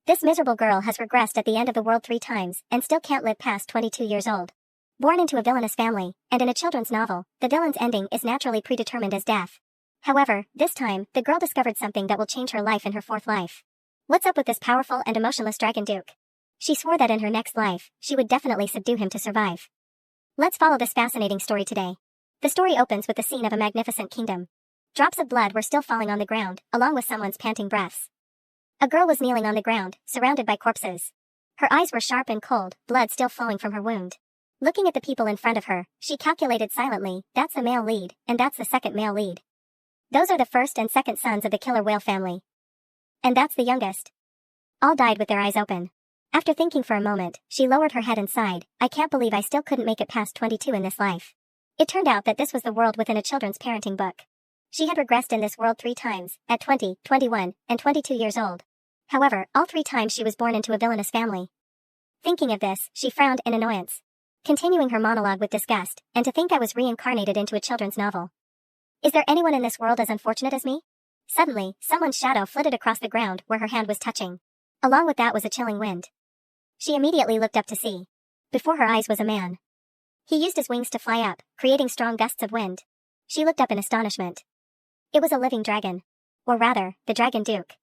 This miserable girl has regressed at the end of the world 3 times and still can't live past 22 years old. Born into a villainous family, and in a children's novel, the villain's ending is naturally predetermined as death. However, this time, the girl discovered something that will change her life in her 4th life. What's up with this powerful and emotionless dragon duke? She swore that in her next life, she would definitely subdue him to survive. Let's follow this fascinating story today. The story opens with the scene of a magnificent kingdom. Drops of blood were still falling on the ground, along with someone's panting breaths. A girl was kneeling on the ground, surrounded by corpses. Her eyes were sharp and cold, blood still flowing from her wound. Looking at the people in front of her, she calculated silently, that's the male lead, and that's the second male lead. Those are the first and second sons of the killer whale family. And that's the youngest. All died with their eyes open. After thinking for a moment, she lowered her head and sighed, I can't believe I still couldn't make it past 22 in this life. It turned out that this was the world within a children's parenting book. She had regressed in this world 3 times, at 20, 21, and 22 years old. However, all 3 times she was born into a villainous family. Thinking of this, she frowned in annoyance. Continuing her monologue with disgust, and to think I was reincarnated into a children's novel. Is there anyone in this world as unfortunate as me? Suddenly, someone's shadow flitted across the ground where her hand was touching. Along with that was a chilling wind. She immediately looked up to see. Before her eyes was a man. He used his wings to fly up, creating strong gusts of wind. She looked up in astonishment. It was a living dragon. Or rather, the dragon duke.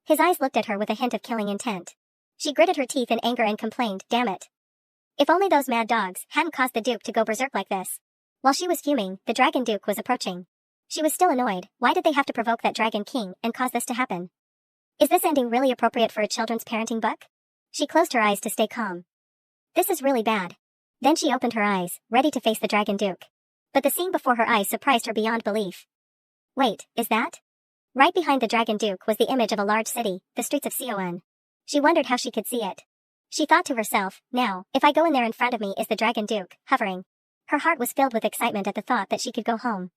His eyes looked at her with a hint of killing intent. She gritted her teeth in anger and complained, damn it. If only those mad dogs hadn't caused the duke to go berserk like this. While she was fuming, the dragon duke was approaching. She was still annoyed. Why did they have to provoke that dragon king and cause this to happen? Is this ending really appropriate for a children's parenting book? She closed her eyes to stay calm. This is really bad. Then she opened her eyes, ready to face the dragon duke. But the scene before her eyes surprised her beyond belief. Wait, is that? Right behind the dragon duke was the image of a large city, the streets of Seoul. She wondered how she could see it. She thought to herself, now, if I go in there in front of me is the dragon duke, hovering. Her heart was filled with excitement at the thought that she could go home.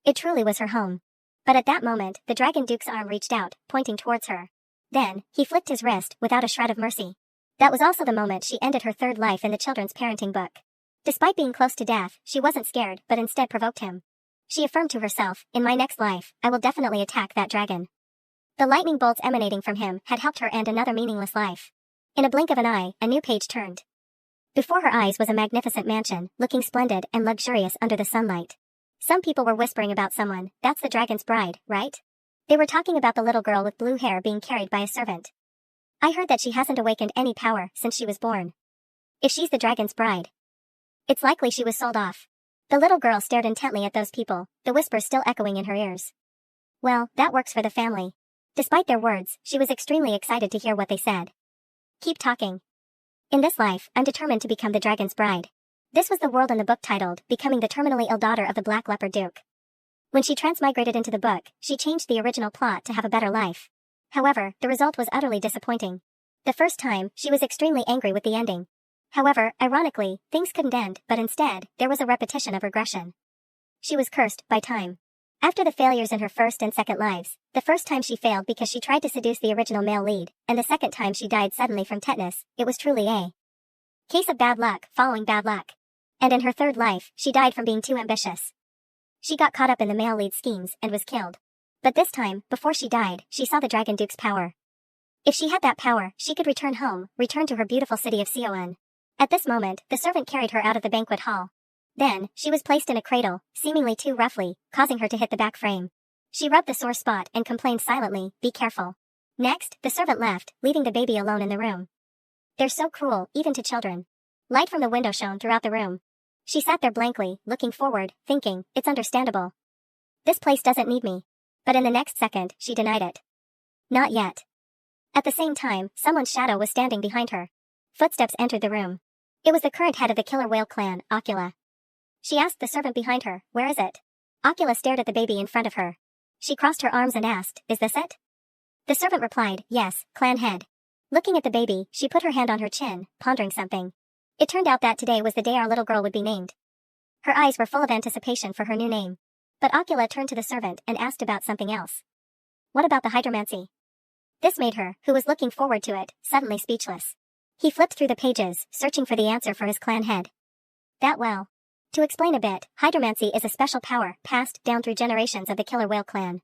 It truly was her home. But at that moment, the dragon duke's arm reached out, pointing towards her. Then, he flicked his wrist, without a shred of mercy. That was also the moment she ended her 3rd life in the children's parenting book. Despite being close to death, she wasn't scared, but instead provoked him. She affirmed to herself, in my next life, I will definitely attack that dragon. The lightning bolts emanating from him had helped her end another meaningless life. In a blink of an eye, a new page turned. Before her eyes was a magnificent mansion, looking splendid and luxurious under the sunlight. Some people were whispering about someone, that's the dragon's bride, right? They were talking about the little girl with blue hair being carried by a servant. I heard that she hasn't awakened any power since she was born. If she's the dragon's bride, it's likely she was sold off. The little girl stared intently at those people, the whispers still echoing in her ears. Well, that works for the family. Despite their words, she was extremely excited to hear what they said. Keep talking. In this life, I'm determined to become the dragon's bride. This was the world in the book titled, Becoming the Terminally Ill Daughter of the Black Leopard Duke. When she transmigrated into the book, she changed the original plot to have a better life. However, the result was utterly disappointing. The first time, she was extremely angry with the ending. However, ironically, things couldn't end, but instead, there was a repetition of regression. She was cursed by time. After the failures in her 1st and 2nd lives, the first time she failed because she tried to seduce the original male lead, and the 2nd time she died suddenly from tetanus, it was truly a case of bad luck following bad luck. And in her 3rd life, she died from being too ambitious. She got caught up in the male lead's schemes and was killed. But this time, before she died, she saw the dragon duke's power. If she had that power, she could return home, return to her beautiful city of Seoul. At this moment, the servant carried her out of the banquet hall. Then, she was placed in a cradle, seemingly too roughly, causing her to hit the back frame. She rubbed the sore spot and complained silently, be careful. Next, the servant left, leaving the baby alone in the room. They're so cruel, even to children. Light from the window shone throughout the room. She sat there blankly, looking forward, thinking, it's understandable. This place doesn't need me. But in the next second, she denied it. Not yet. At the same time, someone's shadow was standing behind her. Footsteps entered the room. It was the current head of the killer whale clan, Ocula. She asked the servant behind her, where is it? Ocula stared at the baby in front of her. She crossed her arms and asked, is this it? The servant replied, yes, clan head. Looking at the baby, she put her hand on her chin, pondering something. It turned out that today was the day our little girl would be named. Her eyes were full of anticipation for her new name. But Ocula turned to the servant and asked about something else. What about the hydromancy? This made her, who was looking forward to it, suddenly speechless. He flipped through the pages, searching for the answer for his clan head. To explain a bit, hydromancy is a special power passed down through generations of the killer whale clan.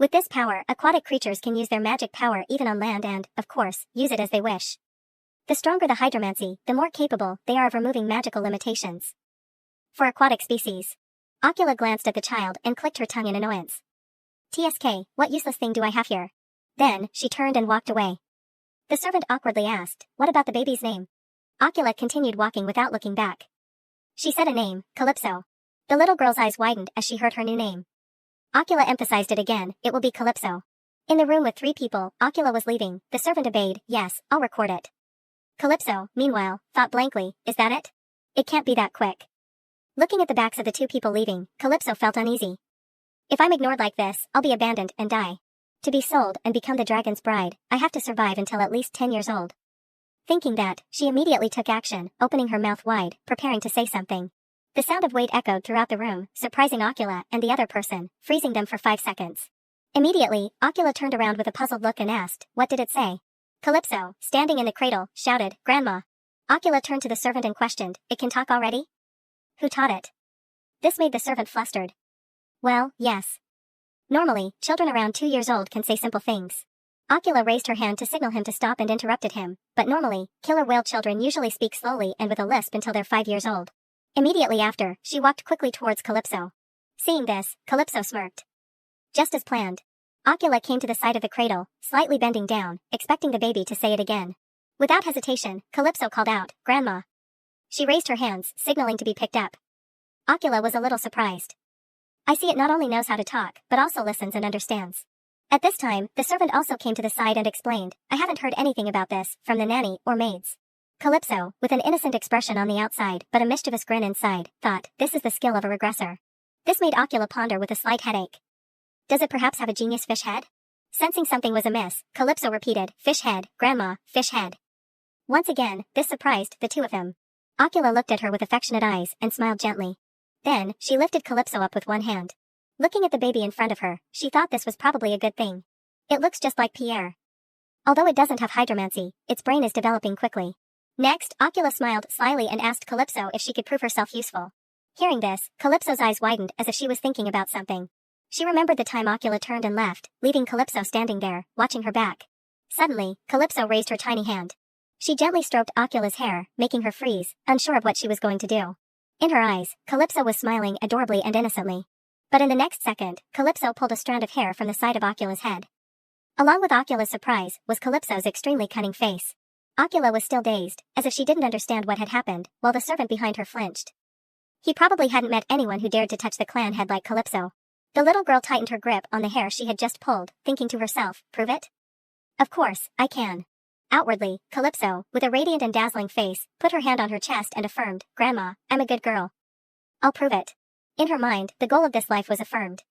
With this power, aquatic creatures can use their magic power even on land and, of course, use it as they wish. The stronger the hydromancy, the more capable they are of removing magical limitations. For aquatic species. Ocula glanced at the child and clicked her tongue in annoyance. TSK, what useless thing do I have here? Then, she turned and walked away. The servant awkwardly asked, what about the baby's name? Ocula continued walking without looking back. She said a name, Calypso. The little girl's eyes widened as she heard her new name. Ocula emphasized it again, it will be Calypso. In the room with 3 people, Ocula was leaving. The servant obeyed, yes, I'll record it. Calypso, meanwhile, thought blankly, is that it? It can't be that quick. Looking at the backs of the 2 people leaving, Calypso felt uneasy. If I'm ignored like this, I'll be abandoned and die. To be sold and become the dragon's bride, I have to survive until at least 10 years old. Thinking that, she immediately took action, opening her mouth wide, preparing to say something. The sound of weight echoed throughout the room, surprising Ocula and the other person, freezing them for 5 seconds. Immediately, Ocula turned around with a puzzled look and asked, what did it say? Calypso, standing in the cradle, shouted, Grandma. Ocula turned to the servant and questioned, it can talk already? Who taught it? This made the servant flustered. Well, yes. Normally, children around 2 years old can say simple things. Ocula raised her hand to signal him to stop and interrupted him, but normally, killer whale children usually speak slowly and with a lisp until they're 5 years old. Immediately after, she walked quickly towards Calypso. Seeing this, Calypso smirked. Just as planned. Ocula came to the side of the cradle, slightly bending down, expecting the baby to say it again. Without hesitation, Calypso called out, Grandma. She raised her hands, signaling to be picked up. Ocula was a little surprised. I see it not only knows how to talk, but also listens and understands. At this time, the servant also came to the side and explained, I haven't heard anything about this, from the nanny or maids. Calypso, with an innocent expression on the outside but a mischievous grin inside, thought, this is the skill of a regressor. This made Ocula ponder with a slight headache. Does it perhaps have a genius fish head? Sensing something was amiss, Calypso repeated, fish head, Grandma, fish head. Once again, this surprised the 2 of them. Ocula looked at her with affectionate eyes and smiled gently. Then, she lifted Calypso up with one hand. Looking at the baby in front of her, she thought this was probably a good thing. It looks just like Pierre. Although it doesn't have hydromancy, its brain is developing quickly. Next, Ocula smiled slyly and asked Calypso if she could prove herself useful. Hearing this, Calypso's eyes widened as if she was thinking about something. She remembered the time Ocula turned and left, leaving Calypso standing there, watching her back. Suddenly, Calypso raised her tiny hand. She gently stroked Ocula's hair, making her freeze, unsure of what she was going to do. In her eyes, Calypso was smiling adorably and innocently. But in the next second, Calypso pulled a strand of hair from the side of Ocula's head. Along with Ocula's surprise, was Calypso's extremely cunning face. Ocula was still dazed, as if she didn't understand what had happened, while the servant behind her flinched. He probably hadn't met anyone who dared to touch the clan head like Calypso. The little girl tightened her grip on the hair she had just pulled, thinking to herself, prove it? Of course, I can. Outwardly, Calypso, with a radiant and dazzling face, put her hand on her chest and affirmed, Grandma, I'm a good girl. I'll prove it. In her mind, the goal of this life was affirmed.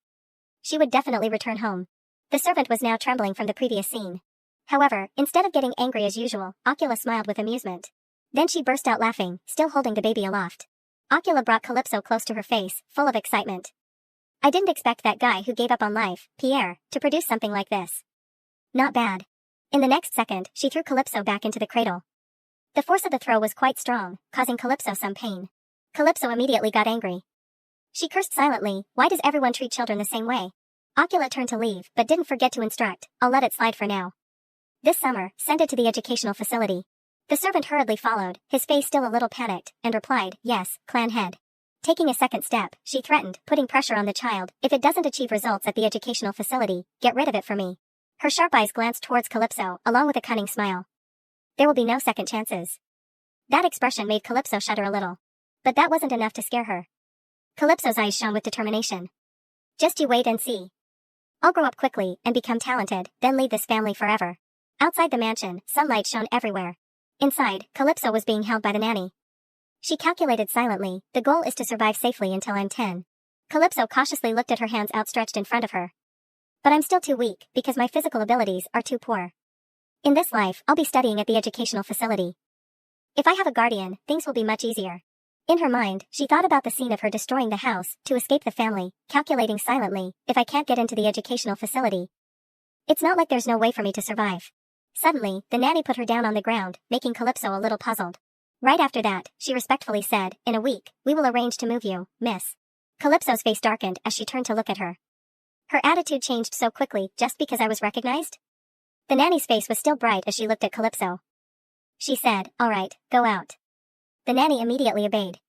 She would definitely return home. The servant was now trembling from the previous scene. However, instead of getting angry as usual, Ocula smiled with amusement. Then she burst out laughing, still holding the baby aloft. Ocula brought Calypso close to her face, full of excitement. I didn't expect that guy who gave up on life, Pierre, to produce something like this. Not bad. In the next second, she threw Calypso back into the cradle. The force of the throw was quite strong, causing Calypso some pain. Calypso immediately got angry. She cursed silently, why does everyone treat children the same way? Ocula turned to leave, but didn't forget to instruct, I'll let it slide for now. This summer, send it to the educational facility. The servant hurriedly followed, his face still a little panicked, and replied, yes, clan head. Taking a second step, she threatened, putting pressure on the child, if it doesn't achieve results at the educational facility, get rid of it for me. Her sharp eyes glanced towards Calypso, along with a cunning smile. There will be no second chances. That expression made Calypso shudder a little. But that wasn't enough to scare her. Calypso's eyes shone with determination. Just you wait and see. I'll grow up quickly and become talented, then leave this family forever. Outside the mansion, sunlight shone everywhere. Inside, Calypso was being held by the nanny. She calculated silently, the goal is to survive safely until I'm 10. Calypso cautiously looked at her hands outstretched in front of her. But I'm still too weak, because my physical abilities are too poor. In this life, I'll be studying at the educational facility. If I have a guardian, things will be much easier. In her mind, she thought about the scene of her destroying the house, to escape the family, calculating silently, if I can't get into the educational facility. It's not like there's no way for me to survive. Suddenly, the nanny put her down on the ground, making Calypso a little puzzled. Right after that, she respectfully said, in a week, we will arrange to move you, miss. Calypso's face darkened as she turned to look at her. Her attitude changed so quickly just because I was recognized? The nanny's face was still bright as she looked at Calypso. She said, "All right, go out." The nanny immediately obeyed.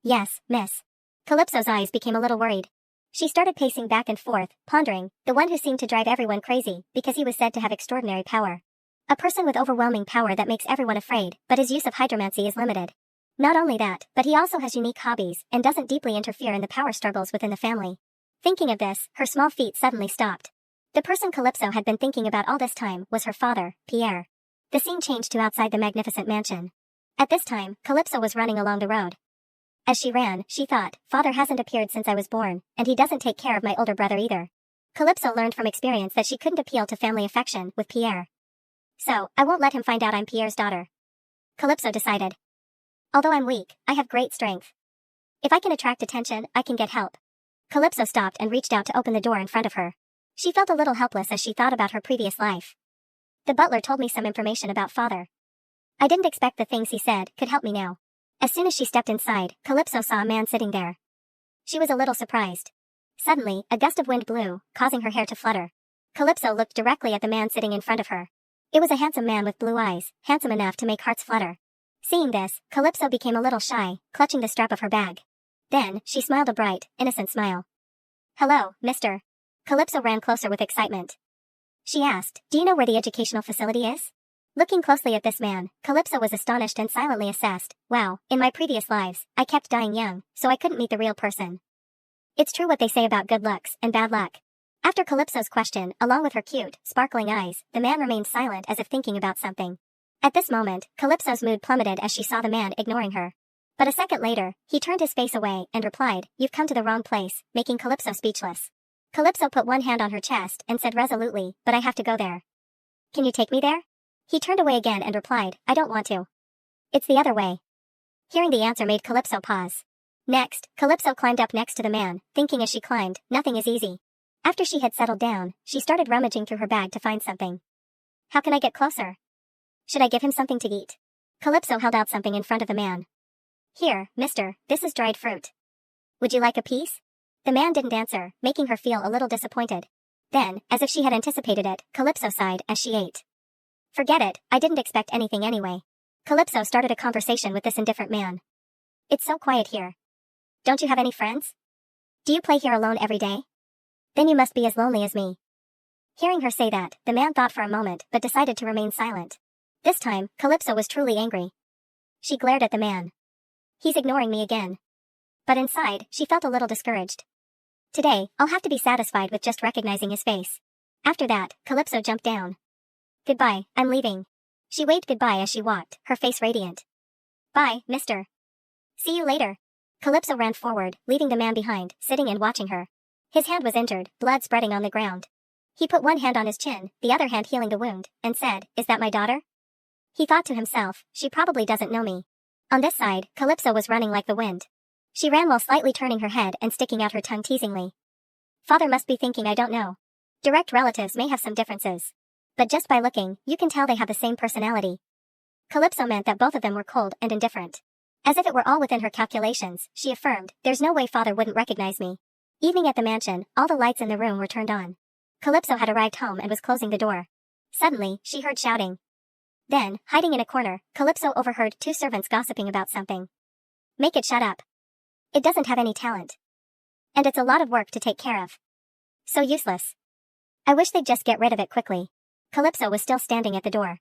"Yes, miss." Calypso's eyes became a little worried. She started pacing back and forth, pondering, the one who seemed to drive everyone crazy because he was said to have extraordinary power. A person with overwhelming power that makes everyone afraid, but his use of hydromancy is limited. Not only that, but he also has unique hobbies and doesn't deeply interfere in the power struggles within the family. Thinking of this, her small feet suddenly stopped. The person Calypso had been thinking about all this time was her father, Pierre. The scene changed to outside the magnificent mansion. At this time, Calypso was running along the road. As she ran, she thought, "Father hasn't appeared since I was born, and he doesn't take care of my older brother either." Calypso learned from experience that she couldn't appeal to family affection with Pierre. "So, I won't let him find out I'm Pierre's daughter," Calypso decided. "Although I'm weak, I have great strength. If I can attract attention, I can get help." Calypso stopped and reached out to open the door in front of her. She felt a little helpless as she thought about her previous life. "The butler told me some information about Father. I didn't expect the things he said could help me now." As soon as she stepped inside, Calypso saw a man sitting there. She was a little surprised. Suddenly, a gust of wind blew, causing her hair to flutter. Calypso looked directly at the man sitting in front of her. It was a handsome man with blue eyes, handsome enough to make hearts flutter. Seeing this, Calypso became a little shy, clutching the strap of her bag. Then, she smiled a bright, innocent smile. "Hello, mister." Calypso ran closer with excitement. She asked, "Do you know where the educational facility is?" Looking closely at this man, Calypso was astonished and silently assessed, "Wow, in my previous lives, I kept dying young, so I couldn't meet the real person. It's true what they say about good looks and bad luck." After Calypso's question, along with her cute, sparkling eyes, the man remained silent as if thinking about something. At this moment, Calypso's mood plummeted as she saw the man ignoring her. But a second later, he turned his face away and replied, "You've come to the wrong place," making Calypso speechless. Calypso put one hand on her chest and said resolutely, "But I have to go there." "Can you take me there?" He turned away again and replied, "I don't want to. It's the other way." Hearing the answer made Calypso pause. Next, Calypso climbed up next to the man, thinking as she climbed, nothing is easy. After she had settled down, she started rummaging through her bag to find something. "How can I get closer? Should I give him something to eat?" Calypso held out something in front of the man. "Here, mister, this is dried fruit. Would you like a piece?" The man didn't answer, making her feel a little disappointed. Then, as if she had anticipated it, Calypso sighed as she ate. "Forget it, I didn't expect anything anyway." Calypso started a conversation with this indifferent man. "It's so quiet here. Don't you have any friends? Do you play here alone every day? Then you must be as lonely as me." Hearing her say that, the man thought for a moment but decided to remain silent. This time, Calypso was truly angry. She glared at the man. He's ignoring me again. But inside, she felt a little discouraged. Today, I'll have to be satisfied with just recognizing his face. After that, Calypso jumped down. "Goodbye, I'm leaving." She waved goodbye as she walked, her face radiant. "Bye, mister. See you later." Calypso ran forward, leaving the man behind, sitting and watching her. His hand was injured, blood spreading on the ground. He put one hand on his chin, the other hand healing the wound, and said, "Is that my daughter?" He thought to himself, "She probably doesn't know me." On this side, Calypso was running like the wind. She ran while slightly turning her head and sticking out her tongue teasingly. "Father must be thinking I don't know. Direct relatives may have some differences. But just by looking, you can tell they have the same personality." Calypso meant that both of them were cold and indifferent. As if it were all within her calculations, she affirmed, "There's no way Father wouldn't recognize me." Evening at the mansion, all the lights in the room were turned on. Calypso had arrived home and was closing the door. Suddenly, she heard shouting. Then, hiding in a corner, Calypso overheard two servants gossiping about something. "Make it shut up. It doesn't have any talent. And it's a lot of work to take care of. So useless. I wish they'd just get rid of it quickly." Calypso was still standing at the door.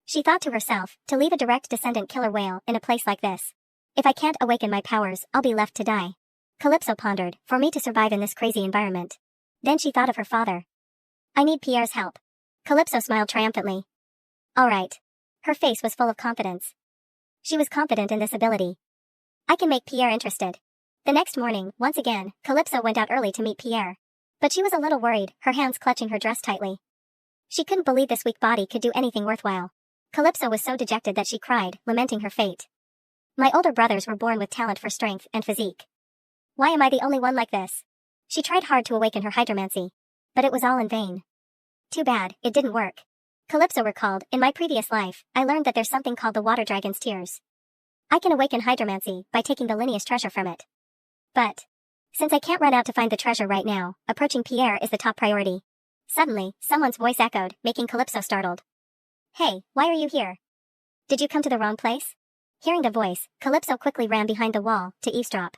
She thought to herself, to leave a direct descendant killer whale in a place like this. If I can't awaken my powers, I'll be left to die. Calypso pondered, for me to survive in this crazy environment. Then she thought of her father. "I need Pierre's help." Calypso smiled triumphantly. "All right." Her face was full of confidence. She was confident in this ability. "I can make Pierre interested." The next morning, once again, Calypso went out early to meet Pierre. But she was a little worried, her hands clutching her dress tightly. She couldn't believe this weak body could do anything worthwhile. Calypso was so dejected that she cried, lamenting her fate. "My older brothers were born with talent for strength and physique. Why am I the only one like this?" She tried hard to awaken her hydromancy. But it was all in vain. Too bad, it didn't work. Calypso recalled, "In my previous life, I learned that there's something called the water dragon's tears. I can awaken hydromancy by taking the lineage treasure from it. But Since I can't run out to find the treasure right now, approaching Pierre is the top priority. Suddenly, someone's voice echoed, making Calypso startled. Hey, why are you here? Did you come to the wrong place? Hearing the voice, Calypso quickly ran behind the wall to eavesdrop.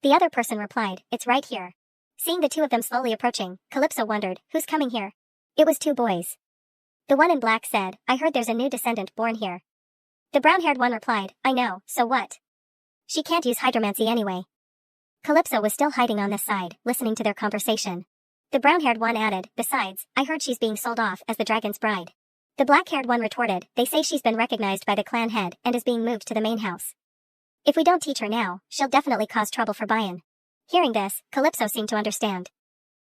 The other person replied, it's right here. Seeing the two of them slowly approaching, Calypso wondered, who's coming here? It was two boys. The one in black said, I heard there's a new descendant born here. The brown-haired one replied, I know, so what? She can't use hydromancy anyway. Calypso was still hiding on this side, listening to their conversation. The brown-haired one added, besides, I heard she's being sold off as the dragon's bride. The black-haired one retorted, they say she's been recognized by the clan head and is being moved to the main house. If we don't teach her now, she'll definitely cause trouble for Bayan. Hearing this, Calypso seemed to understand.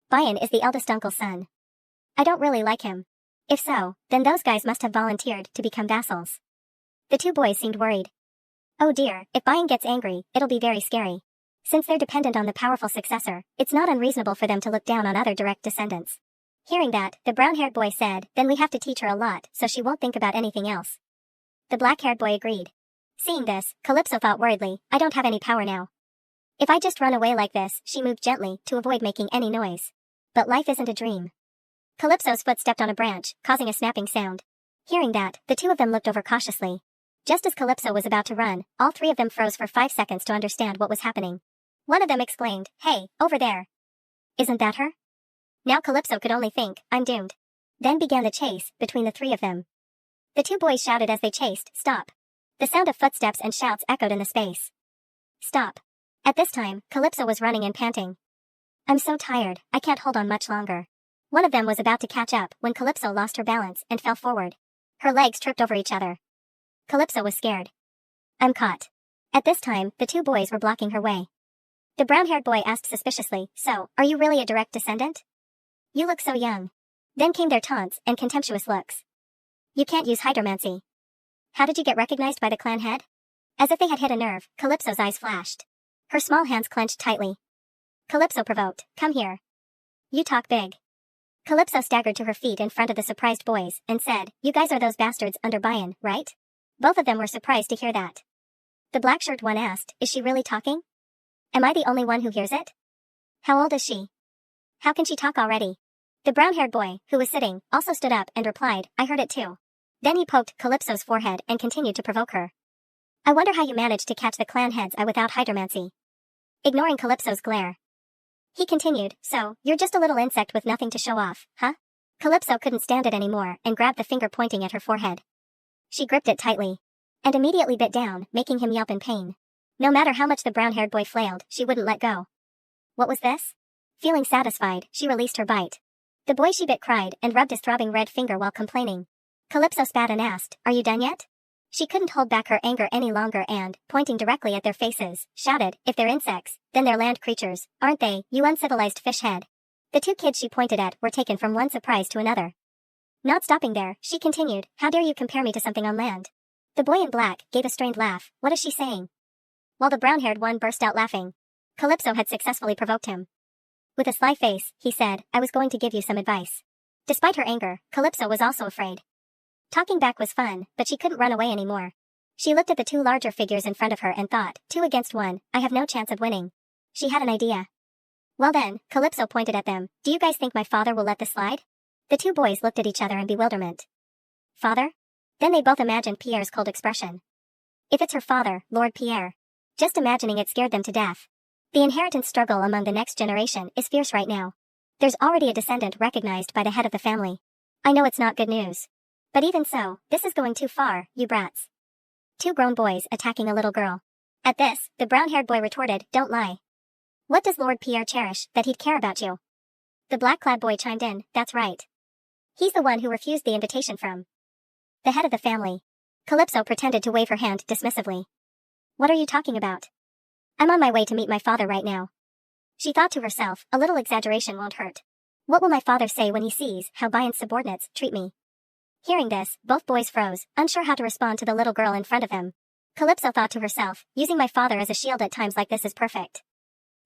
Bayan is the eldest uncle's son. I don't really like him. If so, then those guys must have volunteered to become vassals. The two boys seemed worried. Oh dear, if Bayan gets angry, it'll be very scary. Since they're dependent on the powerful successor, it's not unreasonable for them to look down on other direct descendants. Hearing that, the brown-haired boy said, then we have to teach her a lot so she won't think about anything else. The black-haired boy agreed. Seeing this, Calypso thought worriedly, I don't have any power now. If I just run away like this, she moved gently to avoid making any noise. But life isn't a dream. Calypso's foot stepped on a branch, causing a snapping sound. Hearing that, the two of them looked over cautiously. Just as Calypso was about to run, all three of them froze for 5 seconds to understand what was happening. One of them exclaimed, hey, over there. Isn't that her? Now Calypso could only think, I'm doomed. Then began the chase between the three of them. The two boys shouted as they chased, stop. The sound of footsteps and shouts echoed in the space. Stop. At this time, Calypso was running and panting. I'm so tired, I can't hold on much longer. One of them was about to catch up when Calypso lost her balance and fell forward. Her legs tripped over each other. Calypso was scared. I'm caught. At this time, the two boys were blocking her way. The brown-haired boy asked suspiciously, so, are you really a direct descendant? You look so young. Then came their taunts and contemptuous looks. You can't use hydromancy. How did you get recognized by the clan head? As if they had hit a nerve, Calypso's eyes flashed. Her small hands clenched tightly. Calypso provoked, come here. You talk big. Calypso staggered to her feet in front of the surprised boys and said, you guys are those bastards under Bayan, right? Both of them were surprised to hear that. The black-shirt one asked, is she really talking? Am I the only one who hears it? How old is she? How can she talk already? The brown-haired boy, who was sitting, also stood up and replied, I heard it too. Then he poked Calypso's forehead and continued to provoke her. I wonder how you managed to catch the clan head's eye without hydromancy. Ignoring Calypso's glare. He continued, so, you're just a little insect with nothing to show off, huh? Calypso couldn't stand it anymore and grabbed the finger pointing at her forehead. She gripped it tightly. And immediately bit down, making him yelp in pain. No matter how much the brown-haired boy flailed, she wouldn't let go. What was this? Feeling satisfied, she released her bite. The boy she bit cried and rubbed his throbbing red finger while complaining. Calypso spat and asked, are you done yet? She couldn't hold back her anger any longer and, pointing directly at their faces, shouted, if they're insects, then they're land creatures, aren't they, you uncivilized fish head? The two kids she pointed at were taken from one surprise to another. Not stopping there, she continued, how dare you compare me to something on land? The boy in black gave a strained laugh, what is she saying? While the brown-haired one burst out laughing. Calypso had successfully provoked him. With a sly face, he said, I was going to give you some advice. Despite her anger, Calypso was also afraid. Talking back was fun, but she couldn't run away anymore. She looked at the two larger figures in front of her and thought, 2 against 1, I have no chance of winning. She had an idea. Well then, Calypso pointed at them, do you guys think my father will let this slide? The two boys looked at each other in bewilderment. Father? Then they both imagined Pierre's cold expression. If it's her father, Lord Pierre. Just imagining it scared them to death. The inheritance struggle among the next generation is fierce right now. There's already a descendant recognized by the head of the family. I know it's not good news. But even so, this is going too far, you brats. 2 grown boys attacking a little girl. At this, the brown-haired boy retorted, don't lie. What does Lord Pierre cherish that he'd care about you? The black-clad boy chimed in, that's right. He's the one who refused the invitation from the head of the family. Calypso pretended to wave her hand dismissively. What are you talking about? I'm on my way to meet my father right now. She thought to herself, a little exaggeration won't hurt. What will my father say when he sees how Bayan's subordinates treat me? Hearing this, both boys froze, unsure how to respond to the little girl in front of them. Calypso thought to herself, using my father as a shield at times like this is perfect.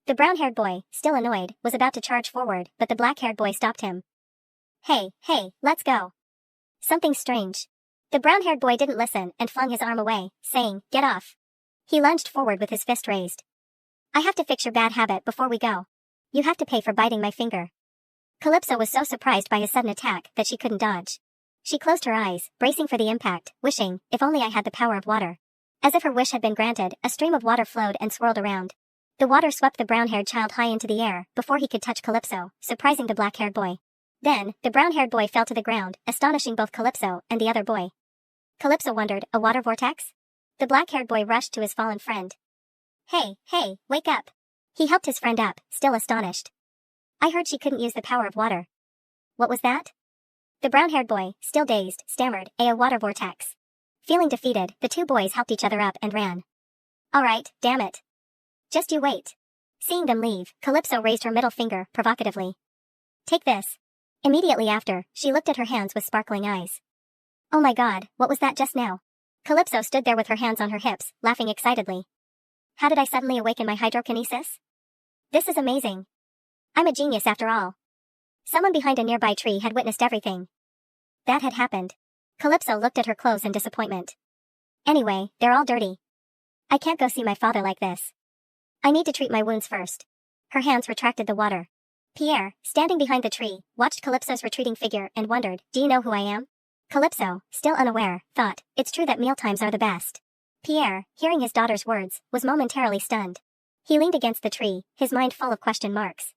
The brown-haired boy, still annoyed, was about to charge forward, but the black-haired boy stopped him. Hey, let's go. Something strange. The brown-haired boy didn't listen and flung his arm away, saying, get off. He lunged forward with his fist raised. I have to fix your bad habit before we go. You have to pay for biting my finger. Calypso was so surprised by his sudden attack that she couldn't dodge. She closed her eyes, bracing for the impact, wishing, if only I had the power of water. As if her wish had been granted, a stream of water flowed and swirled around. The water swept the brown-haired child high into the air before he could touch Calypso, surprising the black-haired boy. Then, the brown-haired boy fell to the ground, astonishing both Calypso and the other boy. Calypso wondered, a water vortex? The black-haired boy rushed to his fallen friend. Hey, wake up. He helped his friend up, still astonished. I heard she couldn't use the power of water. What was that? The brown-haired boy, still dazed, stammered, a water vortex. Feeling defeated, the two boys helped each other up and ran. All right, damn it. Just you wait. Seeing them leave, Calypso raised her middle finger, provocatively. Take this. Immediately after, she looked at her hands with sparkling eyes. Oh my god, what was that just now? Calypso stood there with her hands on her hips, laughing excitedly. How did I suddenly awaken my hydrokinesis? This is amazing. I'm a genius after all. Someone behind a nearby tree had witnessed everything. That had happened. Calypso looked at her clothes in disappointment. Anyway, they're all dirty. I can't go see my father like this. I need to treat my wounds first. Her hands retracted the water. Pierre, standing behind the tree, watched Calypso's retreating figure and wondered, do you know who I am? Calypso, still unaware, thought, it's true that mealtimes are the best. Pierre, hearing his daughter's words, was momentarily stunned. He leaned against the tree, his mind full of question marks.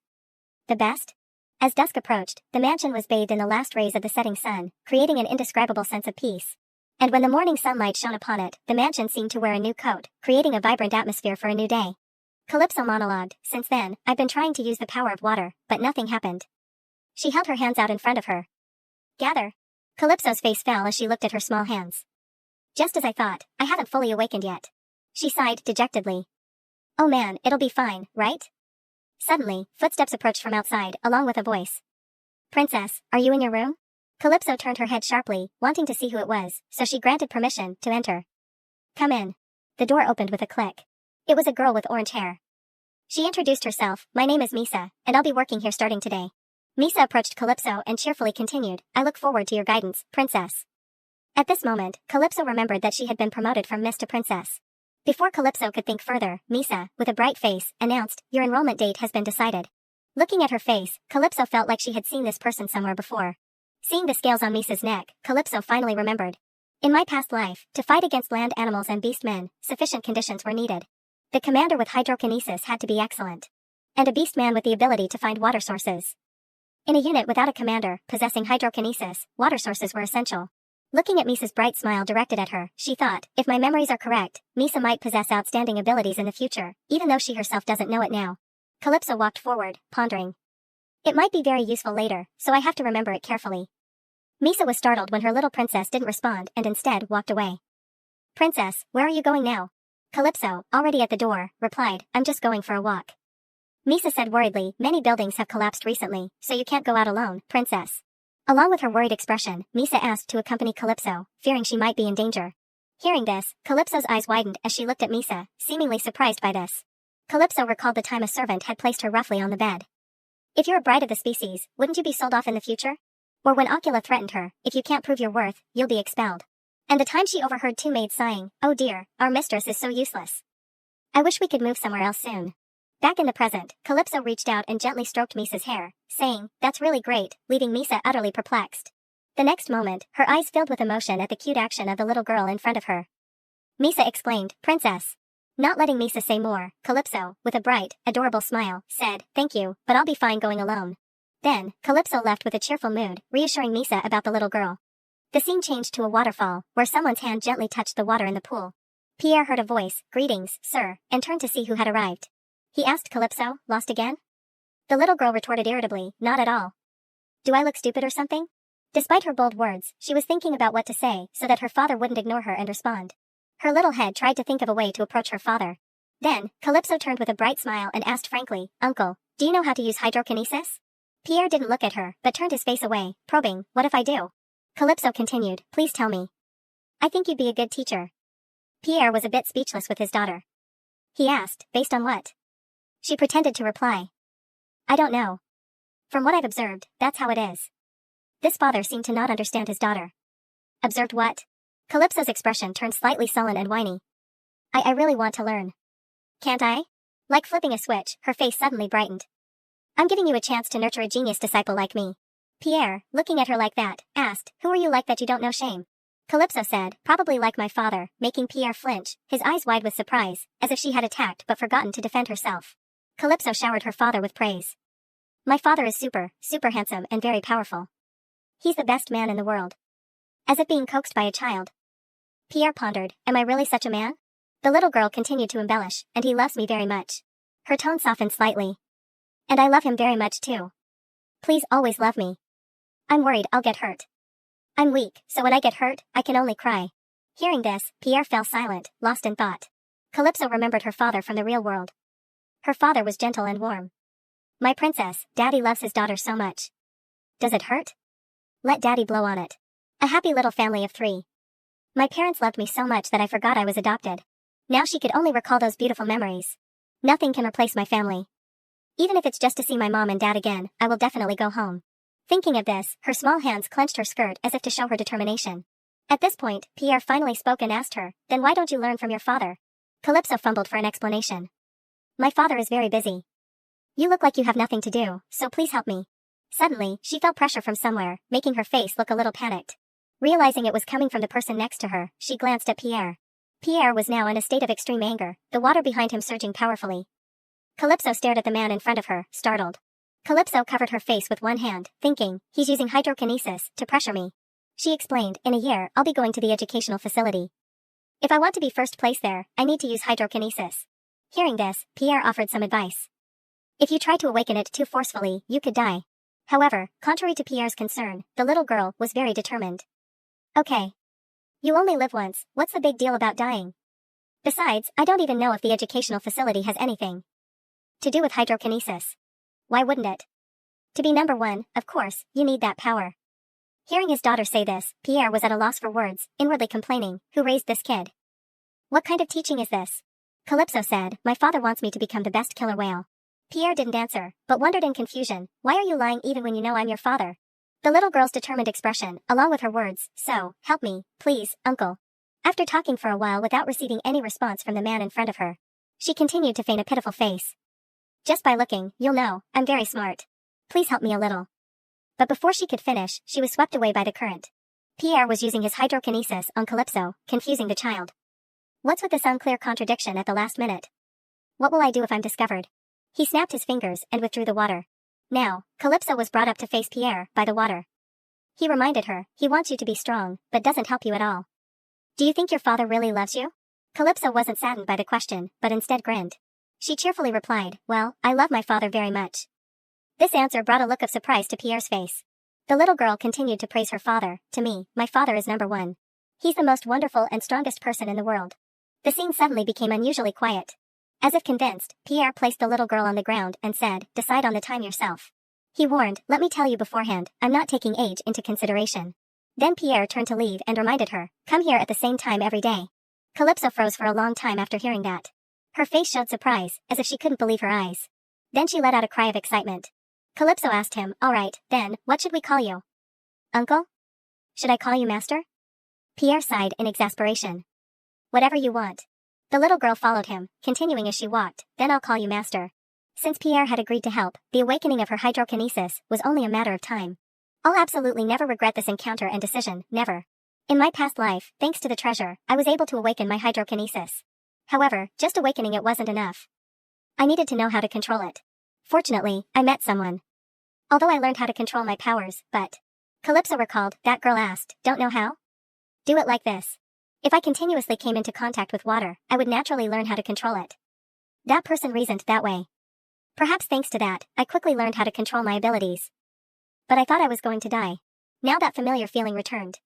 The best? As dusk approached, the mansion was bathed in the last rays of the setting sun, creating an indescribable sense of peace. And when the morning sunlight shone upon it, the mansion seemed to wear a new coat, creating a vibrant atmosphere for a new day. Calypso monologued, since then, I've been trying to use the power of water, but nothing happened. She held her hands out in front of her. Gather. Calypso's face fell as she looked at her small hands. Just as I thought, I haven't fully awakened yet. She sighed dejectedly. Oh man, it'll be fine, right? Suddenly, footsteps approached from outside, along with a voice. Princess, are you in your room? Calypso turned her head sharply, wanting to see who it was, so she granted permission to enter. Come in. The door opened with a click. It was a girl with orange hair. She introduced herself, my name is Misa, and I'll be working here starting today. Misa approached Calypso and cheerfully continued, I look forward to your guidance, princess. At this moment, Calypso remembered that she had been promoted from Miss to princess. Before Calypso could think further, Misa, with a bright face, announced, your enrollment date has been decided. Looking at her face, Calypso felt like she had seen this person somewhere before. Seeing the scales on Misa's neck, Calypso finally remembered. In my past life, to fight against land animals and beast men, sufficient conditions were needed. The commander with hydrokinesis had to be excellent. And a beast man with the ability to find water sources. In a unit without a commander, possessing hydrokinesis, water sources were essential. Looking at Misa's bright smile directed at her, she thought, if my memories are correct, Misa might possess outstanding abilities in the future, even though she herself doesn't know it now. Calypso walked forward, pondering. It might be very useful later, so I have to remember it carefully. Misa was startled when her little princess didn't respond and instead walked away. Princess, where are you going now? Calypso, already at the door, replied, I'm just going for a walk. Misa said worriedly, many buildings have collapsed recently, so you can't go out alone, princess. Along with her worried expression, Misa asked to accompany Calypso, fearing she might be in danger. Hearing this, Calypso's eyes widened as she looked at Misa, seemingly surprised by this. Calypso recalled the time a servant had placed her roughly on the bed. If you're a bride of the species, wouldn't you be sold off in the future? Or when Ocula threatened her, if you can't prove your worth, you'll be expelled. And the time she overheard two maids sighing, oh dear, our mistress is so useless. I wish we could move somewhere else soon. Back in the present, Calypso reached out and gently stroked Misa's hair, saying, that's really great, leaving Misa utterly perplexed. The next moment, her eyes filled with emotion at the cute action of the little girl in front of her. Misa exclaimed, Princess. Not letting Misa say more, Calypso, with a bright, adorable smile, said, thank you, but I'll be fine going alone. Then, Calypso left with a cheerful mood, reassuring Misa about the little girl. The scene changed to a waterfall, where someone's hand gently touched the water in the pool. Pierre heard a voice, greetings, sir, and turned to see who had arrived. He asked Calypso, lost again? The little girl retorted irritably, not at all. Do I look stupid or something? Despite her bold words, she was thinking about what to say so that her father wouldn't ignore her and respond. Her little head tried to think of a way to approach her father. Then, Calypso turned with a bright smile and asked frankly, Uncle, do you know how to use hydrokinesis? Pierre didn't look at her, but turned his face away, probing, what if I do? Calypso continued, please tell me. I think you'd be a good teacher. Pierre was a bit speechless with his daughter. He asked, based on what? She pretended to reply. I don't know. From what I've observed, that's how it is. This father seemed to not understand his daughter. Observed what? Calypso's expression turned slightly sullen and whiny. I really want to learn. Can't I? Like flipping a switch, her face suddenly brightened. I'm giving you a chance to nurture a genius disciple like me. Pierre, looking at her like that, asked, who are you like that you don't know shame? Calypso said, probably like my father, making Pierre flinch, his eyes wide with surprise, as if she had attacked but forgotten to defend herself. Calypso showered her father with praise. My father is super handsome and very powerful. He's the best man in the world. As if being coaxed by a child. Pierre pondered, am I really such a man? The little girl continued to embellish, and he loves me very much. Her tone softened slightly. And I love him very much too. Please always love me. I'm worried I'll get hurt. I'm weak, so when I get hurt, I can only cry. Hearing this, Pierre fell silent, lost in thought. Calypso remembered her father from the real world. Her father was gentle and warm. My princess, Daddy loves his daughter so much. Does it hurt? Let Daddy blow on it. A happy little family of 3. My parents loved me so much that I forgot I was adopted. Now she could only recall those beautiful memories. Nothing can replace my family. Even if it's just to see my mom and dad again, I will definitely go home. Thinking of this, her small hands clenched her skirt as if to show her determination. At this point, Pierre finally spoke and asked her, then why don't you learn from your father? Calypso fumbled for an explanation. My father is very busy. You look like you have nothing to do, so please help me. Suddenly, she felt pressure from somewhere, making her face look a little panicked. Realizing it was coming from the person next to her, she glanced at Pierre. Pierre was now in a state of extreme anger, the water behind him surging powerfully. Calypso stared at the man in front of her, startled. Calypso covered her face with one hand, thinking, he's using hydrokinesis to pressure me. She explained, in a year, I'll be going to the educational facility. If I want to be first place there, I need to use hydrokinesis. Hearing this, Pierre offered some advice. If you try to awaken it too forcefully, you could die. However, contrary to Pierre's concern, the little girl was very determined. Okay. You only live once, what's the big deal about dying? Besides, I don't even know if the educational facility has anything to do with hydrokinesis. Why wouldn't it? To be number 1, of course, you need that power. Hearing his daughter say this, Pierre was at a loss for words, inwardly complaining, who raised this kid? What kind of teaching is this? Calypso said, my father wants me to become the best killer whale. Pierre didn't answer, but wondered in confusion, why are you lying even when you know I'm your father? The little girl's determined expression, along with her words, so, help me, please, uncle. After talking for a while without receiving any response from the man in front of her, she continued to feign a pitiful face. Just by looking, you'll know, I'm very smart. Please help me a little. But before she could finish, she was swept away by the current. Pierre was using his hydrokinesis on Calypso, confusing the child. What's with this unclear contradiction at the last minute? What will I do if I'm discovered? He snapped his fingers and withdrew the water. Now, Calypso was brought up to face Pierre by the water. He reminded her, he wants you to be strong, but doesn't help you at all. Do you think your father really loves you? Calypso wasn't saddened by the question, but instead grinned. She cheerfully replied, well, I love my father very much. This answer brought a look of surprise to Pierre's face. The little girl continued to praise her father, to me, my father is number 1. He's the most wonderful and strongest person in the world. The scene suddenly became unusually quiet. As if convinced, Pierre placed the little girl on the ground and said, decide on the time yourself. He warned, let me tell you beforehand, I'm not taking age into consideration. Then Pierre turned to leave and reminded her, come here at the same time every day. Calypso froze for a long time after hearing that. Her face showed surprise, as if she couldn't believe her eyes. Then she let out a cry of excitement. Calypso asked him, all right, then, what should we call you? Uncle? Should I call you master? Pierre sighed in exasperation. Whatever you want. The little girl followed him, continuing as she walked, then I'll call you master. Since Pierre had agreed to help, the awakening of her hydrokinesis was only a matter of time. I'll absolutely never regret this encounter and decision, never. In my past life, thanks to the treasure, I was able to awaken my hydrokinesis. However, just awakening it wasn't enough. I needed to know how to control it. Fortunately, I met someone. Although I learned how to control my powers, but... Calypso recalled, that girl asked, don't know how? Do it like this. If I continuously came into contact with water, I would naturally learn how to control it. That person reasoned that way. Perhaps thanks to that, I quickly learned how to control my abilities. But I thought I was going to die. Now that familiar feeling returned.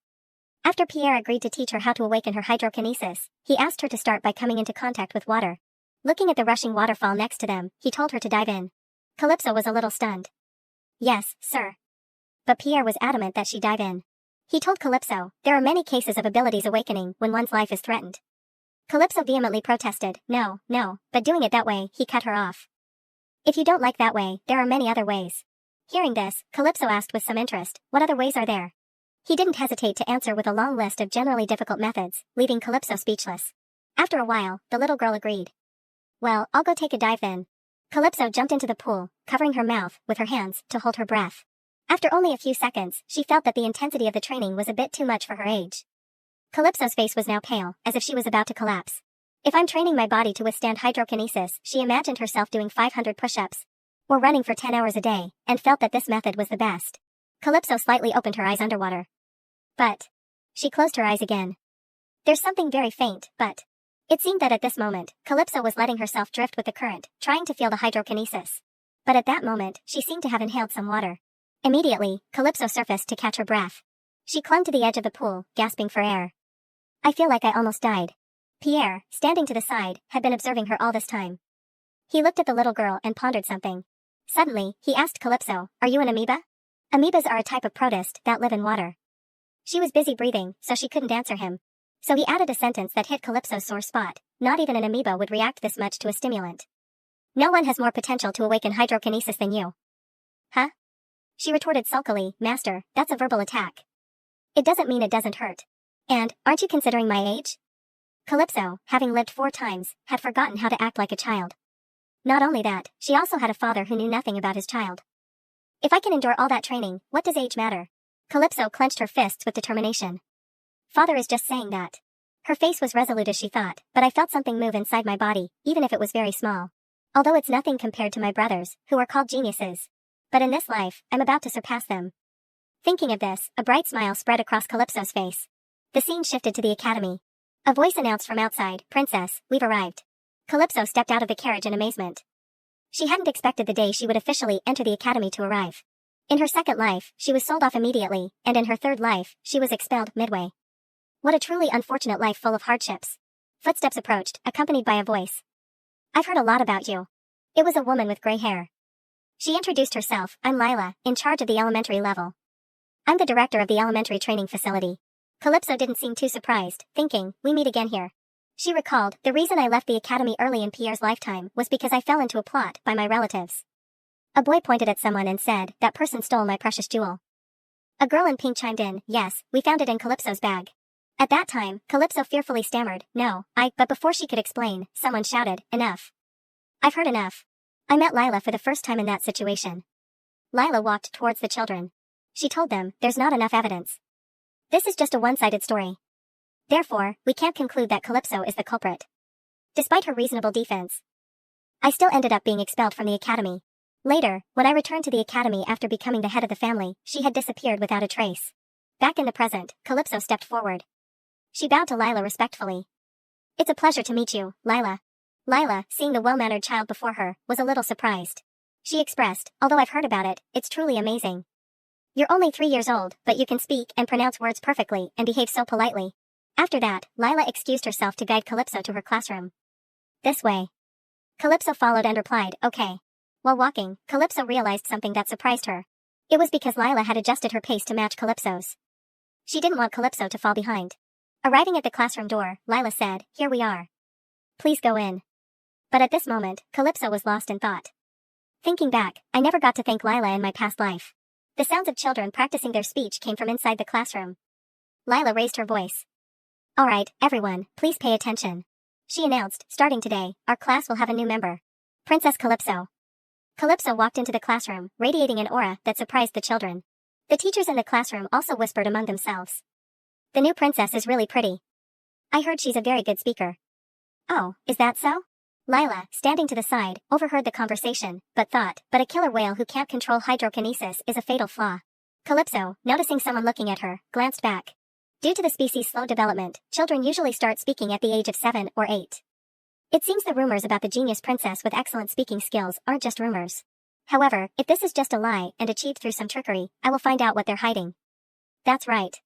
After Pierre agreed to teach her how to awaken her hydrokinesis, he asked her to start by coming into contact with water. Looking at the rushing waterfall next to them, he told her to dive in. Calypso was a little stunned. Yes, sir. But Pierre was adamant that she dive in. He told Calypso, there are many cases of abilities awakening when one's life is threatened. Calypso vehemently protested, no, but doing it that way, he cut her off. If you don't like that way, there are many other ways. Hearing this, Calypso asked with some interest, what other ways are there? He didn't hesitate to answer with a long list of generally difficult methods, leaving Calypso speechless. After a while, the little girl agreed. Well, I'll go take a dive then. Calypso jumped into the pool, covering her mouth with her hands to hold her breath. After only a few seconds, she felt that the intensity of the training was a bit too much for her age. Calypso's face was now pale, as if she was about to collapse. If I'm training my body to withstand hydrokinesis, she imagined herself doing 500 push-ups, or running for 10 hours a day, and felt that this method was the best. Calypso slightly opened her eyes underwater. But she closed her eyes again. There's something very faint, but it seemed that at this moment, Calypso was letting herself drift with the current, trying to feel the hydrokinesis. But at that moment, she seemed to have inhaled some water. Immediately, Calypso surfaced to catch her breath. She clung to the edge of the pool, gasping for air. I feel like I almost died. Pierre, standing to the side, had been observing her all this time. He looked at the little girl and pondered something. Suddenly, he asked Calypso, "Are you an amoeba?" Amoebas are a type of protist that live in water. She was busy breathing, so she couldn't answer him. So he added a sentence that hit Calypso's sore spot. Not even an amoeba would react this much to a stimulant. No one has more potential to awaken hydrokinesis than you. Huh? She retorted sulkily, Master, that's a verbal attack. It doesn't mean it doesn't hurt. And, aren't you considering my age? Calypso, having lived 4 times, had forgotten how to act like a child. Not only that, she also had a father who knew nothing about his child. If I can endure all that training, what does age matter? Calypso clenched her fists with determination. Father is just saying that. Her face was resolute as she thought, but I felt something move inside my body, even if it was very small. Although it's nothing compared to my brothers, who are called geniuses. But in this life, I'm about to surpass them. Thinking of this, a bright smile spread across Calypso's face. The scene shifted to the academy. A voice announced from outside, Princess, we've arrived. Calypso stepped out of the carriage in amazement. She hadn't expected the day she would officially enter the academy to arrive. In her second life, she was sold off immediately, and in her third life, she was expelled midway. What a truly unfortunate life full of hardships. Footsteps approached, accompanied by a voice. I've heard a lot about you. It was a woman with gray hair. She introduced herself, I'm Lila, in charge of the elementary level. I'm the director of the elementary training facility. Calypso didn't seem too surprised, thinking, we meet again here. She recalled, the reason I left the academy early in Pierre's lifetime was because I fell into a plot by my relatives. A boy pointed at someone and said, that person stole my precious jewel. A girl in pink chimed in, yes, we found it in Calypso's bag. At that time, Calypso fearfully stammered, no, but before she could explain, someone shouted, enough. I've heard enough. I met Lila for the first time in that situation. Lila walked towards the children. She told them, there's not enough evidence. This is just a one-sided story. Therefore, we can't conclude that Calypso is the culprit. Despite her reasonable defense, I still ended up being expelled from the academy. Later, when I returned to the academy after becoming the head of the family, she had disappeared without a trace. Back in the present, Calypso stepped forward. She bowed to Lila respectfully. It's a pleasure to meet you, Lila. Lila, seeing the well-mannered child before her, was a little surprised. She expressed, although I've heard about it, it's truly amazing. You're only 3 years old, but you can speak and pronounce words perfectly and behave so politely. After that, Lila excused herself to guide Calypso to her classroom. This way. Calypso followed and replied, okay. While walking, Calypso realized something that surprised her. It was because Lila had adjusted her pace to match Calypso's. She didn't want Calypso to fall behind. Arriving at the classroom door, Lila said, here we are. Please go in. But at this moment, Calypso was lost in thought. Thinking back, I never got to thank Lila in my past life. The sounds of children practicing their speech came from inside the classroom. Lila raised her voice. All right, everyone, please pay attention. She announced, starting today, our class will have a new member. Princess Calypso. Calypso walked into the classroom, radiating an aura that surprised the children. The teachers in the classroom also whispered among themselves. The new princess is really pretty. I heard she's a very good speaker. Oh, is that so? Lila, standing to the side, overheard the conversation, but thought, but a killer whale who can't control hydrokinesis is a fatal flaw. Calypso, noticing someone looking at her, glanced back. Due to the species' slow development, children usually start speaking at the age of 7 or 8. It seems the rumors about the genius princess with excellent speaking skills aren't just rumors. However, if this is just a lie and achieved through some trickery, I will find out what they're hiding. That's right.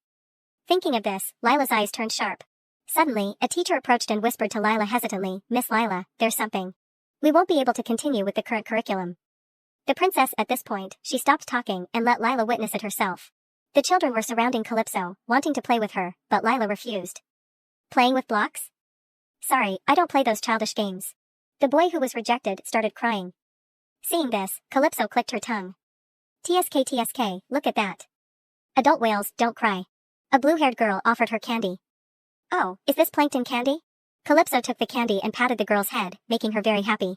Thinking of this, Lila's eyes turned sharp. Suddenly, a teacher approached and whispered to Lila hesitantly, Miss Lila, there's something. We won't be able to continue with the current curriculum. The princess, at this point, she stopped talking and let Lila witness it herself. The children were surrounding Calypso, wanting to play with her, but Lila refused. Playing with blocks? Sorry, I don't play those childish games. The boy who was rejected started crying. Seeing this, Calypso clicked her tongue. TSK, look at that. Adult whales don't cry. A blue-haired girl offered her candy. Oh, is this plankton candy? Calypso took the candy and patted the girl's head, making her very happy.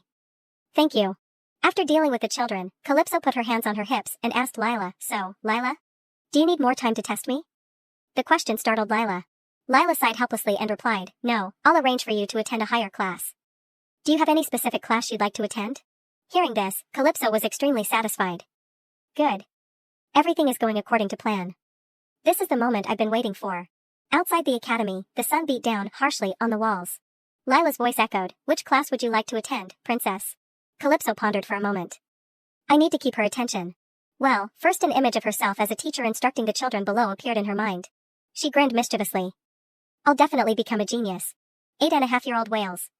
Thank you. After dealing with the children, Calypso put her hands on her hips and asked Lila, so, Lila? Do you need more time to test me? The question startled Lila. Lila sighed helplessly and replied, no, I'll arrange for you to attend a higher class. Do you have any specific class you'd like to attend? Hearing this, Calypso was extremely satisfied. Good. Everything is going according to plan. This is the moment I've been waiting for. Outside the academy, the sun beat down harshly on the walls. Lila's voice echoed, which class would you like to attend, princess? Calypso pondered for a moment. I need to keep her attention. Well, first an image of herself as a teacher instructing the children below appeared in her mind. She grinned mischievously. I'll definitely become a genius. 8.5-year-old whales.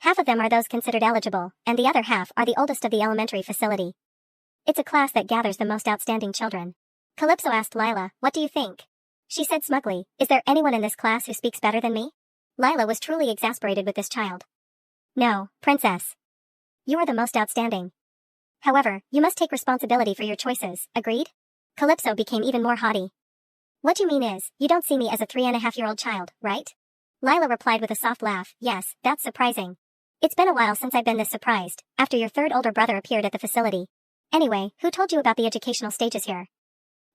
Half of them are those considered eligible, and the other half are the oldest of the elementary facility. It's a class that gathers the most outstanding children. Calypso asked Lila, what do you think? She said smugly, is there anyone in this class who speaks better than me? Lila was truly exasperated with this child. No, princess. You are the most outstanding. However, you must take responsibility for your choices, agreed? Calypso became even more haughty. What you mean is, you don't see me as a 3.5-year-old child, right? Lila replied with a soft laugh, yes, that's surprising. It's been a while since I've been this surprised, after your third older brother appeared at the facility. Anyway, who told you about the educational stages here?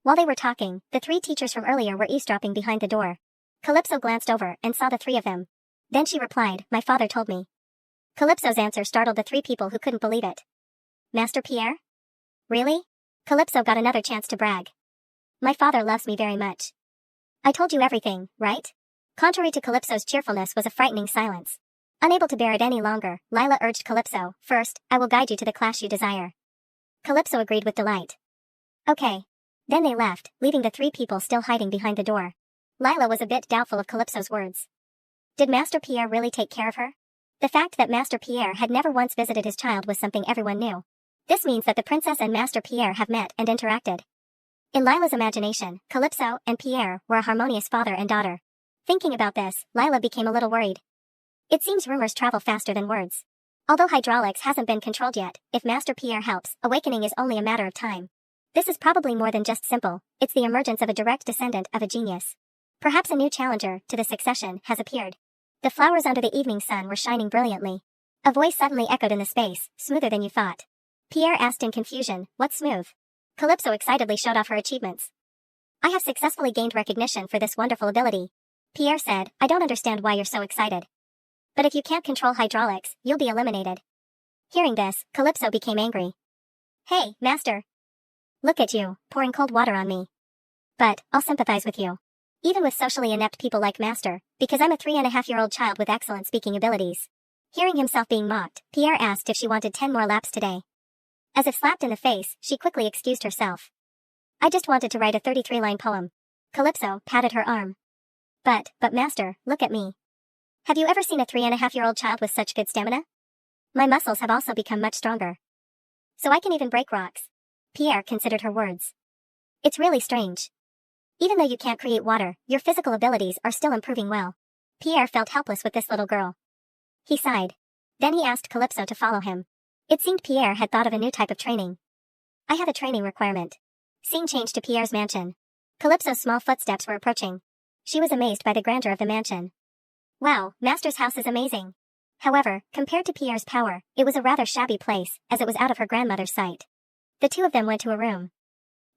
While they were talking, the 3 teachers from earlier were eavesdropping behind the door. Calypso glanced over and saw the 3 of them. Then she replied, my father told me. Calypso's answer startled the 3 people who couldn't believe it. Master Pierre? Really? Calypso got another chance to brag. My father loves me very much. I told you everything, right? Contrary to Calypso's cheerfulness was a frightening silence. Unable to bear it any longer, Lila urged Calypso, first, I will guide you to the class you desire. Calypso agreed with delight. Okay. Then they left, leaving the 3 people still hiding behind the door. Lila was a bit doubtful of Calypso's words. Did Master Pierre really take care of her? The fact that Master Pierre had never once visited his child was something everyone knew. This means that the princess and Master Pierre have met and interacted. In Lila's imagination, Calypso and Pierre were a harmonious father and daughter. Thinking about this, Lila became a little worried. It seems rumors travel faster than words. Although hydraulics hasn't been controlled yet, if Master Pierre helps, awakening is only a matter of time. This is probably more than just simple, it's the emergence of a direct descendant of a genius. Perhaps a new challenger to the succession has appeared. The flowers under the evening sun were shining brilliantly. A voice suddenly echoed in the space, smoother than you thought. Pierre asked in confusion, what's smooth? Calypso excitedly showed off her achievements. I have successfully gained recognition for this wonderful ability. Pierre said, I don't understand why you're so excited. But if you can't control hydraulics, you'll be eliminated. Hearing this, Calypso became angry. Hey, master. Look at you, pouring cold water on me. But, I'll sympathize with you. Even with socially inept people like master, because I'm a 3.5-year-old child with excellent speaking abilities. Hearing himself being mocked, Pierre asked if she wanted 10 more laps today. As if slapped in the face, she quickly excused herself. I just wanted to write a 33-line poem. Calypso patted her arm. But master, look at me. Have you ever seen a 3.5-year-old child with such good stamina? My muscles have also become much stronger. So I can even break rocks. Pierre considered her words. It's really strange. Even though you can't create water, your physical abilities are still improving well. Pierre felt helpless with this little girl. He sighed. Then he asked Calypso to follow him. It seemed Pierre had thought of a new type of training. I have a training requirement. Scene changed to Pierre's mansion. Calypso's small footsteps were approaching. She was amazed by the grandeur of the mansion. Wow, Master's house is amazing. However, compared to Pierre's power, it was a rather shabby place, as it was out of her grandmother's sight. The 2 of them went to a room.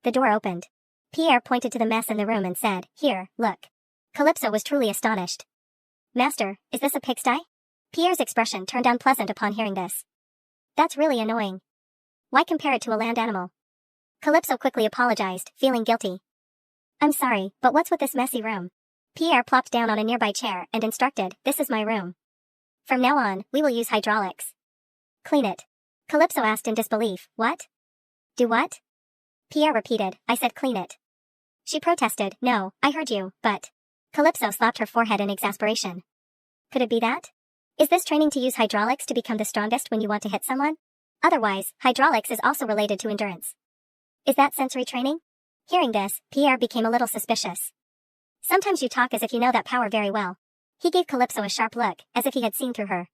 The door opened. Pierre pointed to the mess in the room and said, here, look. Calypso was truly astonished. Master, is this a pigsty? Pierre's expression turned unpleasant upon hearing this. That's really annoying. Why compare it to a land animal? Calypso quickly apologized, feeling guilty. I'm sorry, but what's with this messy room? Pierre plopped down on a nearby chair and instructed, this is my room. From now on, we will use hydraulics. Clean it. Calypso asked in disbelief, what? Do what? Pierre repeated, I said clean it. She protested, no, I heard you, but... Calypso slapped her forehead in exasperation. Could it be that? Is this training to use hydraulics to become the strongest when you want to hit someone? Otherwise, hydraulics is also related to endurance. Is that sensory training? Hearing this, Pierre became a little suspicious. Sometimes you talk as if you know that power very well. He gave Calypso a sharp look, as if he had seen through her.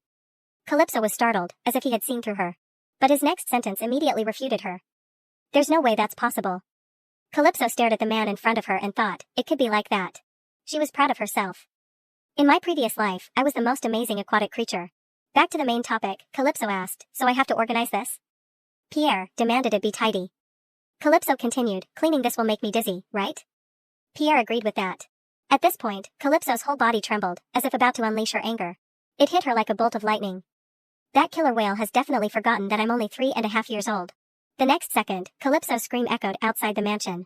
Calypso was startled, as if he had seen through her. But his next sentence immediately refuted her. There's no way that's possible. Calypso stared at the man in front of her and thought, it could be like that. She was proud of herself. In my previous life, I was the most amazing aquatic creature. Back to the main topic, Calypso asked, so I have to organize this? Pierre demanded it be tidy. Calypso continued, cleaning this will make me dizzy, right? Pierre agreed with that. At this point, Calypso's whole body trembled, as if about to unleash her anger. It hit her like a bolt of lightning. That killer whale has definitely forgotten that I'm only 3.5 years old. The next second, Calypso's scream echoed outside the mansion.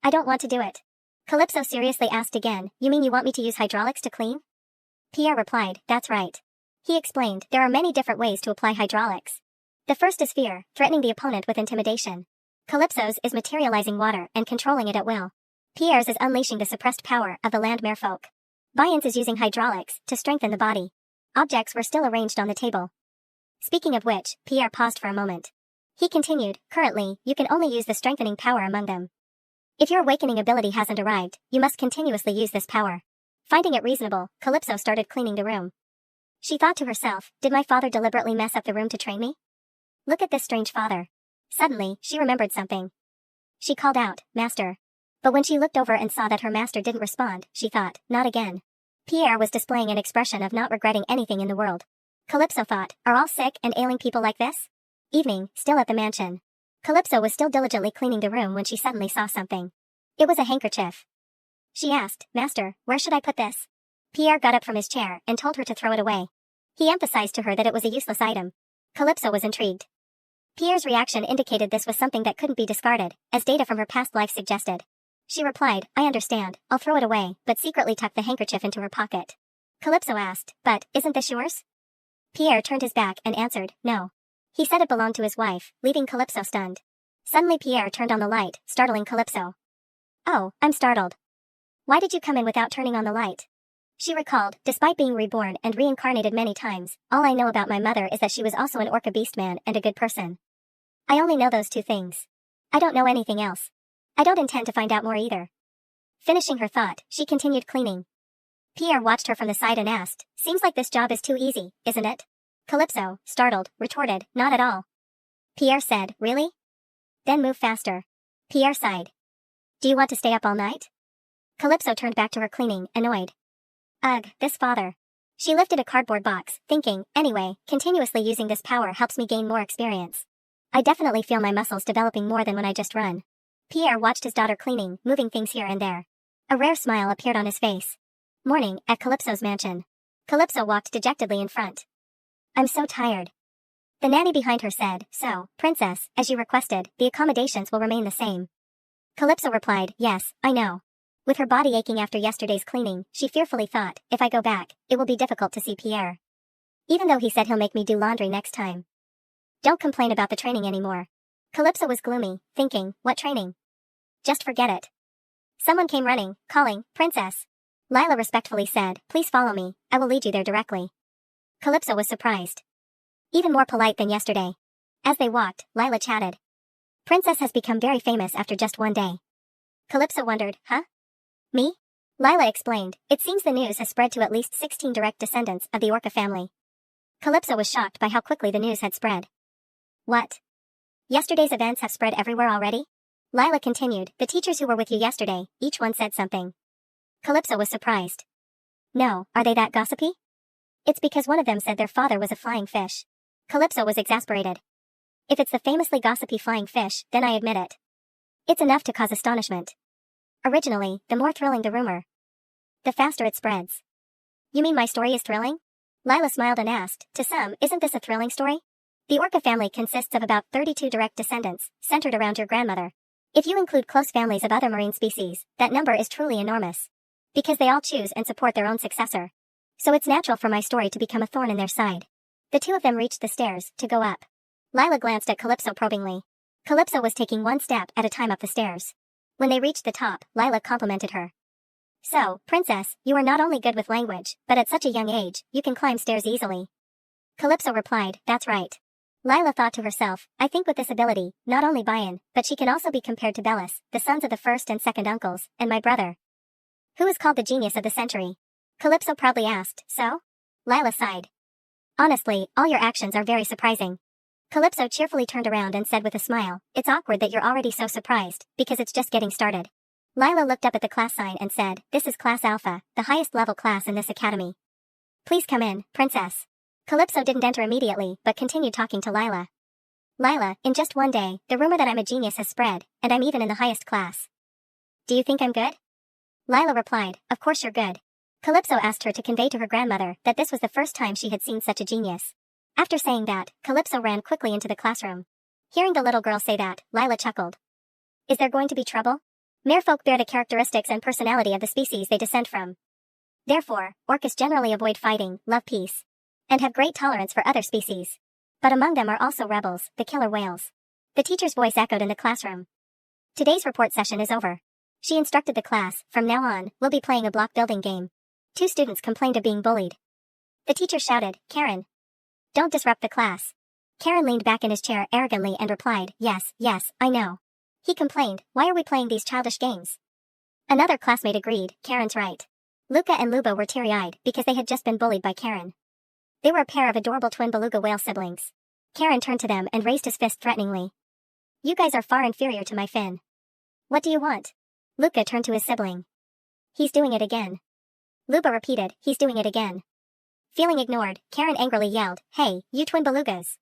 I don't want to do it. Calypso seriously asked again, you mean you want me to use hydraulics to clean? Pierre replied, that's right. He explained, there are many different ways to apply hydraulics. The first is fear, threatening the opponent with intimidation. Calypso's is materializing water and controlling it at will. Pierre's is unleashing the suppressed power of the land merfolk. Bian's is using hydraulics to strengthen the body. Objects were still arranged on the table. Speaking of which, Pierre paused for a moment. He continued, currently, you can only use the strengthening power among them. If your awakening ability hasn't arrived, you must continuously use this power. Finding it reasonable, Calypso started cleaning the room. She thought to herself, did my father deliberately mess up the room to train me? Look at this strange father. Suddenly, she remembered something. She called out, Master. But when she looked over and saw that her master didn't respond, she thought, not again. Pierre was displaying an expression of not regretting anything in the world. Calypso thought, are all sick and ailing people like this? Evening, still at the mansion. Calypso was still diligently cleaning the room when she suddenly saw something. It was a handkerchief. She asked, Master, where should I put this? Pierre got up from his chair and told her to throw it away. He emphasized to her that it was a useless item. Calypso was intrigued. Pierre's reaction indicated this was something that couldn't be discarded, as data from her past life suggested. She replied, I understand, I'll throw it away, but secretly tucked the handkerchief into her pocket. Calypso asked, but, isn't this yours? Pierre turned his back and answered, no. He said it belonged to his wife, leaving Calypso stunned. Suddenly Pierre turned on the light, startling Calypso. Oh, I'm startled. Why did you come in without turning on the light? She recalled, despite being reborn and reincarnated many times, all I know about my mother is that she was also an orca beastman and a good person. I only know those two things. I don't know anything else. I don't intend to find out more either. Finishing her thought, she continued cleaning. Pierre watched her from the side and asked, seems like this job is too easy, isn't it? Calypso, startled, retorted, not at all. Pierre said, really? Then move faster. Pierre sighed. Do you want to stay up all night? Calypso turned back to her cleaning, annoyed. Ugh, this father. She lifted a cardboard box, thinking, anyway, continuously using this power helps me gain more experience. I definitely feel my muscles developing more than when I just run. Pierre watched his daughter cleaning, moving things here and there. A rare smile appeared on his face. Morning, at Calypso's mansion. Calypso walked dejectedly in front. I'm so tired. The nanny behind her said, so, princess, as you requested, the accommodations will remain the same. Calypso replied, yes, I know. With her body aching after yesterday's cleaning, she fearfully thought, if I go back, it will be difficult to see Pierre. Even though he said he'll make me do laundry next time. Don't complain about the training anymore. Calypso was gloomy, thinking, what training? Just forget it. Someone came running, calling, Princess. Lila respectfully said, please follow me, I will lead you there directly. Calypso was surprised. Even more polite than yesterday. As they walked, Lila chatted. Princess has become very famous after just one day. Calypso wondered, huh? Me? Lila explained, it seems the news has spread to at least 16 direct descendants of the Orca family. Calypso was shocked by how quickly the news had spread. What? Yesterday's events have spread everywhere already? Lila continued, the teachers who were with you yesterday, each one said something. Calypso was surprised. No, are they that gossipy? It's because one of them said their father was a flying fish. Calypso was exasperated. If it's the famously gossipy flying fish, then I admit it. It's enough to cause astonishment. Originally, the more thrilling the rumor, the faster it spreads. You mean my story is thrilling? Lila smiled and asked, to some, isn't this a thrilling story? The Orca family consists of about 32 direct descendants, centered around your grandmother. If you include close families of other marine species, that number is truly enormous. Because they all choose and support their own successor. So it's natural for my story to become a thorn in their side. The two of them reached the stairs, to go up. Lila glanced at Calypso probingly. Calypso was taking one step at a time up the stairs. When they reached the top, Lila complimented her. So, princess, you are not only good with language, but at such a young age, you can climb stairs easily. Calypso replied, that's right. Lila thought to herself, I think with this ability, not only Bian, but she can also be compared to Bellis, the sons of the first and second uncles, and my brother. Who is called the genius of the century? Calypso proudly asked, so? Lila sighed. Honestly, all your actions are very surprising. Calypso cheerfully turned around and said with a smile, it's awkward that you're already so surprised, because it's just getting started. Lila looked up at the class sign and said, "This is Class Alpha, the highest level class in this academy. Please come in, princess." Calypso didn't enter immediately, but continued talking to Lila. "Lila, in just one day, the rumor that I'm a genius has spread, and I'm even in the highest class. Do you think I'm good?" Lila replied, "Of course you're good." Calypso asked her to convey to her grandmother that this was the first time she had seen such a genius. After saying that, Calypso ran quickly into the classroom. Hearing the little girl say that, Lila chuckled. Is there going to be trouble? Merfolk bear the characteristics and personality of the species they descend from. Therefore, orcas generally avoid fighting, love peace, and have great tolerance for other species. But among them are also rebels, the killer whales. The teacher's voice echoed in the classroom. Today's report session is over. She instructed the class, from now on, we'll be playing a block building game. 2 students complained of being bullied. The teacher shouted, "Karen, don't disrupt the class." Karen leaned back in his chair arrogantly and replied, "Yes, I know." He complained, "Why are we playing these childish games?" Another classmate agreed, "Karen's right." Luca and Luba were teary-eyed because they had just been bullied by Karen. They were a pair of adorable twin beluga whale siblings. Karen turned to them and raised his fist threateningly. "You guys are far inferior to my fin. What do you want?" Luca turned to his sibling. "He's doing it again." Luba repeated, "He's doing it again." Feeling ignored, Karen angrily yelled, "Hey, you twin belugas.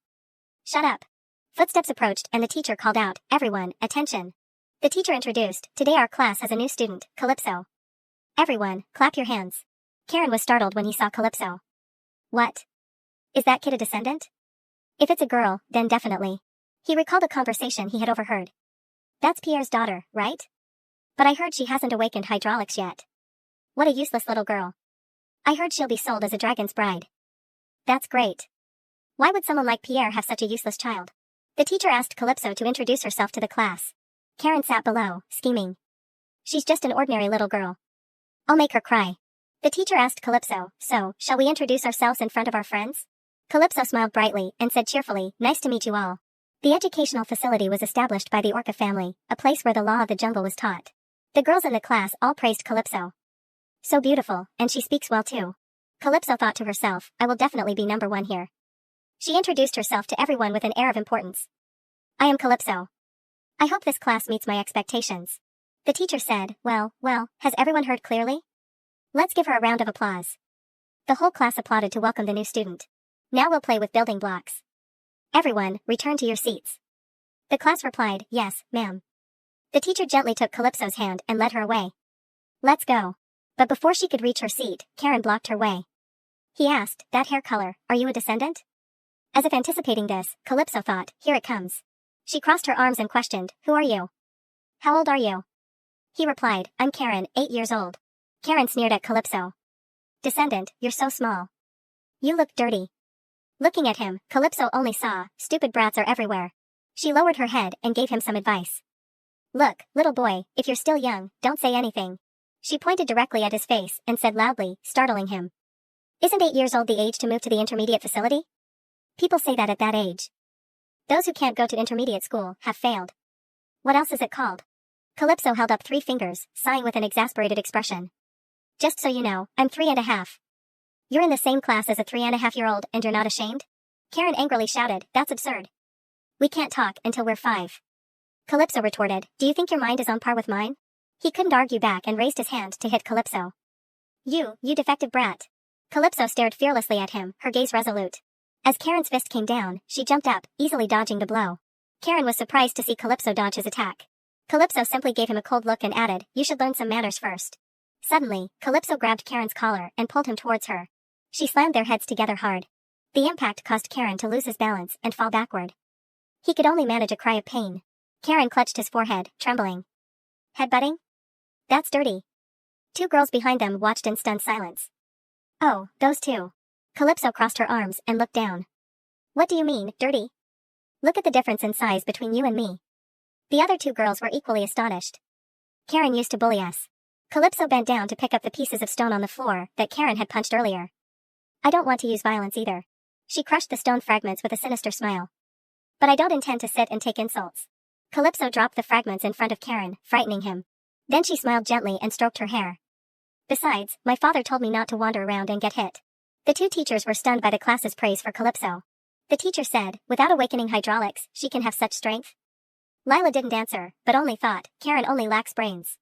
Shut up." Footsteps approached and the teacher called out, "Everyone, attention." The teacher introduced, "Today our class has a new student, Calypso. Everyone, clap your hands." Karen was startled when he saw Calypso. "What? Is that kid a descendant? If it's a girl, then definitely." He recalled a conversation he had overheard. "That's Pierre's daughter, right? But I heard she hasn't awakened hydraulics yet. What a useless little girl. I heard she'll be sold as a dragon's bride." "That's great. Why would someone like Pierre have such a useless child?" The teacher asked Calypso to introduce herself to the class. Karen sat below, scheming. "She's just an ordinary little girl. I'll make her cry." The teacher asked Calypso, "So, shall we introduce ourselves in front of our friends?" Calypso smiled brightly and said cheerfully, "Nice to meet you all." The educational facility was established by the Orca family, a place where the law of the jungle was taught. The girls in the class all praised Calypso. "So beautiful, and she speaks well too." Calypso thought to herself, "I will definitely be number 1 here." She introduced herself to everyone with an air of importance. "I am Calypso. I hope this class meets my expectations." The teacher said, well, has everyone heard clearly? Let's give her a round of applause." The whole class applauded to welcome the new student. "Now we'll play with building blocks. Everyone, return to your seats." The class replied, "Yes, ma'am." The teacher gently took Calypso's hand and led her away. "Let's go." But before she could reach her seat, Karen blocked her way. He asked, "That hair color, are you a descendant?" As if anticipating this, Calypso thought, "Here it comes." She crossed her arms and questioned, "Who are you? How old are you?" He replied, "I'm Karen, 8 years old." Karen sneered at Calypso. "Descendant, you're so small. You look dirty." Looking at him, Calypso only saw, "Stupid brats are everywhere." She lowered her head and gave him some advice. "Look, little boy, if you're still young, don't say anything." She pointed directly at his face and said loudly, startling him, "Isn't 8 years old the age to move to the intermediate facility? People say that at that age. Those who can't go to intermediate school have failed. What else is it called?" Calypso held up 3 fingers, sighing with an exasperated expression. "Just so you know, I'm 3.5. You're in the same class as a 3.5-year-old and you're not ashamed?" Karen angrily shouted, "That's absurd. We can't talk until we're 5. Calypso retorted, "Do you think your mind is on par with mine?" He couldn't argue back and raised his hand to hit Calypso. You defective brat." Calypso stared fearlessly at him, her gaze resolute. As Karen's fist came down, she jumped up, easily dodging the blow. Karen was surprised to see Calypso dodge his attack. Calypso simply gave him a cold look and added, "You should learn some manners first." Suddenly, Calypso grabbed Karen's collar and pulled him towards her. She slammed their heads together hard. The impact caused Karen to lose his balance and fall backward. He could only manage a cry of pain. Karen clutched his forehead, trembling. "Headbutting? That's dirty." 2 girls behind them watched in stunned silence. "Oh, those 2. Calypso crossed her arms and looked down. "What do you mean, dirty? Look at the difference in size between you and me." The other 2 girls were equally astonished. "Karen used to bully us." Calypso bent down to pick up the pieces of stone on the floor that Karen had punched earlier. "I don't want to use violence either." She crushed the stone fragments with a sinister smile. "But I don't intend to sit and take insults." Calypso dropped the fragments in front of Karen, frightening him. Then she smiled gently and stroked her hair. "Besides, my father told me not to wander around and get hit." The 2 teachers were stunned by the class's praise for Calypso. The teacher said, "Without awakening hydraulics, she can have such strength?" Lila didn't answer, but only thought, Karen only lacks brains.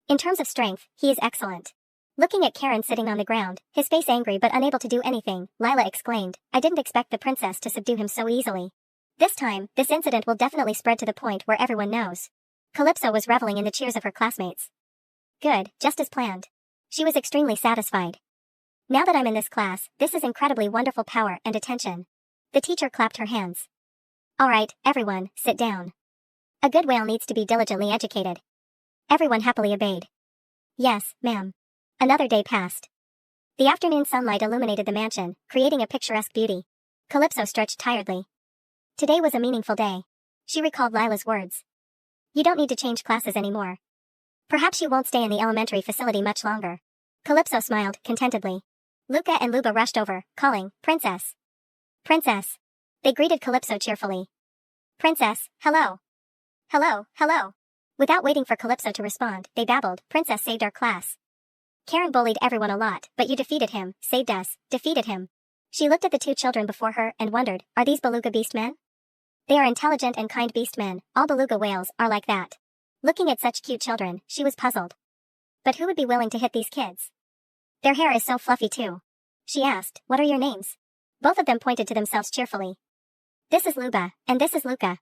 In terms of strength, he is excellent. Looking at Karen sitting on the ground, his face angry but unable to do anything, Lila exclaimed, I didn't expect the princess to subdue him so easily. This time, this incident will definitely spread to the point where everyone knows. Calypso was reveling in the cheers of her classmates. Good, just as planned. She was extremely satisfied. Now that I'm in this class, this is incredibly wonderful power and attention. The teacher clapped her hands. All right, everyone, sit down. A good whale needs to be diligently educated. Everyone happily obeyed. Yes, ma'am. Another day passed. The afternoon sunlight illuminated the mansion, creating a picturesque beauty. Calypso stretched tiredly. Today was a meaningful day. She recalled Lila's words. You don't need to change classes anymore. Perhaps you won't stay in the elementary facility much longer. Calypso smiled, contentedly. Luca and Luba rushed over, calling, Princess. Princess. They greeted Calypso cheerfully. Princess, hello. Hello, hello. Without waiting for Calypso to respond, they babbled, Princess saved our class. Karen bullied everyone a lot, but you defeated him, saved us, defeated him. She looked at the two children before her and wondered, are these beluga beast men? They are intelligent and kind beast men, all beluga whales are like that. Looking at such cute children, she was puzzled. But who would be willing to hit these kids? Their hair is so fluffy too. She asked, what are your names? Both of them pointed to themselves cheerfully. This is Luba, and this is Luca.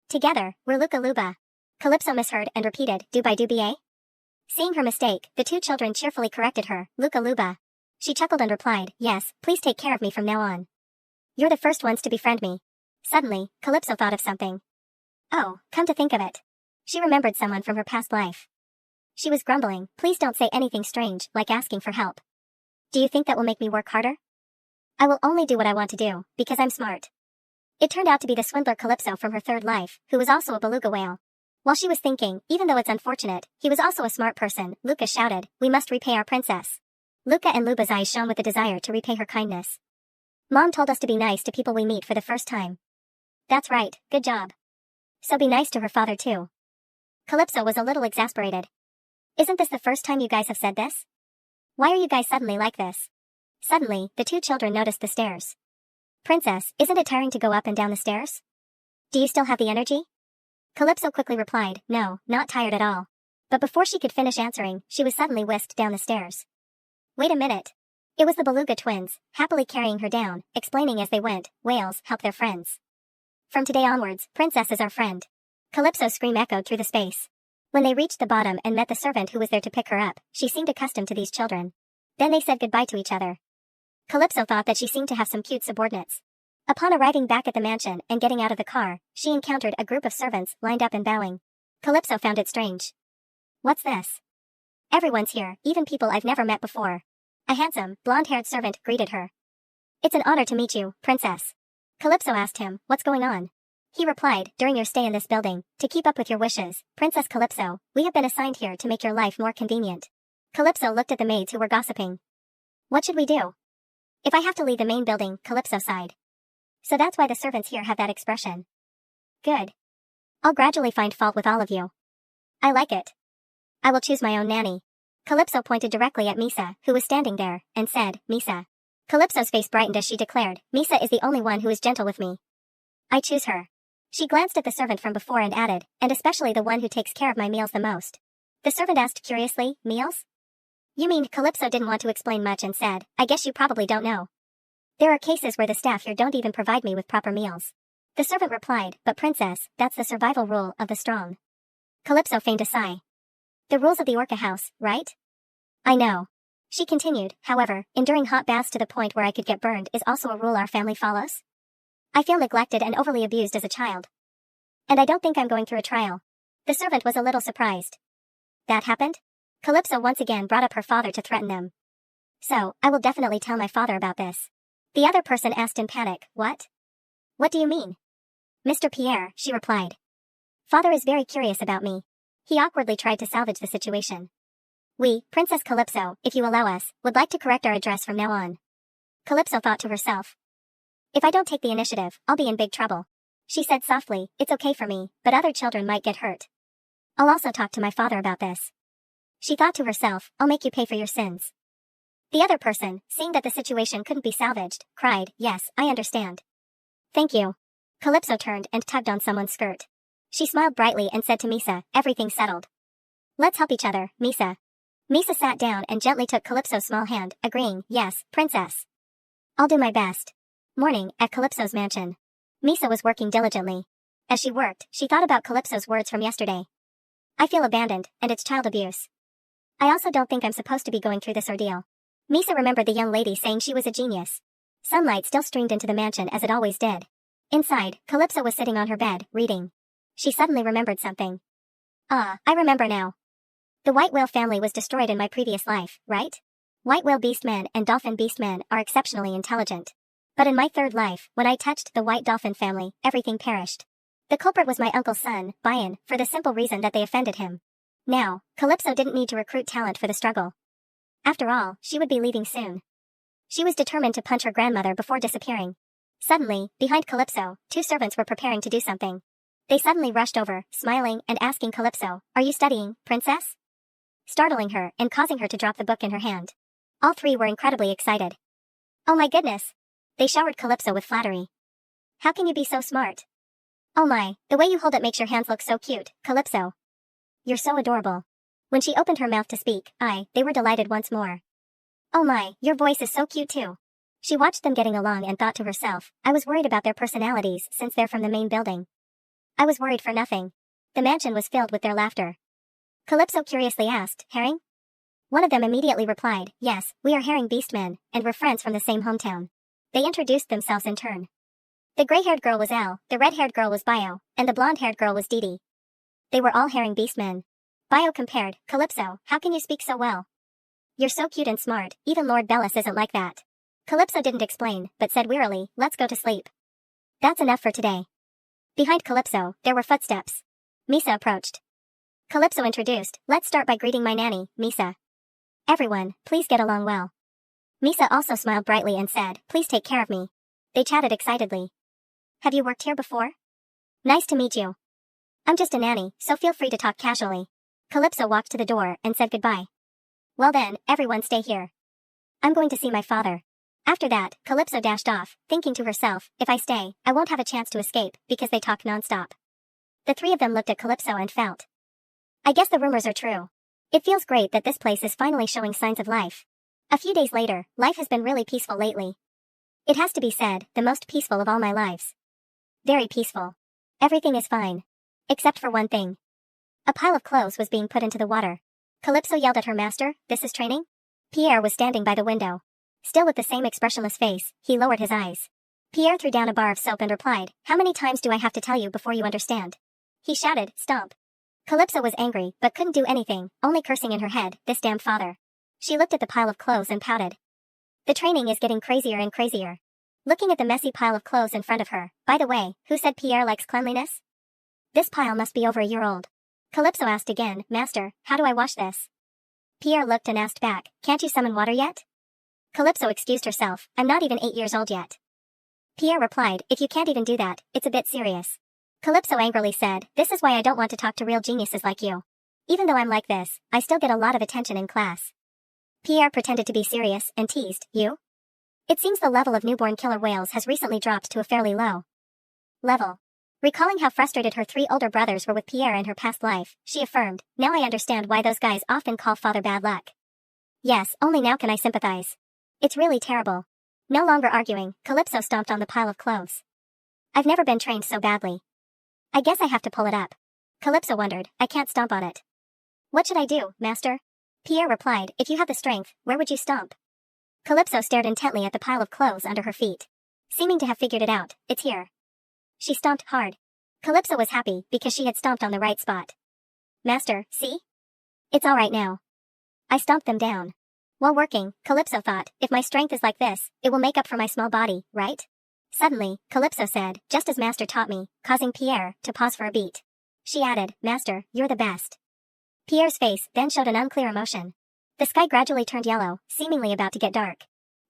Together, we're Luca Luba. Calypso misheard and repeated, Dubai. Seeing her mistake, the two children cheerfully corrected her, Luca Luba. She chuckled and replied, yes, please take care of me from now on. You're the first ones to befriend me. Suddenly, Calypso thought of something. Oh, come to think of it. She remembered someone from her past life. She was grumbling, please don't say anything strange, like asking for help. Do you think that will make me work harder? I will only do what I want to do, because I'm smart. It turned out to be the swindler Calypso from her third life, who was also a beluga whale. While she was thinking, even though it's unfortunate, he was also a smart person, Luca shouted, we must repay our princess. Luca and Luba's eyes shone with the desire to repay her kindness. Mom told us to be nice to people we meet for the first time. That's right, good job. So be nice to her father too. Calypso was a little exasperated. Isn't this the first time you guys have said this? Why are you guys suddenly like this? Suddenly, the two children noticed the stairs. Princess, isn't it tiring to go up and down the stairs? Do you still have the energy? Calypso quickly replied, no, not tired at all. But before she could finish answering, she was suddenly whisked down the stairs. Wait a minute. It was the beluga twins, happily carrying her down, explaining as they went, whales help their friends. From today onwards, Princess is our friend. Calypso's scream echoed through the space. When they reached the bottom and met the servant who was there to pick her up, she seemed accustomed to these children. Then they said goodbye to each other. Calypso thought that she seemed to have some cute subordinates. Upon arriving back at the mansion and getting out of the car, she encountered a group of servants lined up and bowing. Calypso found it strange. What's this? Everyone's here, even people I've never met before. A handsome, blonde-haired servant greeted her. It's an honor to meet you, Princess. Calypso asked him, what's going on? He replied, during your stay in this building, to keep up with your wishes, Princess Calypso, we have been assigned here to make your life more convenient. Calypso looked at the maids who were gossiping. What should we do? If I have to leave the main building, Calypso sighed. So that's why the servants here have that expression. Good. I'll gradually find fault with all of you. I like it. I will choose my own nanny. Calypso pointed directly at Misa, who was standing there, and said, Misa. Calypso's face brightened as she declared, Misa is the only one who is gentle with me. I choose her. She glanced at the servant from before and added, and especially the one who takes care of my meals the most. The servant asked curiously, meals? You mean? Calypso didn't want to explain much and said, I guess you probably don't know. There are cases where the staff here don't even provide me with proper meals. The servant replied, but Princess, that's the survival rule of the strong. Calypso feigned a sigh. The rules of the Orca house, right? I know. She continued, however, enduring hot baths to the point where I could get burned is also a rule our family follows. I feel neglected and overly abused as a child. And I don't think I'm going through a trial. The servant was a little surprised. That happened? Calypso once again brought up her father to threaten them. So, I will definitely tell my father about this. The other person asked in panic, what? What do you mean? Mr. Pierre, she replied. Father is very curious about me. He awkwardly tried to salvage the situation. We, Princess Calypso, if you allow us, would like to correct our address from now on. Calypso thought to herself. If I don't take the initiative, I'll be in big trouble. She said softly, it's okay for me, but other children might get hurt. I'll also talk to my father about this. She thought to herself, I'll make you pay for your sins. The other person, seeing that the situation couldn't be salvaged, cried, yes, I understand. Thank you. Calypso turned and tugged on someone's skirt. She smiled brightly and said to Misa, everything's settled. Let's help each other, Misa. Misa sat down and gently took Calypso's small hand, agreeing, yes, princess. I'll do my best. Morning, at Calypso's mansion. Misa was working diligently. As she worked, she thought about Calypso's words from yesterday. I feel abandoned, and it's child abuse. I also don't think I'm supposed to be going through this ordeal. Misa remembered the young lady saying she was a genius. Sunlight still streamed into the mansion as it always did. Inside, Calypso was sitting on her bed, reading. She suddenly remembered something. Ah, I remember now. The white whale family was destroyed in my previous life, right? White whale beastmen and dolphin beastmen are exceptionally intelligent. But in my third life, when I touched the white dolphin family, everything perished. The culprit was my uncle's son, Bayan, for the simple reason that they offended him. Now, Calypso didn't need to recruit talent for the struggle. After all, she would be leaving soon. She was determined to punch her grandmother before disappearing. Suddenly, behind Calypso, 2 servants were preparing to do something. They suddenly rushed over, smiling and asking Calypso, "Are you studying, princess?" Startling her and causing her to drop the book in her hand. All 3 were incredibly excited. Oh my goodness! They showered Calypso with flattery. How can you be so smart? Oh my, the way you hold it makes your hands look so cute, Calypso. You're so adorable. When she opened her mouth to speak, they were delighted once more. Oh my, your voice is so cute too. She watched them getting along and thought to herself, I was worried about their personalities since they're from the main building. I was worried for nothing. The mansion was filled with their laughter. Calypso curiously asked, Herring? One of them immediately replied, yes, we are Herring Beastmen, and we're friends from the same hometown. They introduced themselves in turn. The gray-haired girl was Al, the red-haired girl was Bio, and the blonde-haired girl was Didi. They were all Herring Beastmen. Bio compared, Calypso, how can you speak so well? You're so cute and smart, even Lord Bellis isn't like that. Calypso didn't explain, but said wearily, let's go to sleep. That's enough for today. Behind Calypso, there were footsteps. Misa approached. Calypso introduced, let's start by greeting my nanny, Misa. Everyone, please get along well. Misa also smiled brightly and said, please take care of me. They chatted excitedly. Have you worked here before? Nice to meet you. I'm just a nanny, so feel free to talk casually. Calypso walked to the door and said goodbye. Well then, everyone stay here. I'm going to see my father. After that, Calypso dashed off, thinking to herself, if I stay, I won't have a chance to escape, because they talk nonstop. The 3 of them looked at Calypso and felt. I guess the rumors are true. It feels great that this place is finally showing signs of life. A few days later, life has been really peaceful lately. It has to be said, the most peaceful of all my lives. Very peaceful. Everything is fine. Except for one thing. A pile of clothes was being put into the water. Calypso yelled at her master, this is training? Pierre was standing by the window. Still with the same expressionless face, he lowered his eyes. Pierre threw down a bar of soap and replied, how many times do I have to tell you before you understand? He shouted, stomp. Calypso was angry, but couldn't do anything, only cursing in her head, this damn father. She looked at the pile of clothes and pouted. The training is getting crazier and crazier. Looking at the messy pile of clothes in front of her, by the way, who said Pierre likes cleanliness? This pile must be over a year old. Calypso asked again, Master, how do I wash this? Pierre looked and asked back, can't you summon water yet? Calypso excused herself, I'm not even 8 years old yet. Pierre replied, if you can't even do that, it's a bit serious. Calypso angrily said, this is why I don't want to talk to real geniuses like you. Even though I'm like this, I still get a lot of attention in class. Pierre pretended to be serious and teased, you? It seems the level of newborn killer whales has recently dropped to a fairly low level. Recalling how frustrated her 3 older brothers were with Pierre in her past life, she affirmed, now I understand why those guys often call father bad luck. Yes, only now can I sympathize. It's really terrible. No longer arguing, Calypso stomped on the pile of clothes. I've never been trained so badly. I guess I have to pull it up. Calypso wondered, I can't stomp on it. What should I do, master? Pierre replied, if you have the strength, where would you stomp? Calypso stared intently at the pile of clothes under her feet. Seeming to have figured it out, it's here. She stomped hard. Calypso was happy because she had stomped on the right spot. Master, see? It's all right now. I stomped them down. While working, Calypso thought, if my strength is like this, it will make up for my small body, right? Suddenly, Calypso said, just as Master taught me, causing Pierre to pause for a beat. She added, Master, you're the best. Pierre's face then showed an unclear emotion. The sky gradually turned yellow, seemingly about to get dark.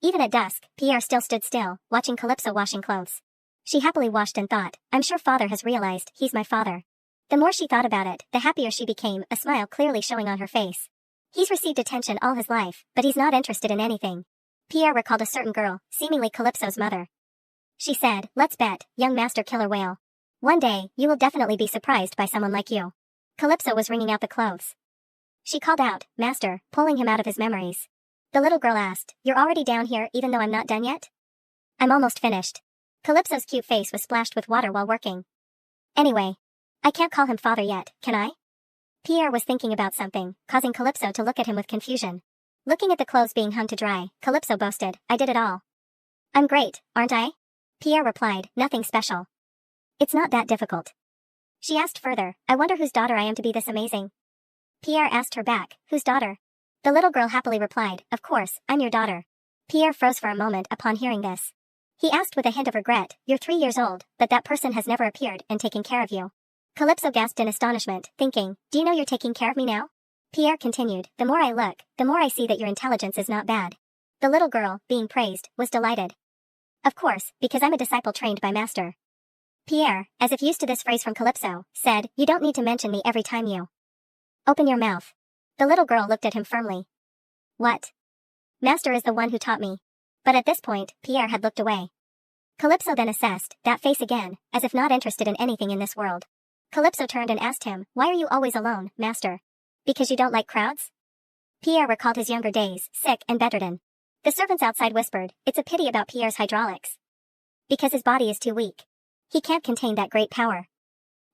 Even at dusk, Pierre still stood still, watching Calypso washing clothes. She happily washed and thought, I'm sure father has realized he's my father. The more she thought about it, the happier she became, a smile clearly showing on her face. He's received attention all his life, but he's not interested in anything. Pierre recalled a certain girl, seemingly Calypso's mother. She said, let's bet, young master killer whale. One day, you will definitely be surprised by someone like you. Calypso was wringing out the clothes. She called out, Master, pulling him out of his memories. The little girl asked, You're already down here even though I'm not done yet? I'm almost finished. Calypso's cute face was splashed with water while working. Anyway, I can't call him father yet, can I? Pierre was thinking about something, causing Calypso to look at him with confusion. Looking at the clothes being hung to dry, Calypso boasted, I did it all. I'm great, aren't I? Pierre replied, nothing special. It's not that difficult. She asked further, I wonder whose daughter I am to be this amazing. Pierre asked her back, whose daughter? The little girl happily replied, of course, I'm your daughter. Pierre froze for a moment upon hearing this. He asked with a hint of regret, You're 3 years old, but that person has never appeared and taken care of you. Calypso gasped in astonishment, thinking, Do you know you're taking care of me now? Pierre continued, The more I look, the more I see that your intelligence is not bad. The little girl, being praised, was delighted. Of course, because I'm a disciple trained by Master. Pierre, as if used to this phrase from Calypso, said, You don't need to mention me every time you open your mouth. The little girl looked at him firmly. What? Master is the one who taught me. But at this point, Pierre had looked away. Calypso then assessed that face again, as if not interested in anything in this world. Calypso turned and asked him, Why are you always alone, Master? Because you don't like crowds? Pierre recalled his younger days, sick and bedridden. The servants outside whispered, It's a pity about Pierre's hydraulics. Because his body is too weak. He can't contain that great power.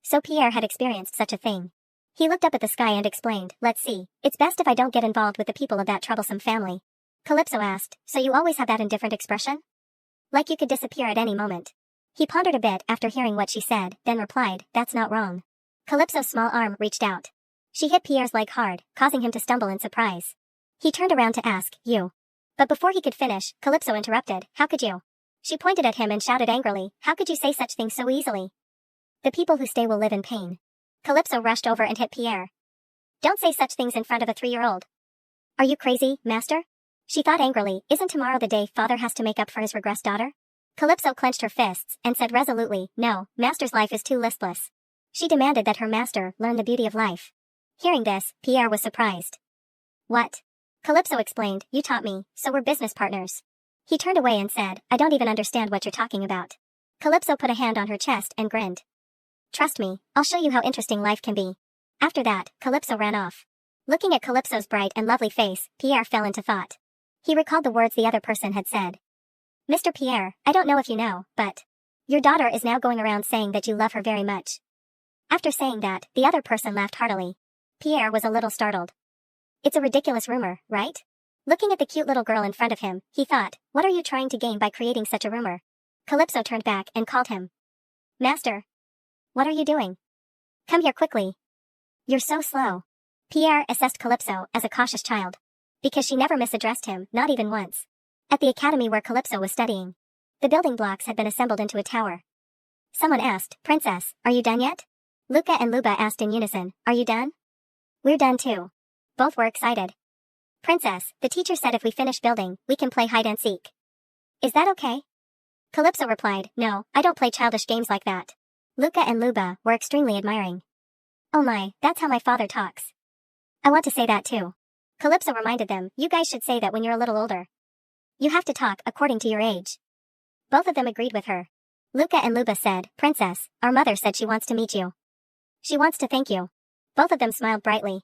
So Pierre had experienced such a thing. He looked up at the sky and explained, Let's see, it's best if I don't get involved with the people of that troublesome family. Calypso asked, So you always have that indifferent expression? Like you could disappear at any moment. He pondered a bit after hearing what she said, then replied, That's not wrong. Calypso's small arm reached out. She hit Pierre's leg hard, causing him to stumble in surprise. He turned around to ask, You. But before he could finish, Calypso interrupted, How could you? She pointed at him and shouted angrily, How could you say such things so easily? The people who stay will live in pain. Calypso rushed over and hit Pierre. Don't say such things in front of a 3-year-old. Are you crazy, Master? She thought angrily, Isn't tomorrow the day father has to make up for his regressed daughter? Calypso clenched her fists and said resolutely, No, Master's life is too listless. She demanded that her master learn the beauty of life. Hearing this, Pierre was surprised. What? Calypso explained, You taught me, so we're business partners. He turned away and said, I don't even understand what you're talking about. Calypso put a hand on her chest and grinned. Trust me, I'll show you how interesting life can be. After that, Calypso ran off. Looking at Calypso's bright and lovely face, Pierre fell into thought. He recalled the words the other person had said. Mr. Pierre, I don't know if you know, but your daughter is now going around saying that you love her very much. After saying that, the other person laughed heartily. Pierre was a little startled. It's a ridiculous rumor, right? Looking at the cute little girl in front of him, he thought, What are you trying to gain by creating such a rumor? Calypso turned back and called him. Master. What are you doing? Come here quickly. You're so slow. Pierre assessed Calypso as a cautious child. Because she never misaddressed him, not even once. At the academy where Calypso was studying, the building blocks had been assembled into a tower. Someone asked, Princess, are you done yet? Luca and Luba asked in unison, Are you done? We're done too. Both were excited. Princess, the teacher said if we finish building, we can play hide and seek. Is that okay? Calypso replied, No, I don't play childish games like that. Luca and Luba were extremely admiring. Oh my, that's how my father talks. I want to say that too. Calypso reminded them, You guys should say that when you're a little older. You have to talk according to your age. Both of them agreed with her. Luca and Luba said, Princess, our mother said she wants to meet you. She wants to thank you. Both of them smiled brightly.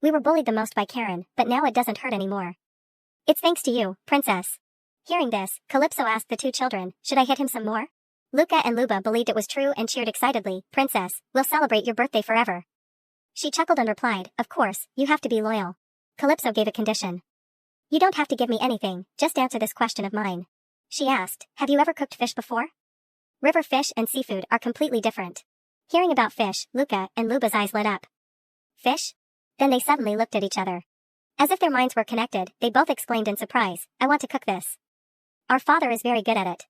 We were bullied the most by Karen, but now it doesn't hurt anymore. It's thanks to you, Princess. Hearing this, Calypso asked the two children, Should I hit him some more? Luca and Luba believed it was true and cheered excitedly, Princess, we'll celebrate your birthday forever. She chuckled and replied, Of course, you have to be loyal. Calypso gave a condition. You don't have to give me anything, just answer this question of mine. She asked, Have you ever cooked fish before? River fish and seafood are completely different. Hearing about fish, Luca and Luba's eyes lit up. Fish? Then they suddenly looked at each other. As if their minds were connected, they both exclaimed in surprise, I want to cook this. Our father is very good at it.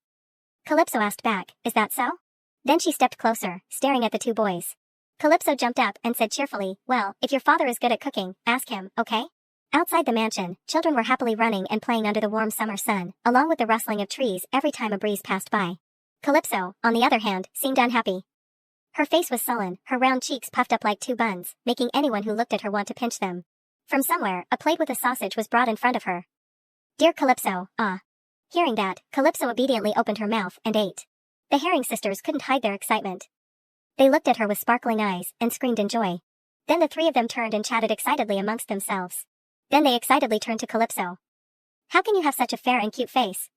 Calypso asked back, Is that so? Then she stepped closer, staring at the two boys. Calypso jumped up and said cheerfully, Well, if your father is good at cooking, ask him, okay? Outside the mansion, children were happily running and playing under the warm summer sun, along with the rustling of trees every time a breeze passed by. Calypso, on the other hand, seemed unhappy. Her face was sullen, her round cheeks puffed up like two buns, making anyone who looked at her want to pinch them. From somewhere, a plate with a sausage was brought in front of her. Dear Calypso, ah. Hearing that, Calypso obediently opened her mouth and ate. The Herring sisters couldn't hide their excitement. They looked at her with sparkling eyes and screamed in joy. Then the three of them turned and chatted excitedly amongst themselves. Then they excitedly turned to Calypso. How can you have such a fair and cute face?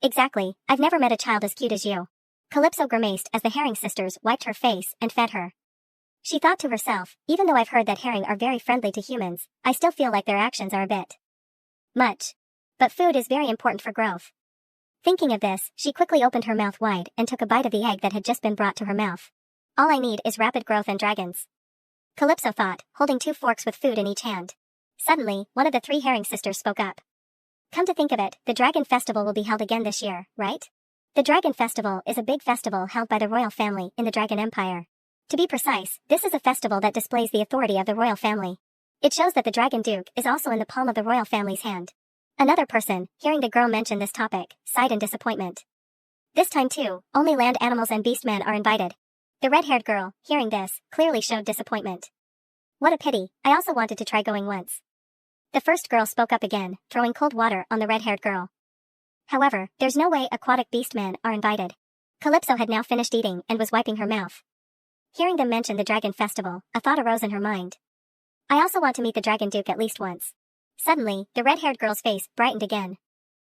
Exactly, I've never met a child as cute as you. Calypso grimaced as the herring sisters wiped her face and fed her. She thought to herself, even though I've heard that herring are very friendly to humans, I still feel like their actions are a bit much. But food is very important for growth. Thinking of this, she quickly opened her mouth wide and took a bite of the egg that had just been brought to her mouth. All I need is rapid growth and dragons. Calypso thought, holding 2 forks with food in each hand. Suddenly, one of the 3 herring sisters spoke up. Come to think of it, the Dragon Festival will be held again this year, right? The Dragon Festival is a big festival held by the royal family in the Dragon Empire. To be precise, this is a festival that displays the authority of the royal family. It shows that the Dragon Duke is also in the palm of the royal family's hand. Another person, hearing the girl mention this topic, sighed in disappointment. This time too, only land animals and beastmen are invited. The red-haired girl, hearing this, clearly showed disappointment. What a pity, I also wanted to try going once. The first girl spoke up again, throwing cold water on the red-haired girl. However, there's no way aquatic beastmen are invited. Calypso had now finished eating and was wiping her mouth. Hearing them mention the Dragon Festival, a thought arose in her mind. I also want to meet the Dragon Duke at least once. Suddenly, the red-haired girl's face brightened again.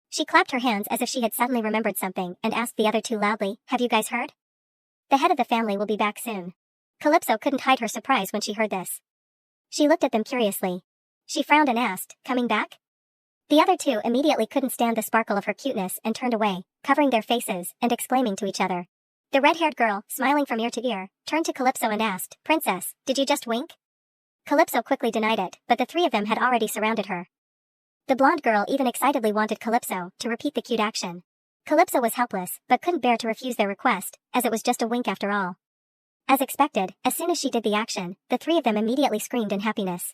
She clapped her hands as if she had suddenly remembered something and asked the other 2 loudly, have you guys heard? The head of the family will be back soon. Calypso couldn't hide her surprise when she heard this. She looked at them curiously. She frowned and asked, coming back? The other 2 immediately couldn't stand the sparkle of her cuteness and turned away, covering their faces and exclaiming to each other. The red-haired girl, smiling from ear to ear, turned to Calypso and asked, Princess, did you just wink? Calypso quickly denied it, but the 3 of them had already surrounded her. The blonde girl even excitedly wanted Calypso to repeat the cute action. Calypso was helpless, but couldn't bear to refuse their request, as it was just a wink after all. As expected, as soon as she did the action, the 3 of them immediately screamed in happiness.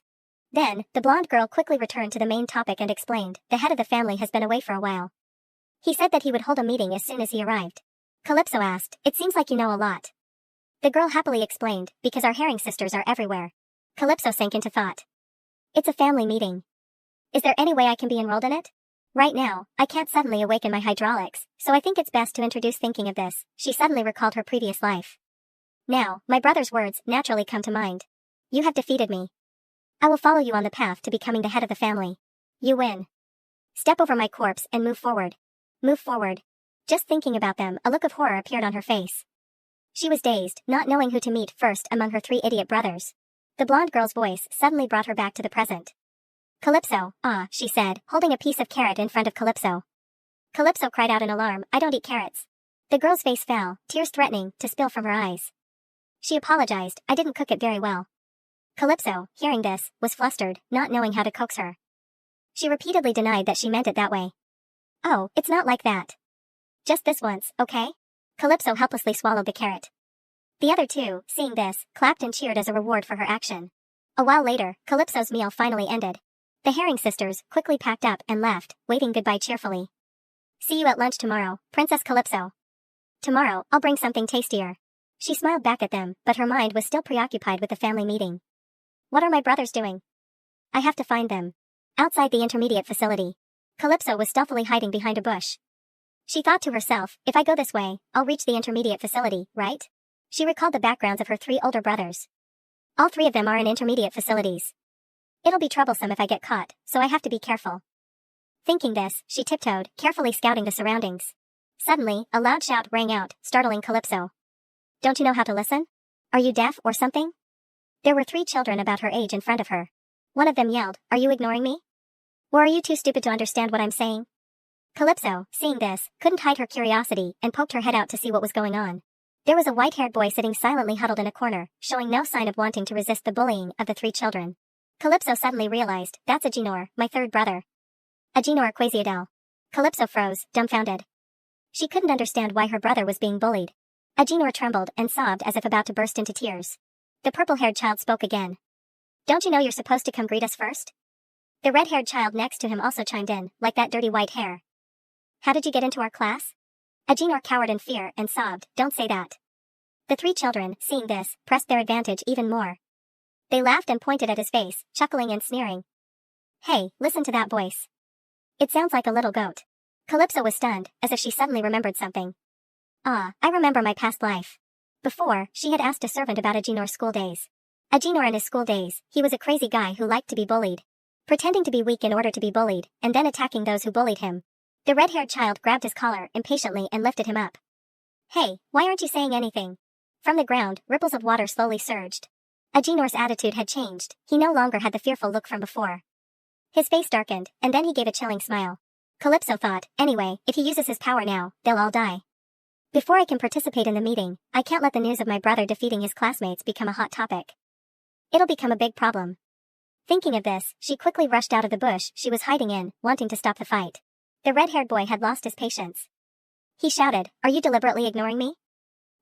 Then, the blonde girl quickly returned to the main topic and explained, the head of the family has been away for a while. He said that he would hold a meeting as soon as he arrived. Calypso asked, it seems like you know a lot. The girl happily explained, because our herring sisters are everywhere. Calypso sank into thought. It's a family meeting. Is there any way I can be enrolled in it? Right now, I can't suddenly awaken my hydraulics, so I think it's best to introduce thinking of this. She suddenly recalled her previous life. Now, my brother's words naturally come to mind. You have defeated me. I will follow you on the path to becoming the head of the family. You win. Step over my corpse and move forward. Move forward. Just thinking about them, a look of horror appeared on her face. She was dazed, not knowing who to meet first among her 3 idiot brothers. The blonde girl's voice suddenly brought her back to the present. Calypso, she said, holding a piece of carrot in front of Calypso. Calypso cried out in alarm, I don't eat carrots. The girl's face fell, tears threatening to spill from her eyes. She apologized, I didn't cook it very well. Calypso, hearing this, was flustered, not knowing how to coax her. She repeatedly denied that she meant it that way. Oh, it's not like that. Just this once, okay? Calypso helplessly swallowed the carrot. The other 2, seeing this, clapped and cheered as a reward for her action. A while later, Calypso's meal finally ended. The herring sisters quickly packed up and left, waving goodbye cheerfully. See you at lunch tomorrow, Princess Calypso. Tomorrow, I'll bring something tastier. She smiled back at them, but her mind was still preoccupied with the family meeting. What are my brothers doing? I have to find them. Outside the intermediate facility, Calypso was stealthily hiding behind a bush. She thought to herself, if I go this way, I'll reach the intermediate facility, right? She recalled the backgrounds of her 3 older brothers. All 3 of them are in intermediate facilities. It'll be troublesome if I get caught, so I have to be careful. Thinking this, she tiptoed, carefully scouting the surroundings. Suddenly, a loud shout rang out, startling Calypso. Don't you know how to listen? Are you deaf or something? There were 3 children about her age in front of her. One of them yelled, are you ignoring me? Or are you too stupid to understand what I'm saying? Calypso, seeing this, couldn't hide her curiosity and poked her head out to see what was going on. There was a white-haired boy sitting silently huddled in a corner, showing no sign of wanting to resist the bullying of the 3 children. Calypso suddenly realized, that's Aginor, my 3rd brother. Aginor Quasiadel. Calypso froze, dumbfounded. She couldn't understand why her brother was being bullied. Aginor trembled and sobbed as if about to burst into tears. The purple-haired child spoke again. Don't you know you're supposed to come greet us first? The red-haired child next to him also chimed in, like that dirty white hair. How did you get into our class? Aginor cowered in fear and sobbed, don't say that. The 3 children, seeing this, pressed their advantage even more. They laughed and pointed at his face, chuckling and sneering. Hey, listen to that voice. It sounds like a little goat. Calypso was stunned, as if she suddenly remembered something. I remember my past life. Before, she had asked a servant about Aginor's school days. Ajinor in his school days, he was a crazy guy who liked to be bullied. Pretending to be weak in order to be bullied, and then attacking those who bullied him. The red-haired child grabbed his collar impatiently and lifted him up. Hey, why aren't you saying anything? From the ground, ripples of water slowly surged. Ajinor's attitude had changed, he no longer had the fearful look from before. His face darkened, and then he gave a chilling smile. Calypso thought, anyway, if he uses his power now, they'll all die. Before I can participate in the meeting, I can't let the news of my brother defeating his classmates become a hot topic. It'll become a big problem. Thinking of this, she quickly rushed out of the bush she was hiding in, wanting to stop the fight. The red-haired boy had lost his patience. He shouted, "Are you deliberately ignoring me?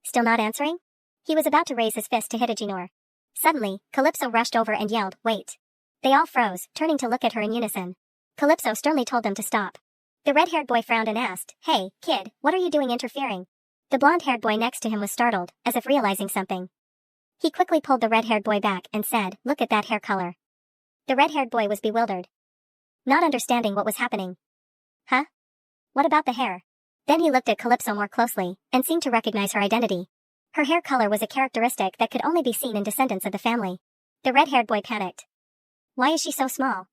Still not answering?" He was about to raise his fist to hit Ajinor. Suddenly, Calypso rushed over and yelled, "Wait." They all froze, turning to look at her in unison. Calypso sternly told them to stop. The red-haired boy frowned and asked, "Hey, kid, what are you doing interfering?" The blonde-haired boy next to him was startled, as if realizing something. He quickly pulled the red-haired boy back and said, "Look at that hair color." The red-haired boy was bewildered, not understanding what was happening. Huh? What about the hair? Then he looked at Calypso more closely, and seemed to recognize her identity. Her hair color was a characteristic that could only be seen in descendants of the family. The red-haired boy panicked. Why is she so small?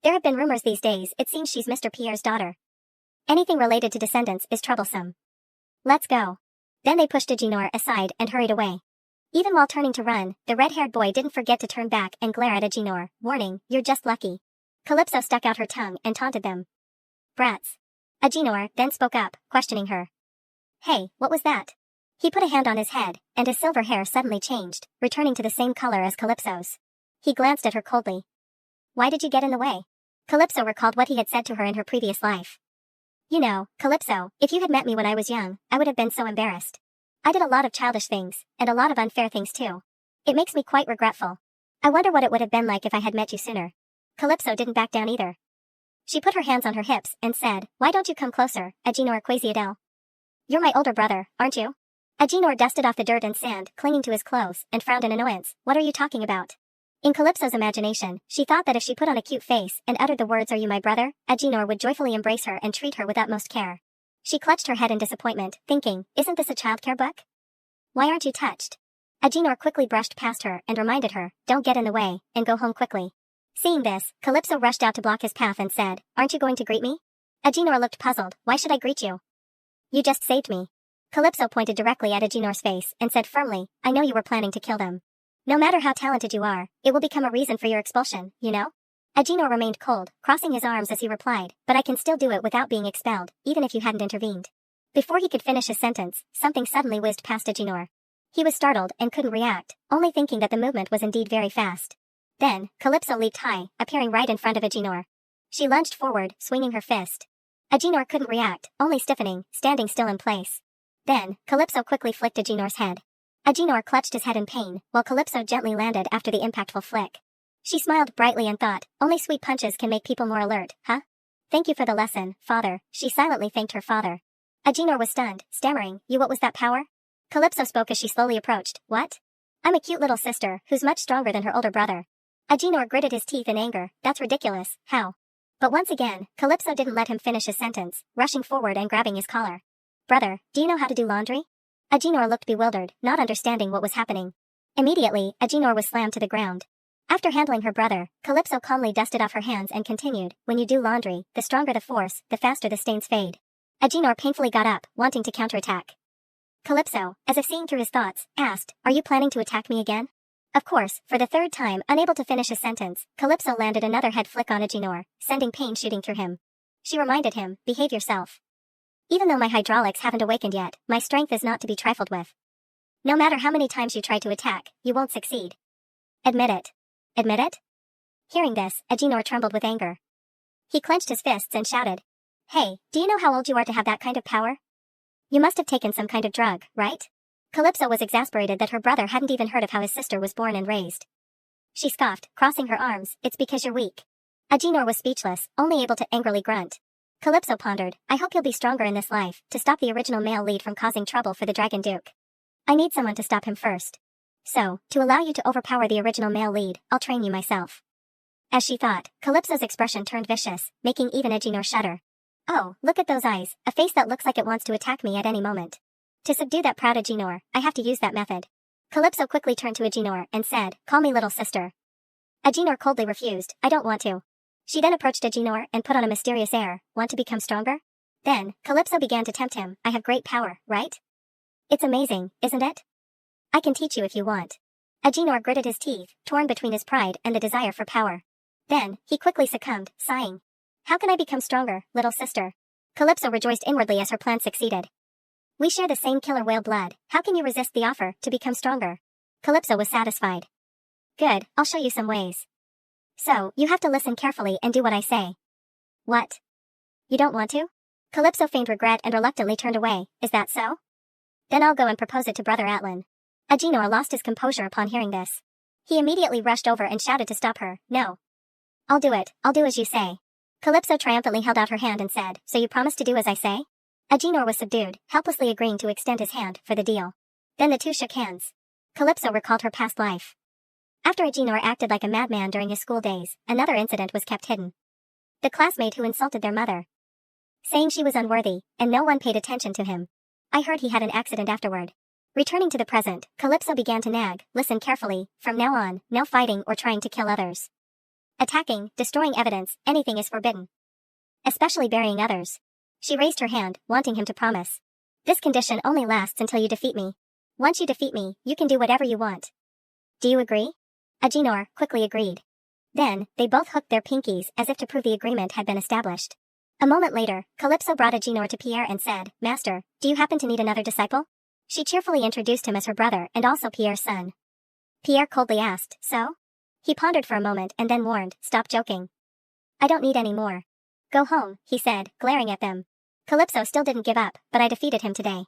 There have been rumors these days, it seems she's Mr. Pierre's daughter. Anything related to descendants is troublesome. Let's go. Then they pushed Ajinor aside and hurried away. Even while turning to run, the red-haired boy didn't forget to turn back and glare at Ajinor, warning, "You're just lucky." Calypso stuck out her tongue and taunted them. Brats. Ajinor then spoke up, questioning her. Hey, what was that? He put a hand on his head, and his silver hair suddenly changed, returning to the same color as Calypso's. He glanced at her coldly. Why did you get in the way? Calypso recalled what he had said to her in her previous life. You know, Calypso, if you had met me when I was young, I would have been so embarrassed. I did a lot of childish things, and a lot of unfair things too. It makes me quite regretful. I wonder what it would have been like if I had met you sooner. Calypso didn't back down either. She put her hands on her hips and said, Why don't you come closer, Ajinor Quasiadel? You're my older brother, aren't you? Ajinor dusted off the dirt and sand clinging to his clothes and frowned in annoyance. What are you talking about? In Calypso's imagination, she thought that if she put on a cute face and uttered the words, Are you my brother? Ajinor would joyfully embrace her and treat her with utmost care. She clutched her head in disappointment, thinking, Isn't this a childcare book? Why aren't you touched? Ajinor quickly brushed past her and reminded her, Don't get in the way, and go home quickly. Seeing this, Calypso rushed out to block his path and said, Aren't you going to greet me? Ajinor looked puzzled. Why should I greet you? You just saved me. Calypso pointed directly at Ajinor's face and said firmly, I know you were planning to kill them. No matter how talented you are, it will become a reason for your expulsion, you know? Ajinor remained cold, crossing his arms as he replied, But I can still do it without being expelled, even if you hadn't intervened. Before he could finish his sentence, something suddenly whizzed past Ajinor. He was startled and couldn't react, only thinking that the movement was indeed very fast. Then, Calypso leaped high, appearing right in front of Ajinor. She lunged forward, swinging her fist. Ajinor couldn't react, only stiffening, standing still in place. Then, Calypso quickly flicked Ajinor's head. Ajinor clutched his head in pain, while Calypso gently landed after the impactful flick. She smiled brightly and thought, Only sweet punches can make people more alert, huh? Thank you for the lesson, father. She silently thanked her father. Ajinor was stunned, stammering, what was that power? Calypso spoke as she slowly approached, What? I'm a cute little sister, who's much stronger than her older brother. Ajinor gritted his teeth in anger. That's ridiculous, how? But once again, Calypso didn't let him finish his sentence, rushing forward and grabbing his collar. Brother, do you know how to do laundry? Ajinor looked bewildered, not understanding what was happening. Immediately, Ajinor was slammed to the ground. After handling her brother, Calypso calmly dusted off her hands and continued, When you do laundry, the stronger the force, the faster the stains fade. Ajinor painfully got up, wanting to counterattack. Calypso, as if seeing through his thoughts, asked, Are you planning to attack me again? Of course, for the third time, unable to finish his sentence, Calypso landed another head flick on Ajinor, sending pain shooting through him. She reminded him, Behave yourself. Even though my hydraulics haven't awakened yet, my strength is not to be trifled with. No matter how many times you try to attack, you won't succeed. Admit it. Admit it? Hearing this, Ajinor trembled with anger. He clenched his fists and shouted, Hey, do you know how old you are to have that kind of power? You must have taken some kind of drug, right? Calypso was exasperated that her brother hadn't even heard of how his sister was born and raised. She scoffed, crossing her arms, It's because you're weak. Ajinor was speechless, only able to angrily grunt. Calypso pondered, I hope you'll be stronger in this life, to stop the original male lead from causing trouble for the Dragon Duke. I need someone to stop him first. So, to allow you to overpower the original male lead, I'll train you myself. As she thought, Calypso's expression turned vicious, making even Ajinor shudder. Oh, look at those eyes, a face that looks like it wants to attack me at any moment. To subdue that proud Ajinor, I have to use that method. Calypso quickly turned to Agenor and said, "Call me little sister." Agenor coldly refused, "I don't want to." She then approached Agenor and put on a mysterious air, "Want to become stronger?" Then, Calypso began to tempt him, "I have great power, right? It's amazing, isn't it? I can teach you if you want." Agenor gritted his teeth, torn between his pride and the desire for power. Then, he quickly succumbed, sighing. "How can I become stronger, little sister?" Calypso rejoiced inwardly as her plan succeeded. "We share the same killer whale blood, how can you resist the offer to become stronger?" Calypso was satisfied. "Good, I'll show you some ways. So, you have to listen carefully and do what I say." "What? You don't want to?" Calypso feigned regret and reluctantly turned away. "Is that so? Then I'll go and propose it to Brother Atlan." Agenor lost his composure upon hearing this. He immediately rushed over and shouted to stop her, "No. I'll do it, I'll do as you say." Calypso triumphantly held out her hand and said, "So you promise to do as I say?" Agenor was subdued, helplessly agreeing to extend his hand for the deal. Then the two shook hands. Calypso recalled her past life. After Agenor acted like a madman during his school days, another incident was kept hidden. The classmate who insulted their mother, saying she was unworthy, and no one paid attention to him. I heard he had an accident afterward. Returning to the present, Calypso began to nag, "Listen carefully, from now on, no fighting or trying to kill others. Attacking, destroying evidence, anything is forbidden. Especially burying others." She raised her hand, wanting him to promise. "This condition only lasts until you defeat me. Once you defeat me, you can do whatever you want. Do you agree?" Agenor quickly agreed. Then, they both hooked their pinkies as if to prove the agreement had been established. A moment later, Calypso brought Agenor to Pierre and said, "Master, do you happen to need another disciple?" She cheerfully introduced him as her brother and also Pierre's son. Pierre coldly asked, "So?" He pondered for a moment and then warned, "Stop joking. I don't need any more. Go home," he said, glaring at them. Calypso still didn't give up, "But I defeated him today."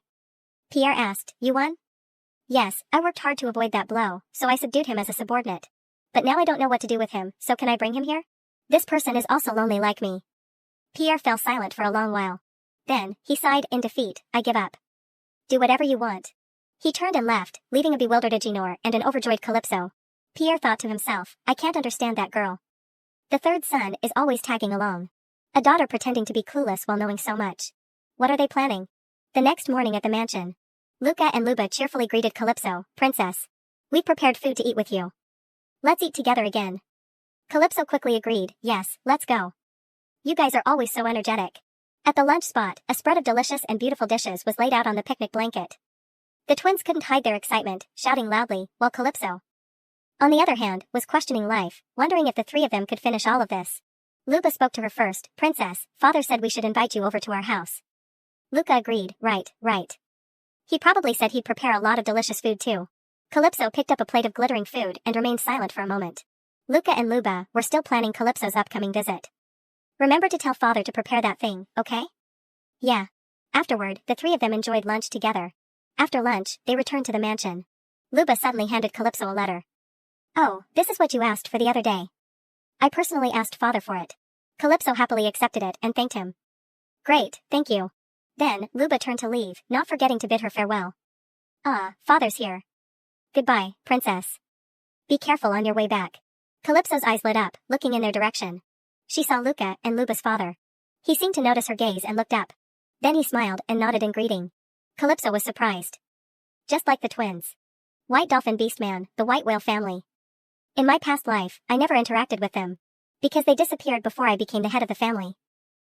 Pierre asked, "You won?" "Yes, I worked hard to avoid that blow, so I subdued him as a subordinate. But now I don't know what to do with him, so can I bring him here? This person is also lonely like me." Pierre fell silent for a long while. Then, he sighed in defeat, "I give up. Do whatever you want." He turned and left, leaving a bewildered Agenor and an overjoyed Calypso. Pierre thought to himself, "I can't understand that girl. The third son is always tagging along. A daughter pretending to be clueless while knowing so much. What are they planning?" The next morning at the mansion, Luca and Luba cheerfully greeted Calypso, "Princess. We've prepared food to eat with you. Let's eat together again." Calypso quickly agreed, "Yes, let's go. You guys are always so energetic." At the lunch spot, a spread of delicious and beautiful dishes was laid out on the picnic blanket. The twins couldn't hide their excitement, shouting loudly, while Calypso, on the other hand, was questioning life, wondering if the three of them could finish all of this. Luba spoke to her first, "Princess, father said we should invite you over to our house." Luca agreed, right. He probably said he'd prepare a lot of delicious food too." Calypso picked up a plate of glittering food and remained silent for a moment. Luca and Luba were still planning Calypso's upcoming visit. "Remember to tell father to prepare that thing, okay?" "Yeah." Afterward, the three of them enjoyed lunch together. After lunch, they returned to the mansion. Luba suddenly handed Calypso a letter. "Oh, this is what you asked for the other day. I personally asked father for it." Calypso happily accepted it and thanked him. "Great, thank you." Then, Luba turned to leave, not forgetting to bid her farewell. "Ah, father's here. Goodbye, princess. Be careful on your way back." Calypso's eyes lit up, looking in their direction. She saw Luca and Luba's father. He seemed to notice her gaze and looked up. Then he smiled and nodded in greeting. Calypso was surprised. Just like the twins. White Dolphin Beastman, the White Whale family. In my past life, I never interacted with them. Because they disappeared before I became the head of the family.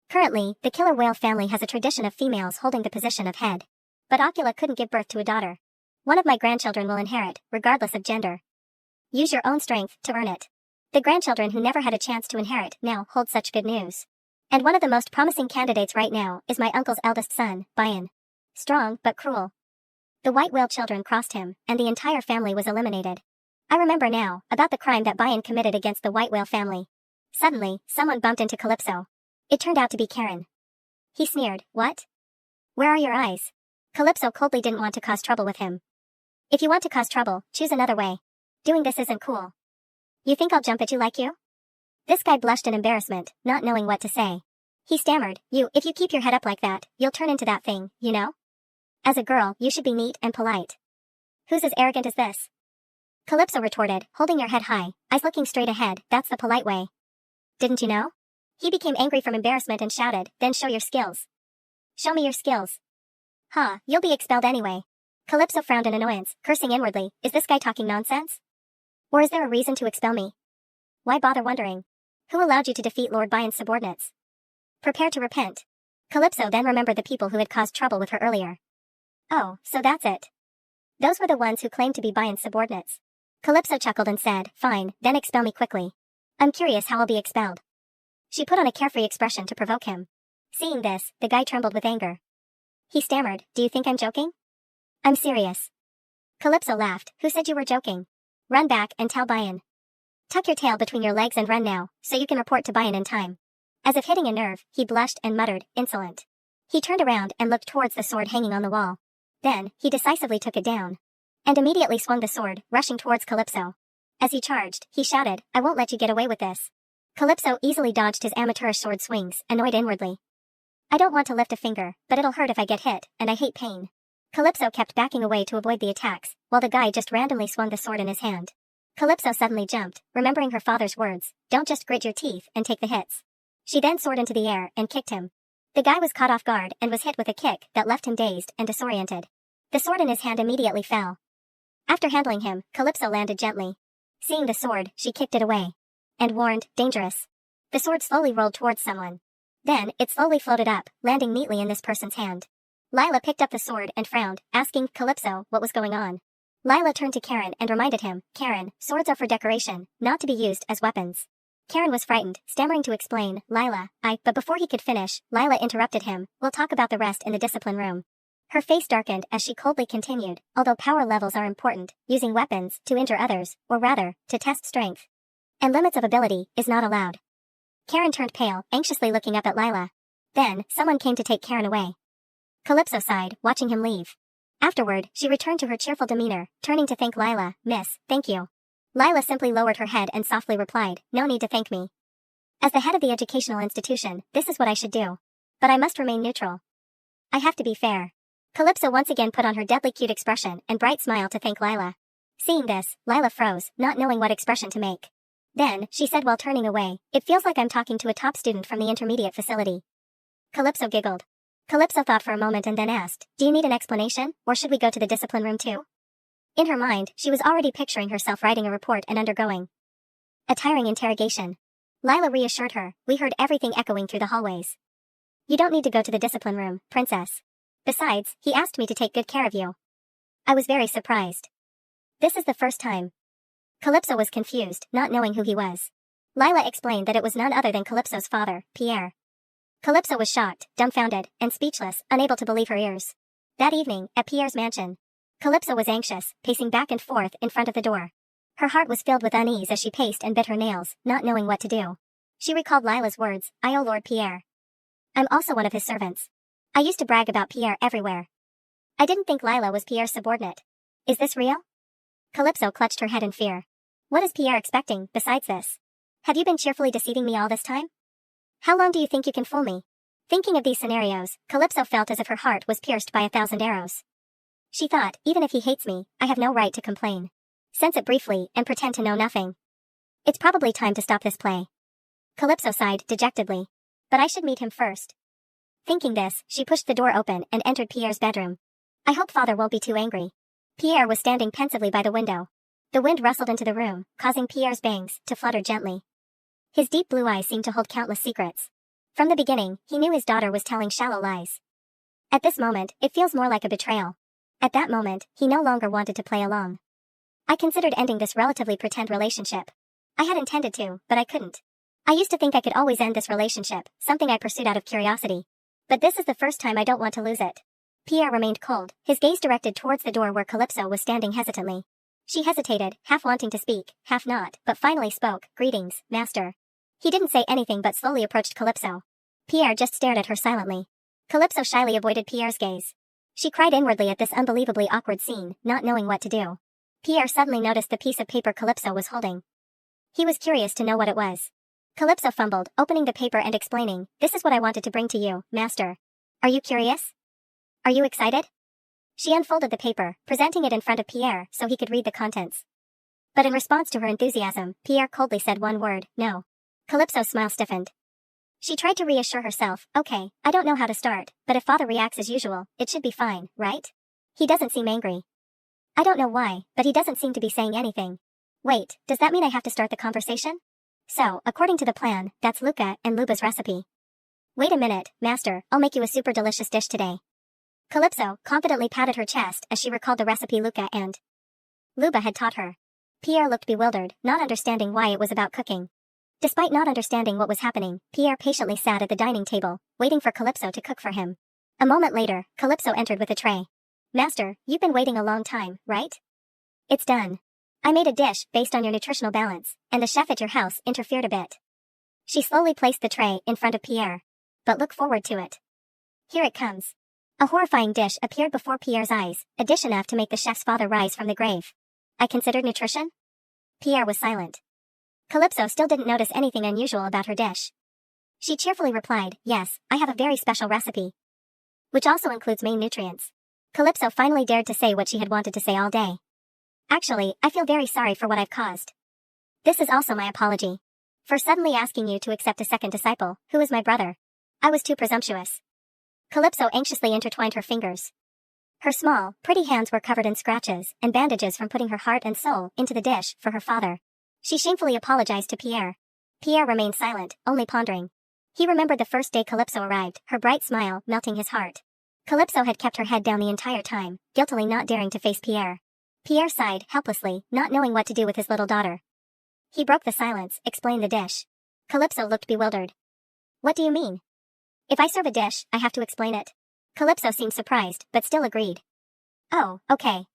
Currently, the killer whale family has a tradition of females holding the position of head. But Ocula couldn't give birth to a daughter. One of my grandchildren will inherit, regardless of gender. Use your own strength to earn it. The grandchildren who never had a chance to inherit now hold such good news. And one of the most promising candidates right now is my uncle's eldest son, Bayan. Strong, but cruel. The white whale children crossed him, and the entire family was eliminated. I remember now, about the crime that Bayan committed against the white whale family. Suddenly, someone bumped into Calypso. It turned out to be Karen. He sneered, "What? Where are your eyes?" Calypso coldly didn't want to cause trouble with him. "If you want to cause trouble, choose another way. Doing this isn't cool. You think I'll jump at you like you?" This guy blushed in embarrassment, not knowing what to say. He stammered, if you keep your head up like that, you'll turn into that thing, you know? As a girl, you should be neat and polite. Who's as arrogant as this?" Calypso retorted, holding your head high, eyes looking straight ahead, that's the polite way. Didn't you know? He became angry from embarrassment and shouted, "Then show your skills." "Show me your skills." "Huh, you'll be expelled anyway." Calypso frowned in annoyance, cursing inwardly, is this guy talking nonsense? Or is there a reason to expel me? Why bother wondering? Who allowed you to defeat Lord Byron's subordinates? Prepare to repent. Calypso then remembered the people who had caused trouble with her earlier. Oh, so that's it. Those were the ones who claimed to be Byron's subordinates. Calypso chuckled and said, fine, then expel me quickly. I'm curious how I'll be expelled. She put on a carefree expression to provoke him. Seeing this, the guy trembled with anger. He stammered, do you think I'm joking? I'm serious. Calypso laughed, who said you were joking? Run back and tell Byron. Tuck your tail between your legs and run now, so you can report to Byron in time. As if hitting a nerve, he blushed and muttered, insolent. He turned around and looked towards the sword hanging on the wall. Then, he decisively took it down. And immediately swung the sword, rushing towards Calypso. As he charged, he shouted, I won't let you get away with this. Calypso easily dodged his amateurish sword swings, annoyed inwardly. I don't want to lift a finger, but it'll hurt if I get hit, and I hate pain. Calypso kept backing away to avoid the attacks, while the guy just randomly swung the sword in his hand. Calypso suddenly jumped, remembering her father's words, don't just grit your teeth and take the hits. She then soared into the air and kicked him. The guy was caught off guard and was hit with a kick that left him dazed and disoriented. The sword in his hand immediately fell. After handling him, Calypso landed gently. Seeing the sword, she kicked it away. And warned, dangerous. The sword slowly rolled towards someone. Then, it slowly floated up, landing neatly in this person's hand. Lila picked up the sword and frowned, asking Calypso what was going on. Lila turned to Karen and reminded him, Karen, swords are for decoration, not to be used as weapons. Karen was frightened, stammering to explain, but before he could finish, Lila interrupted him, we'll talk about the rest in the discipline room. Her face darkened as she coldly continued, although power levels are important, using weapons to injure others, or rather, to test strength. And limits of ability is not allowed. Karen turned pale, anxiously looking up at Lila. Then, someone came to take Karen away. Calypso sighed, watching him leave. Afterward, she returned to her cheerful demeanor, turning to thank Lila, Miss, thank you. Lila simply lowered her head and softly replied, no need to thank me. As the head of the educational institution, this is what I should do. But I must remain neutral. I have to be fair. Calypso once again put on her deadly cute expression and bright smile to thank Lila. Seeing this, Lila froze, not knowing what expression to make. Then, she said while turning away, it feels like I'm talking to a top student from the intermediate facility. Calypso giggled. Calypso thought for a moment and then asked, do you need an explanation, or should we go to the discipline room too? In her mind, she was already picturing herself writing a report and undergoing a tiring interrogation. Lila reassured her, we heard everything echoing through the hallways. You don't need to go to the discipline room, princess. Besides, he asked me to take good care of you. I was very surprised. This is the first time. Calypso was confused, not knowing who he was. Lila explained that it was none other than Calypso's father, Pierre. Calypso was shocked, dumbfounded, and speechless, unable to believe her ears. That evening, at Pierre's mansion, Calypso was anxious, pacing back and forth in front of the door. Her heart was filled with unease as she paced and bit her nails, not knowing what to do. She recalled Lila's words, I owe Lord Pierre. I'm also one of his servants. I used to brag about Pierre everywhere. I didn't think Lila was Pierre's subordinate. Is this real? Calypso clutched her head in fear. What is Pierre expecting, besides this? Have you been cheerfully deceiving me all this time? How long do you think you can fool me? Thinking of these scenarios, Calypso felt as if her heart was pierced by 1,000 arrows. She thought, even if he hates me, I have no right to complain. Sense it briefly and pretend to know nothing. It's probably time to stop this play. Calypso sighed dejectedly. But I should meet him first. Thinking this, she pushed the door open and entered Pierre's bedroom. I hope father won't be too angry. Pierre was standing pensively by the window. The wind rustled into the room, causing Pierre's bangs to flutter gently. His deep blue eyes seemed to hold countless secrets. From the beginning, he knew his daughter was telling shallow lies. At this moment, it feels more like a betrayal. At that moment, he no longer wanted to play along. I considered ending this relatively pretend relationship. I had intended to, but I couldn't. I used to think I could always end this relationship, something I pursued out of curiosity. But this is the first time I don't want to lose it. Pierre remained cold, his gaze directed towards the door where Calypso was standing hesitantly. She hesitated, half wanting to speak, half not, but finally spoke, greetings, master. He didn't say anything but slowly approached Calypso. Pierre just stared at her silently. Calypso shyly avoided Pierre's gaze. She cried inwardly at this unbelievably awkward scene, not knowing what to do. Pierre suddenly noticed the piece of paper Calypso was holding. He was curious to know what it was. Calypso fumbled, opening the paper and explaining, this is what I wanted to bring to you, master. Are you curious? Are you excited? She unfolded the paper, presenting it in front of Pierre so he could read the contents. But in response to her enthusiasm, Pierre coldly said one word, no. Calypso's smile stiffened. She tried to reassure herself, okay, I don't know how to start, but if father reacts as usual, it should be fine, right? He doesn't seem angry. I don't know why, but he doesn't seem to be saying anything. Wait, does that mean I have to start the conversation? So, according to the plan, that's Luca and Luba's recipe. Wait a minute, Master, I'll make you a super delicious dish today. Calypso confidently patted her chest as she recalled the recipe Luca and Luba had taught her. Pierre looked bewildered, not understanding why it was about cooking. Despite not understanding what was happening, Pierre patiently sat at the dining table, waiting for Calypso to cook for him. A moment later, Calypso entered with a tray. Master, you've been waiting a long time, right? It's done. I made a dish based on your nutritional balance, and the chef at your house interfered a bit. She slowly placed the tray in front of Pierre. But look forward to it. Here it comes. A horrifying dish appeared before Pierre's eyes, a dish enough to make the chef's father rise from the grave. I considered nutrition? Pierre was silent. Calypso still didn't notice anything unusual about her dish. She cheerfully replied, yes, I have a very special recipe. Which also includes main nutrients. Calypso finally dared to say what she had wanted to say all day. Actually, I feel very sorry for what I've caused. This is also my apology. For suddenly asking you to accept a second disciple, who is my brother. I was too presumptuous. Calypso anxiously intertwined her fingers. Her small, pretty hands were covered in scratches and bandages from putting her heart and soul into the dish for her father. She shamefully apologized to Pierre. Pierre remained silent, only pondering. He remembered the first day Calypso arrived, her bright smile melting his heart. Calypso had kept her head down the entire time, guiltily not daring to face Pierre. Pierre sighed helplessly, not knowing what to do with his little daughter. He broke the silence, explained the dish. Calypso looked bewildered. What do you mean? If I serve a dish, I have to explain it. Calypso seemed surprised, but still agreed. Oh, okay.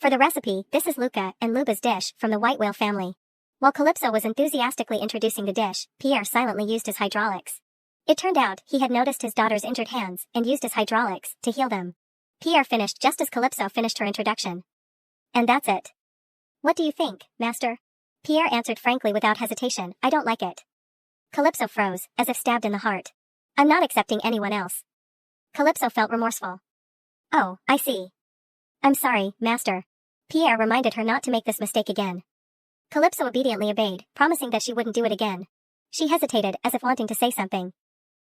For the recipe, this is Luca and Luba's dish from the white whale family. While Calypso was enthusiastically introducing the dish, Pierre silently used his hydraulics. It turned out he had noticed his daughter's injured hands and used his hydraulics to heal them. Pierre finished just as Calypso finished her introduction. And that's it. What do you think, Master? Pierre answered frankly without hesitation, I don't like it. Calypso froze, as if stabbed in the heart. I'm not accepting anyone else. Calypso felt remorseful. Oh, I see. I'm sorry, Master. Pierre reminded her not to make this mistake again. Calypso obediently obeyed, promising that she wouldn't do it again. She hesitated, as if wanting to say something.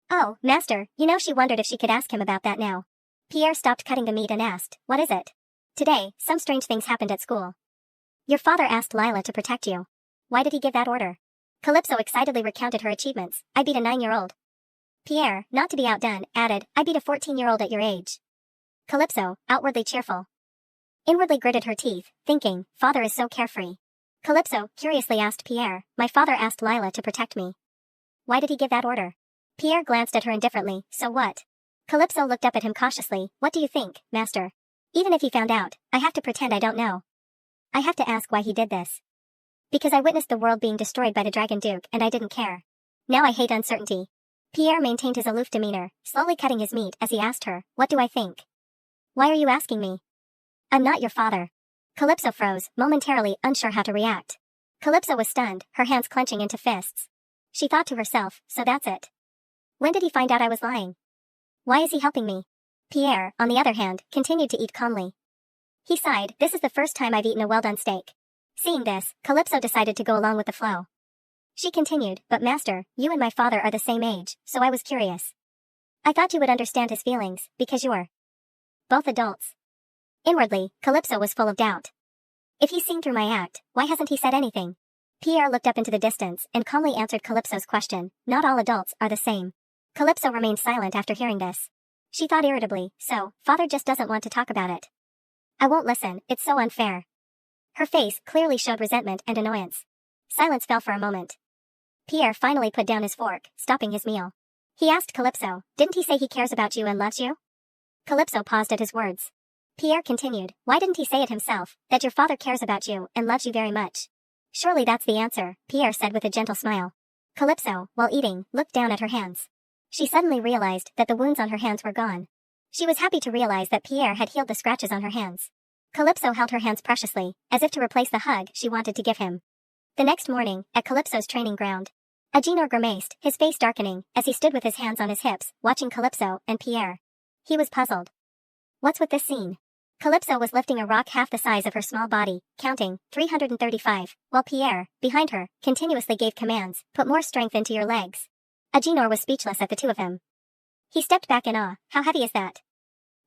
Oh, Master, she wondered if she could ask him about that now. Pierre stopped cutting the meat and asked, what is it? Today, some strange things happened at school. Your father asked Lila to protect you. Why did he give that order? Calypso excitedly recounted her achievements. I beat a 9-year-old. Pierre, not to be outdone, added, I beat a 14-year-old at your age. Calypso, outwardly cheerful, inwardly gritted her teeth, thinking, father is so carefree. Calypso curiously asked Pierre, my father asked Lila to protect me. Why did he give that order? Pierre glanced at her indifferently, so what? Calypso looked up at him cautiously, what do you think, Master? Even if he found out, I have to pretend I don't know. I have to ask why he did this. Because I witnessed the world being destroyed by the Dragon Duke and I didn't care. Now I hate uncertainty. Pierre maintained his aloof demeanor, slowly cutting his meat as he asked her, what do I think? Why are you asking me? I'm not your father. Calypso froze, momentarily unsure how to react. Calypso was stunned, her hands clenching into fists. She thought to herself, so that's it. When did he find out I was lying? Why is he helping me? Pierre, on the other hand, continued to eat calmly. He sighed, this is the first time I've eaten a well-done steak. Seeing this, Calypso decided to go along with the flow. She continued, but Master, you and my father are the same age, so I was curious. I thought you would understand his feelings, because you're both adults. Inwardly, Calypso was full of doubt. If he's seen through my act, why hasn't he said anything? Pierre looked up into the distance and calmly answered Calypso's question, not all adults are the same. Calypso remained silent after hearing this. She thought irritably, so, father just doesn't want to talk about it. I won't listen, it's so unfair. Her face clearly showed resentment and annoyance. Silence fell for a moment. Pierre finally put down his fork, stopping his meal. He asked Calypso, didn't he say he cares about you and loves you? Calypso paused at his words. Pierre continued, why didn't he say it himself, that your father cares about you and loves you very much? Surely that's the answer, Pierre said with a gentle smile. Calypso, while eating, looked down at her hands. She suddenly realized that the wounds on her hands were gone. She was happy to realize that Pierre had healed the scratches on her hands. Calypso held her hands preciously, as if to replace the hug she wanted to give him. The next morning, at Calypso's training ground, Agenor grimaced, his face darkening, as he stood with his hands on his hips, watching Calypso and Pierre. He was puzzled. What's with this scene? Calypso was lifting a rock half the size of her small body, counting 335, while Pierre, behind her, continuously gave commands, put more strength into your legs. Agenor was speechless at the two of them. He stepped back in awe, how heavy is that?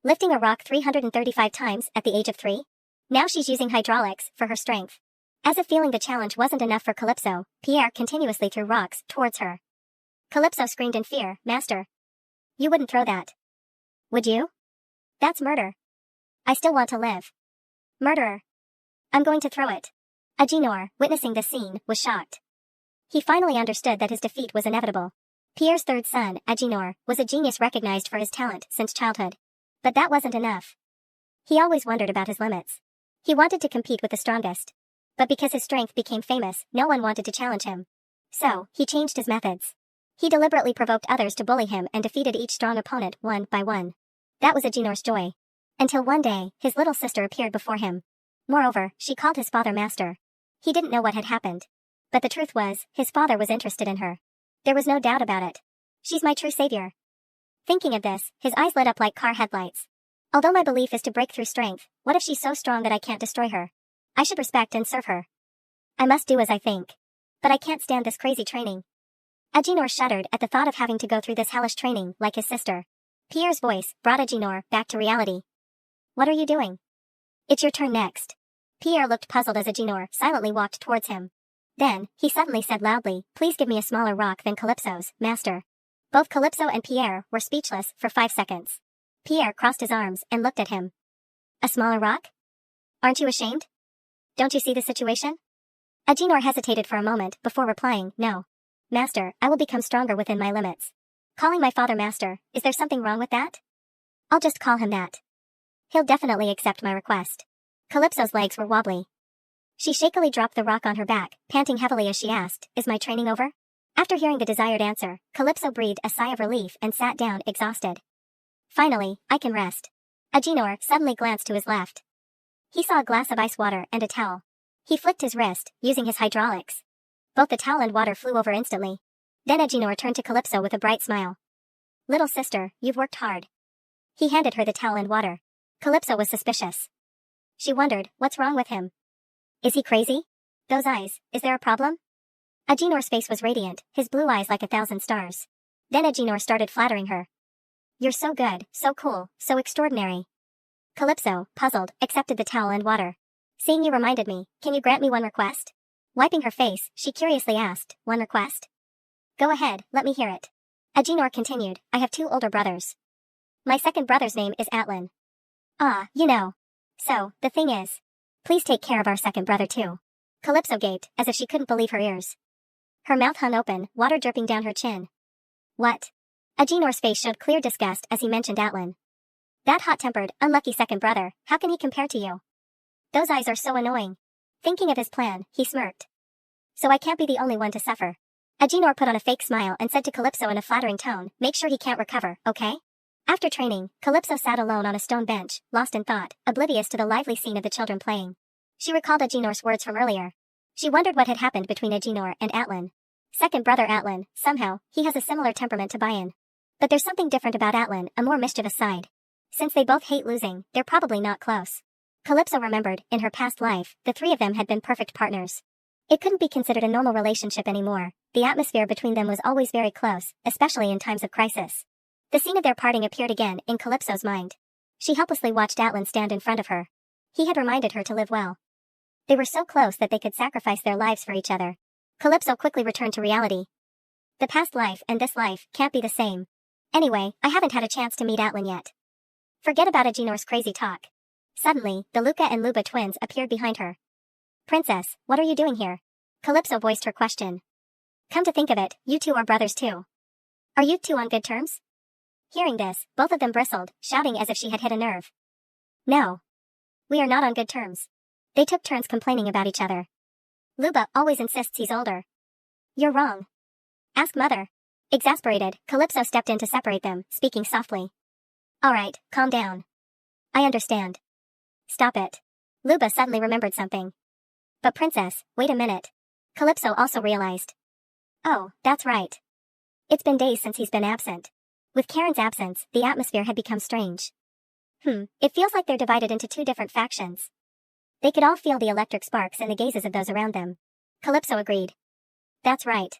lifting a rock 335 times at the age of 3. Now she's using hydraulics for her strength. As if feeling the challenge wasn't enough for Calypso, Pierre continuously threw rocks towards her. Calypso screamed in fear, "Master! You wouldn't throw that. Would you? That's murder. I still want to live. Murderer! I'm going to throw it." Agenor, witnessing the scene, was shocked. He finally understood that his defeat was inevitable. Pierre's third son, Agenor, was a genius recognized for his talent since childhood. But that wasn't enough. He always wondered about his limits. He wanted to compete with the strongest. But because his strength became famous, no one wanted to challenge him. So, he changed his methods. He deliberately provoked others to bully him and defeated each strong opponent one by one. That was Agenor's joy. Until one day, his little sister appeared before him. Moreover, she called his father master. He didn't know what had happened. But the truth was, his father was interested in her. There was no doubt about it. She's my true savior. Thinking of this, his eyes lit up like car headlights. Although my belief is to break through strength, what if she's so strong that I can't destroy her? I should respect and serve her. I must do as I think. But I can't stand this crazy training. Agenor shuddered at the thought of having to go through this hellish training like his sister. Pierre's voice brought Agenor back to reality. What are you doing? It's your turn next. Pierre looked puzzled as Agenor silently walked towards him. Then, he suddenly said loudly, "Please give me a smaller rock than Calypso's, master." Both Calypso and Pierre were speechless for 5 seconds. Pierre crossed his arms and looked at him. A smaller rock? Aren't you ashamed? Don't you see the situation? Agenor hesitated for a moment before replying, "No. Master, I will become stronger within my limits. Calling my father master, is there something wrong with that? I'll just call him that. He'll definitely accept my request." Calypso's legs were wobbly. She shakily dropped the rock on her back, panting heavily as she asked, "Is my training over?" After hearing the desired answer, Calypso breathed a sigh of relief and sat down exhausted. Finally, I can rest. Agenor suddenly glanced to his left. He saw a glass of ice water and a towel. He flicked his wrist, using his hydraulics. Both the towel and water flew over instantly. Then Agenor turned to Calypso with a bright smile. "Little sister, you've worked hard." He handed her the towel and water. Calypso was suspicious. She wondered, what's wrong with him? Is he crazy? Those eyes, is there a problem? Agenor's face was radiant, his blue eyes like 1,000 stars. Then Agenor started flattering her. "You're so good, so cool, so extraordinary." Calypso, puzzled, accepted the towel and water. "Seeing you reminded me, can you grant me one request?" Wiping her face, she curiously asked, "One request?" "Go ahead, let me hear it." Agenor continued, "I have 2 older brothers. My second brother's name is Atlan. Ah, you know. So, the thing is, please take care of our second brother too." Calypso gaped, as if she couldn't believe her ears. Her mouth hung open, water dripping down her chin. "What?" Agenor's face showed clear disgust as he mentioned Atlan. "That hot-tempered, unlucky second brother, how can he compare to you? Those eyes are so annoying." Thinking of his plan, he smirked. "So I can't be the only one to suffer." Agenor put on a fake smile and said to Calypso in a flattering tone, "Make sure he can't recover, okay?" After training, Calypso sat alone on a stone bench, lost in thought, oblivious to the lively scene of the children playing. She recalled Agenor's words from earlier. She wondered what had happened between Agenor and Atlan. Second brother Atlan, somehow, he has a similar temperament to Bayan. But there's something different about Atlan, a more mischievous side. Since they both hate losing, they're probably not close. Calypso remembered, in her past life, the 3 of them had been perfect partners. It couldn't be considered a normal relationship anymore. The atmosphere between them was always very close, especially in times of crisis. The scene of their parting appeared again in Calypso's mind. She helplessly watched Atlan stand in front of her. He had reminded her to live well. They were so close that they could sacrifice their lives for each other. Calypso quickly returned to reality. The past life and this life can't be the same. Anyway, I haven't had a chance to meet Atlan yet. Forget about Agenor's crazy talk. Suddenly, the Luca and Luba twins appeared behind her. "Princess, what are you doing here?" Calypso voiced her question. "Come to think of it, you 2 are brothers too. Are you 2 on good terms?" Hearing this, both of them bristled, shouting as if she had hit a nerve. "No. We are not on good terms." They took turns complaining about each other. "Luba always insists he's older." "You're wrong. Ask mother." Exasperated, Calypso stepped in to separate them, speaking softly. "All right, calm down. I understand." "Stop it." Luba suddenly remembered something. "But princess, wait a minute." Calypso also realized. "Oh, that's right. It's been days since he's been absent." With Karen's absence, the atmosphere had become strange. It feels like they're divided into 2 different factions. They could all feel the electric sparks in the gazes of those around them. Calypso agreed. "That's right.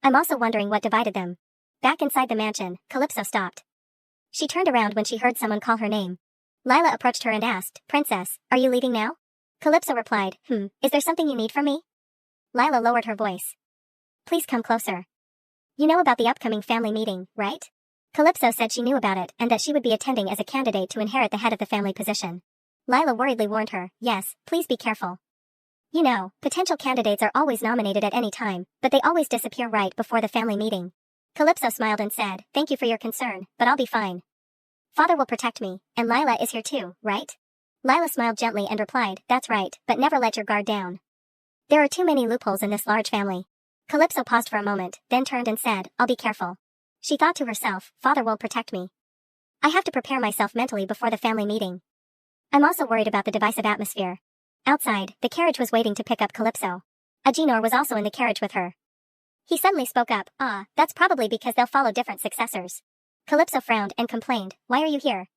I'm also wondering what divided them." Back inside the mansion, Calypso stopped. She turned around when she heard someone call her name. Lila approached her and asked, "Princess, are you leaving now?" Calypso replied, Is there something you need from me?" Lila lowered her voice. "Please come closer. You know about the upcoming family meeting, right?" Calypso said she knew about it and that she would be attending as a candidate to inherit the head of the family position. Lila worriedly warned her, "Yes, please be careful. You know, potential candidates are always nominated at any time, but they always disappear right before the family meeting." Calypso smiled and said, "Thank you for your concern, but I'll be fine. Father will protect me, and Lila is here too, right?" Lila smiled gently and replied, "That's right, but never let your guard down. There are too many loopholes in this large family." Calypso paused for a moment, then turned and said, "I'll be careful." She thought to herself, "Father will protect me. I have to prepare myself mentally before the family meeting. I'm also worried about the divisive atmosphere." Outside, the carriage was waiting to pick up Calypso. Agenor was also in the carriage with her. He suddenly spoke up, That's probably because they'll follow different successors." Calypso frowned and complained, "Why are you here?"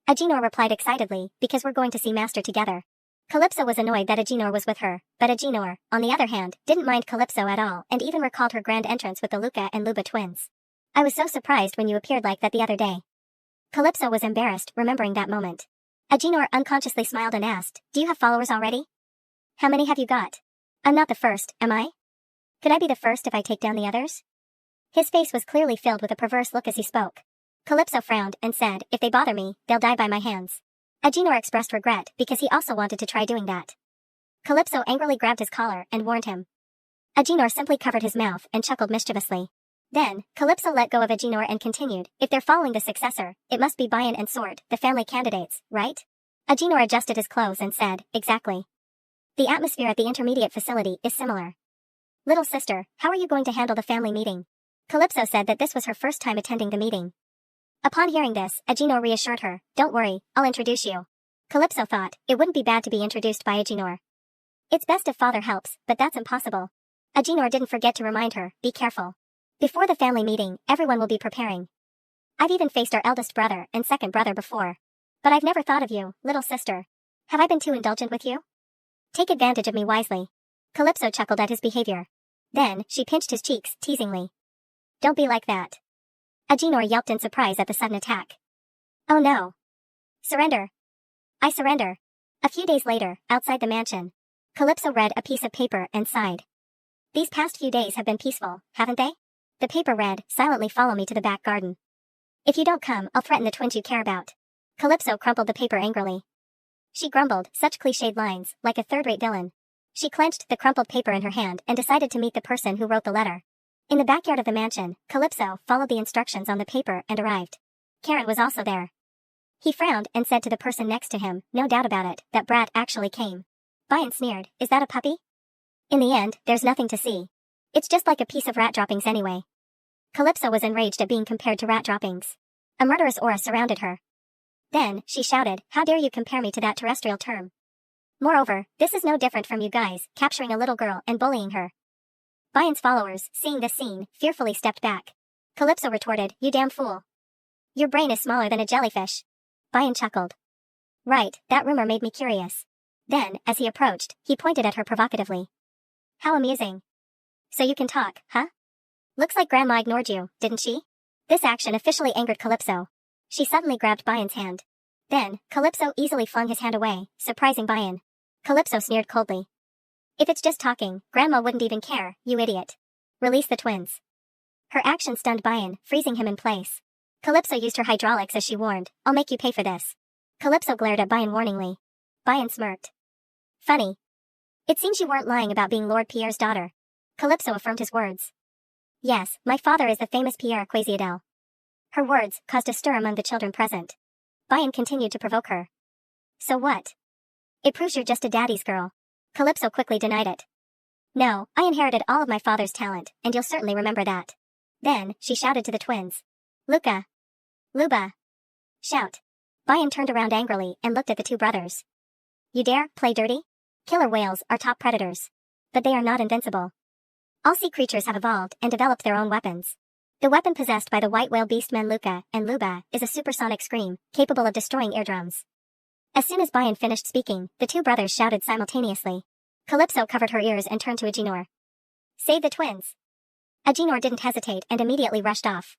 Agenor replied excitedly, "Because we're going to see Master together." Calypso was annoyed that Agenor was with her, but Agenor, on the other hand, didn't mind Calypso at all and even recalled her grand entrance with the Luca and Luba twins. "I was so surprised when you appeared like that the other day." Calypso was embarrassed, remembering that moment. Agenor unconsciously smiled and asked, "Do you have followers already? How many have you got?" "I'm not the first, am I? Could I be the first if I take down the others?" His face was clearly filled with a perverse look as he spoke. Calypso frowned and said, "If they bother me, they'll die by my hands." Agenor expressed regret because he also wanted to try doing that. Calypso angrily grabbed his collar and warned him. Agenor simply covered his mouth and chuckled mischievously. Then, Calypso let go of Agenor and continued, "If they're following the successor, it must be Bayan and Sword, the family candidates, right?" Agenor adjusted his clothes and said, "Exactly. The atmosphere at the intermediate facility is similar." "Little sister, how are you going to handle the family meeting?" Calypso said that this was her first time attending the meeting. Upon hearing this, Agenor reassured her, "Don't worry, I'll introduce you." Calypso thought, it wouldn't be bad to be introduced by Agenor. It's best if father helps, but that's impossible. Agenor didn't forget to remind her, "Be careful. Before the family meeting, everyone will be preparing. I've even faced our eldest brother and second brother before. But I've never thought of you, little sister. Have I been too indulgent with you? Take advantage of me wisely." Calypso chuckled at his behavior. Then, she pinched his cheeks, teasingly. "Don't be like that." Agenor yelped in surprise at the sudden attack. "Oh no. Surrender. I surrender." A few days later, outside the mansion, Calypso read a piece of paper and sighed. "These past few days have been peaceful, haven't they?" The paper read, "Silently follow me to the back garden. If you don't come, I'll threaten the twins you care about." Calypso crumpled the paper angrily. She grumbled, such cliched lines, like a third-rate villain. She clenched the crumpled paper in her hand and decided to meet the person who wrote the letter. In the backyard of the mansion, Calypso followed the instructions on the paper and arrived. Karen was also there. He frowned and said to the person next to him, "No doubt about it, that brat actually came." Bayan sneered, "Is that a puppy?" "In the end, there's nothing to see. It's just like a piece of rat droppings anyway." Calypso was enraged at being compared to rat droppings. A murderous aura surrounded her. Then, she shouted, "How dare you compare me to that terrestrial term? Moreover, this is no different from you guys, capturing a little girl and bullying her." Bayan's followers, seeing this scene, fearfully stepped back. Calypso retorted, "You damn fool. Your brain is smaller than a jellyfish." Bayan chuckled. "Right, that rumor made me curious." Then, as he approached, he pointed at her provocatively. "How amusing. So you can talk, huh? Looks like Grandma ignored you, didn't she?" This action officially angered Calypso. She suddenly grabbed Bayan's hand. Then, Calypso easily flung his hand away, surprising Bayan. Calypso sneered coldly. "If it's just talking, Grandma wouldn't even care, you idiot. Release the twins." Her action stunned Bayan, freezing him in place. Calypso used her hydraulics as she warned, "I'll make you pay for this." Calypso glared at Bayan warningly. Bayan smirked. "Funny. It seems you weren't lying about being Lord Pierre's daughter." Calypso affirmed his words. "Yes, my father is the famous Pierre Quasiadel." Her words caused a stir among the children present. Bayan continued to provoke her. "So what? It proves you're just a daddy's girl." Calypso quickly denied it. "No, I inherited all of my father's talent, and you'll certainly remember that." Then, she shouted to the twins. "Luca! Luba! Shout!" Bayan turned around angrily and looked at the two brothers. "You dare play dirty? Killer whales are top predators. But they are not invincible. All sea creatures have evolved and developed their own weapons. The weapon possessed by the white whale beastmen Luca and Luba is a supersonic scream, capable of destroying eardrums." As soon as Bayan finished speaking, the two brothers shouted simultaneously. Calypso covered her ears and turned to Agenor. "Save the twins." Agenor didn't hesitate and immediately rushed off.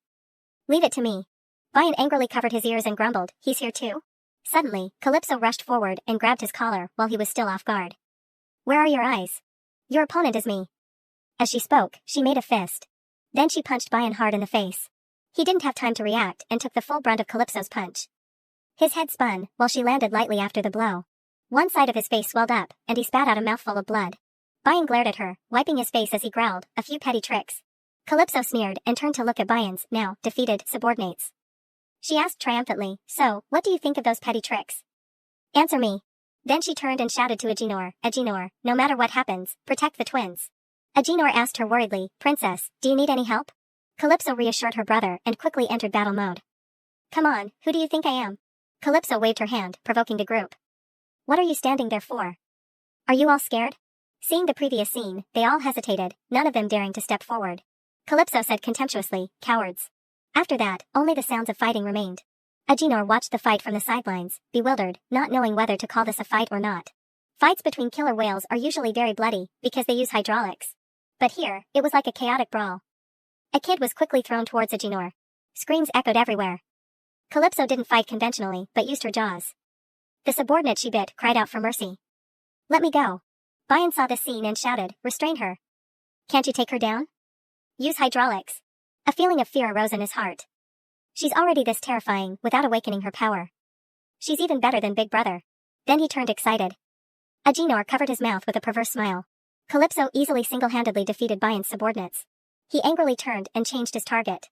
"Leave it to me." Bayan angrily covered his ears and grumbled, "He's here too?" Suddenly, Calypso rushed forward and grabbed his collar while he was still off guard. "Where are your eyes? Your opponent is me." As she spoke, she made a fist. Then she punched Bayan hard in the face. He didn't have time to react and took the full brunt of Calypso's punch. His head spun, while she landed lightly after the blow. One side of his face swelled up, and he spat out a mouthful of blood. Bayan glared at her, wiping his face as he growled, "A few petty tricks." Calypso sneered and turned to look at Bayan's, now defeated, subordinates. She asked triumphantly, "So, what do you think of those petty tricks? Answer me." Then she turned and shouted to Agenor, "Agenor, no matter what happens, protect the twins." Agenor asked her worriedly, "Princess, do you need any help?" Calypso reassured her brother and quickly entered battle mode. "Come on, who do you think I am?" Calypso waved her hand, provoking the group. "What are you standing there for? Are you all scared?" Seeing the previous scene, they all hesitated, none of them daring to step forward. Calypso said contemptuously, "Cowards." After that, only the sounds of fighting remained. Agenor watched the fight from the sidelines, bewildered, not knowing whether to call this a fight or not. Fights between killer whales are usually very bloody, because they use hydraulics. But here, it was like a chaotic brawl. A kid was quickly thrown towards Agenor. Screams echoed everywhere. Calypso didn't fight conventionally, but used her jaws. The subordinate she bit cried out for mercy. "Let me go." Bayan saw this scene and shouted, "Restrain her. Can't you take her down? Use hydraulics." A feeling of fear arose in his heart. She's already this terrifying, without awakening her power. She's even better than Big Brother. Then he turned excited. Agenor covered his mouth with a perverse smile. Calypso easily single-handedly defeated Bayan's subordinates. He angrily turned and changed his target.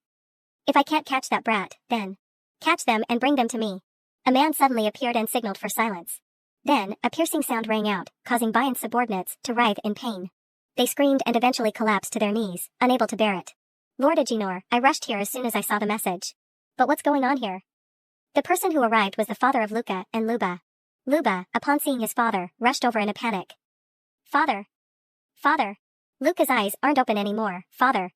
"If I can't catch that brat, then catch them and bring them to me." A man suddenly appeared and signaled for silence. Then, a piercing sound rang out, causing Bayan's subordinates to writhe in pain. They screamed and eventually collapsed to their knees, unable to bear it. "Lord Agenor, I rushed here as soon as I saw the message. But what's going on here?" The person who arrived was the father of Luca and Luba. Luba, upon seeing his father, rushed over in a panic. "Father! Father! Luca's eyes aren't open anymore, father."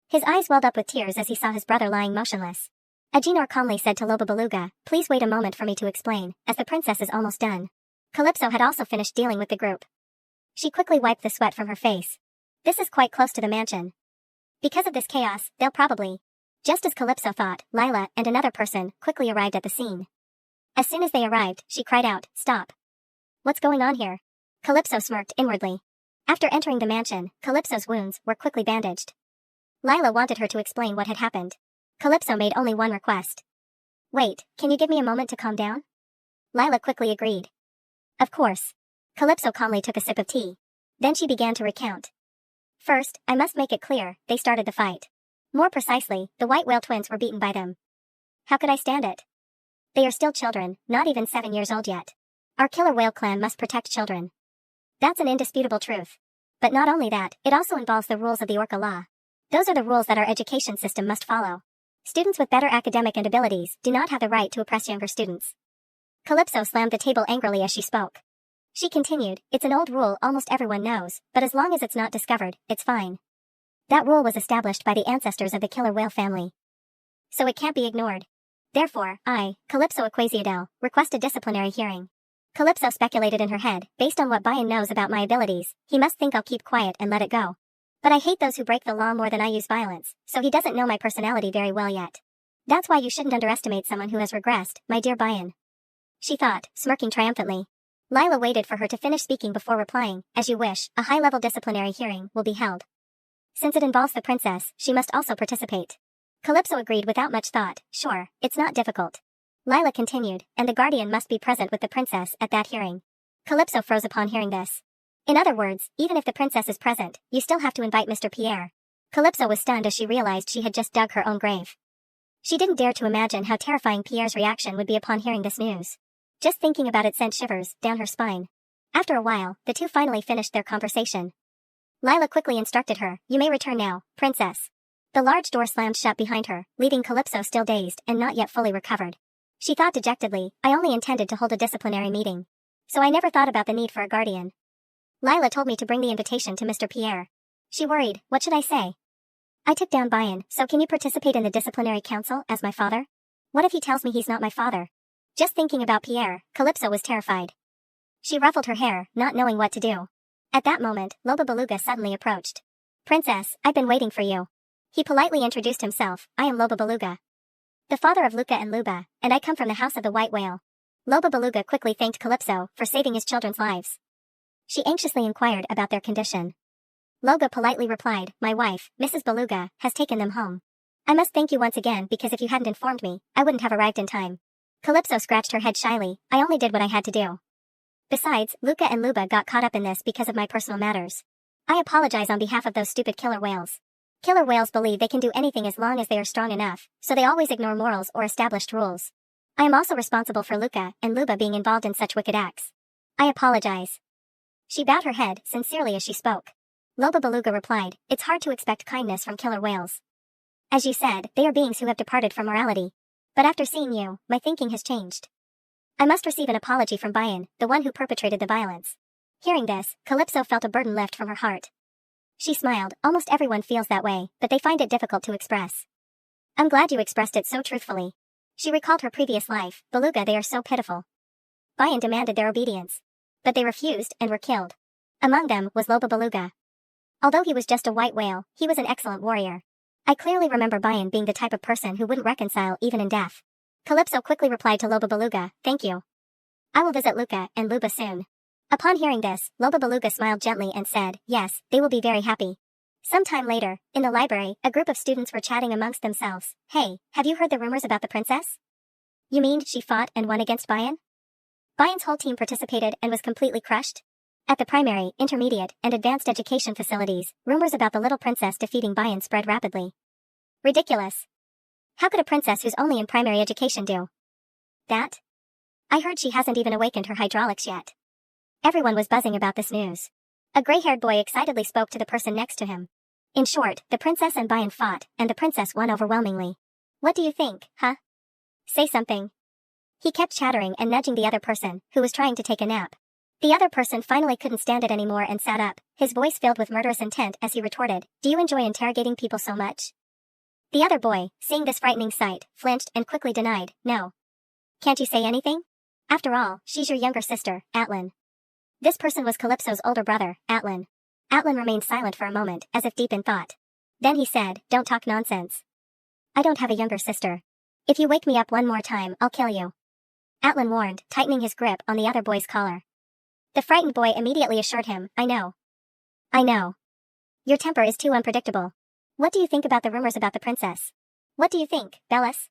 His eyes welled up with tears as he saw his brother lying motionless. Agenor calmly said to Lobabeluga, "Please wait a moment for me to explain, as the princess is almost done." Calypso had also finished dealing with the group. She quickly wiped the sweat from her face. This is quite close to the mansion. Because of this chaos, they'll probably... Just as Calypso thought, Lila and another person quickly arrived at the scene. As soon as they arrived, she cried out, "Stop. What's going on here?" Calypso smirked inwardly. After entering the mansion, Calypso's wounds were quickly bandaged. Lila wanted her to explain what had happened. Calypso made only one request. "Wait, can you give me a moment to calm down?" Lila quickly agreed. "Of course." Calypso calmly took a sip of tea. Then she began to recount. "First, I must make it clear, they started the fight. More precisely, the white whale twins were beaten by them. How could I stand it? They are still children, not even 7 years old yet. Our killer whale clan must protect children. That's an indisputable truth. But not only that, it also involves the rules of the Orca law. Those are the rules that our education system must follow. Students with better academic and abilities do not have the right to oppress younger students." Calypso slammed the table angrily as she spoke. She continued, "It's an old rule almost everyone knows, but as long as it's not discovered, it's fine. That rule was established by the ancestors of the killer whale family. So it can't be ignored. Therefore, I, Calypso Equasiadel, request a disciplinary hearing." Calypso speculated in her head, based on what Bayan knows about my abilities, he must think I'll keep quiet and let it go. But I hate those who break the law more than I use violence, so he doesn't know my personality very well yet. That's why you shouldn't underestimate someone who has regressed, my dear Bayan. She thought, smirking triumphantly. Lila waited for her to finish speaking before replying, "As you wish, a high-level disciplinary hearing will be held. Since it involves the princess, she must also participate." Calypso agreed without much thought, "Sure, it's not difficult." Lila continued, "And the guardian must be present with the princess at that hearing." Calypso froze upon hearing this. In other words, even if the princess is present, you still have to invite Mr. Pierre. Calypso was stunned as she realized she had just dug her own grave. She didn't dare to imagine how terrifying Pierre's reaction would be upon hearing this news. Just thinking about it sent shivers down her spine. After a while, the two finally finished their conversation. Lila quickly instructed her, "You may return now, princess." The large door slammed shut behind her, leaving Calypso still dazed and not yet fully recovered. She thought dejectedly, "I only intended to hold a disciplinary meeting. So I never thought about the need for a guardian. Lila told me to bring the invitation to Mr. Pierre." She worried, "What should I say? I took down Bayan, so can you participate in the disciplinary council as my father? What if he tells me he's not my father?" Just thinking about Pierre, Calypso was terrified. She ruffled her hair, not knowing what to do. At that moment, Lobabeluga suddenly approached. "Princess, I've been waiting for you." He politely introduced himself, "I am Lobabeluga." The father of Luca and Luba, and I come from the house of the white whale. Loba Beluga quickly thanked Calypso for saving his children's lives. She anxiously inquired about their condition. Loba politely replied, my wife, Mrs. Beluga, has taken them home. I must thank you once again because if you hadn't informed me, I wouldn't have arrived in time. Calypso scratched her head shyly, I only did what I had to do. Besides, Luca and Luba got caught up in this because of my personal matters. I apologize on behalf of those stupid killer whales. Killer whales believe they can do anything as long as they are strong enough, so they always ignore morals or established rules. I am also responsible for Luca and Luba being involved in such wicked acts. I apologize. She bowed her head sincerely as she spoke. Loba Beluga replied, it's hard to expect kindness from killer whales. As you said, they are beings who have departed from morality. But after seeing you, my thinking has changed. I must receive an apology from Bayan, the one who perpetrated the violence. Hearing this, Calypso felt a burden lift from her heart. She smiled, almost everyone feels that way, but they find it difficult to express. I'm glad you expressed it so truthfully. She recalled her previous life, Beluga they are so pitiful. Bayan demanded their obedience. But they refused and were killed. Among them was Loba Beluga. Although he was just a white whale, he was an excellent warrior. I clearly remember Bayan being the type of person who wouldn't reconcile even in death. Calypso quickly replied to Loba Beluga, thank you. I will visit Luca and Luba soon. Upon hearing this, Loba Beluga smiled gently and said, yes, they will be very happy. Sometime later, in the library, a group of students were chatting amongst themselves. Hey, have you heard the rumors about the princess? You mean she fought and won against Bayan? Bayan's whole team participated and was completely crushed? At the primary, intermediate, and advanced education facilities, rumors about the little princess defeating Bayan spread rapidly. Ridiculous. How could a princess who's only in primary education do that? I heard she hasn't even awakened her hydraulics yet. Everyone was buzzing about this news. A gray-haired boy excitedly spoke to the person next to him. In short, the princess and Bayan fought, and the princess won overwhelmingly. What do you think, huh? Say something. He kept chattering and nudging the other person, who was trying to take a nap. The other person finally couldn't stand it anymore and sat up, his voice filled with murderous intent as he retorted, do you enjoy interrogating people so much? The other boy, seeing this frightening sight, flinched and quickly denied, no. Can't you say anything? After all, she's your younger sister, Atlan. This person was Calypso's older brother, Atlan. Atlan remained silent for a moment, as if deep in thought. Then he said, don't talk nonsense. I don't have a younger sister. If you wake me up one more time, I'll kill you. Atlan warned, tightening his grip on the other boy's collar. The frightened boy immediately assured him, I know. I know. Your temper is too unpredictable. What do you think about the rumors about the princess? What do you think, Bellis?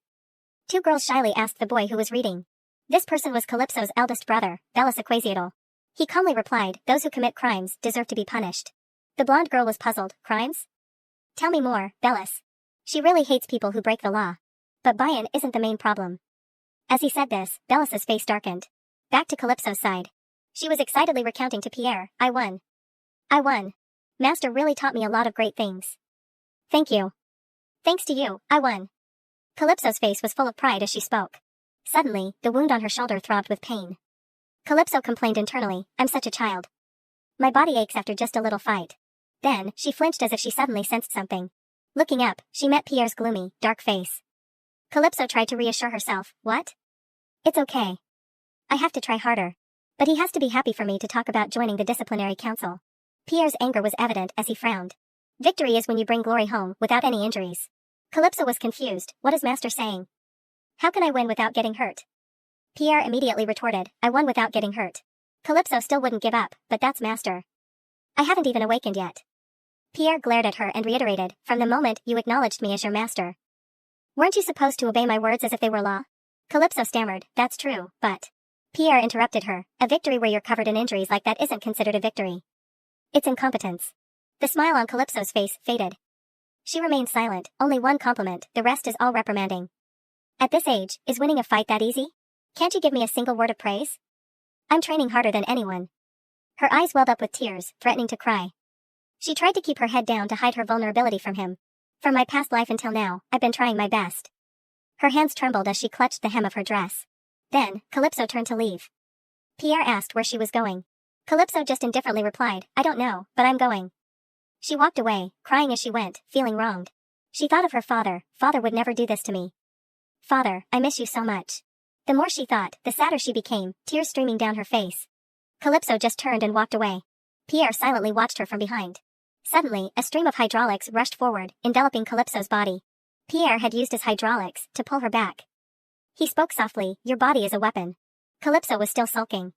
Two girls shyly asked the boy who was reading. This person was Calypso's eldest brother, Bellis Equasiatal. He calmly replied, those who commit crimes deserve to be punished. The blonde girl was puzzled, crimes? Tell me more, Bellis. She really hates people who break the law. But Bayan isn't the main problem. As he said this, Bellis's face darkened. Back to Calypso's side. She was excitedly recounting to Pierre, I won. I won. Master really taught me a lot of great things. Thank you. Thanks to you, I won. Calypso's face was full of pride as she spoke. Suddenly, the wound on her shoulder throbbed with pain. Calypso complained internally, I'm such a child. My body aches after just a little fight. Then, she flinched as if she suddenly sensed something. Looking up, she met Pierre's gloomy, dark face. Calypso tried to reassure herself, what? It's okay. I have to try harder. But he has to be happy for me to talk about joining the disciplinary council. Pierre's anger was evident as he frowned. Victory is when you bring glory home without any injuries. Calypso was confused, what is Master saying? How can I win without getting hurt? Pierre immediately retorted, I won without getting hurt. Calypso still wouldn't give up, but that's Master. I haven't even awakened yet. Pierre glared at her and reiterated, from the moment you acknowledged me as your master. Weren't you supposed to obey my words as if they were law? Calypso stammered, that's true, but... Pierre interrupted her, a victory where you're covered in injuries like that isn't considered a victory. It's incompetence. The smile on Calypso's face faded. She remained silent, only one compliment, the rest is all reprimanding. At this age, is winning a fight that easy? Can't you give me a single word of praise? I'm training harder than anyone. Her eyes welled up with tears, threatening to cry. She tried to keep her head down to hide her vulnerability from him. From my past life until now, I've been trying my best. Her hands trembled as she clutched the hem of her dress. Then, Calypso turned to leave. Pierre asked where she was going. Calypso just indifferently replied, I don't know, but I'm going. She walked away, crying as she went, feeling wronged. She thought of her father, father would never do this to me. Father, I miss you so much. The more she thought, the sadder she became, tears streaming down her face. Calypso just turned and walked away. Pierre silently watched her from behind. Suddenly, a stream of hydraulics rushed forward, enveloping Calypso's body. Pierre had used his hydraulics to pull her back. He spoke softly, "Your body is a weapon." Calypso was still sulking.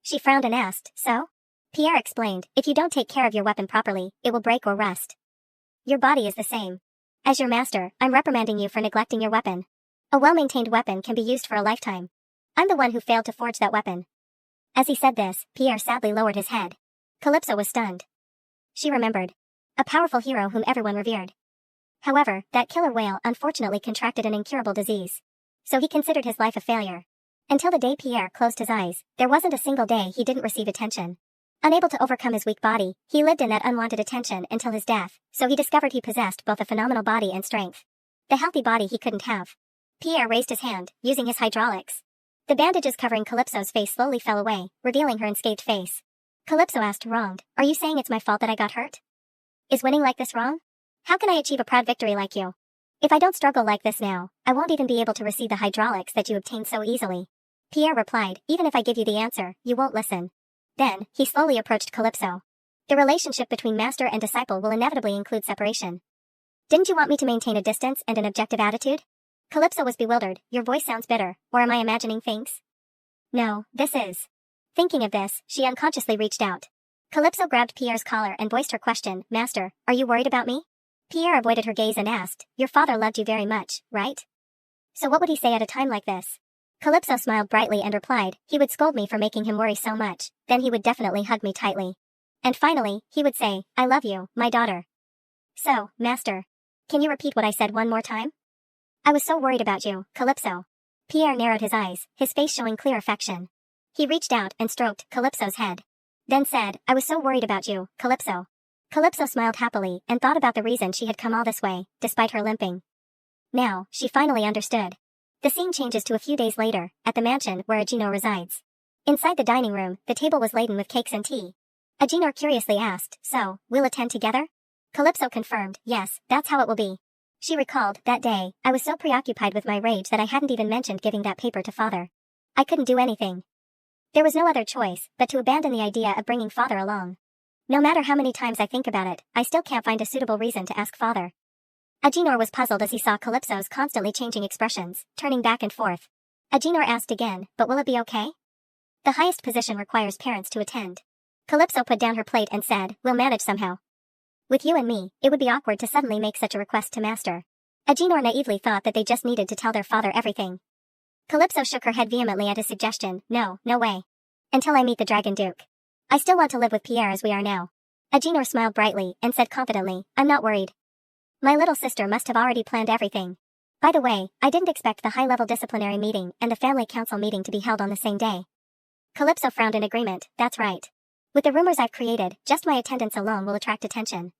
She frowned and asked, "So?" Pierre explained, "If you don't take care of your weapon properly, it will break or rust. Your body is the same. As your master, I'm reprimanding you for neglecting your weapon. A well-maintained weapon can be used for a lifetime. I'm the one who failed to forge that weapon." As he said this, Pierre sadly lowered his head. Calypso was stunned. She remembered. A powerful hero whom everyone revered. However, that killer whale unfortunately contracted an incurable disease. So he considered his life a failure. Until the day Pierre closed his eyes, there wasn't a single day he didn't receive attention. Unable to overcome his weak body, he lived in that unwanted attention until his death, so he discovered he possessed both a phenomenal body and strength. The healthy body he couldn't have. Pierre raised his hand, using his hydraulics. The bandages covering Calypso's face slowly fell away, revealing her unscathed face. Calypso asked, "Wronged? Are you saying it's my fault that I got hurt? Is winning like this wrong? How can I achieve a proud victory like you? If I don't struggle like this now, I won't even be able to receive the hydraulics that you obtained so easily." Pierre replied, "Even if I give you the answer, you won't listen." Then, he slowly approached Calypso. "The relationship between master and disciple will inevitably include separation. Didn't you want me to maintain a distance and an objective attitude?" Calypso was bewildered. "Your voice sounds bitter, or am I imagining things?" "No, this is." Thinking of this, she unconsciously reached out. Calypso grabbed Pierre's collar and voiced her question, "Master, are you worried about me?" Pierre avoided her gaze and asked, "Your father loved you very much, right? So what would he say at a time like this?" Calypso smiled brightly and replied, "He would scold me for making him worry so much, then he would definitely hug me tightly. And finally, he would say, 'I love you, my daughter.' So, master, can you repeat what I said one more time?" "I was so worried about you, Calypso." Pierre narrowed his eyes, his face showing clear affection. He reached out and stroked Calypso's head. Then said, "I was so worried about you, Calypso." Calypso smiled happily and thought about the reason she had come all this way, despite her limping. Now, she finally understood. The scene changes to a few days later, at the mansion where Agino resides. Inside the dining room, the table was laden with cakes and tea. Agino curiously asked, "So, we'll attend together?" Calypso confirmed, "Yes, that's how it will be." She recalled, "That day, I was so preoccupied with my rage that I hadn't even mentioned giving that paper to father. I couldn't do anything. There was no other choice but to abandon the idea of bringing father along. No matter how many times I think about it, I still can't find a suitable reason to ask father." Aginor was puzzled as he saw Calypso's constantly changing expressions, turning back and forth. Aginor asked again, "But will it be okay? The highest position requires parents to attend." Calypso put down her plate and said, "We'll manage somehow. With you and me, it would be awkward to suddenly make such a request to master." Aginor naively thought that they just needed to tell their father everything. Calypso shook her head vehemently at his suggestion, "No, no way. Until I meet the Dragon Duke. I still want to live with Pierre as we are now." Aginor smiled brightly and said confidently, "I'm not worried. My little sister must have already planned everything. By the way, I didn't expect the high-level disciplinary meeting and the family council meeting to be held on the same day." Calypso frowned in agreement, "That's right. With the rumors I've created, just my attendance alone will attract attention.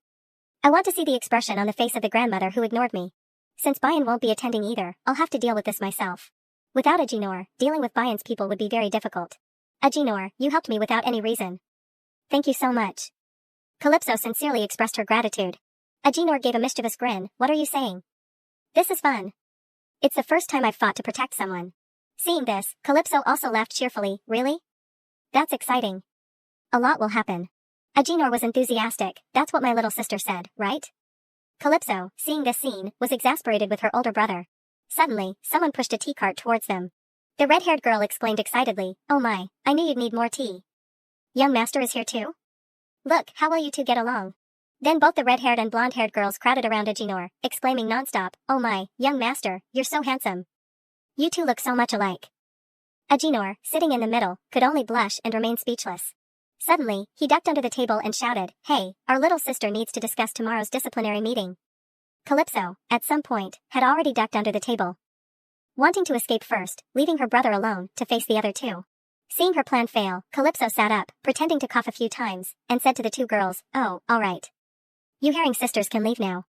I want to see the expression on the face of the grandmother who ignored me. Since Bayan won't be attending either, I'll have to deal with this myself. Without Aginor, dealing with Bayan's people would be very difficult. Aginor, you helped me without any reason. Thank you so much." Calypso sincerely expressed her gratitude. Aginor gave a mischievous grin, "What are you saying? This is fun. It's the first time I've fought to protect someone." Seeing this, Calypso also laughed cheerfully, "Really? That's exciting. A lot will happen." Aginor was enthusiastic, "That's what my little sister said, right?" Calypso, seeing this scene, was exasperated with her older brother. Suddenly, someone pushed a tea cart towards them. The red-haired girl exclaimed excitedly, "Oh my, I knew you'd need more tea. Young master is here too? Look, how will you two get along?" Then both the red-haired and blonde-haired girls crowded around Aginor, exclaiming nonstop, "Oh my, young master, you're so handsome. You two look so much alike." Aginor, sitting in the middle, could only blush and remain speechless. Suddenly, he ducked under the table and shouted, "Hey, our little sister needs to discuss tomorrow's disciplinary meeting." Calypso, at some point, had already ducked under the table, wanting to escape first, leaving her brother alone to face the other two. Seeing her plan fail, Calypso sat up, pretending to cough a few times, and said to the two girls, "Oh, all right. You herring sisters can leave now."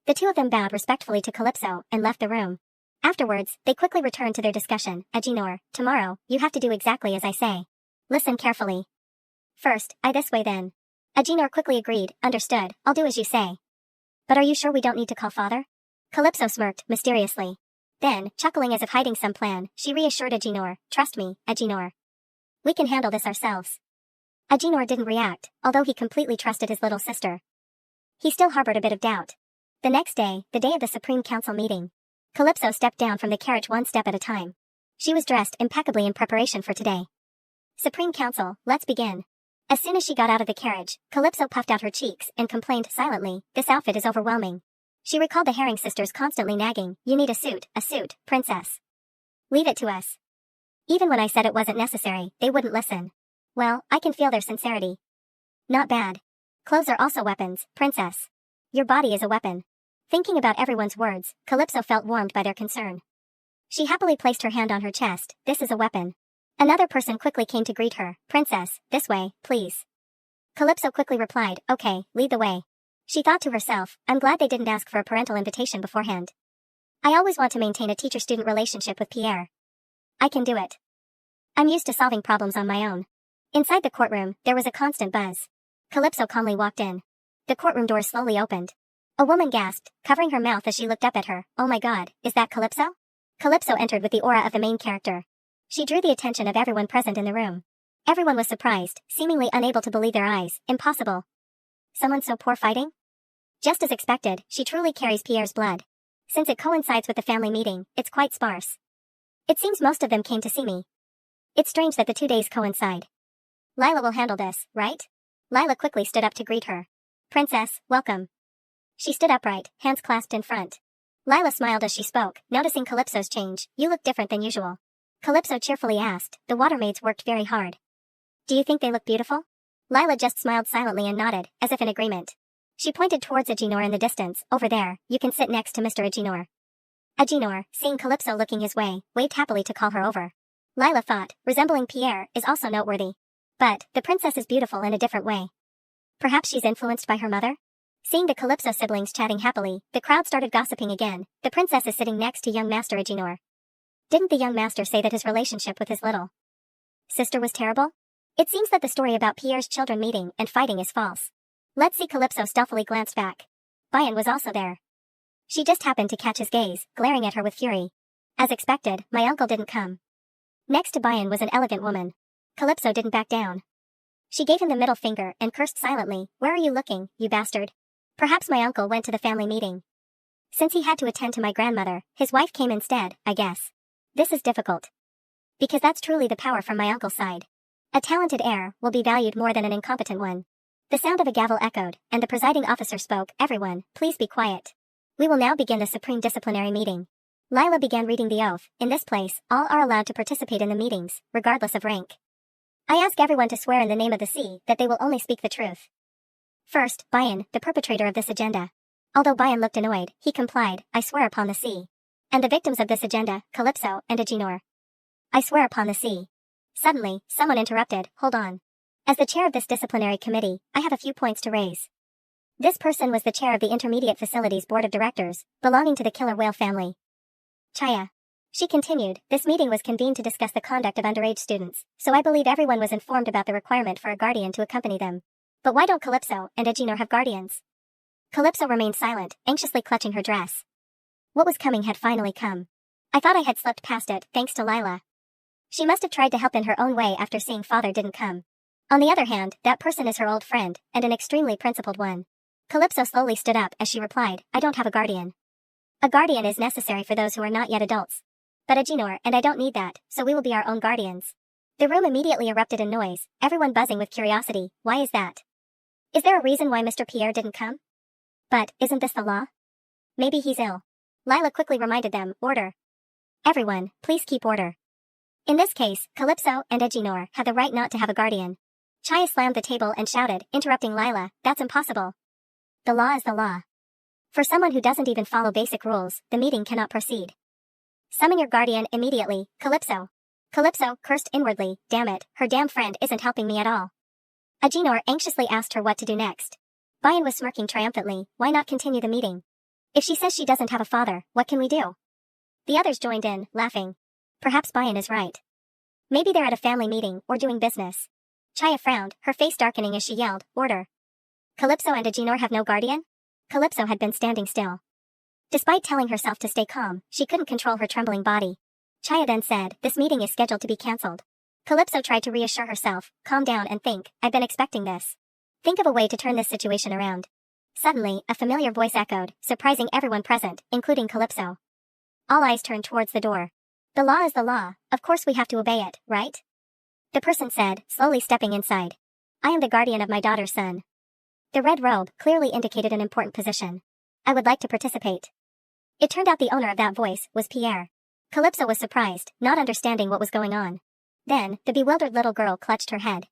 The two of them bowed respectfully to Calypso and left the room. Afterwards, they quickly returned to their discussion. "Aginor, tomorrow, you have to do exactly as I say. Listen carefully." "First, I this way then." Aginor quickly agreed, "Understood, I'll do as you say. But are you sure we don't need to call father?" Calypso smirked, mysteriously. Then, chuckling as if hiding some plan, she reassured Aginor, "Trust me, Aginor. We can handle this ourselves." Aginor didn't react, although he completely trusted his little sister. He still harbored a bit of doubt. The next day, the day of the Supreme Council meeting. Calypso stepped down from the carriage one step at a time. She was dressed impeccably in preparation for today. Supreme Council, let's begin. As soon as she got out of the carriage, Calypso puffed out her cheeks and complained silently, this outfit is overwhelming. She recalled the Herring sisters constantly nagging, you need a suit, princess. Leave it to us. Even when I said it wasn't necessary, they wouldn't listen. Well, I can feel their sincerity. Not bad. Clothes are also weapons, princess. Your body is a weapon. Thinking about everyone's words, Calypso felt warmed by their concern. She happily placed her hand on her chest, this is a weapon. Another person quickly came to greet her, princess, this way, please. Calypso quickly replied, okay, lead the way. She thought to herself, I'm glad they didn't ask for a parental invitation beforehand. I always want to maintain a teacher-student relationship with Pierre. I can do it. I'm used to solving problems on my own. Inside the courtroom, there was a constant buzz. Calypso calmly walked in. The courtroom doors slowly opened. A woman gasped, covering her mouth as she looked up at her, oh my god, is that Calypso? Calypso entered with the aura of the main character. She drew the attention of everyone present in the room. Everyone was surprised, seemingly unable to believe their eyes, impossible. Someone so poor fighting? Just as expected, she truly carries Pierre's blood. Since it coincides with the family meeting, it's quite sparse. It seems most of them came to see me. It's strange that the 2 days coincide. Lila will handle this, right? Lila quickly stood up to greet her. Princess, welcome. She stood upright, hands clasped in front. Lila smiled as she spoke, noticing Calypso's change. You look different than usual. Calypso cheerfully asked, the water maids worked very hard. Do you think they look beautiful? Lila just smiled silently and nodded, as if in agreement. She pointed towards Agenor in the distance, over there, you can sit next to Mr. Agenor. Agenor, seeing Calypso looking his way, waved happily to call her over. Lila thought, resembling Pierre, is also noteworthy. But, the princess is beautiful in a different way. Perhaps she's influenced by her mother? Seeing the Calypso siblings chatting happily, the crowd started gossiping again. The princess is sitting next to young Master Agenor. Didn't the young master say that his relationship with his little sister was terrible? It seems that the story about Pierre's children meeting and fighting is false. Let's see. Calypso stealthily glanced back. Bayan was also there. She just happened to catch his gaze, glaring at her with fury. As expected, my uncle didn't come. Next to Bayan was an elegant woman. Calypso didn't back down. She gave him the middle finger and cursed silently, where are you looking, you bastard? Perhaps my uncle went to the family meeting. Since he had to attend to my grandmother, his wife came instead, I guess. This is difficult. Because that's truly the power from my uncle's side. A talented heir will be valued more than an incompetent one. The sound of a gavel echoed, and the presiding officer spoke, everyone, please be quiet. We will now begin the Supreme Disciplinary Meeting. Lila began reading the oath. In this place, all are allowed to participate in the meetings, regardless of rank. I ask everyone to swear in the name of the sea that they will only speak the truth. First, Bayan, the perpetrator of this agenda. Although Bayan looked annoyed, he complied, I swear upon the sea. And the victims of this agenda, Calypso and Agenor. I swear upon the sea. Suddenly, someone interrupted, hold on. As the chair of this disciplinary committee, I have a few points to raise. This person was the chair of the Intermediate Facilities Board of Directors, belonging to the killer whale family. Chaya. She continued, this meeting was convened to discuss the conduct of underage students, so I believe everyone was informed about the requirement for a guardian to accompany them. But why don't Calypso and Agenor have guardians? Calypso remained silent, anxiously clutching her dress. What was coming had finally come. I thought I had slipped past it, thanks to Lila. She must have tried to help in her own way after seeing father didn't come. On the other hand, that person is her old friend, and an extremely principled one. Calypso slowly stood up as she replied, I don't have a guardian. A guardian is necessary for those who are not yet adults. But Agenor and I don't need that, so we will be our own guardians. The room immediately erupted in noise, everyone buzzing with curiosity. Why is that? Is there a reason why Mr. Pierre didn't come? But, isn't this the law? Maybe he's ill. Lila quickly reminded them, order. Everyone, please keep order. In this case, Calypso and Agenor had the right not to have a guardian. Chaya slammed the table and shouted, interrupting Lila, that's impossible. The law is the law. For someone who doesn't even follow basic rules, the meeting cannot proceed. Summon your guardian immediately, Calypso. Calypso cursed inwardly, damn it, her damn friend isn't helping me at all. Agenor anxiously asked her what to do next. Bayan was smirking triumphantly, why not continue the meeting? If she says she doesn't have a father, what can we do? The others joined in, laughing. Perhaps Bayan is right. Maybe they're at a family meeting, or doing business. Chaya frowned, her face darkening as she yelled, order. Calypso and Agenor have no guardian? Calypso had been standing still. Despite telling herself to stay calm, she couldn't control her trembling body. Chaya then said, this meeting is scheduled to be cancelled. Calypso tried to reassure herself, calm down and think, I've been expecting this. Think of a way to turn this situation around. Suddenly, a familiar voice echoed, surprising everyone present, including Calypso. All eyes turned towards the door. The law is the law, of course we have to obey it, right? The person said, slowly stepping inside. I am the guardian of my daughter's son. The red robe clearly indicated an important position. I would like to participate. It turned out the owner of that voice was Pierre. Calypso was surprised, not understanding what was going on. Then, the bewildered little girl clutched her head.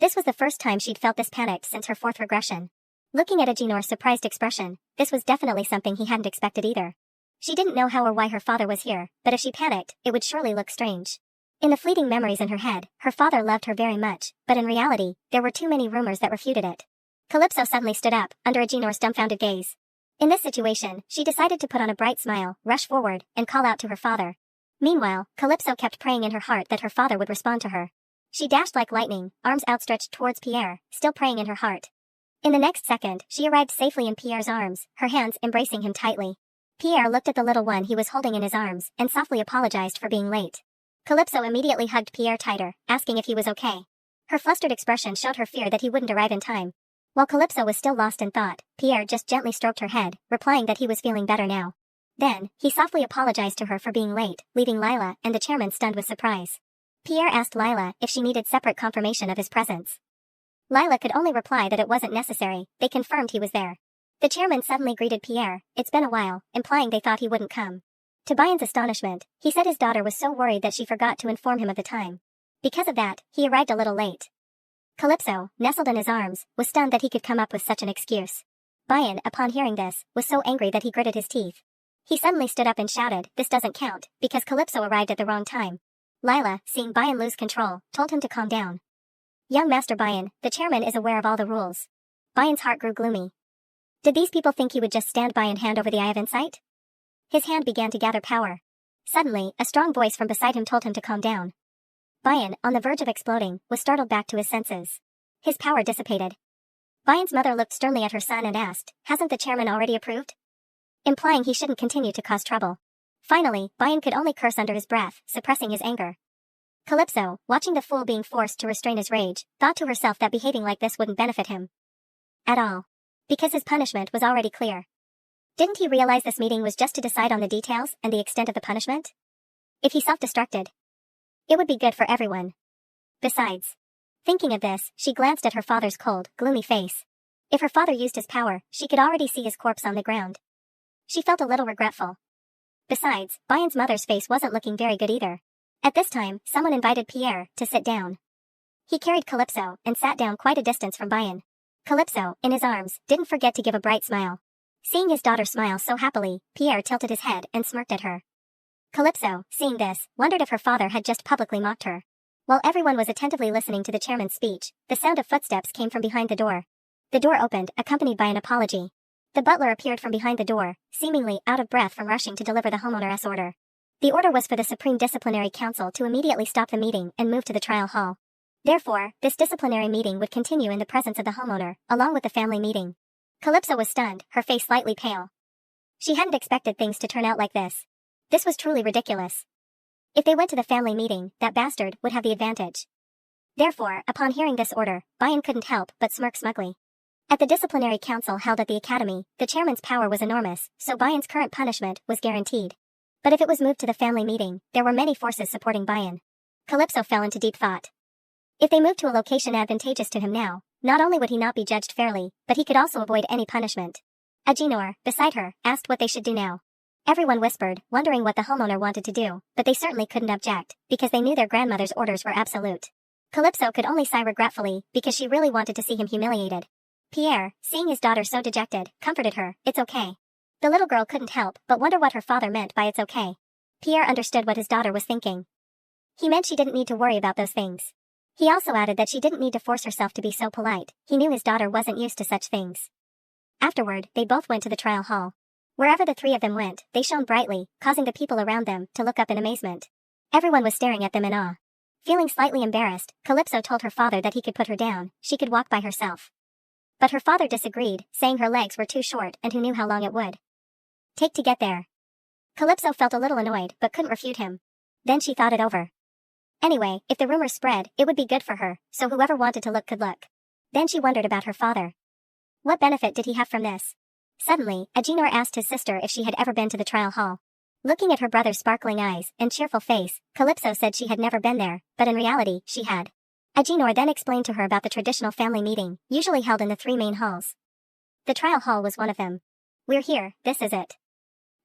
This was the first time she'd felt this panicked since her fourth regression. Looking at Aginor's surprised expression, this was definitely something he hadn't expected either. She didn't know how or why her father was here, but if she panicked, it would surely look strange. In the fleeting memories in her head, her father loved her very much, but in reality, there were too many rumors that refuted it. Calypso suddenly stood up, under Aginor's dumbfounded gaze. In this situation, she decided to put on a bright smile, rush forward, and call out to her father. Meanwhile, Calypso kept praying in her heart that her father would respond to her. She dashed like lightning, arms outstretched towards Pierre, still praying in her heart. In the next second, she arrived safely in Pierre's arms, her hands embracing him tightly. Pierre looked at the little one he was holding in his arms, and softly apologized for being late. Calypso immediately hugged Pierre tighter, asking if he was okay. Her flustered expression showed her fear that he wouldn't arrive in time. While Calypso was still lost in thought, Pierre just gently stroked her head, replying that he was feeling better now. Then, he softly apologized to her for being late, leaving Lila and the chairman stunned with surprise. Pierre asked Lila if she needed separate confirmation of his presence. Lila could only reply that it wasn't necessary, they confirmed he was there. The chairman suddenly greeted Pierre, it's been a while, implying they thought he wouldn't come. To Bayan's astonishment, he said his daughter was so worried that she forgot to inform him of the time. Because of that, he arrived a little late. Calypso, nestled in his arms, was stunned that he could come up with such an excuse. Bayan, upon hearing this, was so angry that he gritted his teeth. He suddenly stood up and shouted, this doesn't count, because Calypso arrived at the wrong time. Lila, seeing Bayan lose control, told him to calm down. Young Master Bayan, the chairman is aware of all the rules. Bayan's heart grew gloomy. Did these people think he would just stand by and hand over the eye of insight? His hand began to gather power. Suddenly, a strong voice from beside him told him to calm down. Bayan, on the verge of exploding, was startled back to his senses. His power dissipated. Bayan's mother looked sternly at her son and asked, hasn't the chairman already approved? Implying he shouldn't continue to cause trouble. Finally, Bayan could only curse under his breath, suppressing his anger. Calypso, watching the fool being forced to restrain his rage, thought to herself that behaving like this wouldn't benefit him at all. Because his punishment was already clear. Didn't he realize this meeting was just to decide on the details and the extent of the punishment? If he self-destructed, it would be good for everyone. Besides, thinking of this, she glanced at her father's cold, gloomy face. If her father used his power, she could already see his corpse on the ground. She felt a little regretful. Besides, Bayan's mother's face wasn't looking very good either. At this time, someone invited Pierre to sit down. He carried Calypso and sat down quite a distance from Bayan. Calypso, in his arms, didn't forget to give a bright smile. Seeing his daughter smile so happily, Pierre tilted his head and smirked at her. Calypso, seeing this, wondered if her father had just publicly mocked her. While everyone was attentively listening to the chairman's speech, the sound of footsteps came from behind the door. The door opened, accompanied by an apology. The butler appeared from behind the door, seemingly out of breath from rushing to deliver the homeowner's order. The order was for the Supreme Disciplinary Council to immediately stop the meeting and move to the trial hall. Therefore, this disciplinary meeting would continue in the presence of the homeowner, along with the family meeting. Calypso was stunned, her face slightly pale. She hadn't expected things to turn out like this. This was truly ridiculous. If they went to the family meeting, that bastard would have the advantage. Therefore, upon hearing this order, Bayan couldn't help but smirk smugly. At the disciplinary council held at the academy, the chairman's power was enormous, so Bayan's current punishment was guaranteed. But if it was moved to the family meeting, there were many forces supporting Bayan. Calypso fell into deep thought. If they moved to a location advantageous to him now, not only would he not be judged fairly, but he could also avoid any punishment. Aginor, beside her, asked what they should do now. Everyone whispered, wondering what the homeowner wanted to do, but they certainly couldn't object, because they knew their grandmother's orders were absolute. Calypso could only sigh regretfully, because she really wanted to see him humiliated. Pierre, seeing his daughter so dejected, comforted her, it's okay. The little girl couldn't help but wonder what her father meant by it's okay. Pierre understood what his daughter was thinking. He meant she didn't need to worry about those things. He also added that she didn't need to force herself to be so polite. He knew his daughter wasn't used to such things. Afterward, they both went to the trial hall. Wherever the three of them went, they shone brightly, causing the people around them to look up in amazement. Everyone was staring at them in awe. Feeling slightly embarrassed, Calypso told her father that he could put her down, she could walk by herself. But her father disagreed, saying her legs were too short and who knew how long it would take to get there. Calypso felt a little annoyed but couldn't refute him. Then she thought it over. Anyway, if the rumor spread, it would be good for her, so whoever wanted to look could look. Then she wondered about her father. What benefit did he have from this? Suddenly, Agenor asked his sister if she had ever been to the trial hall. Looking at her brother's sparkling eyes and cheerful face, Calypso said she had never been there, but in reality, she had. Agenor then explained to her about the traditional family meeting, usually held in the 3 main halls. The trial hall was one of them. We're here, this is it.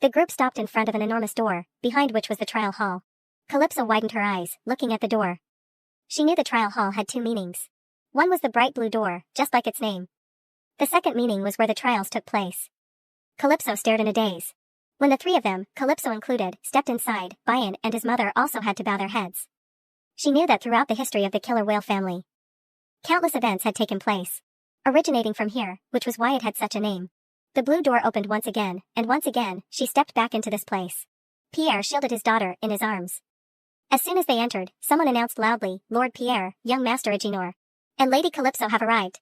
The group stopped in front of an enormous door, behind which was the trial hall. Calypso widened her eyes, looking at the door. She knew the trial hall had 2 meanings. One was the bright blue door, just like its name. The second meaning was where the trials took place. Calypso stared in a daze. When the 3 of them, Calypso included, stepped inside, Bayan and his mother also had to bow their heads. She knew that throughout the history of the killer whale family, countless events had taken place, originating from here, which was why it had such a name. The blue door opened once again, and once again, she stepped back into this place. Pierre shielded his daughter in his arms. As soon as they entered, someone announced loudly, "Lord Pierre, young Master Agenor, and Lady Calypso have arrived."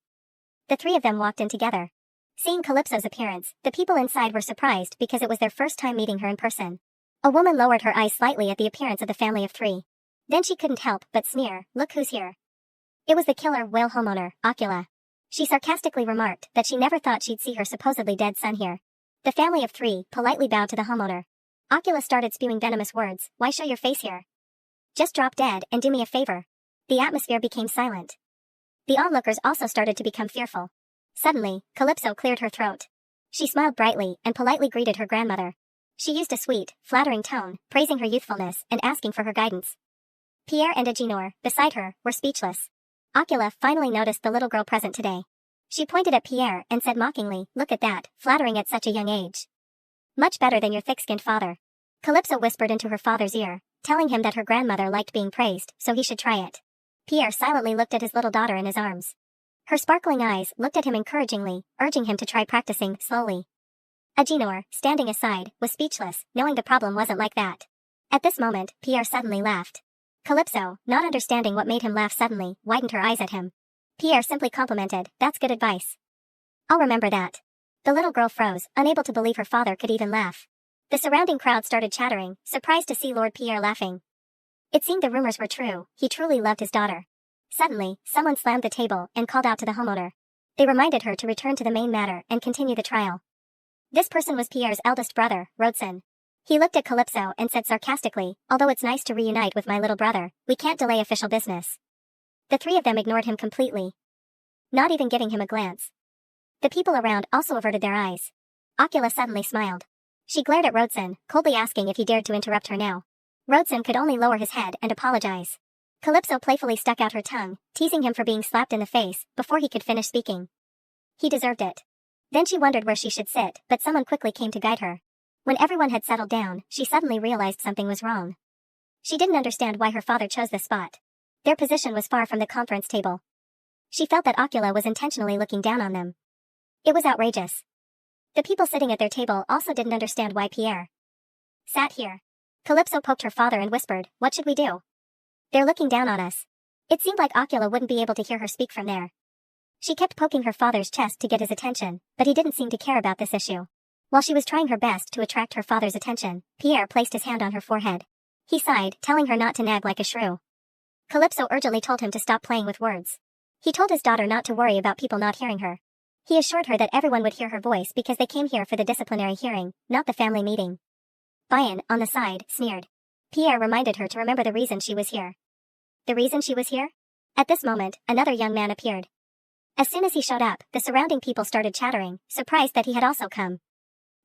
The 3 of them walked in together. Seeing Calypso's appearance, the people inside were surprised because it was their first time meeting her in person. A woman lowered her eyes slightly at the appearance of the family of 3. Then she couldn't help but sneer, "Look who's here." It was the killer whale homeowner, Ocula. She sarcastically remarked that she never thought she'd see her supposedly dead son here. The family of 3 politely bowed to the homeowner. Ocula started spewing venomous words, "Why show your face here? Just drop dead and do me a favor." The atmosphere became silent. The onlookers also started to become fearful. Suddenly, Calypso cleared her throat. She smiled brightly and politely greeted her grandmother. She used a sweet, flattering tone, praising her youthfulness and asking for her guidance. Pierre and Agenor, beside her, were speechless. Ocula finally noticed the little girl present today. She pointed at Pierre and said mockingly, "Look at that, flattering at such a young age. Much better than your thick-skinned father." Calypso whispered into her father's ear, telling him that her grandmother liked being praised, so he should try it. Pierre silently looked at his little daughter in his arms. Her sparkling eyes looked at him encouragingly, urging him to try practicing slowly. Agenor, standing aside, was speechless, knowing the problem wasn't like that. At this moment, Pierre suddenly laughed. Calypso, not understanding what made him laugh suddenly, widened her eyes at him. Pierre simply complimented, "That's good advice. I'll remember that." The little girl froze, unable to believe her father could even laugh. The surrounding crowd started chattering, surprised to see Lord Pierre laughing. It seemed the rumors were true, he truly loved his daughter. Suddenly, someone slammed the table and called out to the homeowner. They reminded her to return to the main matter and continue the trial. This person was Pierre's eldest brother, Rodson. He looked at Calypso and said sarcastically, "Although it's nice to reunite with my little brother, we can't delay official business." The 3 of them ignored him completely, not even giving him a glance. The people around also averted their eyes. Ocula suddenly smiled. She glared at Rodson, coldly asking if he dared to interrupt her now. Rodson could only lower his head and apologize. Calypso playfully stuck out her tongue, teasing him for being slapped in the face, before he could finish speaking. He deserved it. Then she wondered where she should sit, but someone quickly came to guide her. When everyone had settled down, she suddenly realized something was wrong. She didn't understand why her father chose this spot. Their position was far from the conference table. She felt that Ocula was intentionally looking down on them. It was outrageous. The people sitting at their table also didn't understand why Pierre sat here. Calypso poked her father and whispered, "What should we do? They're looking down on us." It seemed like Ocula wouldn't be able to hear her speak from there. She kept poking her father's chest to get his attention, but he didn't seem to care about this issue. While she was trying her best to attract her father's attention, Pierre placed his hand on her forehead. He sighed, telling her not to nag like a shrew. Calypso urgently told him to stop playing with words. He told his daughter not to worry about people not hearing her. He assured her that everyone would hear her voice because they came here for the disciplinary hearing, not the family meeting. Bayan, on the side, sneered. Pierre reminded her to remember the reason she was here. The reason she was here? At this moment, another young man appeared. As soon as he showed up, the surrounding people started chattering, surprised that he had also come.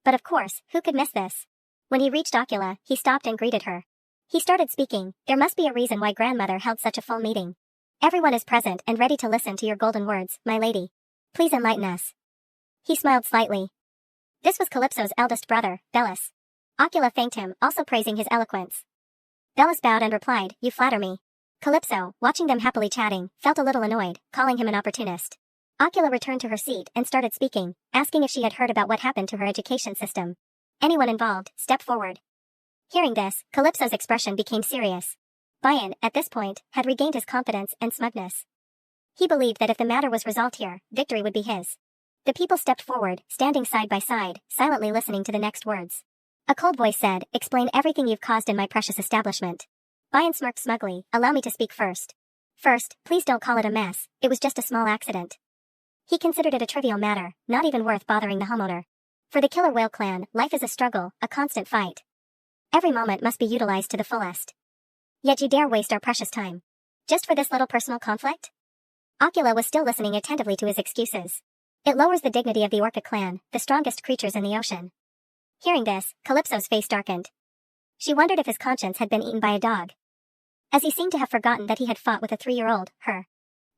But of course, who could miss this? When he reached Ocula, he stopped and greeted her. He started speaking, "There must be a reason why grandmother held such a full meeting. Everyone is present and ready to listen to your golden words, my lady. Please enlighten us." He smiled slightly. This was Calypso's eldest brother, Belus. Ocula thanked him, also praising his eloquence. Belus bowed and replied, "You flatter me." Calypso, watching them happily chatting, felt a little annoyed, calling him an opportunist. Ocula returned to her seat and started speaking, asking if she had heard about what happened to her education system. Anyone involved, step forward. Hearing this, Calypso's expression became serious. Bayan, at this point, had regained his confidence and smugness. He believed that if the matter was resolved here, victory would be his. The people stepped forward, standing side by side, silently listening to the next words. A cold voice said, "Explain everything you've caused in my precious establishment." Bayan smirked smugly, "Allow me to speak first. First, please don't call it a mess, it was just a small accident." He considered it a trivial matter, not even worth bothering the homeowner. For the killer whale clan, life is a struggle, a constant fight. Every moment must be utilized to the fullest. Yet you dare waste our precious time. Just for this little personal conflict? Ocula was still listening attentively to his excuses. It lowers the dignity of the orca clan, the strongest creatures in the ocean. Hearing this, Calypso's face darkened. She wondered if his conscience had been eaten by a dog, as he seemed to have forgotten that he had fought with a 3-year-old, her.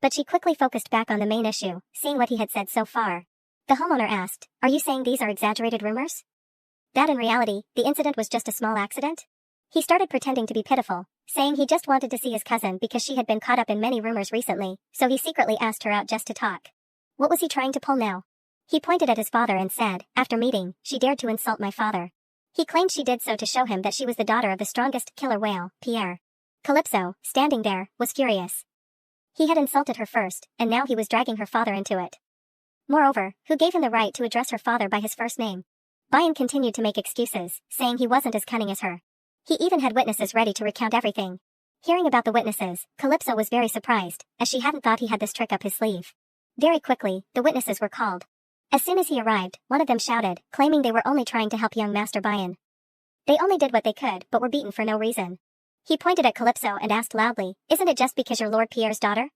But she quickly focused back on the main issue, seeing what he had said so far. The homeowner asked, "Are you saying these are exaggerated rumors? That in reality, the incident was just a small accident?" He started pretending to be pitiful, saying he just wanted to see his cousin because she had been caught up in many rumors recently, so he secretly asked her out just to talk. What was he trying to pull now? He pointed at his father and said, "After meeting, she dared to insult my father." He claimed she did so to show him that she was the daughter of the strongest killer whale, Pierre. Calypso, standing there, was furious. He had insulted her first, and now he was dragging her father into it. Moreover, who gave him the right to address her father by his first name? Bayan continued to make excuses, saying he wasn't as cunning as her. He even had witnesses ready to recount everything. Hearing about the witnesses, Calypso was very surprised, as she hadn't thought he had this trick up his sleeve. Very quickly, the witnesses were called. As soon as he arrived, one of them shouted, claiming they were only trying to help young Master Bayan. They only did what they could, but were beaten for no reason. He pointed at Calypso and asked loudly, "Isn't it just because you're Lord Pierre's daughter?"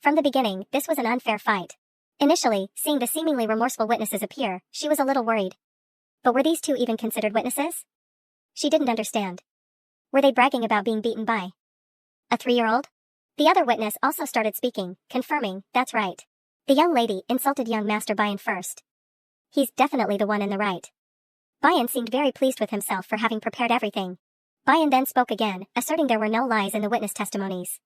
From the beginning, this was an unfair fight. Initially, seeing the seemingly remorseful witnesses appear, she was a little worried. But were these two even considered witnesses? She didn't understand. Were they bragging about being beaten by a 3-year-old? The other witness also started speaking, confirming, "That's right. The young lady insulted young Master Bayan first. He's definitely the one in the right." Bayan seemed very pleased with himself for having prepared everything. Bayan then spoke again, asserting there were no lies in the witness testimonies.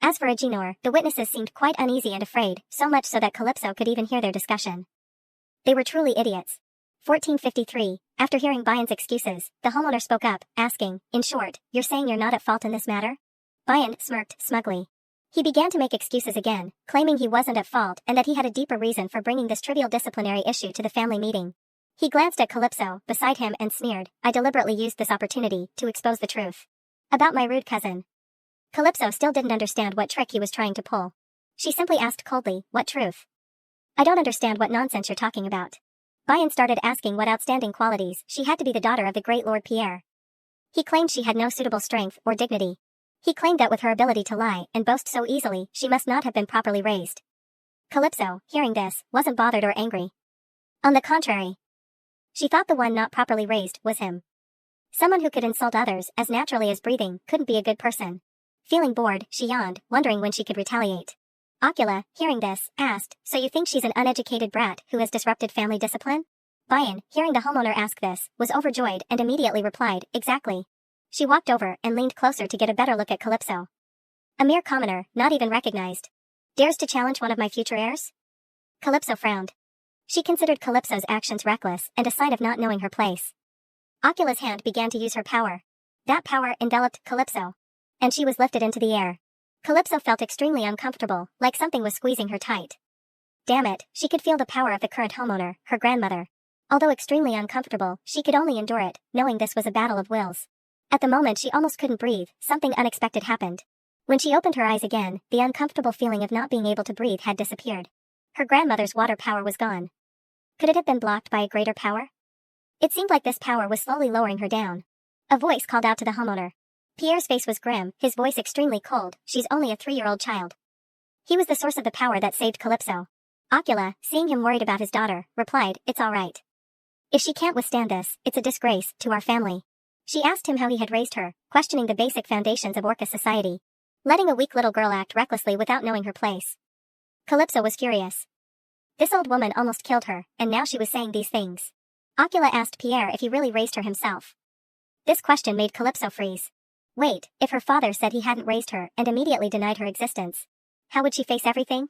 As for Agenor, the witnesses seemed quite uneasy and afraid, so much so that Calypso could even hear their discussion. They were truly idiots. 1453, after hearing Bayan's excuses, the homeowner spoke up, asking, "In short, you're saying you're not at fault in this matter?" Bayan smirked smugly. He began to make excuses again, claiming he wasn't at fault and that he had a deeper reason for bringing this trivial disciplinary issue to the family meeting. He glanced at Calypso, beside him, and sneered, "I deliberately used this opportunity to expose the truth about my rude cousin." Calypso still didn't understand what trick he was trying to pull. She simply asked coldly, "What truth?" "I don't understand what nonsense you're talking about." Bayan started asking what outstanding qualities she had to be the daughter of the great Lord Pierre. He claimed she had no suitable strength or dignity. He claimed that with her ability to lie and boast so easily, she must not have been properly raised. Calypso, hearing this, wasn't bothered or angry. On the contrary, she thought the one not properly raised was him. Someone who could insult others as naturally as breathing couldn't be a good person. Feeling bored, she yawned, wondering when she could retaliate. Ocula, hearing this, asked, "So you think she's an uneducated brat who has disrupted family discipline?" Bayan, hearing the homeowner ask this, was overjoyed and immediately replied, "Exactly." She walked over and leaned closer to get a better look at Calypso. A mere commoner, not even recognized, dares to challenge one of my future heirs? Calypso frowned. She considered Calypso's actions reckless and a sign of not knowing her place. Ocula's hand began to use her power. That power enveloped Calypso, and she was lifted into the air. Calypso felt extremely uncomfortable, like something was squeezing her tight. Damn it, she could feel the power of the current homeowner, her grandmother. Although extremely uncomfortable, she could only endure it, knowing this was a battle of wills. At the moment she almost couldn't breathe, something unexpected happened. When she opened her eyes again, the uncomfortable feeling of not being able to breathe had disappeared. Her grandmother's water power was gone. Could it have been blocked by a greater power? It seemed like this power was slowly lowering her down. A voice called out to the homeowner. Pierre's face was grim, his voice extremely cold. "She's only a 3-year-old child." He was the source of the power that saved Calypso. Ocula, seeing him worried about his daughter, replied, "It's all right. If she can't withstand this, it's a disgrace to our family." She asked him how he had raised her, questioning the basic foundations of Orca society. Letting a weak little girl act recklessly without knowing her place. Calypso was furious. This old woman almost killed her, and now she was saying these things. Ocula asked Pierre if he really raised her himself. This question made Calypso freeze. Wait, if her father said he hadn't raised her and immediately denied her existence, how would she face everything?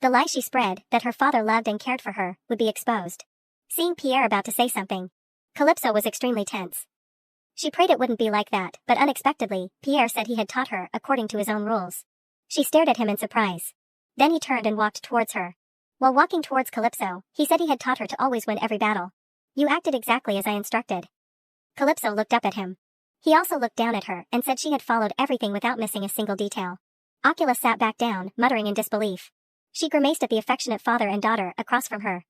The lie she spread, that her father loved and cared for her, would be exposed. Seeing Pierre about to say something, Calypso was extremely tense. She prayed it wouldn't be like that, but unexpectedly, Pierre said he had taught her according to his own rules. She stared at him in surprise. Then he turned and walked towards her. While walking towards Calypso, he said he had taught her to always win every battle. "You acted exactly as I instructed." Calypso looked up at him. He also looked down at her and said she had followed everything without missing a single detail. Ocula sat back down, muttering in disbelief. She grimaced at the affectionate father and daughter across from her.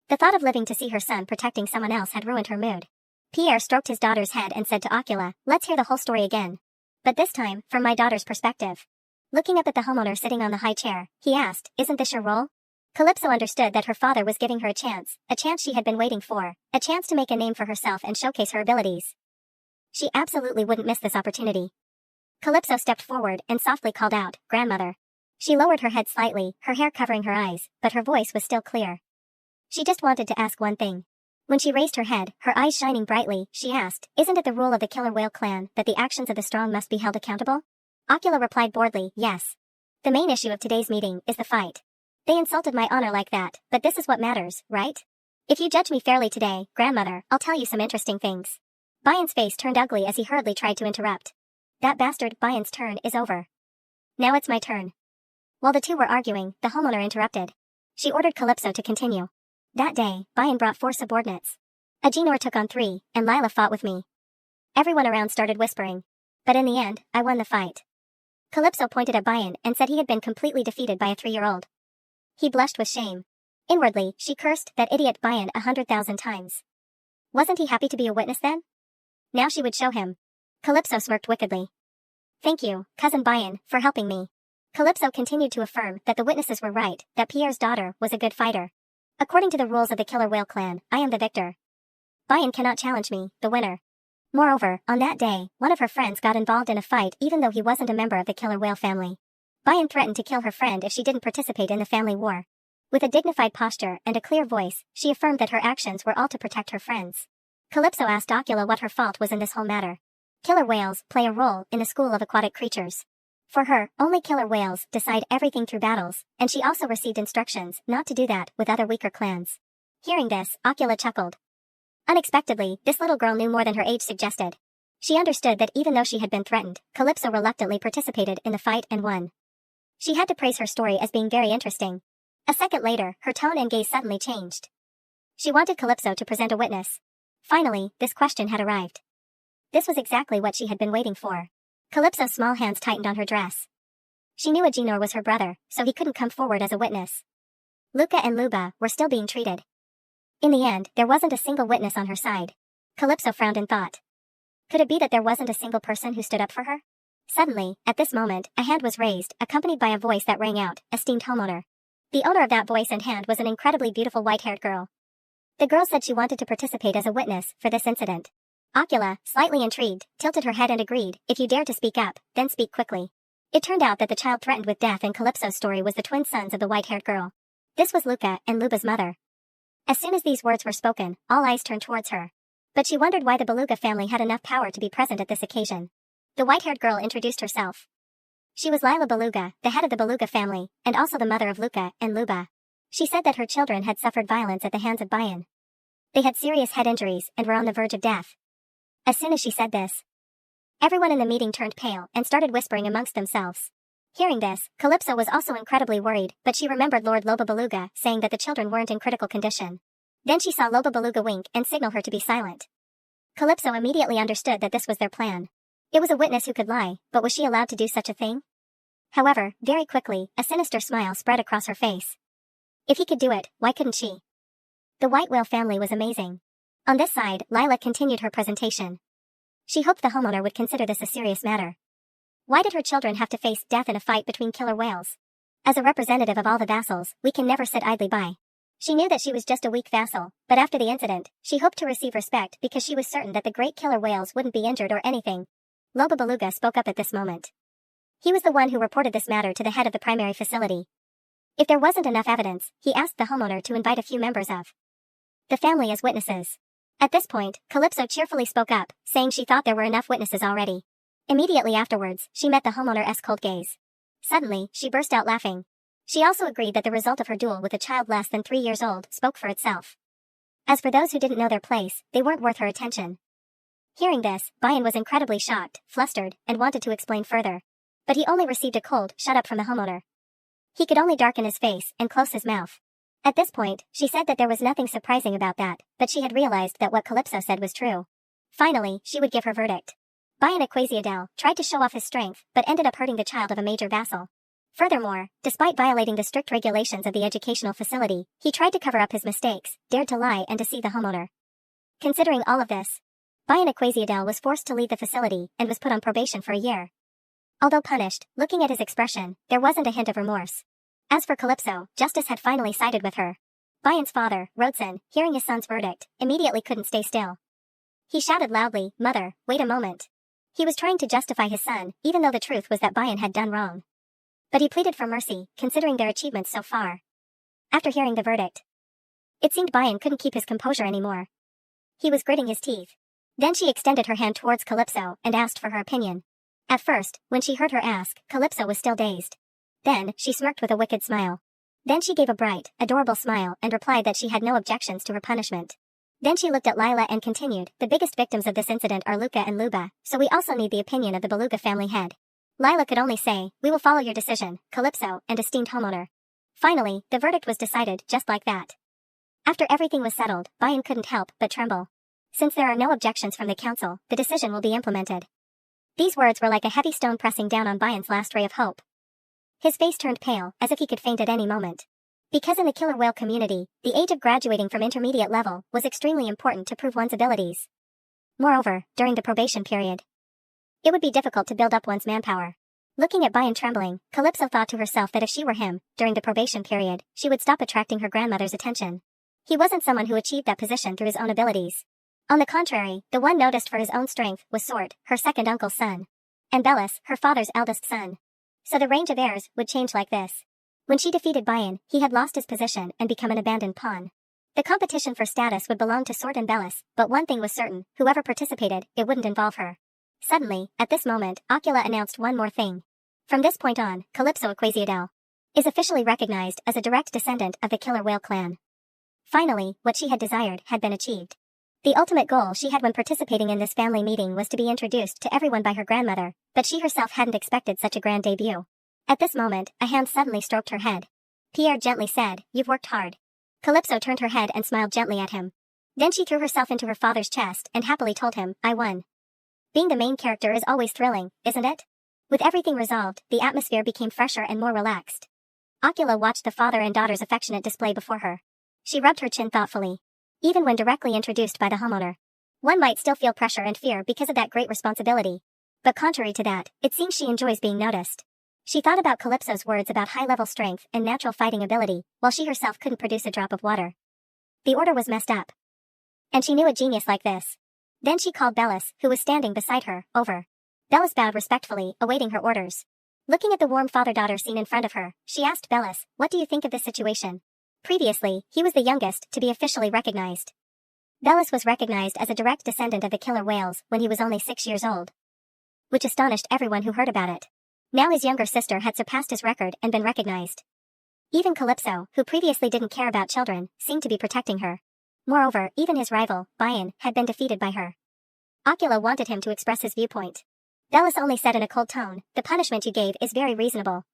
The thought of living to see her son protecting someone else had ruined her mood. Pierre stroked his daughter's head and said to Ocula, "Let's hear the whole story again. But this time, from my daughter's perspective." Looking up at the homeowner sitting on the high chair, he asked, "Isn't this your role?" Calypso understood that her father was giving her a chance she had been waiting for, a chance to make a name for herself and showcase her abilities. She absolutely wouldn't miss this opportunity. Calypso stepped forward and softly called out, "Grandmother." She lowered her head slightly, her hair covering her eyes, but her voice was still clear. She just wanted to ask one thing. When she raised her head, her eyes shining brightly, she asked, "Isn't it the rule of the killer whale clan that the actions of the strong must be held accountable?" Ocula replied boldly, "Yes. The main issue of today's meeting is the fight. They insulted my honor like that, but this is what matters, right? If you judge me fairly today, grandmother, I'll tell you some interesting things." Bayan's face turned ugly as he hurriedly tried to interrupt. "That bastard Bayan's turn is over. Now it's my turn." While the two were arguing, the homeowner interrupted. She ordered Calypso to continue. "That day, Bayan brought 4 subordinates. Agenor took on 3, and Lila fought with me. Everyone around started whispering. But in the end, I won the fight." Calypso pointed at Bayan and said he had been completely defeated by a 3-year-old. He blushed with shame. Inwardly, she cursed that idiot Bayan 100,000 times. Wasn't he happy to be a witness then? Now she would show him. Calypso smirked wickedly. "Thank you, cousin Bayan, for helping me." Calypso continued to affirm that the witnesses were right, that Pierre's daughter was a good fighter. "According to the rules of the Killer Whale clan, I am the victor. Bayan cannot challenge me, the winner." Moreover, on that day, one of her friends got involved in a fight even though he wasn't a member of the Killer Whale family. Bayan threatened to kill her friend if she didn't participate in the family war. With a dignified posture and a clear voice, she affirmed that her actions were all to protect her friends. Calypso asked Ocula what her fault was in this whole matter. Killer whales play a role in the school of aquatic creatures. For her, only killer whales decide everything through battles, and she also received instructions not to do that with other weaker clans. Hearing this, Ocula chuckled. Unexpectedly, this little girl knew more than her age suggested. She understood that even though she had been threatened, Calypso reluctantly participated in the fight and won. She had to praise her story as being very interesting. A second later, her tone and gaze suddenly changed. She wanted Calypso to present a witness. Finally, this question had arrived. This was exactly what she had been waiting for. Calypso's small hands tightened on her dress. She knew Agenor was her brother, so he couldn't come forward as a witness. Luca and Luba were still being treated. In the end, there wasn't a single witness on her side. Calypso frowned in thought. Could it be that there wasn't a single person who stood up for her? Suddenly, at this moment, a hand was raised, accompanied by a voice that rang out, "Esteemed homeowner." The owner of that voice and hand was an incredibly beautiful white-haired girl. The girl said she wanted to participate as a witness for this incident. Ocula, slightly intrigued, tilted her head and agreed, "If you dare to speak up, then speak quickly." It turned out that the child threatened with death in Calypso's story was the twin sons of the white-haired girl. This was Luca and Luba's mother. As soon as these words were spoken, all eyes turned towards her. But she wondered why the Beluga family had enough power to be present at this occasion. The white-haired girl introduced herself. She was Lila Beluga, the head of the Beluga family, and also the mother of Luca and Luba. She said that her children had suffered violence at the hands of Bayan. They had serious head injuries and were on the verge of death. As soon as she said this, everyone in the meeting turned pale and started whispering amongst themselves. Hearing this, Calypso was also incredibly worried, but she remembered Lord Loba Beluga saying that the children weren't in critical condition. Then she saw Loba Beluga wink and signal her to be silent. Calypso immediately understood that this was their plan. It was a witness who could lie, but was she allowed to do such a thing? However, very quickly, a sinister smile spread across her face. If he could do it, why couldn't she? The White Whale family was amazing. On this side, Lila continued her presentation. She hoped the homeowner would consider this a serious matter. Why did her children have to face death in a fight between killer whales? As a representative of all the vassals, we can never sit idly by. She knew that she was just a weak vassal, but after the incident, she hoped to receive respect because she was certain that the great killer whales wouldn't be injured or anything. Loba Beluga spoke up at this moment. He was the one who reported this matter to the head of the primary facility. If there wasn't enough evidence, he asked the homeowner to invite a few members of the family as witnesses. At this point, Calypso cheerfully spoke up, saying she thought there were enough witnesses already. Immediately afterwards, she met the homeowner's cold gaze. Suddenly, she burst out laughing. She also agreed that the result of her duel with a child less than 3 years old spoke for itself. As for those who didn't know their place, they weren't worth her attention. Hearing this, Bayan was incredibly shocked, flustered, and wanted to explain further. But he only received a cold shut up from the homeowner. He could only darken his face and close his mouth. At this point, she said that there was nothing surprising about that, but she had realized that what Calypso said was true. Finally, she would give her verdict. Bayan Aquasiadel tried to show off his strength, but ended up hurting the child of a major vassal. Furthermore, despite violating the strict regulations of the educational facility, he tried to cover up his mistakes, dared to lie and deceive the homeowner. Considering all of this, Bayan Aquasiadel was forced to leave the facility and was put on probation for a year. Although punished, looking at his expression, there wasn't a hint of remorse. As for Calypso, justice had finally sided with her. Bayan's father, Rodson, hearing his son's verdict, immediately couldn't stay still. He shouted loudly, "Mother, wait a moment." He was trying to justify his son, even though the truth was that Bayan had done wrong. But he pleaded for mercy, considering their achievements so far. After hearing the verdict, it seemed Bayan couldn't keep his composure anymore. He was gritting his teeth. Then she extended her hand towards Calypso and asked for her opinion. At first, when she heard her ask, Calypso was still dazed. Then, she smirked with a wicked smile. Then she gave a bright, adorable smile and replied that she had no objections to her punishment. Then she looked at Lila and continued, "The biggest victims of this incident are Luca and Luba, so we also need the opinion of the Beluga family head." Lila could only say, "We will follow your decision, Calypso and esteemed homeowner." Finally, the verdict was decided, just like that. After everything was settled, Bayan couldn't help but tremble. Since there are no objections from the council, the decision will be implemented. These words were like a heavy stone pressing down on Bayan's last ray of hope. His face turned pale, as if he could faint at any moment. Because in the killer whale community, the age of graduating from intermediate level was extremely important to prove one's abilities. Moreover, during the probation period, it would be difficult to build up one's manpower. Looking at Bayan trembling, Calypso thought to herself that if she were him, during the probation period, she would stop attracting her grandmother's attention. He wasn't someone who achieved that position through his own abilities. On the contrary, the one noticed for his own strength was Sort, her second uncle's son, and Bellis, her father's eldest son. So the range of heirs would change like this. When she defeated Bayan, he had lost his position and become an abandoned pawn. The competition for status would belong to Sort and Bellis, but one thing was certain, whoever participated, it wouldn't involve her. Suddenly, at this moment, Ocula announced one more thing. From this point on, Calypso Aquasiadel is officially recognized as a direct descendant of the killer whale clan. Finally, what she had desired had been achieved. The ultimate goal she had when participating in this family meeting was to be introduced to everyone by her grandmother, but she herself hadn't expected such a grand debut. At this moment, a hand suddenly stroked her head. Pierre gently said, "You've worked hard." Calypso turned her head and smiled gently at him. Then she threw herself into her father's chest and happily told him, "I won." Being the main character is always thrilling, isn't it? With everything resolved, the atmosphere became fresher and more relaxed. Ocula watched the father and daughter's affectionate display before her. She rubbed her chin thoughtfully. Even when directly introduced by the homeowner, one might still feel pressure and fear because of that great responsibility. But contrary to that, it seems she enjoys being noticed. She thought about Calypso's words about high-level strength and natural fighting ability, while she herself couldn't produce a drop of water. The order was messed up. And she knew a genius like this. Then she called Bellis, who was standing beside her, over. Bellis bowed respectfully, awaiting her orders. Looking at the warm father-daughter scene in front of her, she asked Bellis, "What do you think of this situation?" Previously, he was the youngest to be officially recognized. Bellis was recognized as a direct descendant of the killer whales when he was only 6 years old, which astonished everyone who heard about it. Now his younger sister had surpassed his record and been recognized. Even Calypso, who previously didn't care about children, seemed to be protecting her. Moreover, even his rival, Bayan, had been defeated by her. Ocula wanted him to express his viewpoint. Bellis only said in a cold tone, "The punishment you gave is very reasonable.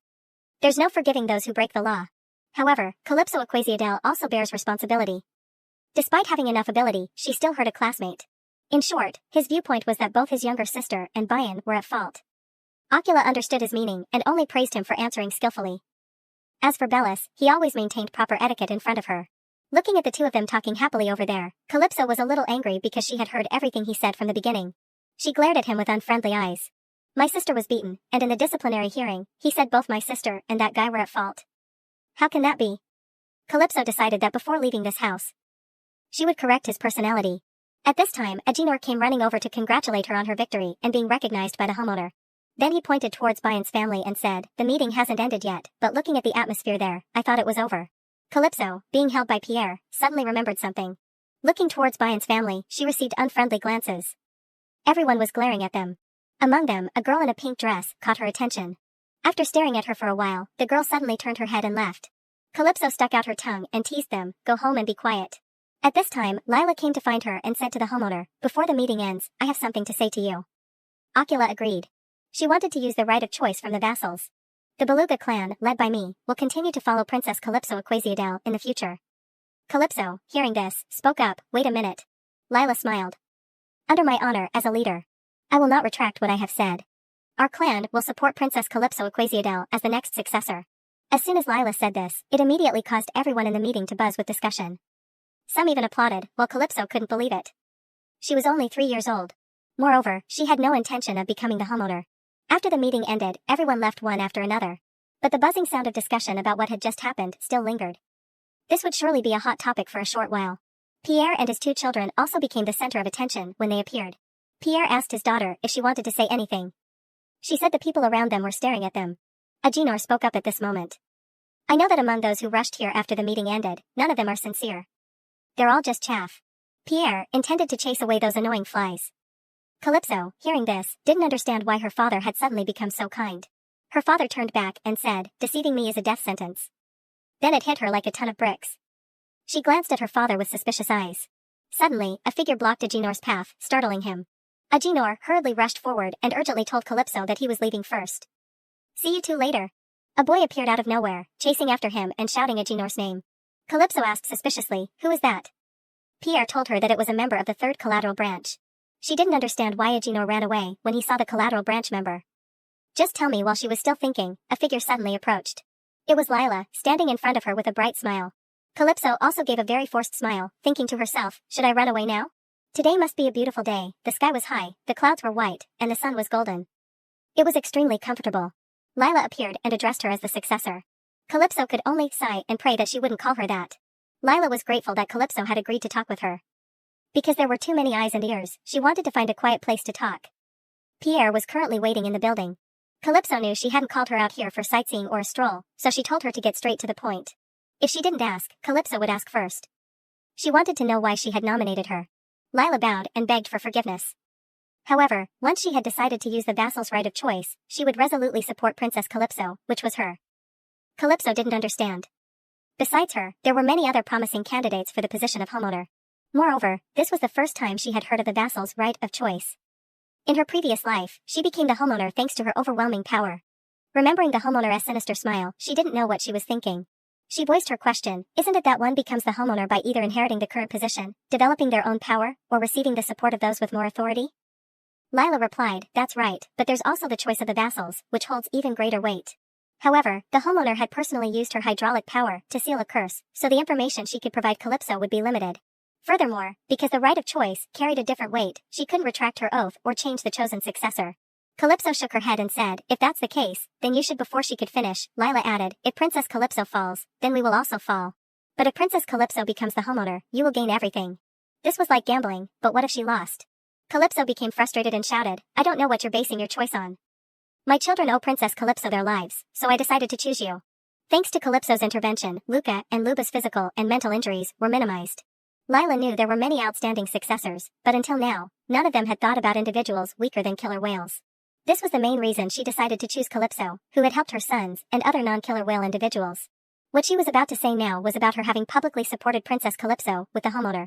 There's no forgiving those who break the law." However, Calypso Aquasiadel also bears responsibility. Despite having enough ability, she still hurt a classmate. In short, his viewpoint was that both his younger sister and Bayan were at fault. Ocula understood his meaning and only praised him for answering skillfully. As for Bellis, he always maintained proper etiquette in front of her. Looking at the two of them talking happily over there, Calypso was a little angry because she had heard everything he said from the beginning. She glared at him with unfriendly eyes. "My sister was beaten, and in the disciplinary hearing, he said both my sister and that guy were at fault. How can that be?" Calypso decided that before leaving this house, she would correct his personality. At this time, Agenor came running over to congratulate her on her victory and being recognized by the homeowner. Then he pointed towards Bayan's family and said, "The meeting hasn't ended yet, but looking at the atmosphere there, I thought it was over." Calypso, being held by Pierre, suddenly remembered something. Looking towards Bayan's family, she received unfriendly glances. Everyone was glaring at them. Among them, a girl in a pink dress caught her attention. After staring at her for a while, the girl suddenly turned her head and left. Calypso stuck out her tongue and teased them, "Go home and be quiet." At this time, Lila came to find her and said to the homeowner, "Before the meeting ends, I have something to say to you." Ocula agreed. She wanted to use the right of choice from the vassals. The Beluga clan, led by me, will continue to follow Princess Calypso Aquasiadel in the future. Calypso, hearing this, spoke up, "Wait a minute." Lila smiled. "Under my honor as a leader, I will not retract what I have said." Our clan will support Princess Calypso Equasiadel as the next successor. As soon as Lila said this, it immediately caused everyone in the meeting to buzz with discussion. Some even applauded, while Calypso couldn't believe it. She was only 3 years old. Moreover, she had no intention of becoming the homeowner. After the meeting ended, everyone left one after another. But the buzzing sound of discussion about what had just happened still lingered. This would surely be a hot topic for a short while. Pierre and his 2 children also became the center of attention when they appeared. Pierre asked his daughter if she wanted to say anything. She said the people around them were staring at them. Aginor spoke up at this moment. I know that among those who rushed here after the meeting ended, none of them are sincere. They're all just chaff. Pierre intended to chase away those annoying flies. Calypso, hearing this, didn't understand why her father had suddenly become so kind. Her father turned back and said, deceiving me is a death sentence. Then it hit her like a ton of bricks. She glanced at her father with suspicious eyes. Suddenly, a figure blocked Aginor's path, startling him. Aginor hurriedly rushed forward and urgently told Calypso that he was leaving first. See you 2 later. A boy appeared out of nowhere, chasing after him and shouting Aginor's name. Calypso asked suspiciously, who is that? Pierre told her that it was a member of the 3rd collateral branch. She didn't understand why Aginor ran away when he saw the collateral branch member. Just tell me. While she was still thinking, a figure suddenly approached. It was Lila, standing in front of her with a bright smile. Calypso also gave a very forced smile, thinking to herself, should I run away now? Today must be a beautiful day. The sky was high, the clouds were white, and the sun was golden. It was extremely comfortable. Lila appeared and addressed her as the successor. Calypso could only sigh and pray that she wouldn't call her that. Lila was grateful that Calypso had agreed to talk with her. Because there were too many eyes and ears, she wanted to find a quiet place to talk. Pierre was currently waiting in the building. Calypso knew she hadn't called her out here for sightseeing or a stroll, so she told her to get straight to the point. If she didn't ask, Calypso would ask first. She wanted to know why she had nominated her. Lila bowed and begged for forgiveness. However, once she had decided to use the vassal's right of choice, she would resolutely support Princess Calypso, which was her. Calypso didn't understand. Besides her, there were many other promising candidates for the position of homeowner. Moreover, this was the first time she had heard of the vassal's right of choice. In her previous life, she became the homeowner thanks to her overwhelming power. Remembering the homeowner's sinister smile, she didn't know what she was thinking. She voiced her question, isn't it that one becomes the homeowner by either inheriting the current position, developing their own power, or receiving the support of those with more authority? Lila replied, that's right, but there's also the choice of the vassals, which holds even greater weight. However, the homeowner had personally used her hydraulic power to seal a curse, so the information she could provide Calypso would be limited. Furthermore, because the right of choice carried a different weight, she couldn't retract her oath or change the chosen successor. Calypso shook her head and said, if that's the case, then you should. Before she could finish, Lila added, if Princess Calypso falls, then we will also fall. But if Princess Calypso becomes the homeowner, you will gain everything. This was like gambling, but what if she lost? Calypso became frustrated and shouted, I don't know what you're basing your choice on. My children owe Princess Calypso their lives, so I decided to choose you. Thanks to Calypso's intervention, Luca and Luba's physical and mental injuries were minimized. Lila knew there were many outstanding successors, but until now, none of them had thought about individuals weaker than killer whales. This was the main reason she decided to choose Calypso, who had helped her sons and other non-killer whale individuals. What she was about to say now was about her having publicly supported Princess Calypso with the homeowner.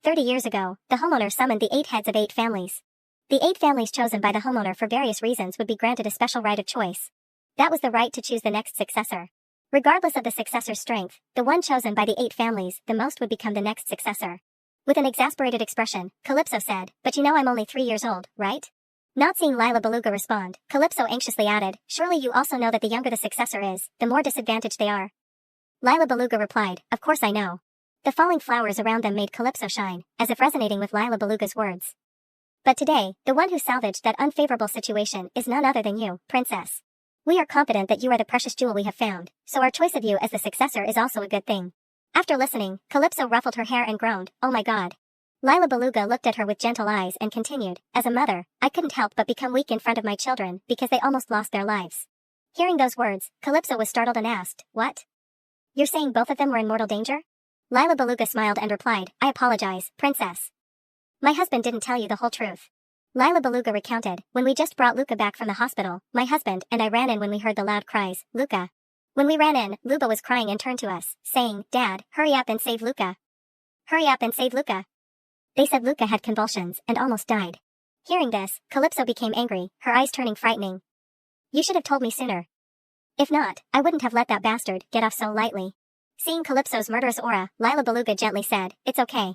30 years ago, the homeowner summoned the 8 heads of 8 families. The 8 families chosen by the homeowner for various reasons would be granted a special right of choice. That was the right to choose the next successor. Regardless of the successor's strength, the one chosen by the 8 families the most would become the next successor. With an exasperated expression, Calypso said, but you know I'm only 3 years old, right? Not seeing Lila Beluga respond, Calypso anxiously added, surely you also know that the younger the successor is, the more disadvantaged they are. Lila Beluga replied, of course I know. The falling flowers around them made Calypso shine, as if resonating with Lila Beluga's words. But today, the one who salvaged that unfavorable situation is none other than you, Princess. We are confident that you are the precious jewel we have found, so our choice of you as the successor is also a good thing. After listening, Calypso ruffled her hair and groaned, oh my god. Lila Beluga looked at her with gentle eyes and continued, as a mother, I couldn't help but become weak in front of my children because they almost lost their lives. Hearing those words, Calypso was startled and asked, what? You're saying both of them were in mortal danger? Lila Beluga smiled and replied, I apologize, Princess. My husband didn't tell you the whole truth. Lila Beluga recounted, when we just brought Luca back from the hospital, my husband and I ran in when we heard the loud cries, Luca. When we ran in, Luba was crying and turned to us, saying, Dad, hurry up and save Luca. Hurry up and save Luca. They said Luca had convulsions and almost died. Hearing this, Calypso became angry, her eyes turning frightening. You should have told me sooner. If not, I wouldn't have let that bastard get off so lightly. Seeing Calypso's murderous aura, Lila Beluga gently said, it's okay.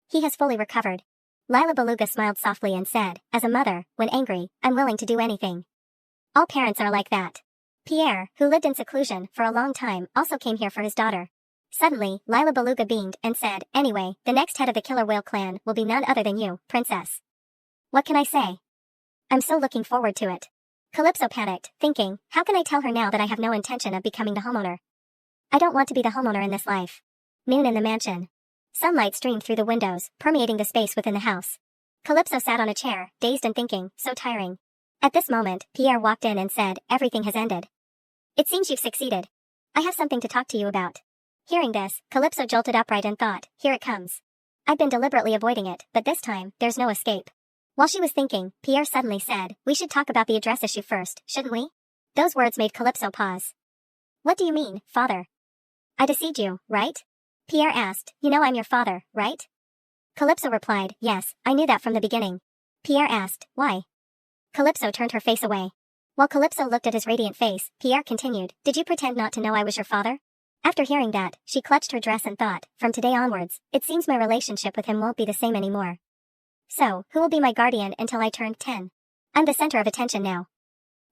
He has fully recovered. Lila Beluga smiled softly and said, as a mother, when angry, I'm willing to do anything. All parents are like that. Pierre, who lived in seclusion for a long time, also came here for his daughter. Suddenly, Lila Beluga beamed and said, "Anyway, the next head of the killer whale clan will be none other than you, princess." What can I say? I'm so looking forward to it. Calypso panicked, thinking, how can I tell her now that I have no intention of becoming the homeowner? I don't want to be the homeowner in this life. Noon in the mansion. Sunlight streamed through the windows, permeating the space within the house. Calypso sat on a chair, dazed and thinking, so tiring. At this moment, Pierre walked in and said, "Everything has ended. It seems you've succeeded. I have something to talk to you about." Hearing this, Calypso jolted upright and thought, here it comes. I've been deliberately avoiding it, but this time, there's no escape. While she was thinking, Pierre suddenly said, "We should talk about the address issue first, shouldn't we?" Those words made Calypso pause. "What do you mean, father?" "I deceived you, right?" Pierre asked. "You know I'm your father, right?" Calypso replied, "Yes, I knew that from the beginning." Pierre asked, "Why?" Calypso turned her face away. While Calypso looked at his radiant face, Pierre continued, "Did you pretend not to know I was your father?" After hearing that, she clutched her dress and thought, from today onwards, it seems my relationship with him won't be the same anymore. So, who will be my guardian until I turn 10? I'm the center of attention now.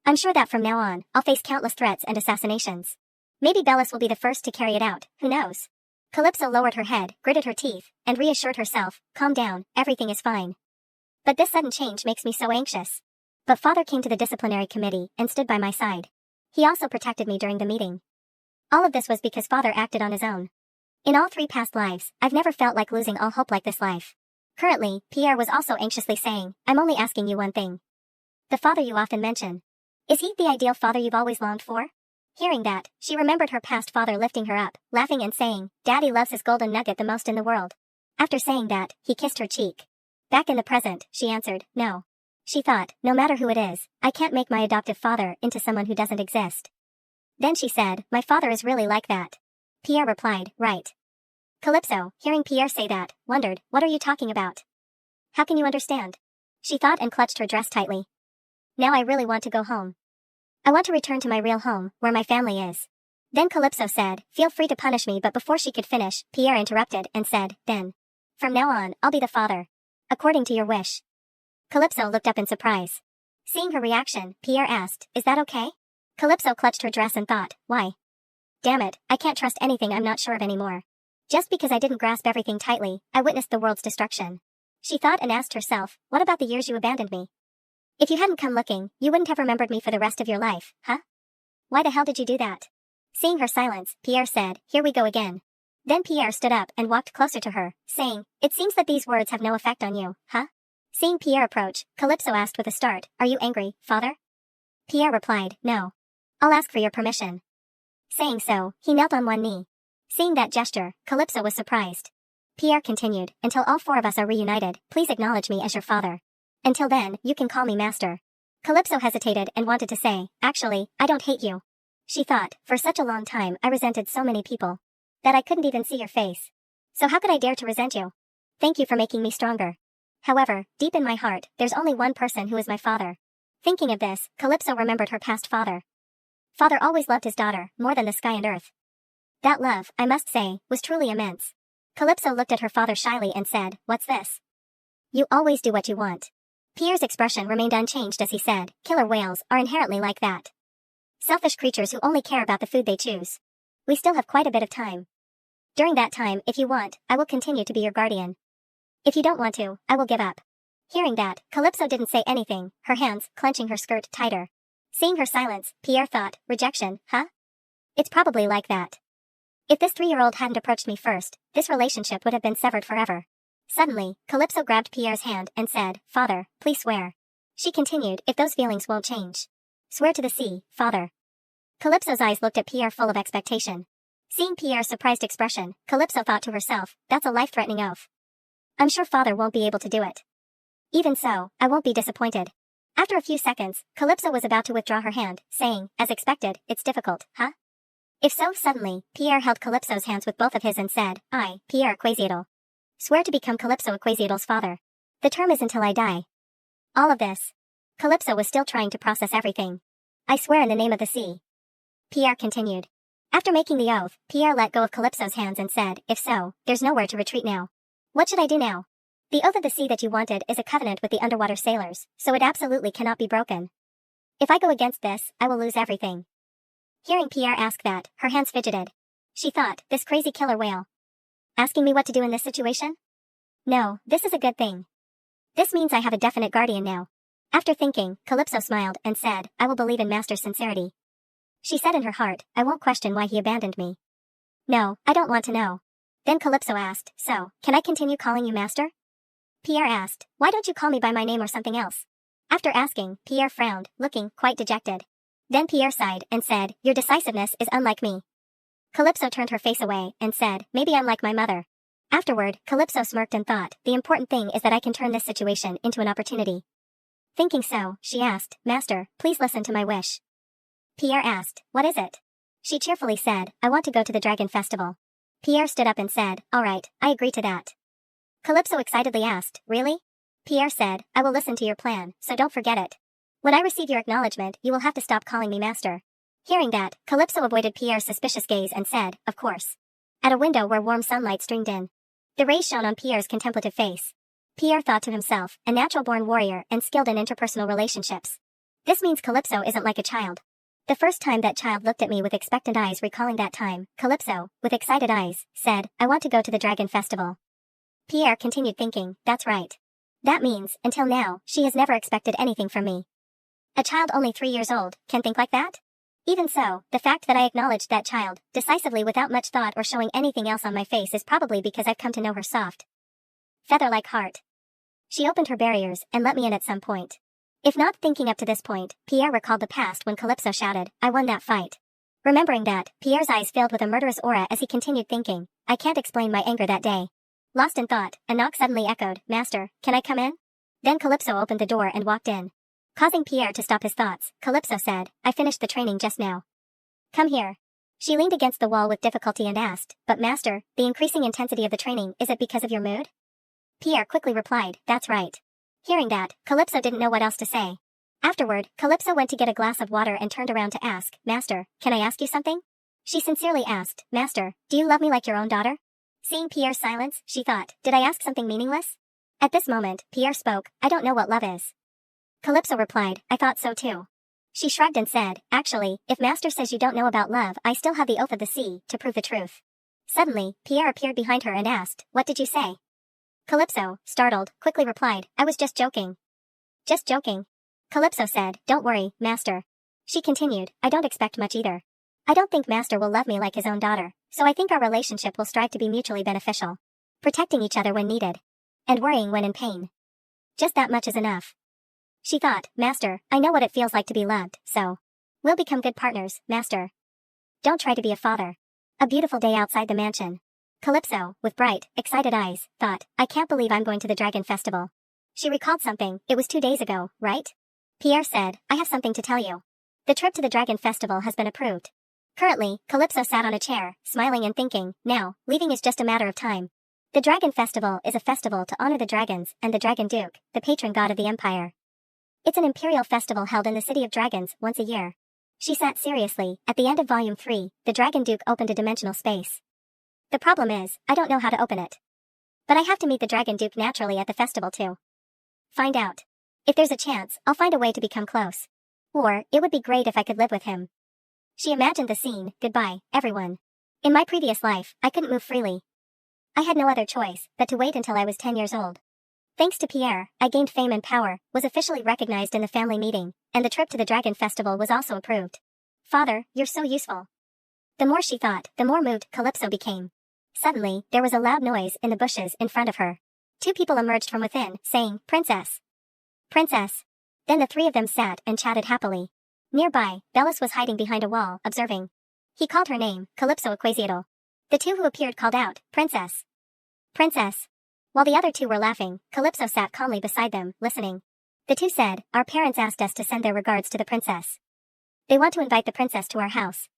I'm sure that from now on, I'll face countless threats and assassinations. Maybe Bellis will be the first to carry it out, who knows? Calypso lowered her head, gritted her teeth, and reassured herself, calm down, everything is fine. But this sudden change makes me so anxious. But father came to the disciplinary committee and stood by my side. He also protected me during the meeting. All of this was because father acted on his own. In all 3 past lives, I've never felt like losing all hope like this life. Currently, Pierre was also anxiously saying, I'm only asking you one thing. The father you often mention. Is he the ideal father you've always longed for? Hearing that, she remembered her past father lifting her up, laughing and saying, Daddy loves his golden nugget the most in the world. After saying that, he kissed her cheek. Back in the present, she answered, no. She thought, no matter who it is, I can't make my adoptive father into someone who doesn't exist. Then she said, my father is really like that. Pierre replied, right. Calypso, hearing Pierre say that, wondered, what are you talking about? How can you understand? She thought and clutched her dress tightly. Now I really want to go home. I want to return to my real home, where my family is. Then Calypso said, feel free to punish me, but before she could finish, Pierre interrupted and said, then. From now on, I'll be the father. According to your wish. Calypso looked up in surprise. Seeing her reaction, Pierre asked, is that okay? Calypso clutched her dress and thought, why? Damn it, I can't trust anything I'm not sure of anymore. Just because I didn't grasp everything tightly, I witnessed the world's destruction. She thought and asked herself, what about the years you abandoned me? If you hadn't come looking, you wouldn't have remembered me for the rest of your life, huh? Why the hell did you do that? Seeing her silence, Pierre said, here we go again. Then Pierre stood up and walked closer to her, saying, it seems that these words have no effect on you, huh? Seeing Pierre approach, Calypso asked with a start, are you angry, father? Pierre replied, no. I'll ask for your permission. Saying so, he knelt on one knee. Seeing that gesture, Calypso was surprised. Pierre continued, until all 4 of us are reunited, please acknowledge me as your father. Until then, you can call me master. Calypso hesitated and wanted to say, actually, I don't hate you. She thought, for such a long time I resented so many people. That I couldn't even see your face. So how could I dare to resent you? Thank you for making me stronger. However, deep in my heart, there's only one person who is my father. Thinking of this, Calypso remembered her past father. Father always loved his daughter, more than the sky and earth. That love, I must say, was truly immense. Calypso looked at her father shyly and said, what's this? You always do what you want. Pierre's expression remained unchanged as he said, killer whales are inherently like that. Selfish creatures who only care about the food they choose. We still have quite a bit of time. During that time, if you want, I will continue to be your guardian. If you don't want to, I will give up. Hearing that, Calypso didn't say anything, her hands clenching her skirt tighter. Seeing her silence, Pierre thought, rejection, huh? It's probably like that. If this 3-year-old hadn't approached me first, this relationship would have been severed forever. Suddenly, Calypso grabbed Pierre's hand and said, father, please swear. She continued, if those feelings won't change. Swear to the sea, father. Calypso's eyes looked at Pierre full of expectation. Seeing Pierre's surprised expression, Calypso thought to herself, that's a life-threatening oath. I'm sure father won't be able to do it. Even so, I won't be disappointed. After a few seconds, Calypso was about to withdraw her hand, saying, as expected, it's difficult, huh? If so, suddenly, Pierre held Calypso's hands with both of his and said, I, Pierre Equasiatal. Swear to become Calypso Equasiatal's father. The term is until I die. All of this. Calypso was still trying to process everything. I swear in the name of the sea. Pierre continued. After making the oath, Pierre let go of Calypso's hands and said, if so, there's nowhere to retreat now. What should I do now? The oath of the sea that you wanted is a covenant with the underwater sailors, so it absolutely cannot be broken. If I go against this, I will lose everything. Hearing Pierre ask that, her hands fidgeted. She thought, this crazy killer whale. Asking me what to do in this situation? No, this is a good thing. This means I have a definite guardian now. After thinking, Calypso smiled and said, I will believe in Master's sincerity. She said in her heart, I won't question why he abandoned me. No, I don't want to know. Then Calypso asked, so, can I continue calling you Master? Pierre asked, why don't you call me by my name or something else? After asking, Pierre frowned, looking quite dejected. Then Pierre sighed and said, your decisiveness is unlike me. Calypso turned her face away and said, maybe I'm like my mother. Afterward, Calypso smirked and thought, the important thing is that I can turn this situation into an opportunity. Thinking so, she asked, Master, please listen to my wish. Pierre asked, what is it? She cheerfully said, I want to go to the Dragon Festival. Pierre stood up and said, all right, I agree to that. Calypso excitedly asked, really? Pierre said, I will listen to your plan, so don't forget it. When I receive your acknowledgement, you will have to stop calling me Master. Hearing that, Calypso avoided Pierre's suspicious gaze and said, of course. At a window where warm sunlight streamed in, the rays shone on Pierre's contemplative face. Pierre thought to himself, a natural-born warrior and skilled in interpersonal relationships. This means Calypso isn't like a child. The first time that child looked at me with expectant eyes, recalling that time, Calypso, with excited eyes, said, I want to go to the Dragon Festival. Pierre continued thinking, that's right. That means, until now, she has never expected anything from me. A child only 3 years old can think like that? Even so, the fact that I acknowledged that child, decisively without much thought or showing anything else on my face, is probably because I've come to know her soft, feather-like heart. She opened her barriers and let me in at some point. If not thinking up to this point, Pierre recalled the past when Calypso shouted, I won that fight. Remembering that, Pierre's eyes filled with a murderous aura as he continued thinking, I can't explain my anger that day. Lost in thought, a knock suddenly echoed, Master, can I come in? Then Calypso opened the door and walked in. Causing Pierre to stop his thoughts, Calypso said, I finished the training just now. Come here. She leaned against the wall with difficulty and asked, but Master, the increasing intensity of the training, is it because of your mood? Pierre quickly replied, that's right. Hearing that, Calypso didn't know what else to say. Afterward, Calypso went to get a glass of water and turned around to ask, Master, can I ask you something? She sincerely asked, Master, do you love me like your own daughter? Seeing Pierre's silence, she thought, did I ask something meaningless? At this moment, Pierre spoke, I don't know what love is. Calypso replied, I thought so too. She shrugged and said, actually, if Master says you don't know about love, I still have the oath of the sea to prove the truth. Suddenly, Pierre appeared behind her and asked, what did you say? Calypso, startled, quickly replied, I was just joking. Just joking? Calypso said, don't worry, Master. She continued, I don't expect much either. I don't think Master will love me like his own daughter, so I think our relationship will strive to be mutually beneficial. Protecting each other when needed. And worrying when in pain. Just that much is enough. She thought, Master, I know what it feels like to be loved, so. We'll become good partners, Master. Don't try to be a father. A beautiful day outside the mansion. Calypso, with bright, excited eyes, thought, I can't believe I'm going to the Dragon Festival. She recalled something, it was 2 days ago, right? Pierre said, I have something to tell you. The trip to the Dragon Festival has been approved. Currently, Calypso sat on a chair, smiling and thinking, now, leaving is just a matter of time. The Dragon Festival is a festival to honor the dragons and the Dragon Duke, the patron god of the empire. It's an imperial festival held in the City of Dragons once a year. She sat seriously. At the end of Volume 3, the Dragon Duke opened a dimensional space. The problem is, I don't know how to open it. But I have to meet the Dragon Duke naturally at the festival too. Find out. If there's a chance, I'll find a way to become close. Or, it would be great if I could live with him. She imagined the scene, goodbye, everyone. In my previous life, I couldn't move freely. I had no other choice but to wait until I was 10 years old. Thanks to Pierre, I gained fame and power, was officially recognized in the family meeting, and the trip to the Dragon Festival was also approved. Father, you're so useful. The more she thought, the more moved Calypso became. Suddenly, there was a loud noise in the bushes in front of her. 2 people emerged from within, saying, Princess. Princess. Then the 3 of them sat and chatted happily. Nearby, Bellis was hiding behind a wall, observing. He called her name, Calypso Equasiatal. The 2 who appeared called out, Princess. Princess. While the other 2 were laughing, Calypso sat calmly beside them, listening. The 2 said, our parents asked us to send their regards to the princess. They want to invite the princess to our house.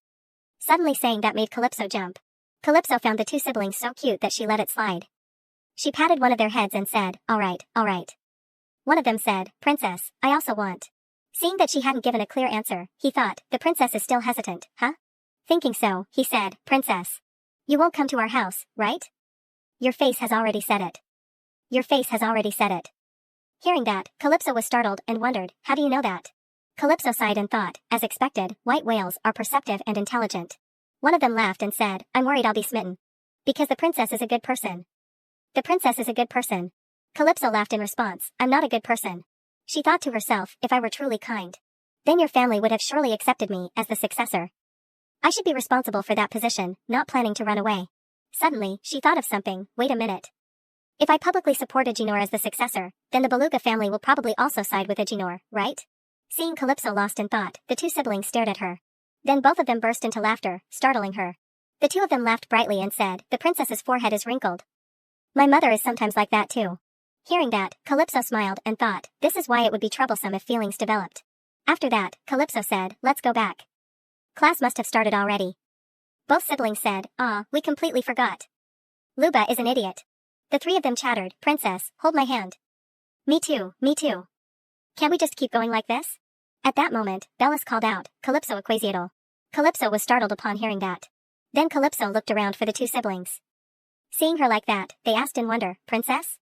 Suddenly saying that made Calypso jump. Calypso found the 2 siblings so cute that she let it slide. She patted one of their heads and said, all right, all right. One of them said, Princess, I also want. Seeing that she hadn't given a clear answer, he thought, the princess is still hesitant, huh? Thinking so, he said, Princess. You won't come to our house, right? Your face has already said it. Your face has already said it. Hearing that, Calypso was startled and wondered, how do you know that? Calypso sighed and thought, as expected, white whales are perceptive and intelligent. One of them laughed and said, I'm worried I'll be smitten. Because the princess is a good person. The princess is a good person. Calypso laughed in response, I'm not a good person. She thought to herself, if I were truly kind, then your family would have surely accepted me as the successor. I should be responsible for that position, not planning to run away. Suddenly, she thought of something, wait a minute. If I publicly support Agenor as the successor, then the Beluga family will probably also side with Agenor, right? Seeing Calypso lost in thought, the two siblings stared at her. Then both of them burst into laughter, startling her. The two of them laughed brightly and said, the princess's forehead is wrinkled. My mother is sometimes like that too. Hearing that, Calypso smiled and thought, this is why it would be troublesome if feelings developed. After that, Calypso said, let's go back. Class must have started already. Both siblings said, we completely forgot. Luba is an idiot. The three of them chattered, Princess, hold my hand. Me too, me too. Can't we just keep going like this? At that moment, Bellis called out, Calypso Equasiatal. Calypso was startled upon hearing that. Then Calypso looked around for the two siblings. Seeing her like that, they asked in wonder, Princess?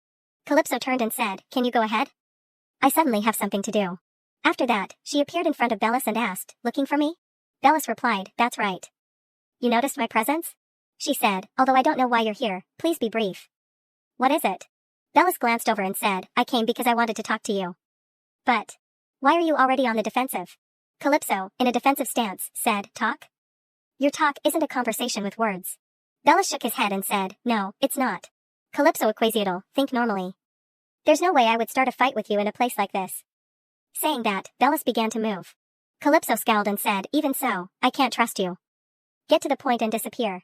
Calypso turned and said, can you go ahead? I suddenly have something to do. After that, she appeared in front of Bellis and asked, looking for me? Bellis replied, that's right. You noticed my presence? She said, although I don't know why you're here, please be brief. What is it? Bellis glanced over and said, I came because I wanted to talk to you. But why are you already on the defensive? Calypso, in a defensive stance, said, talk? Your talk isn't a conversation with words. Bellis shook his head and said, no, it's not. Calypso Equasiatal, think normally. There's no way I would start a fight with you in a place like this. Saying that, Bellis began to move. Calypso scowled and said, even so, I can't trust you. Get to the point and disappear.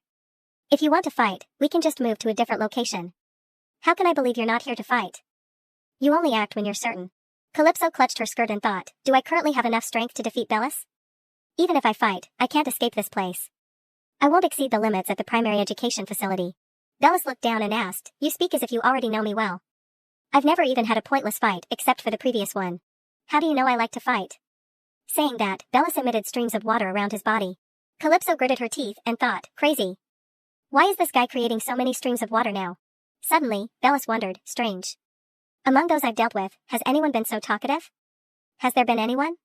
If you want to fight, we can just move to a different location. How can I believe you're not here to fight? You only act when you're certain. Calypso clutched her skirt and thought, do I currently have enough strength to defeat Bellis? Even if I fight, I can't escape this place. I won't exceed the limits at the primary education facility. Bellis looked down and asked, you speak as if you already know me well. I've never even had a pointless fight except for the previous one. How do you know I like to fight? Saying that, Bellis emitted streams of water around his body. Calypso gritted her teeth and thought, crazy. Why is this guy creating so many streams of water now? Suddenly, Bellis wondered, strange. Among those I've dealt with, has anyone been so talkative? Has there been anyone?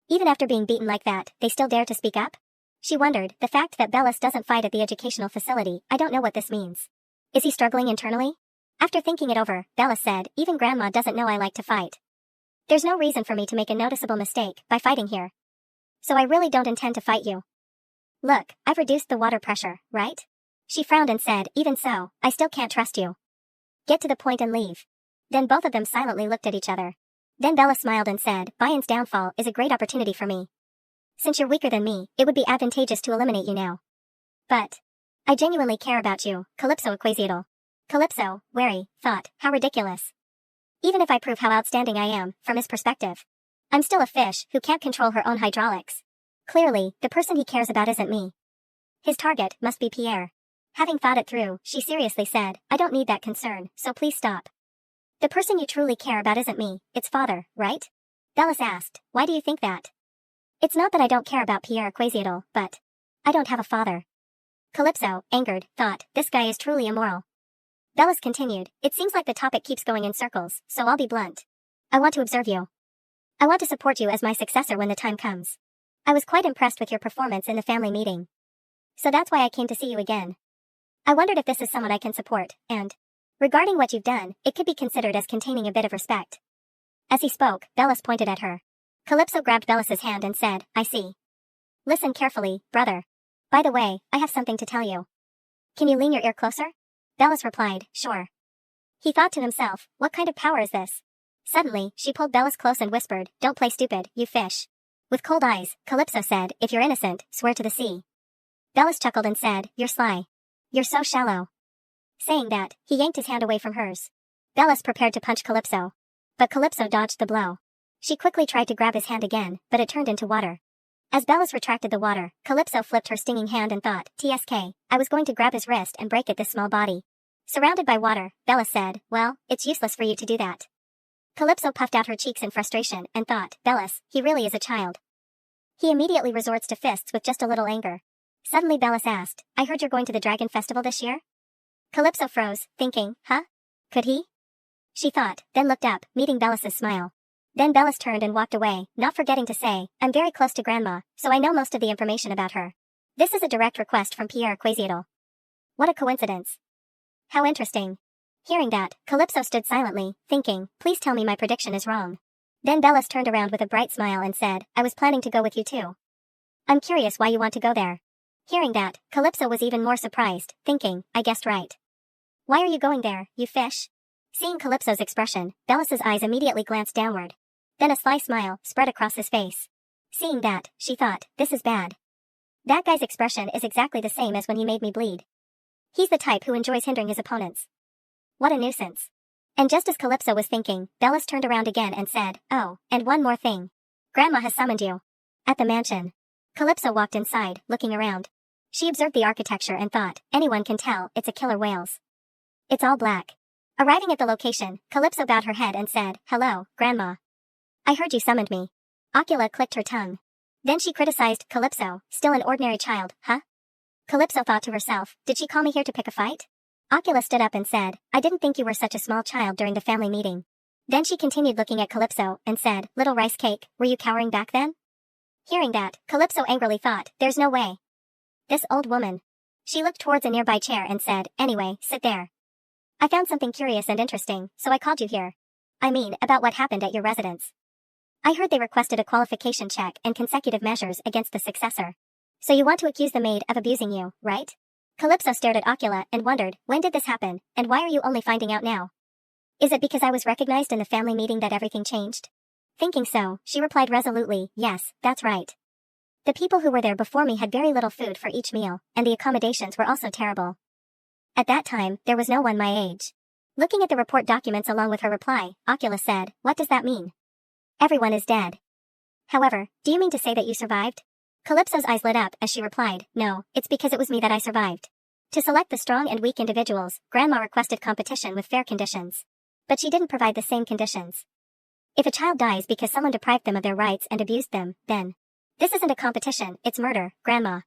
Even after being beaten like that, they still dare to speak up? She wondered, the fact that Bellis doesn't fight at the educational facility, I don't know what this means. Is he struggling internally? After thinking it over, Bellis said, even Grandma doesn't know I like to fight. There's no reason for me to make a noticeable mistake by fighting here. So I really don't intend to fight you. Look, I've reduced the water pressure, right? She frowned and said, even so, I still can't trust you. Get to the point and leave. Then both of them silently looked at each other. Then Bella smiled and said, Bayon's downfall is a great opportunity for me. Since you're weaker than me, it would be advantageous to eliminate you now. But I genuinely care about you, Calypso Equasiatal. Calypso, wary, thought, how ridiculous. Even if I prove how outstanding I am, from his perspective, I'm still a fish who can't control her own hydraulics. Clearly, the person he cares about isn't me. His target must be Pierre. Having thought it through, she seriously said, I don't need that concern, so please stop. The person you truly care about isn't me, it's father, right? Bellis asked, why do you think that? It's not that I don't care about Pierre Equasiatal, but I don't have a father. Calypso, angered, thought, this guy is truly immoral. Bellis continued, it seems like the topic keeps going in circles, so I'll be blunt. I want to observe you. I want to support you as my successor when the time comes. I was quite impressed with your performance in the family meeting. So that's why I came to see you again. I wondered if this is someone I can support, and regarding what you've done, it could be considered as containing a bit of respect. As he spoke, Bellis pointed at her. Calypso grabbed Bellis's hand and said, I see. Listen carefully, brother. By the way, I have something to tell you. Can you lean your ear closer? Bellis replied, sure. He thought to himself, what kind of power is this? Suddenly, she pulled Bellis close and whispered, don't play stupid, you fish. With cold eyes, Calypso said, if you're innocent, swear to the sea. Bellis chuckled and said, you're sly. You're so shallow. Saying that, he yanked his hand away from hers. Bellis prepared to punch Calypso. But Calypso dodged the blow. She quickly tried to grab his hand again, but it turned into water. As Bellis retracted the water, Calypso flipped her stinging hand and thought, TSK, I was going to grab his wrist and break it this small body. Surrounded by water, Bellis said, well, it's useless for you to do that. Calypso puffed out her cheeks in frustration and thought, Bellis, he really is a child. He immediately resorts to fists with just a little anger. Suddenly Bellis asked, I heard you're going to the Dragon Festival this year? Calypso froze, thinking, huh? Could he? She thought, then looked up, meeting Bellis's smile. Then Bellis turned and walked away, not forgetting to say, I'm very close to Grandma, so I know most of the information about her. This is a direct request from Pierre Quasiadel. What a coincidence. How interesting. Hearing that, Calypso stood silently, thinking, please tell me my prediction is wrong. Then Bellis turned around with a bright smile and said, I was planning to go with you too. I'm curious why you want to go there. Hearing that, Calypso was even more surprised, thinking, I guessed right. Why are you going there, you fish? Seeing Calypso's expression, Bellis's eyes immediately glanced downward. Then a sly smile spread across his face. Seeing that, she thought, this is bad. That guy's expression is exactly the same as when he made me bleed. He's the type who enjoys hindering his opponents. What a nuisance. And just as Calypso was thinking, Bellis turned around again and said, oh, and one more thing. Grandma has summoned you. At the mansion. Calypso walked inside, looking around. She observed the architecture and thought, anyone can tell it's a killer whales. It's all black. Arriving at the location, Calypso bowed her head and said, hello, Grandma. I heard you summoned me. Ocula clicked her tongue. Then she criticized Calypso, still an ordinary child, huh? Calypso thought to herself, did she call me here to pick a fight? Ocula stood up and said, I didn't think you were such a small child during the family meeting. Then she continued looking at Calypso and said, little rice cake, were you cowering back then? Hearing that, Calypso angrily thought, there's no way. This old woman. She looked towards a nearby chair and said, anyway, sit there. I found something curious and interesting, so I called you here. I mean, about what happened at your residence. I heard they requested a qualification check and consecutive measures against the successor. So you want to accuse the maid of abusing you, right? Calypso stared at Ocula and wondered, when did this happen, and why are you only finding out now? Is it because I was recognized in the family meeting that everything changed? Thinking so, she replied resolutely, yes, that's right. The people who were there before me had very little food for each meal, and the accommodations were also terrible. At that time, there was no one my age. Looking at the report documents along with her reply, Ocula said, what does that mean? Everyone is dead. However, do you mean to say that you survived? Calypso's eyes lit up as she replied, no, it's because it was me that I survived. To select the strong and weak individuals, Grandma requested competition with fair conditions. But she didn't provide the same conditions. If a child dies because someone deprived them of their rights and abused them, then this isn't a competition, it's murder, Grandma.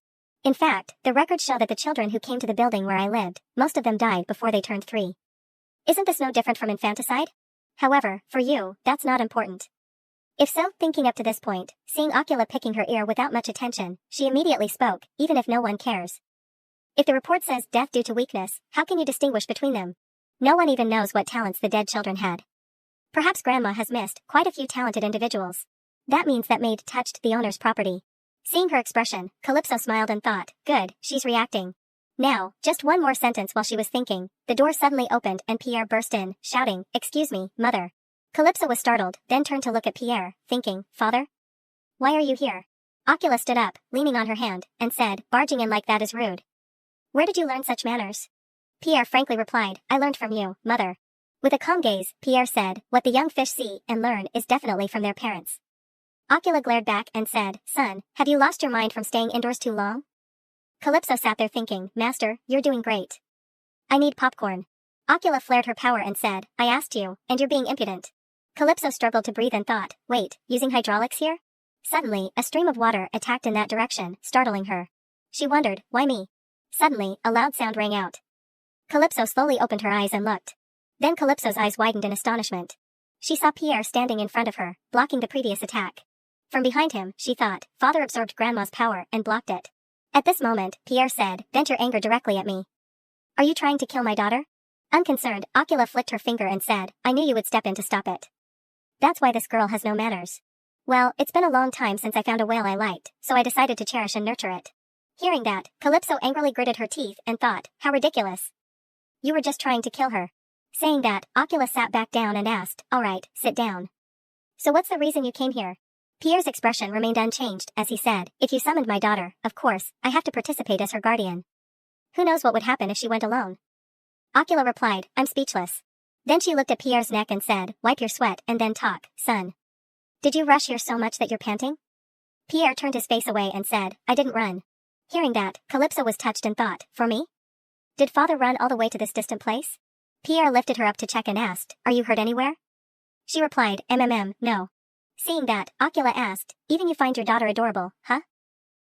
In fact, the records show that the children who came to the building where I lived, most of them died before they turned 3. Isn't this no different from infanticide? However, for you, that's not important. If so, thinking up to this point, seeing Ocula picking her ear without much attention, she immediately spoke, even if no one cares. If the report says death due to weakness, how can you distinguish between them? No one even knows what talents the dead children had. Perhaps Grandma has missed quite a few talented individuals. That means that maid touched the owner's property. Seeing her expression, Calypso smiled and thought, good, she's reacting. Now, just one more sentence while she was thinking, the door suddenly opened and Pierre burst in, shouting, excuse me, mother. Calypso was startled, then turned to look at Pierre, thinking, father? Why are you here? Ocula stood up, leaning on her hand, and said, barging in like that is rude. Where did you learn such manners? Pierre frankly replied, I learned from you, mother. With a calm gaze, Pierre said, what the young fish see and learn is definitely from their parents. Ocula glared back and said, son, have you lost your mind from staying indoors too long? Calypso sat there thinking, master, you're doing great. I need popcorn. Ocula flared her power and said, I asked you, and you're being impudent. Calypso struggled to breathe and thought, wait, using hydraulics here? Suddenly, a stream of water attacked in that direction, startling her. She wondered, why me? Suddenly, a loud sound rang out. Calypso slowly opened her eyes and looked. Then Calypso's eyes widened in astonishment. She saw Pierre standing in front of her, blocking the previous attack. From behind him, she thought, father absorbed Grandma's power and blocked it. At this moment, Pierre said, vent your anger directly at me. Are you trying to kill my daughter? Unconcerned, Ocula flicked her finger and said, I knew you would step in to stop it. That's why this girl has no manners. Well, it's been a long time since I found a whale I liked, so I decided to cherish and nurture it. Hearing that, Calypso angrily gritted her teeth and thought, how ridiculous. You were just trying to kill her. Saying that, Ocula sat back down and asked, all right, sit down. So what's the reason you came here? Pierre's expression remained unchanged as he said, if you summoned my daughter, of course, I have to participate as her guardian. Who knows what would happen if she went alone? Ocula replied, I'm speechless. Then she looked at Pierre's neck and said, wipe your sweat and then talk, son. Did you rush here so much that you're panting? Pierre turned his face away and said, I didn't run. Hearing that, Calypso was touched and thought, for me? Did father run all the way to this distant place? Pierre lifted her up to check and asked, are you hurt anywhere? She replied, no. Seeing that, Ocula asked, even you find your daughter adorable, huh?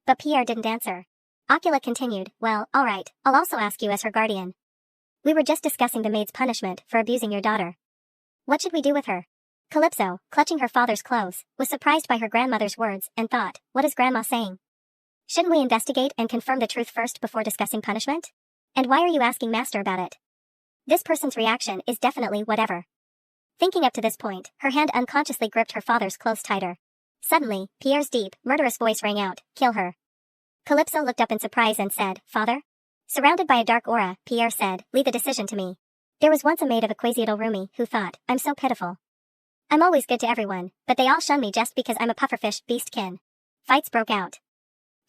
But Pierre didn't answer. Ocula continued, well, all right, I'll also ask you as her guardian. We were just discussing the maid's punishment for abusing your daughter. What should we do with her? Calypso, clutching her father's clothes, was surprised by her grandmother's words and thought, what is Grandma saying? Shouldn't we investigate and confirm the truth first before discussing punishment? And why are you asking Master about it? This person's reaction is definitely whatever. Thinking up to this point, her hand unconsciously gripped her father's clothes tighter. Suddenly, Pierre's deep, murderous voice rang out, kill her. Calypso looked up in surprise and said, Father? Surrounded by a dark aura, Pierre said, leave the decision to me. There was once a maid of Equasiatal Rumi who thought, I'm so pitiful. I'm always good to everyone, but they all shun me just because I'm a pufferfish beastkin. Fights broke out.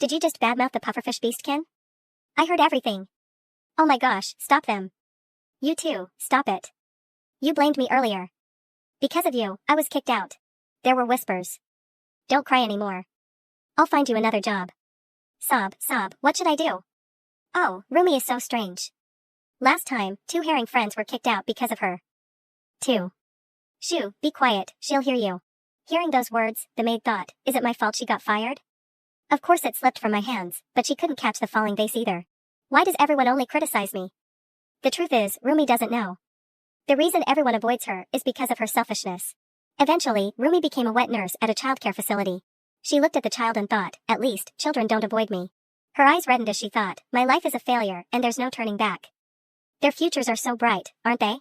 Did you just badmouth the pufferfish beastkin? I heard everything. Oh my gosh, stop them. You too, stop it. You blamed me earlier. Because of you, I was kicked out. There were whispers. Don't cry anymore. I'll find you another job. Sob, what should I do? Oh, Rumi is so strange. Last time, 2 herring friends were kicked out because of her. 2. Shoo, be quiet, she'll hear you. Hearing those words, the maid thought, is it my fault she got fired? Of course it slipped from my hands, but she couldn't catch the falling vase either. Why does everyone only criticize me? The truth is, Rumi doesn't know. The reason everyone avoids her is because of her selfishness. Eventually, Rumi became a wet nurse at a childcare facility. She looked at the child and thought, at least, children don't avoid me. Her eyes reddened as she thought, my life is a failure and there's no turning back. Their futures are so bright, aren't they?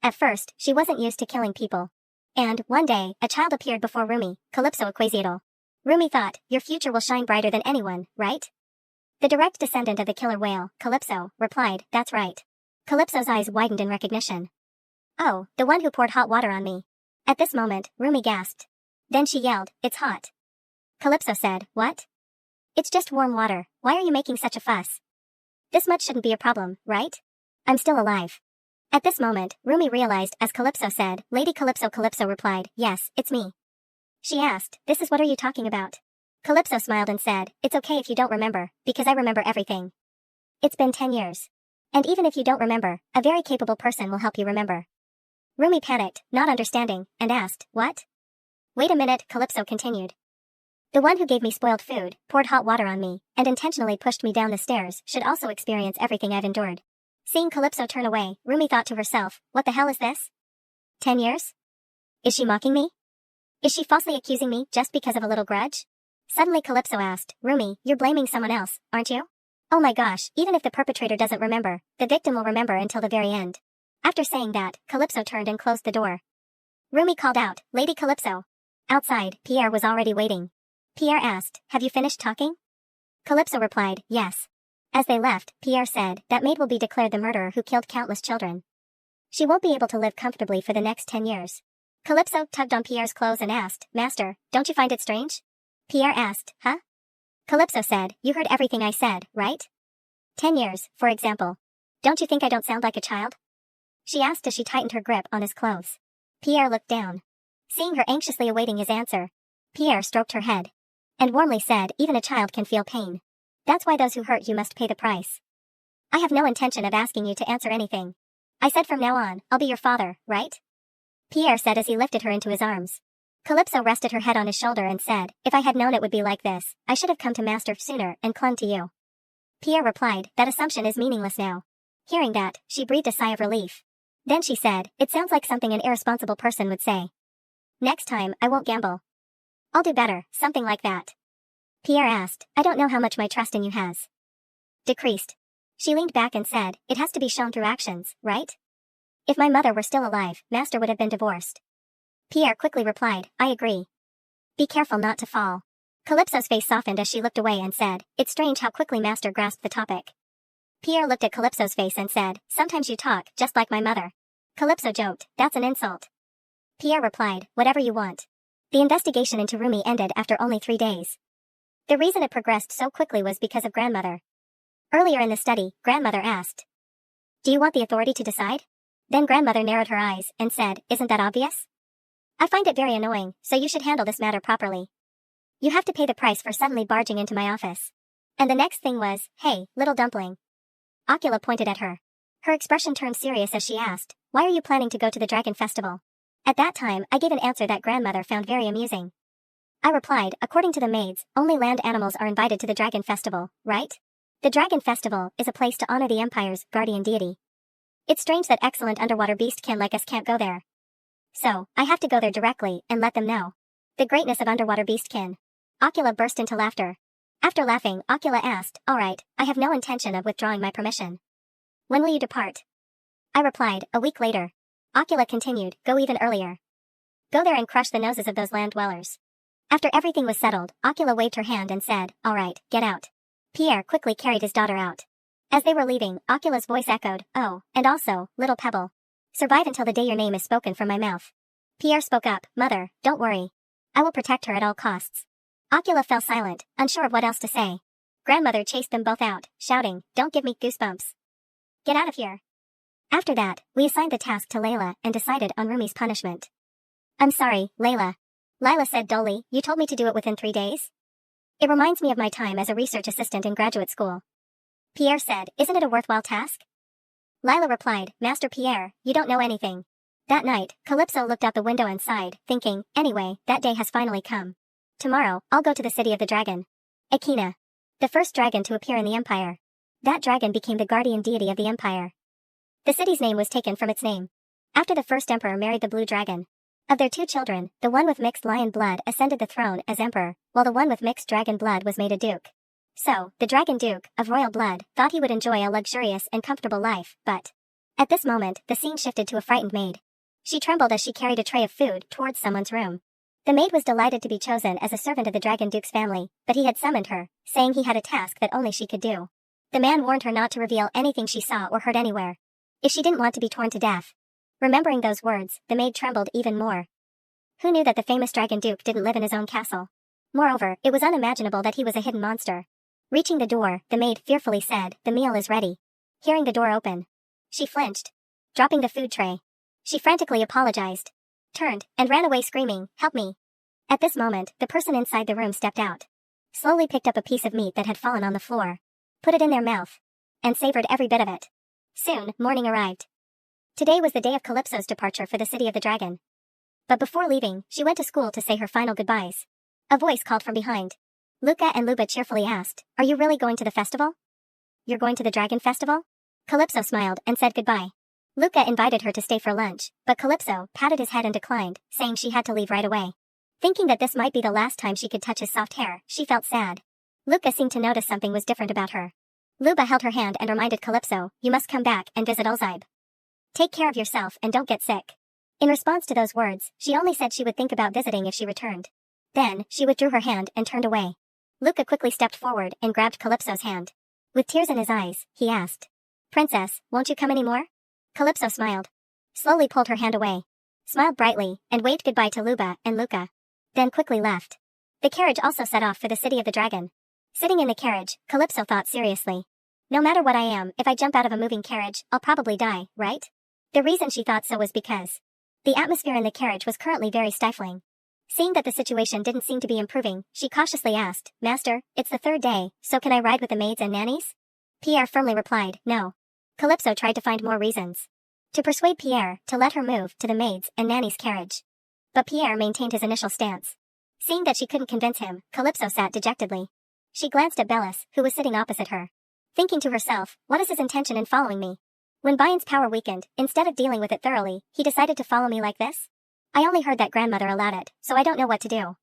At first, she wasn't used to killing people. And, one day, a child appeared before Rumi, Calypso Equasiatal. Rumi thought, your future will shine brighter than anyone, right? The direct descendant of the killer whale, Calypso, replied, that's right. Calypso's eyes widened in recognition. Oh, the one who poured hot water on me. At this moment, Rumi gasped. Then she yelled, it's hot. Calypso said, what? It's just warm water, why are you making such a fuss? This much shouldn't be a problem, right? I'm still alive. At this moment, Rumi realized as Calypso said, Lady Calypso. Calypso replied, yes, it's me. She asked, this is what are you talking about? Calypso smiled and said, it's okay if you don't remember, because I remember everything. It's been 10 years. And even if you don't remember, a very capable person will help you remember. Rumi panicked, not understanding, and asked, what? Wait a minute, Calypso continued. The one who gave me spoiled food, poured hot water on me, and intentionally pushed me down the stairs should also experience everything I've endured. Seeing Calypso turn away, Rumi thought to herself, what the hell is this? 10 years? Is she mocking me? Is she falsely accusing me just because of a little grudge? Suddenly Calypso asked, Rumi, you're blaming someone else, aren't you? Oh my gosh, even if the perpetrator doesn't remember, the victim will remember until the very end. After saying that, Calypso turned and closed the door. Rumi called out, Lady Calypso. Outside, Pierre was already waiting. Pierre asked, have you finished talking? Calypso replied, yes. As they left, Pierre said, that maid will be declared the murderer who killed countless children. She won't be able to live comfortably for the next 10 years. Calypso tugged on Pierre's clothes and asked, Master, don't you find it strange? Pierre asked, huh? Calypso said, you heard everything I said, right? 10 years, for example. Don't you think I don't sound like a child? She asked as she tightened her grip on his clothes. Pierre looked down. Seeing her anxiously awaiting his answer, Pierre stroked her head and warmly said, even a child can feel pain. That's why those who hurt you must pay the price. I have no intention of asking you to answer anything. I said from now on, I'll be your father, right? Pierre said as he lifted her into his arms. Calypso rested her head on his shoulder and said, if I had known it would be like this, I should have come to Master sooner and clung to you. Pierre replied, that assumption is meaningless now. Hearing that, she breathed a sigh of relief. Then she said, it sounds like something an irresponsible person would say. Next time, I won't gamble. I'll do better, something like that. Pierre asked, I don't know how much my trust in you has decreased. She leaned back and said, it has to be shown through actions, right? If my mother were still alive, Master would have been divorced. Pierre quickly replied, I agree. Be careful not to fall. Calypso's face softened as she looked away and said, it's strange how quickly Master grasped the topic. Pierre looked at Calypso's face and said, sometimes you talk, just like my mother. Calypso joked, that's an insult. Pierre replied, whatever you want. The investigation into Rumi ended after only 3 days. The reason it progressed so quickly was because of Grandmother. Earlier in the study, Grandmother asked, do you want the authority to decide? Then Grandmother narrowed her eyes and said, isn't that obvious? I find it very annoying, so you should handle this matter properly. You have to pay the price for suddenly barging into my office. And the next thing was, hey, little dumpling. Ocula pointed at her. Her expression turned serious as she asked, why are you planning to go to the Dragon Festival? At that time, I gave an answer that Grandmother found very amusing. I replied, according to the maids, only land animals are invited to the Dragon Festival, right? The Dragon Festival is a place to honor the Empire's guardian deity. It's strange that excellent underwater beastkin like us can't go there. So, I have to go there directly and let them know. The greatness of underwater beastkin. Ocula burst into laughter. After laughing, Ocula asked, "Alright, I have no intention of withdrawing my permission. When will you depart?" I replied, "A week later." Ocula continued, "Go even earlier. Go there and crush the noses of those land dwellers." After everything was settled, Ocula waved her hand and said, "Alright, get out." Pierre quickly carried his daughter out. As they were leaving, Ocula's voice echoed, "Oh, and also, little pebble. Survive until the day your name is spoken from my mouth." Pierre spoke up, "Mother, don't worry. I will protect her at all costs." Ocula fell silent, unsure of what else to say. Grandmother chased them both out, shouting, "Don't give me goosebumps. Get out of here." After that, we assigned the task to Layla and decided on Rumi's punishment. "I'm sorry, Layla." Lila said dully, "You told me to do it within 3 days? It reminds me of my time as a research assistant in graduate school." Pierre said, "Isn't it a worthwhile task?" Lila replied, "Master Pierre, you don't know anything." That night, Calypso looked out the window and sighed, thinking, "Anyway, that day has finally come. Tomorrow, I'll go to the city of the dragon. Echina. The first dragon to appear in the empire. That dragon became the guardian deity of the empire. The city's name was taken from its name. After the first emperor married the blue dragon. Of their 2 children, the one with mixed lion blood ascended the throne as emperor, while the one with mixed dragon blood was made a duke. So, the dragon duke, of royal blood, thought he would enjoy a luxurious and comfortable life, but at this moment, the scene shifted to a frightened maid. She trembled as she carried a tray of food towards someone's room. The maid was delighted to be chosen as a servant of the dragon duke's family, but he had summoned her, saying he had a task that only she could do. The man warned her not to reveal anything she saw or heard anywhere, if she didn't want to be torn to death. Remembering those words, the maid trembled even more. Who knew that the famous dragon duke didn't live in his own castle? Moreover, it was unimaginable that he was a hidden monster. Reaching the door, the maid fearfully said, "The meal is ready." Hearing the door open, she flinched. Dropping the food tray, she frantically apologized, turned, and ran away screaming, "Help me." At this moment, the person inside the room stepped out, slowly picked up a piece of meat that had fallen on the floor, put it in their mouth, and savored every bit of it. Soon, morning arrived. Today was the day of Calypso's departure for the city of the dragon. But before leaving, she went to school to say her final goodbyes. A voice called from behind. Luca and Luba cheerfully asked, "Are you really going to the festival?" "You're going to the dragon festival?" Calypso smiled and said goodbye. Luca invited her to stay for lunch, but Calypso patted his head and declined, saying she had to leave right away. Thinking that this might be the last time she could touch his soft hair, she felt sad. Luca seemed to notice something was different about her. Luba held her hand and reminded Calypso, "You must come back and visit Ulzaib. Take care of yourself and don't get sick." In response to those words, she only said she would think about visiting if she returned. Then, she withdrew her hand and turned away. Luca quickly stepped forward and grabbed Calypso's hand. With tears in his eyes, he asked, "Princess, won't you come anymore?" Calypso smiled, slowly pulled her hand away, smiled brightly, and waved goodbye to Luba and Luca, then quickly left. The carriage also set off for the city of the dragon. Sitting in the carriage, Calypso thought seriously. No matter what I am, if I jump out of a moving carriage, I'll probably die, right? The reason she thought so was because the atmosphere in the carriage was currently very stifling. Seeing that the situation didn't seem to be improving, she cautiously asked, "Master, it's the 3rd day, so can I ride with the maids and nannies?" Pierre firmly replied, "No." Calypso tried to find more reasons to persuade Pierre to let her move to the maids and nannies' carriage. But Pierre maintained his initial stance. Seeing that she couldn't convince him, Calypso sat dejectedly. She glanced at Bellis, who was sitting opposite her, thinking to herself, what is his intention in following me? When Bayan's power weakened, instead of dealing with it thoroughly, he decided to follow me like this? I only heard that grandmother allowed it, so I don't know what to do.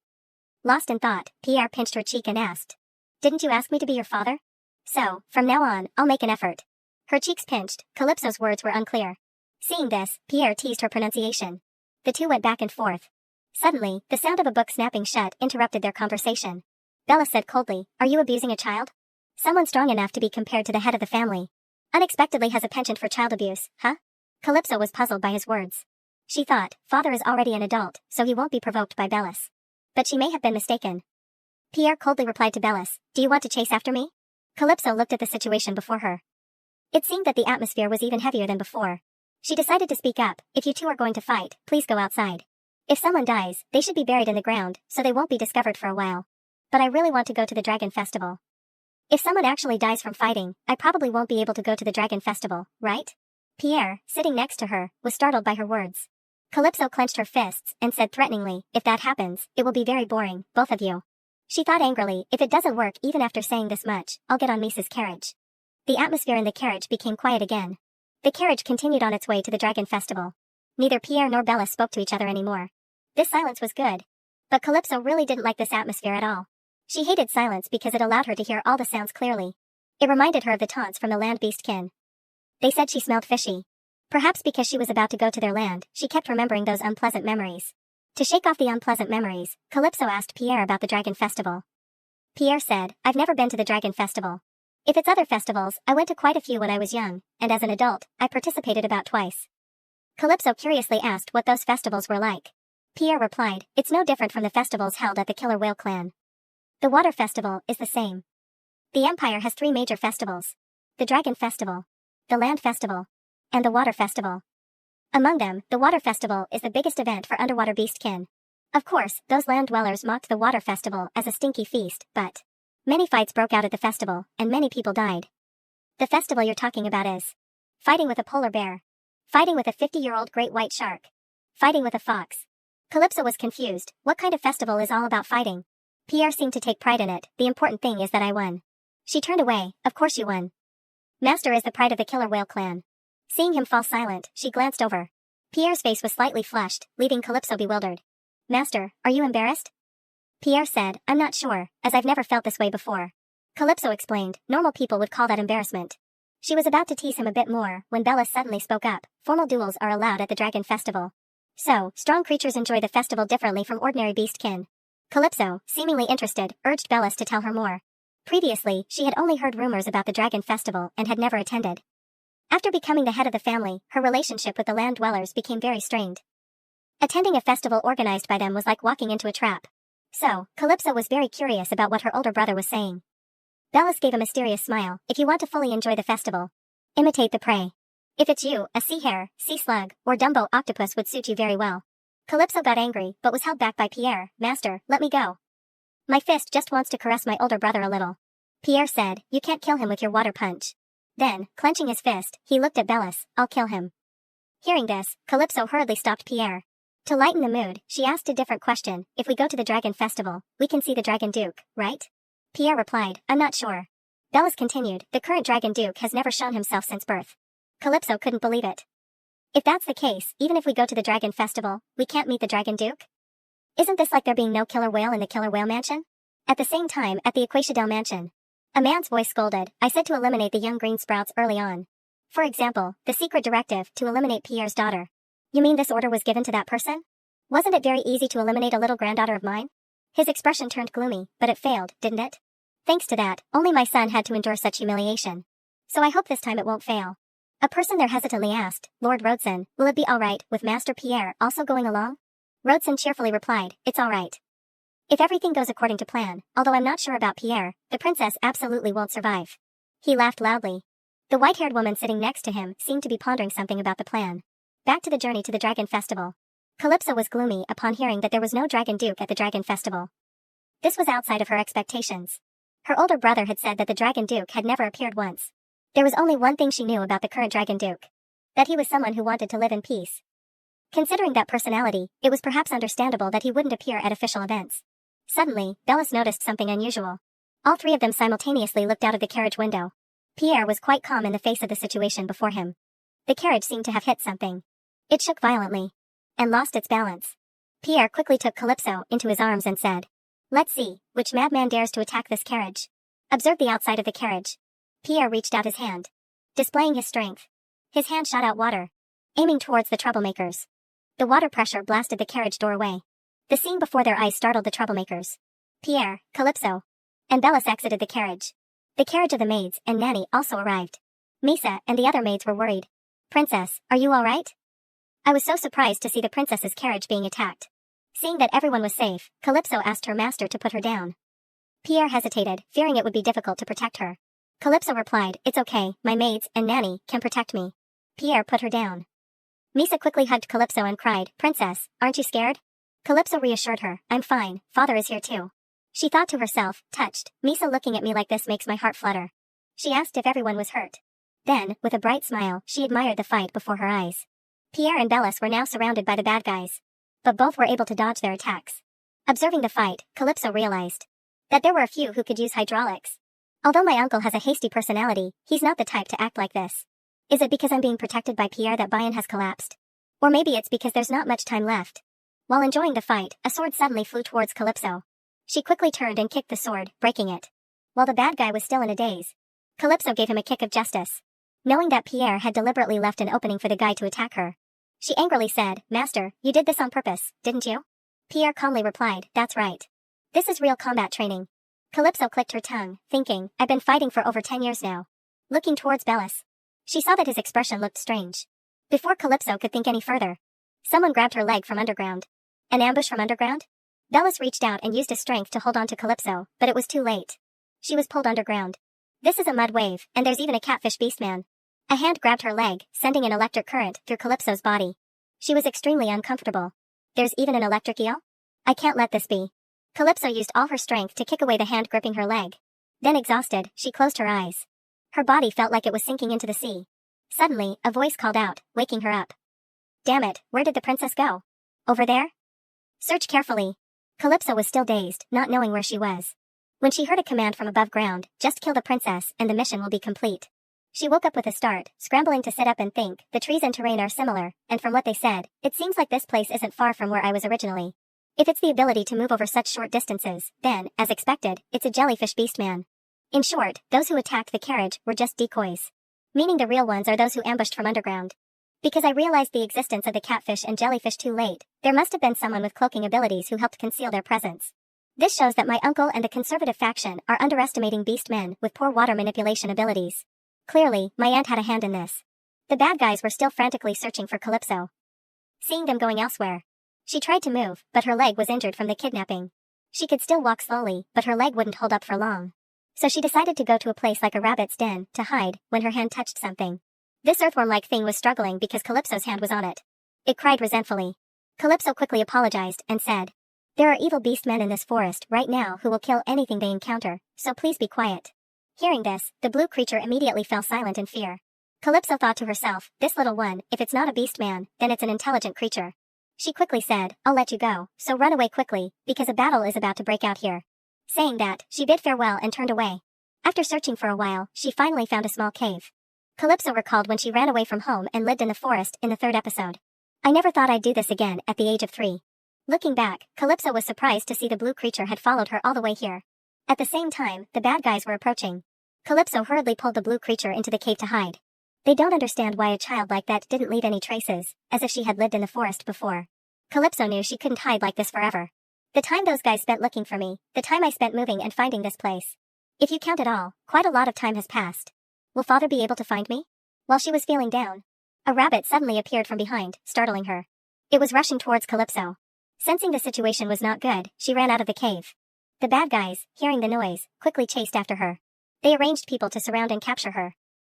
Lost in thought, Pierre pinched her cheek and asked, "Didn't you ask me to be your father? So, from now on, I'll make an effort." Her cheeks pinched, Calypso's words were unclear. Seeing this, Pierre teased her pronunciation. The two went back and forth. Suddenly, the sound of a book snapping shut interrupted their conversation. Bella said coldly, "Are you abusing a child? Someone strong enough to be compared to the head of the family unexpectedly has a penchant for child abuse, huh?" Calypso was puzzled by his words. She thought, father is already an adult, so he won't be provoked by Bellis. But she may have been mistaken. Pierre coldly replied to Bellis, "Do you want to chase after me?" Calypso looked at the situation before her. It seemed that the atmosphere was even heavier than before. She decided to speak up, "If you two are going to fight, please go outside. If someone dies, they should be buried in the ground, so they won't be discovered for a while. But I really want to go to the dragon festival. If someone actually dies from fighting, I probably won't be able to go to the dragon festival, right?" Pierre, sitting next to her, was startled by her words. Calypso clenched her fists and said threateningly, "If that happens, it will be very boring, both of you." She thought angrily, if it doesn't work even after saying this much, I'll get on Misa's carriage. The atmosphere in the carriage became quiet again. The carriage continued on its way to the dragon festival. Neither Pierre nor Bella spoke to each other anymore. This silence was good. But Calypso really didn't like this atmosphere at all. She hated silence because it allowed her to hear all the sounds clearly. It reminded her of the taunts from the land beastkin. They said she smelled fishy. Perhaps because she was about to go to their land, she kept remembering those unpleasant memories. To shake off the unpleasant memories, Calypso asked Pierre about the Dragon Festival. Pierre said, "I've never been to the Dragon Festival. If it's other festivals, I went to quite a few when I was young, and as an adult, I participated about twice." Calypso curiously asked what those festivals were like. Pierre replied, "It's no different from the festivals held at the Killer Whale Clan. The Water Festival is the same. The Empire has 3 major festivals. The Dragon Festival, the Land Festival, and the Water Festival. Among them, the Water Festival is the biggest event for underwater beastkin. Of course, those land dwellers mocked the Water Festival as a stinky feast, but many fights broke out at the festival, and many people died. The festival you're talking about is fighting with a polar bear, fighting with a 50-year-old great white shark, fighting with a fox." Calypso was confused. What kind of festival is all about fighting? Pierre seemed to take pride in it. "The important thing is that I won." She turned away. "Of course you won. Master is the pride of the Killer Whale Clan." Seeing him fall silent, she glanced over. Pierre's face was slightly flushed, leaving Calypso bewildered. "Master, are you embarrassed?" Pierre said, "I'm not sure, as I've never felt this way before." Calypso explained, "Normal people would call that embarrassment." She was about to tease him a bit more when Bella suddenly spoke up. "Formal duels are allowed at the Dragon Festival. So, strong creatures enjoy the festival differently from ordinary beastkin." Calypso, seemingly interested, urged Bellis to tell her more. Previously, she had only heard rumors about the Dragon Festival and had never attended. After becoming the head of the family, her relationship with the land dwellers became very strained. Attending a festival organized by them was like walking into a trap. So, Calypso was very curious about what her older brother was saying. Bellis gave a mysterious smile. "If you want to fully enjoy the festival, imitate the prey. If it's you, a sea hare, sea slug, or Dumbo octopus would suit you very well." Calypso got angry, but was held back by Pierre. "Master, let me go. My fist just wants to caress my older brother a little." Pierre said, "You can't kill him with your water punch." Then, clenching his fist, he looked at Bellis. "I'll kill him." Hearing this, Calypso hurriedly stopped Pierre. To lighten the mood, she asked a different question. "If we go to the Dragon Festival, we can see the Dragon Duke, right?" Pierre replied, "I'm not sure." Bellis continued, "The current Dragon Duke has never shown himself since birth." Calypso couldn't believe it. "If that's the case, even if we go to the Dragon Festival, we can't meet the Dragon Duke? Isn't this like there being no killer whale in the Killer Whale Mansion?" At the same time, at the Aquatiadel Mansion, a man's voice scolded, "I said to eliminate the young green sprouts early on. For example, the secret directive to eliminate Pierre's daughter. You mean this order was given to that person? Wasn't it very easy to eliminate a little granddaughter of mine?" His expression turned gloomy, but it failed, didn't it? "Thanks to that, only my son had to endure such humiliation. So I hope this time it won't fail." A person there hesitantly asked, "Lord Rhodeson, will it be alright with Master Pierre also going along?" Rhodeson cheerfully replied, "It's alright. If everything goes according to plan, although I'm not sure about Pierre, the princess absolutely won't survive." He laughed loudly. The white-haired woman sitting next to him seemed to be pondering something about the plan. Back to the journey to the Dragon Festival. Calypso was gloomy upon hearing that there was no Dragon Duke at the Dragon Festival. This was outside of her expectations. Her older brother had said that the Dragon Duke had never appeared once. There was only one thing she knew about the current Dragon Duke. That he was someone who wanted to live in peace. Considering that personality, it was perhaps understandable that he wouldn't appear at official events. Suddenly, Bellis noticed something unusual. All 3 of them simultaneously looked out of the carriage window. Pierre was quite calm in the face of the situation before him. The carriage seemed to have hit something. It shook violently and lost its balance. Pierre quickly took Calypso into his arms and said, "Let's see, which madman dares to attack this carriage." Observe the outside of the carriage. Pierre reached out his hand, displaying his strength. His hand shot out water, aiming towards the troublemakers. The water pressure blasted the carriage door away. The scene before their eyes startled the troublemakers. Pierre, Calypso, and Bellis exited the carriage. The carriage of the maids and Nanny also arrived. Misa and the other maids were worried. "Princess, are you all right?" I was so surprised to see the princess's carriage being attacked. Seeing that everyone was safe, Calypso asked her master to put her down. Pierre hesitated, fearing it would be difficult to protect her. Calypso replied, "It's okay, my maids and Nanny can protect me." Pierre put her down. Misa quickly hugged Calypso and cried, "Princess, aren't you scared?" Calypso reassured her, "I'm fine, father is here too." She thought to herself, touched, "Misa looking at me like this makes my heart flutter." She asked if everyone was hurt. Then, with a bright smile, she admired the fight before her eyes. Pierre and Bellis were now surrounded by the bad guys. But both were able to dodge their attacks. Observing the fight, Calypso realized that there were a few who could use hydraulics. Although my uncle has a hasty personality, he's not the type to act like this. Is it because I'm being protected by Pierre that Bayan has collapsed? Or maybe it's because there's not much time left. While enjoying the fight, a sword suddenly flew towards Calypso. She quickly turned and kicked the sword, breaking it. While the bad guy was still in a daze, Calypso gave him a kick of justice. Knowing that Pierre had deliberately left an opening for the guy to attack her, she angrily said, "Master, you did this on purpose, didn't you?" Pierre calmly replied, "That's right. This is real combat training." Calypso clicked her tongue, thinking, "I've been fighting for over 10 years now." Looking towards Bellis, she saw that his expression looked strange. Before Calypso could think any further, someone grabbed her leg from underground. An ambush from underground? Bellis reached out and used his strength to hold on to Calypso, but it was too late. She was pulled underground. This is a mud wave, and there's even a catfish beastman. A hand grabbed her leg, sending an electric current through Calypso's body. She was extremely uncomfortable. There's even an electric eel? I can't let this be. Calypso used all her strength to kick away the hand gripping her leg. Then exhausted, she closed her eyes. Her body felt like it was sinking into the sea. Suddenly, a voice called out, waking her up. "Damn it, where did the princess go? Over there?" Search carefully. Calypso was still dazed, not knowing where she was. When she heard a command from above ground, "Just kill the princess, and the mission will be complete." She woke up with a start, scrambling to sit up and think. The trees and terrain are similar, and from what they said, it seems like this place isn't far from where I was originally. If it's the ability to move over such short distances, then, as expected, it's a jellyfish beastman. In short, those who attacked the carriage were just decoys. Meaning the real ones are those who ambushed from underground. Because I realized the existence of the catfish and jellyfish too late, there must have been someone with cloaking abilities who helped conceal their presence. This shows that my uncle and the conservative faction are underestimating beastmen with poor water manipulation abilities. Clearly, my aunt had a hand in this. The bad guys were still frantically searching for Calypso. Seeing them going elsewhere, she tried to move, but her leg was injured from the kidnapping. She could still walk slowly, but her leg wouldn't hold up for long. So she decided to go to a place like a rabbit's den to hide when her hand touched something. This earthworm-like thing was struggling because Calypso's hand was on it. It cried resentfully. Calypso quickly apologized and said, "There are evil beastmen in this forest right now who will kill anything they encounter, so please be quiet." Hearing this, the blue creature immediately fell silent in fear. Calypso thought to herself, "This little one, if it's not a beastman, then it's an intelligent creature." She quickly said, "I'll let you go, so run away quickly, because a battle is about to break out here." Saying that, she bid farewell and turned away. After searching for a while, she finally found a small cave. Calypso recalled when she ran away from home and lived in the forest in the 3rd episode. "I never thought I'd do this again at the age of 3. Looking back, Calypso was surprised to see the blue creature had followed her all the way here. At the same time, the bad guys were approaching. Calypso hurriedly pulled the blue creature into the cave to hide. They don't understand why a child like that didn't leave any traces, as if she had lived in the forest before. Calypso knew she couldn't hide like this forever. The time those guys spent looking for me, the time I spent moving and finding this place. If you count it all, quite a lot of time has passed. Will father be able to find me? While she was feeling down, a rabbit suddenly appeared from behind, startling her. It was rushing towards Calypso. Sensing the situation was not good, she ran out of the cave. The bad guys, hearing the noise, quickly chased after her. They arranged people to surround and capture her.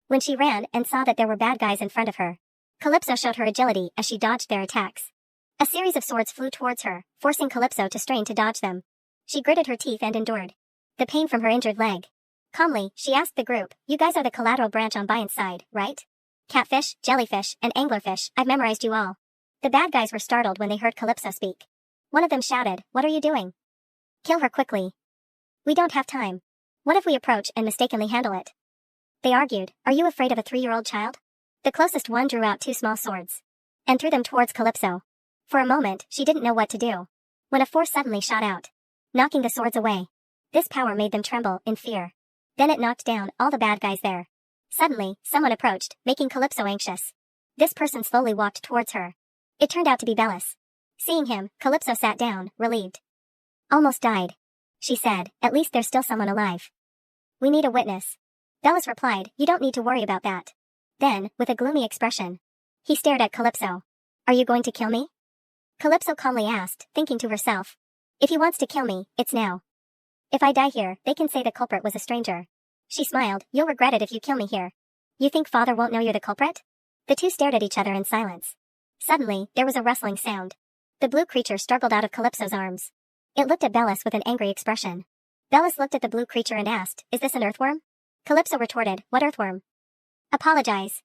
When she ran and saw that there were bad guys in front of her, Calypso showed her agility as she dodged their attacks. A series of swords flew towards her, forcing Calypso to strain to dodge them. She gritted her teeth and endured the pain from her injured leg. Calmly, she asked the group, "You guys are the collateral branch on Bion's side, right? Catfish, jellyfish, and anglerfish, I've memorized you all." The bad guys were startled when they heard Calypso speak. One of them shouted, "What are you doing? Kill her quickly. We don't have time. What if we approach and mistakenly handle it?" They argued, "Are you afraid of a 3-year-old child?" The closest one drew out 2 small swords and threw them towards Calypso. For a moment, she didn't know what to do, when a force suddenly shot out, knocking the swords away. This power made them tremble in fear. Then it knocked down all the bad guys there. Suddenly, someone approached, making Calypso anxious. This person slowly walked towards her. It turned out to be Bellis. Seeing him, Calypso sat down, relieved. "Almost died," she said. "At least there's still someone alive. We need a witness." Bellis replied, "You don't need to worry about that." Then, with a gloomy expression, he stared at Calypso. "Are you going to kill me?" Calypso calmly asked, thinking to herself, "If he wants to kill me, it's now. If I die here, they can say the culprit was a stranger." She smiled, "You'll regret it if you kill me here. You think father won't know you're the culprit?" The two stared at each other in silence. Suddenly, there was a rustling sound. The blue creature struggled out of Calypso's arms. It looked at Bellis with an angry expression. Bellis looked at the blue creature and asked, "Is this an earthworm?" Calypso retorted, "What earthworm?" "Apologize.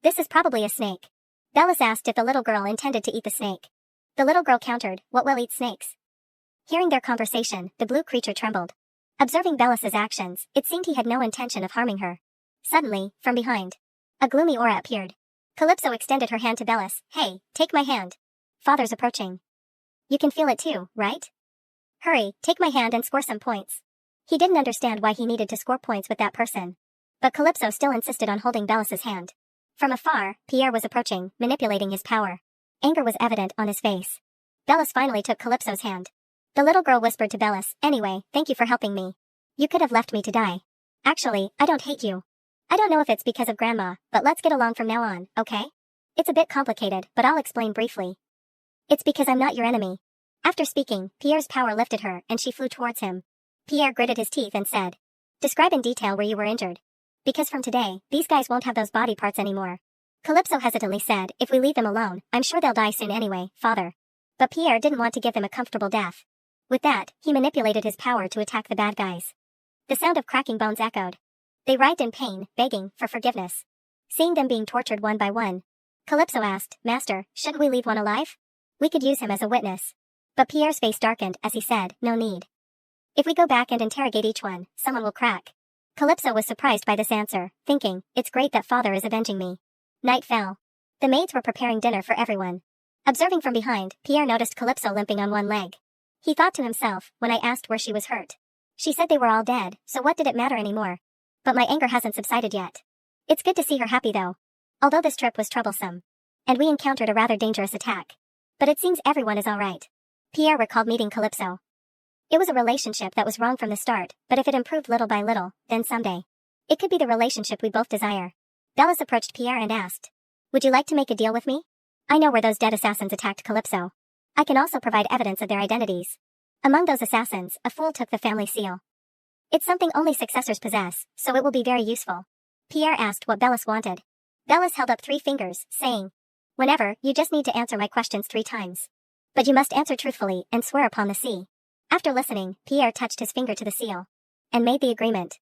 This is probably a snake." Bellis asked if the little girl intended to eat the snake. The little girl countered, "What will eat snakes?" Hearing their conversation, the blue creature trembled. Observing Bellis's actions, it seemed he had no intention of harming her. Suddenly, from behind, a gloomy aura appeared. Calypso extended her hand to Bellis. Hey, take my hand. Father's approaching. You can feel it too, right? Hurry, take my hand and score some points. He didn't understand why he needed to score points with that person. But Calypso still insisted on holding Bellis's hand. From afar, Pierre was approaching, manipulating his power. Anger was evident on his face. Bellis finally took Calypso's hand. The little girl whispered to Bellis, anyway, thank you for helping me. You could have left me to die. Actually, I don't hate you. I don't know if it's because of Grandma, but let's get along from now on, okay? It's a bit complicated, but I'll explain briefly. It's because I'm not your enemy. After speaking, Pierre's power lifted her, and she flew towards him. Pierre gritted his teeth and said, describe in detail where you were injured. Because from today, these guys won't have those body parts anymore. Calypso hesitantly said, if we leave them alone, I'm sure they'll die soon anyway, father. But Pierre didn't want to give them a comfortable death. With that, he manipulated his power to attack the bad guys. The sound of cracking bones echoed. They writhed in pain, begging for forgiveness. Seeing them being tortured one by one, Calypso asked, Master, shouldn't we leave one alive? We could use him as a witness. But Pierre's face darkened as he said, no need. If we go back and interrogate each one, someone will crack. Calypso was surprised by this answer, thinking, it's great that father is avenging me. Night fell. The maids were preparing dinner for everyone. Observing from behind, Pierre noticed Calypso limping on one leg. He thought to himself, when I asked where she was hurt. She said they were all dead, so what did it matter anymore? But my anger hasn't subsided yet. It's good to see her happy though. Although this trip was troublesome. And we encountered a rather dangerous attack. But it seems everyone is alright. Pierre recalled meeting Calypso. It was a relationship that was wrong from the start, but if it improved little by little, then someday. It could be the relationship we both desire. Bellis approached Pierre and asked, would you like to make a deal with me? I know where those dead assassins attacked Calypso. I can also provide evidence of their identities. Among those assassins, a fool took the family seal. It's something only successors possess, so it will be very useful. Pierre asked what Bellis wanted. Bellis held up 3 fingers, saying, whenever, you just need to answer my questions 3 times. But you must answer truthfully and swear upon the sea. After listening, Pierre touched his finger to the seal. And made the agreement.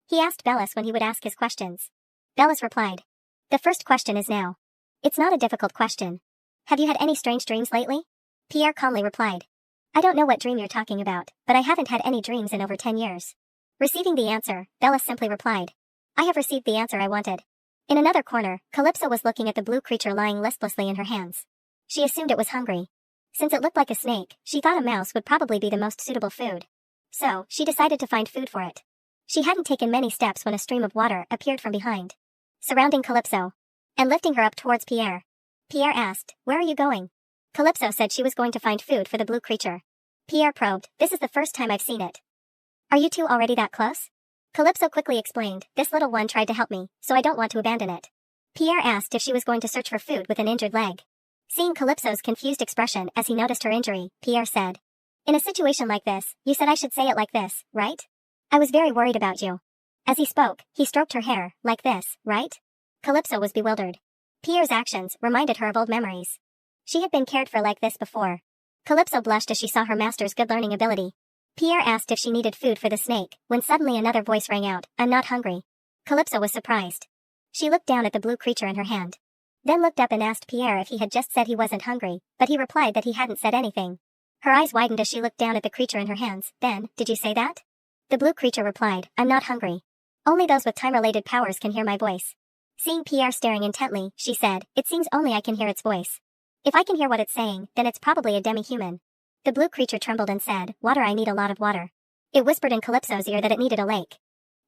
He asked Bellis when he would ask his questions. Bellis replied, the first question is now. It's not a difficult question. Have you had any strange dreams lately? Pierre calmly replied, I don't know what dream you're talking about, but I haven't had any dreams in over 10 years. Receiving the answer, Bellis simply replied, I have received the answer I wanted. In another corner, Calypso was looking at the blue creature lying listlessly in her hands. She assumed it was hungry. Since it looked like a snake, she thought a mouse would probably be the most suitable food. So, she decided to find food for it. She hadn't taken many steps when a stream of water appeared from behind, surrounding Calypso, and lifting her up towards Pierre. Pierre asked, where are you going? Calypso said she was going to find food for the blue creature. Pierre probed, this is the first time I've seen it. Are you two already that close? Calypso quickly explained, this little one tried to help me, so I don't want to abandon it. Pierre asked if she was going to search for food with an injured leg. Seeing Calypso's confused expression as he noticed her injury, Pierre said, in a situation like this, you said I should say it like this, right? I was very worried about you. As he spoke, he stroked her hair, like this, right? Calypso was bewildered. Pierre's actions reminded her of old memories. She had been cared for like this before. Calypso blushed as she saw her master's good learning ability. Pierre asked if she needed food for the snake, when suddenly another voice rang out, I'm not hungry. Calypso was surprised. She looked down at the blue creature in her hand. Then looked up and asked Pierre if he had just said he wasn't hungry, but he replied that he hadn't said anything. Her eyes widened as she looked down at the creature in her hands. Then, did you say that? The blue creature replied, I'm not hungry. Only those with time-related powers can hear my voice. Seeing Pierre staring intently, she said, it seems only I can hear its voice. If I can hear what it's saying, then it's probably a demi-human. The blue creature trembled and said, water, I need a lot of water. It whispered in Calypso's ear that it needed a lake.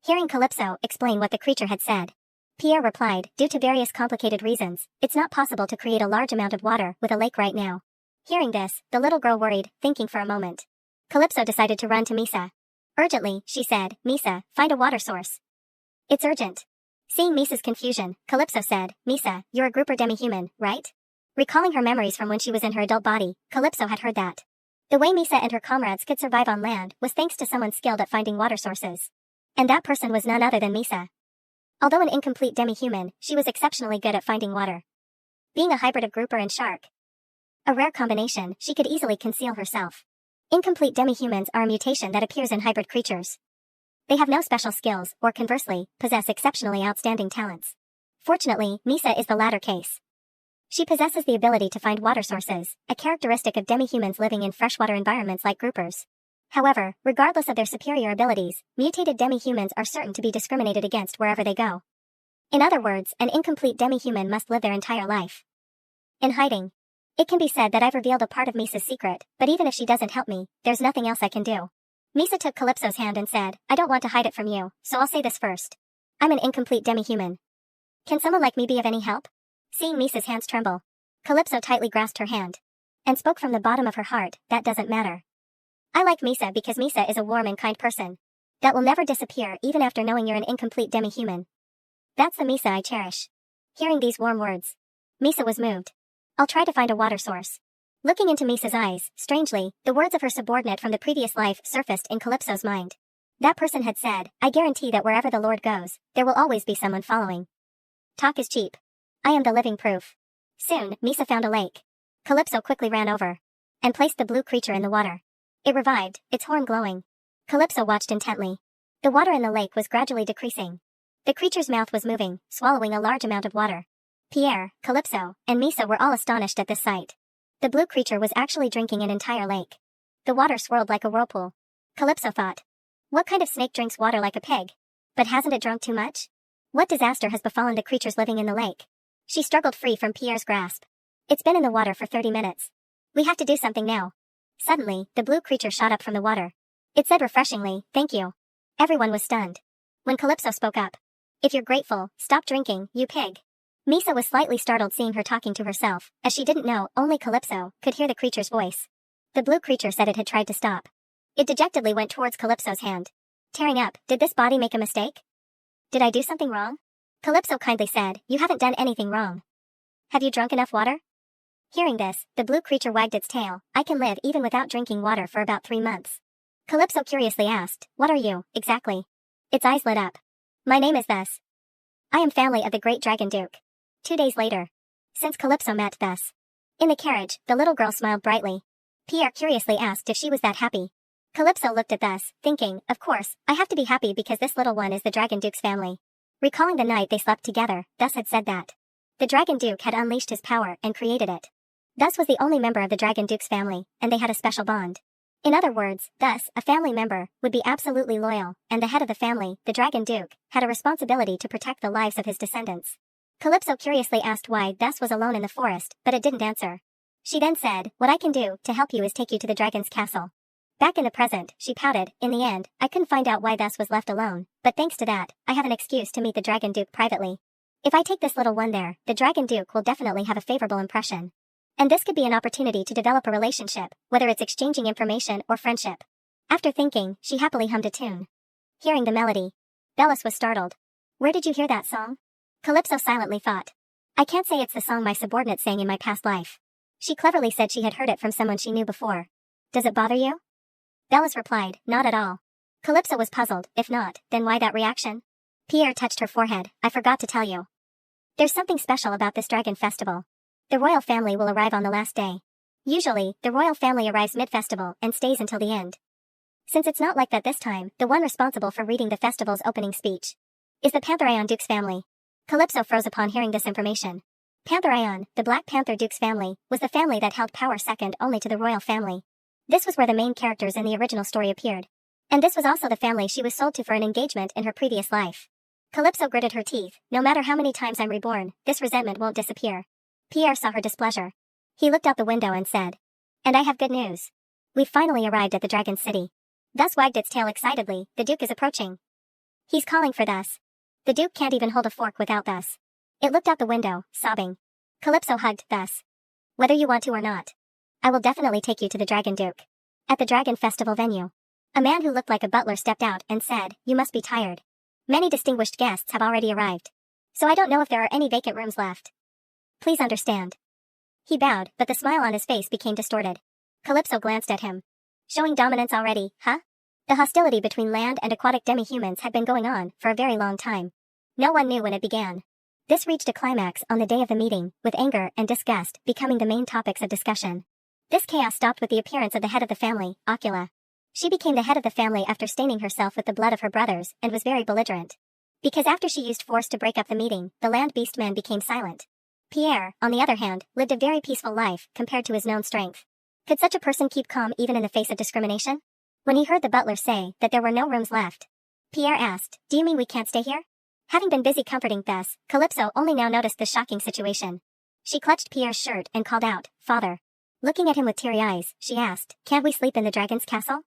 Hearing Calypso explain what the creature had said, Pierre replied, due to various complicated reasons, it's not possible to create a large amount of water with a lake right now. Hearing this, the little girl worried, thinking for a moment. Calypso decided to run to Misa. Urgently, she said, Misa, find a water source. It's urgent. Seeing Misa's confusion, Calypso said, Misa, you're a grouper demi-human, right? Recalling her memories from when she was in her adult body, Calypso had heard that. The way Misa and her comrades could survive on land was thanks to someone skilled at finding water sources. And that person was none other than Misa. Although an incomplete demi-human, she was exceptionally good at finding water. Being a hybrid of grouper and shark, a rare combination, she could easily conceal herself. Incomplete demi-humans are a mutation that appears in hybrid creatures. They have no special skills, or conversely, possess exceptionally outstanding talents. Fortunately, Misa is the latter case. She possesses the ability to find water sources, a characteristic of demi-humans living in freshwater environments like groupers. However, regardless of their superior abilities, mutated demi-humans are certain to be discriminated against wherever they go. In other words, an incomplete demi-human must live their entire life in hiding. It can be said that I've revealed a part of Misa's secret, but even if she doesn't help me, there's nothing else I can do. Misa took Calypso's hand and said, I don't want to hide it from you, so I'll say this first. I'm an incomplete demi-human. Can someone like me be of any help? Seeing Misa's hands tremble, Calypso tightly grasped her hand and spoke from the bottom of her heart, that doesn't matter. I like Misa because Misa is a warm and kind person that will never disappear even after knowing you're an incomplete demi-human. That's the Misa I cherish. Hearing these warm words, Misa was moved. I'll try to find a water source. Looking into Misa's eyes, strangely, the words of her subordinate from the previous life surfaced in Calypso's mind. That person had said, I guarantee that wherever the Lord goes, there will always be someone following. Talk is cheap. I am the living proof. Soon, Misa found a lake. Calypso quickly ran over and placed the blue creature in the water. It revived, its horn glowing. Calypso watched intently. The water in the lake was gradually decreasing. The creature's mouth was moving, swallowing a large amount of water. Pierre, Calypso, and Misa were all astonished at this sight. The blue creature was actually drinking an entire lake. The water swirled like a whirlpool. Calypso thought, what kind of snake drinks water like a pig? But hasn't it drunk too much? What disaster has befallen the creatures living in the lake? She struggled free from Pierre's grasp. It's been in the water for 30 minutes. We have to do something now. Suddenly, the blue creature shot up from the water. It said refreshingly, thank you. Everyone was stunned when Calypso spoke up. If you're grateful, stop drinking, you pig. Misa was slightly startled seeing her talking to herself, as she didn't know only Calypso could hear the creature's voice. The blue creature said it had tried to stop. It dejectedly went towards Calypso's hand, tearing up. Did this body make a mistake? Did I do something wrong? Calypso kindly said, you haven't done anything wrong. Have you drunk enough water? Hearing this, the blue creature wagged its tail. I can live even without drinking water for about 3 months. Calypso curiously asked, what are you, exactly? Its eyes lit up. My name is Thus. I am family of the great Dragon Duke. 2 days later. Since Calypso met Thus in the carriage, the little girl smiled brightly. Pierre curiously asked if she was that happy. Calypso looked at Thus, thinking, of course, I have to be happy because this little one is the Dragon Duke's family. Recalling the night they slept together, Thus had said that the Dragon Duke had unleashed his power and created it. Thus was the only member of the Dragon Duke's family, and they had a special bond. In other words, Thus, a family member would be absolutely loyal, and the head of the family, the Dragon Duke, had a responsibility to protect the lives of his descendants. Calypso curiously asked why Thus was alone in the forest, but it didn't answer. She then said, what I can do to help you is take you to the dragon's castle. Back in the present, she pouted, in the end, I couldn't find out why Thus was left alone, but thanks to that, I have an excuse to meet the Dragon Duke privately. If I take this little one there, the Dragon Duke will definitely have a favorable impression. And this could be an opportunity to develop a relationship, whether it's exchanging information or friendship. After thinking, she happily hummed a tune. Hearing the melody, Bellis was startled. Where did you hear that song? Calypso silently thought. I can't say it's the song my subordinate sang in my past life. She cleverly said she had heard it from someone she knew before. Does it bother you? Bellis replied, not at all. Calypso was puzzled. If not, then why that reaction? Pierre touched her forehead. I forgot to tell you. There's something special about this dragon festival. The royal family will arrive on the last day. Usually, the royal family arrives mid-festival and stays until the end. Since it's not like that this time, the one responsible for reading the festival's opening speech is the Pantheraon Duke's family. Calypso froze upon hearing this information. Pantheraon, the Black Panther Duke's family, was the family that held power second only to the royal family. This was where the main characters in the original story appeared. And this was also the family she was sold to for an engagement in her previous life. Calypso gritted her teeth. No matter how many times I'm reborn, this resentment won't disappear. Pierre saw her displeasure. He looked out the window and said, and I have good news. We've finally arrived at the Dragon City. Thus wagged its tail excitedly. The Duke is approaching. He's calling for Thus. The Duke can't even hold a fork without Thus. It looked out the window, sobbing. Calypso hugged Thus. Whether you want to or not, I will definitely take you to the Dragon Duke. At the Dragon Festival venue, a man who looked like a butler stepped out and said, you must be tired. Many distinguished guests have already arrived. So I don't know if there are any vacant rooms left. Please understand. He bowed, but the smile on his face became distorted. Calypso glanced at him. Showing dominance already, huh? The hostility between land and aquatic demi-humans had been going on for a very long time. No one knew when it began. This reached a climax on the day of the meeting, with anger and disgust becoming the main topics of discussion. This chaos stopped with the appearance of the head of the family, Ocula. She became the head of the family after staining herself with the blood of her brothers and was very belligerent. Because after she used force to break up the meeting, the land beast man became silent. Pierre, on the other hand, lived a very peaceful life compared to his known strength. Could such a person keep calm even in the face of discrimination? When he heard the butler say that there were no rooms left, Pierre asked, do you mean we can't stay here? Having been busy comforting Bess, Calypso only now noticed the shocking situation. She clutched Pierre's shirt and called out, "Father." Looking at him with teary eyes, she asked, "Can't we sleep in the dragon's castle?"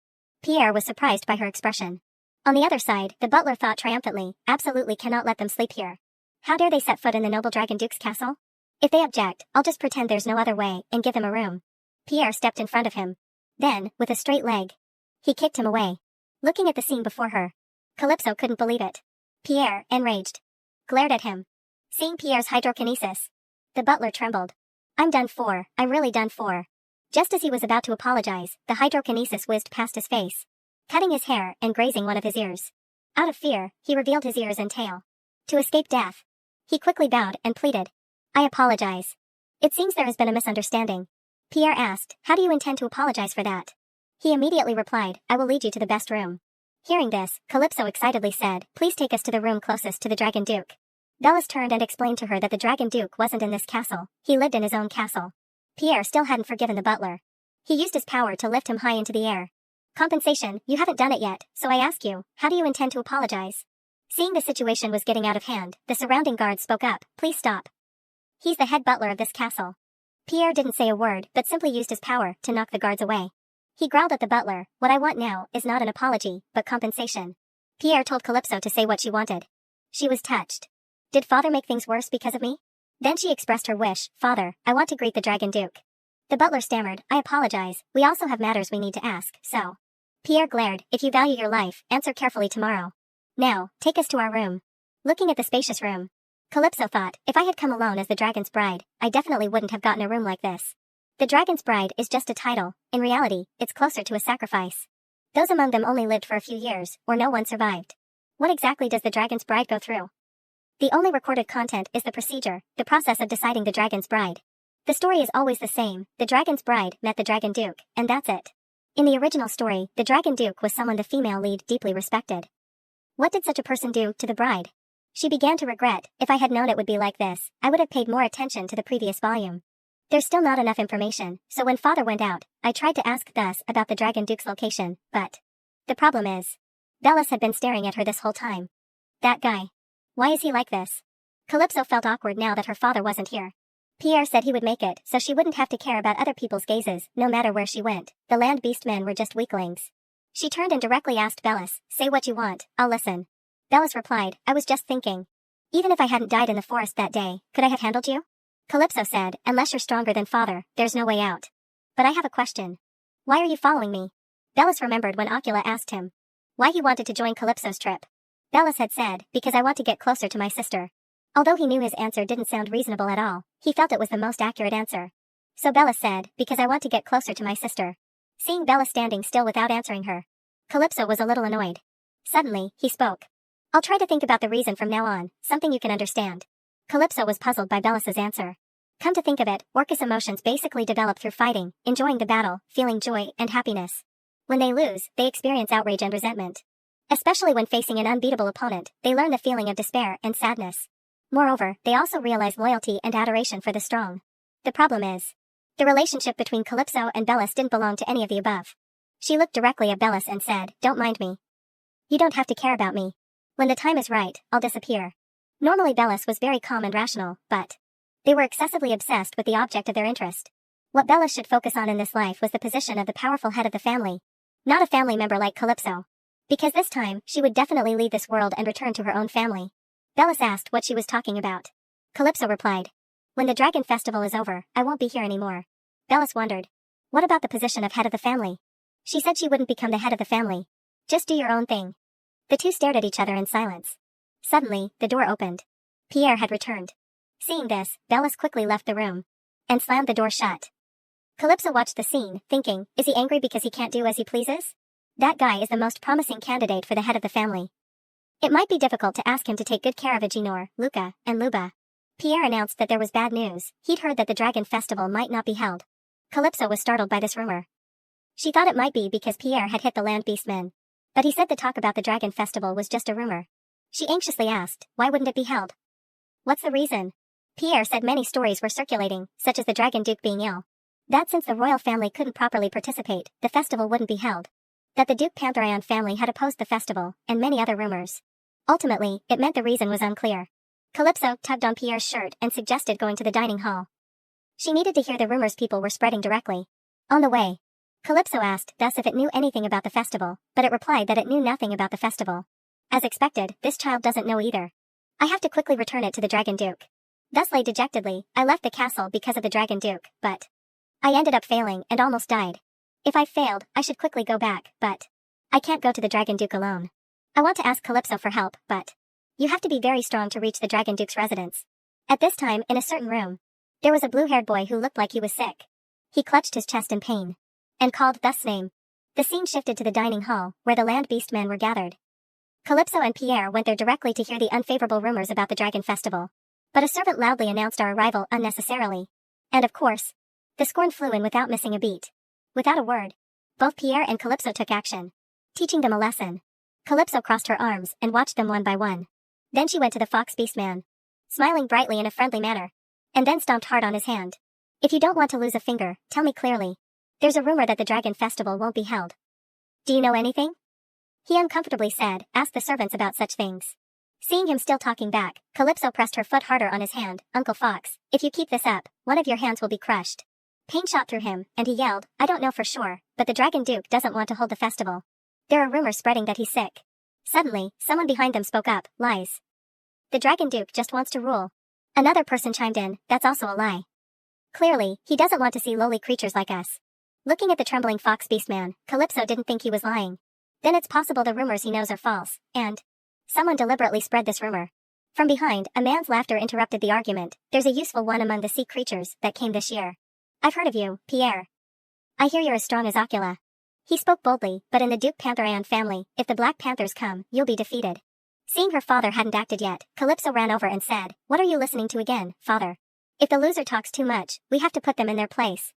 Pierre was surprised by her expression. On the other side, the butler thought triumphantly, "Absolutely cannot let them sleep here. How dare they set foot in the noble dragon duke's castle? If they object, I'll just pretend there's no other way and give them a room." Pierre stepped in front of him. Then, with a straight leg, he kicked him away. Looking at the scene before her, Calypso couldn't believe it. Pierre, enraged, glared at him. Seeing Pierre's hydrokinesis, the butler trembled. "I'm done for, I'm really done for." Just as he was about to apologize, the hydrokinesis whizzed past his face, cutting his hair and grazing one of his ears. Out of fear, he revealed his ears and tail. To escape death, he quickly bowed and pleaded, "I apologize. It seems there has been a misunderstanding." Pierre asked, "How do you intend to apologize for that?" He immediately replied, "I will lead you to the best room." Hearing this, Calypso excitedly said, "Please take us to the room closest to the Dragon Duke." Bellis turned and explained to her that the Dragon Duke wasn't in this castle, he lived in his own castle. Pierre still hadn't forgiven the butler. He used his power to lift him high into the air. "Compensation, you haven't done it yet, so I ask you, how do you intend to apologize?" Seeing the situation was getting out of hand, the surrounding guards spoke up, "Please stop. He's the head butler of this castle." Pierre didn't say a word but simply used his power to knock the guards away. He growled at the butler, "What I want now is not an apology, but compensation." Pierre told Calypso to say what she wanted. She was touched. "Did father make things worse because of me?" Then she expressed her wish, "Father, I want to greet the Dragon Duke." The butler stammered, "I apologize, we also have matters we need to ask, so." Pierre glared, "If you value your life, answer carefully tomorrow. Now, take us to our room." Looking at the spacious room, Calypso thought, if I had come alone as the dragon's bride, I definitely wouldn't have gotten a room like this. The dragon's bride is just a title, in reality, it's closer to a sacrifice. Those among them only lived for a few years, or no one survived. What exactly does the dragon's bride go through? The only recorded content is the procedure, the process of deciding the dragon's bride. The story is always the same, the dragon's bride met the Dragon Duke, and that's it. In the original story, the Dragon Duke was someone the female lead deeply respected. What did such a person do to the bride? She began to regret, if I had known it would be like this, I would have paid more attention to the previous volume. There's still not enough information, so when father went out, I tried to ask Thus about the Dragon Duke's location, but the problem is, Bellis had been staring at her this whole time. That guy. Why is he like this? Calypso felt awkward now that her father wasn't here. Pierre said he would make it so she wouldn't have to care about other people's gazes, no matter where she went. The land beast men were just weaklings. She turned and directly asked Bellis, "Say what you want, I'll listen." Bellis replied, "I was just thinking. Even if I hadn't died in the forest that day, could I have handled you?" Calypso said, "Unless you're stronger than father, there's no way out. But I have a question. Why are you following me?" Bellis remembered when Ocula asked him why he wanted to join Calypso's trip. Bellis had said, "Because I want to get closer to my sister." Although he knew his answer didn't sound reasonable at all, he felt it was the most accurate answer. So Bellis said, "Because I want to get closer to my sister." Seeing Bellis standing still without answering her, Calypso was a little annoyed. Suddenly, he spoke. "I'll try to think about the reason from now on, something you can understand." Calypso was puzzled by Bellis's answer. Come to think of it, Orcus emotions basically develop through fighting, enjoying the battle, feeling joy and happiness. When they lose, they experience outrage and resentment. Especially when facing an unbeatable opponent, they learn the feeling of despair and sadness. Moreover, they also realize loyalty and adoration for the strong. The problem is, the relationship between Calypso and Bellis didn't belong to any of the above. She looked directly at Bellis and said, "Don't mind me. You don't have to care about me. When the time is right, I'll disappear." Normally Bellis was very calm and rational, but they were excessively obsessed with the object of their interest. What Bellis should focus on in this life was the position of the powerful head of the family, not a family member like Calypso. Because this time, she would definitely leave this world and return to her own family. Bellis asked what she was talking about. Calypso replied, "When the Dragon Festival is over, I won't be here anymore." Bellis wondered, what about the position of head of the family? She said she wouldn't become the head of the family. Just do your own thing. The two stared at each other in silence. Suddenly, the door opened. Pierre had returned. Seeing this, Bellis quickly left the room and slammed the door shut. Calypso watched the scene, thinking, is he angry because he can't do as he pleases? That guy is the most promising candidate for the head of the family. It might be difficult to ask him to take good care of Agenor, Luca, and Luba. Pierre announced that there was bad news. He'd heard that the Dragon Festival might not be held. Calypso was startled by this rumor. She thought it might be because Pierre had hit the land beastmen. But he said the talk about the Dragon Festival was just a rumor. She anxiously asked, why wouldn't it be held? What's the reason? Pierre said many stories were circulating, such as the Dragon Duke being ill. That since the royal family couldn't properly participate, the festival wouldn't be held. That the Duke Pantherion family had opposed the festival, and many other rumors. Ultimately, it meant the reason was unclear. Calypso tugged on Pierre's shirt and suggested going to the dining hall. She needed to hear the rumors people were spreading directly. On the way, Calypso asked thus if it knew anything about the festival, but it replied that it knew nothing about the festival. As expected, this child doesn't know either. I have to quickly return it to the Dragon Duke. Thusly dejectedly, I left the castle because of the Dragon Duke, but I ended up failing and almost died. If I failed, I should quickly go back, but I can't go to the Dragon Duke alone. I want to ask Calypso for help, but you have to be very strong to reach the Dragon Duke's residence. At this time, in a certain room, there was a blue-haired boy who looked like he was sick. He clutched his chest in pain and called thus name. The scene shifted to the dining hall, where the land beastmen were gathered. Calypso and Pierre went there directly to hear the unfavorable rumors about the Dragon Festival. But a servant loudly announced our arrival unnecessarily. And of course, the scorn flew in without missing a beat. Without a word, both Pierre and Calypso took action, teaching them a lesson. Calypso crossed her arms and watched them one by one. Then she went to the fox beastman, smiling brightly in a friendly manner, and then stomped hard on his hand. If you don't want to lose a finger, tell me clearly. There's a rumor that the Dragon Festival won't be held. Do you know anything? He uncomfortably said, ask the servants about such things. Seeing him still talking back, Calypso pressed her foot harder on his hand. Uncle Fox, if you keep this up, one of your hands will be crushed. Pain shot through him, and he yelled, I don't know for sure, but the Dragon Duke doesn't want to hold the festival. There are rumors spreading that he's sick. Suddenly, someone behind them spoke up, lies. The Dragon Duke just wants to rule. Another person chimed in, that's also a lie. Clearly, he doesn't want to see lowly creatures like us. Looking at the trembling fox beastman, Calypso didn't think he was lying. Then it's possible the rumors he knows are false, and someone deliberately spread this rumor. From behind, a man's laughter interrupted the argument. There's a useful one among the sea creatures that came this year. I've heard of you, Pierre. I hear you're as strong as Ocula. He spoke boldly, but in the Duke Pantherian family, if the Black Panthers come, you'll be defeated. Seeing her father hadn't acted yet, Calypso ran over and said, what are you listening to again, father? If the loser talks too much, we have to put them in their place.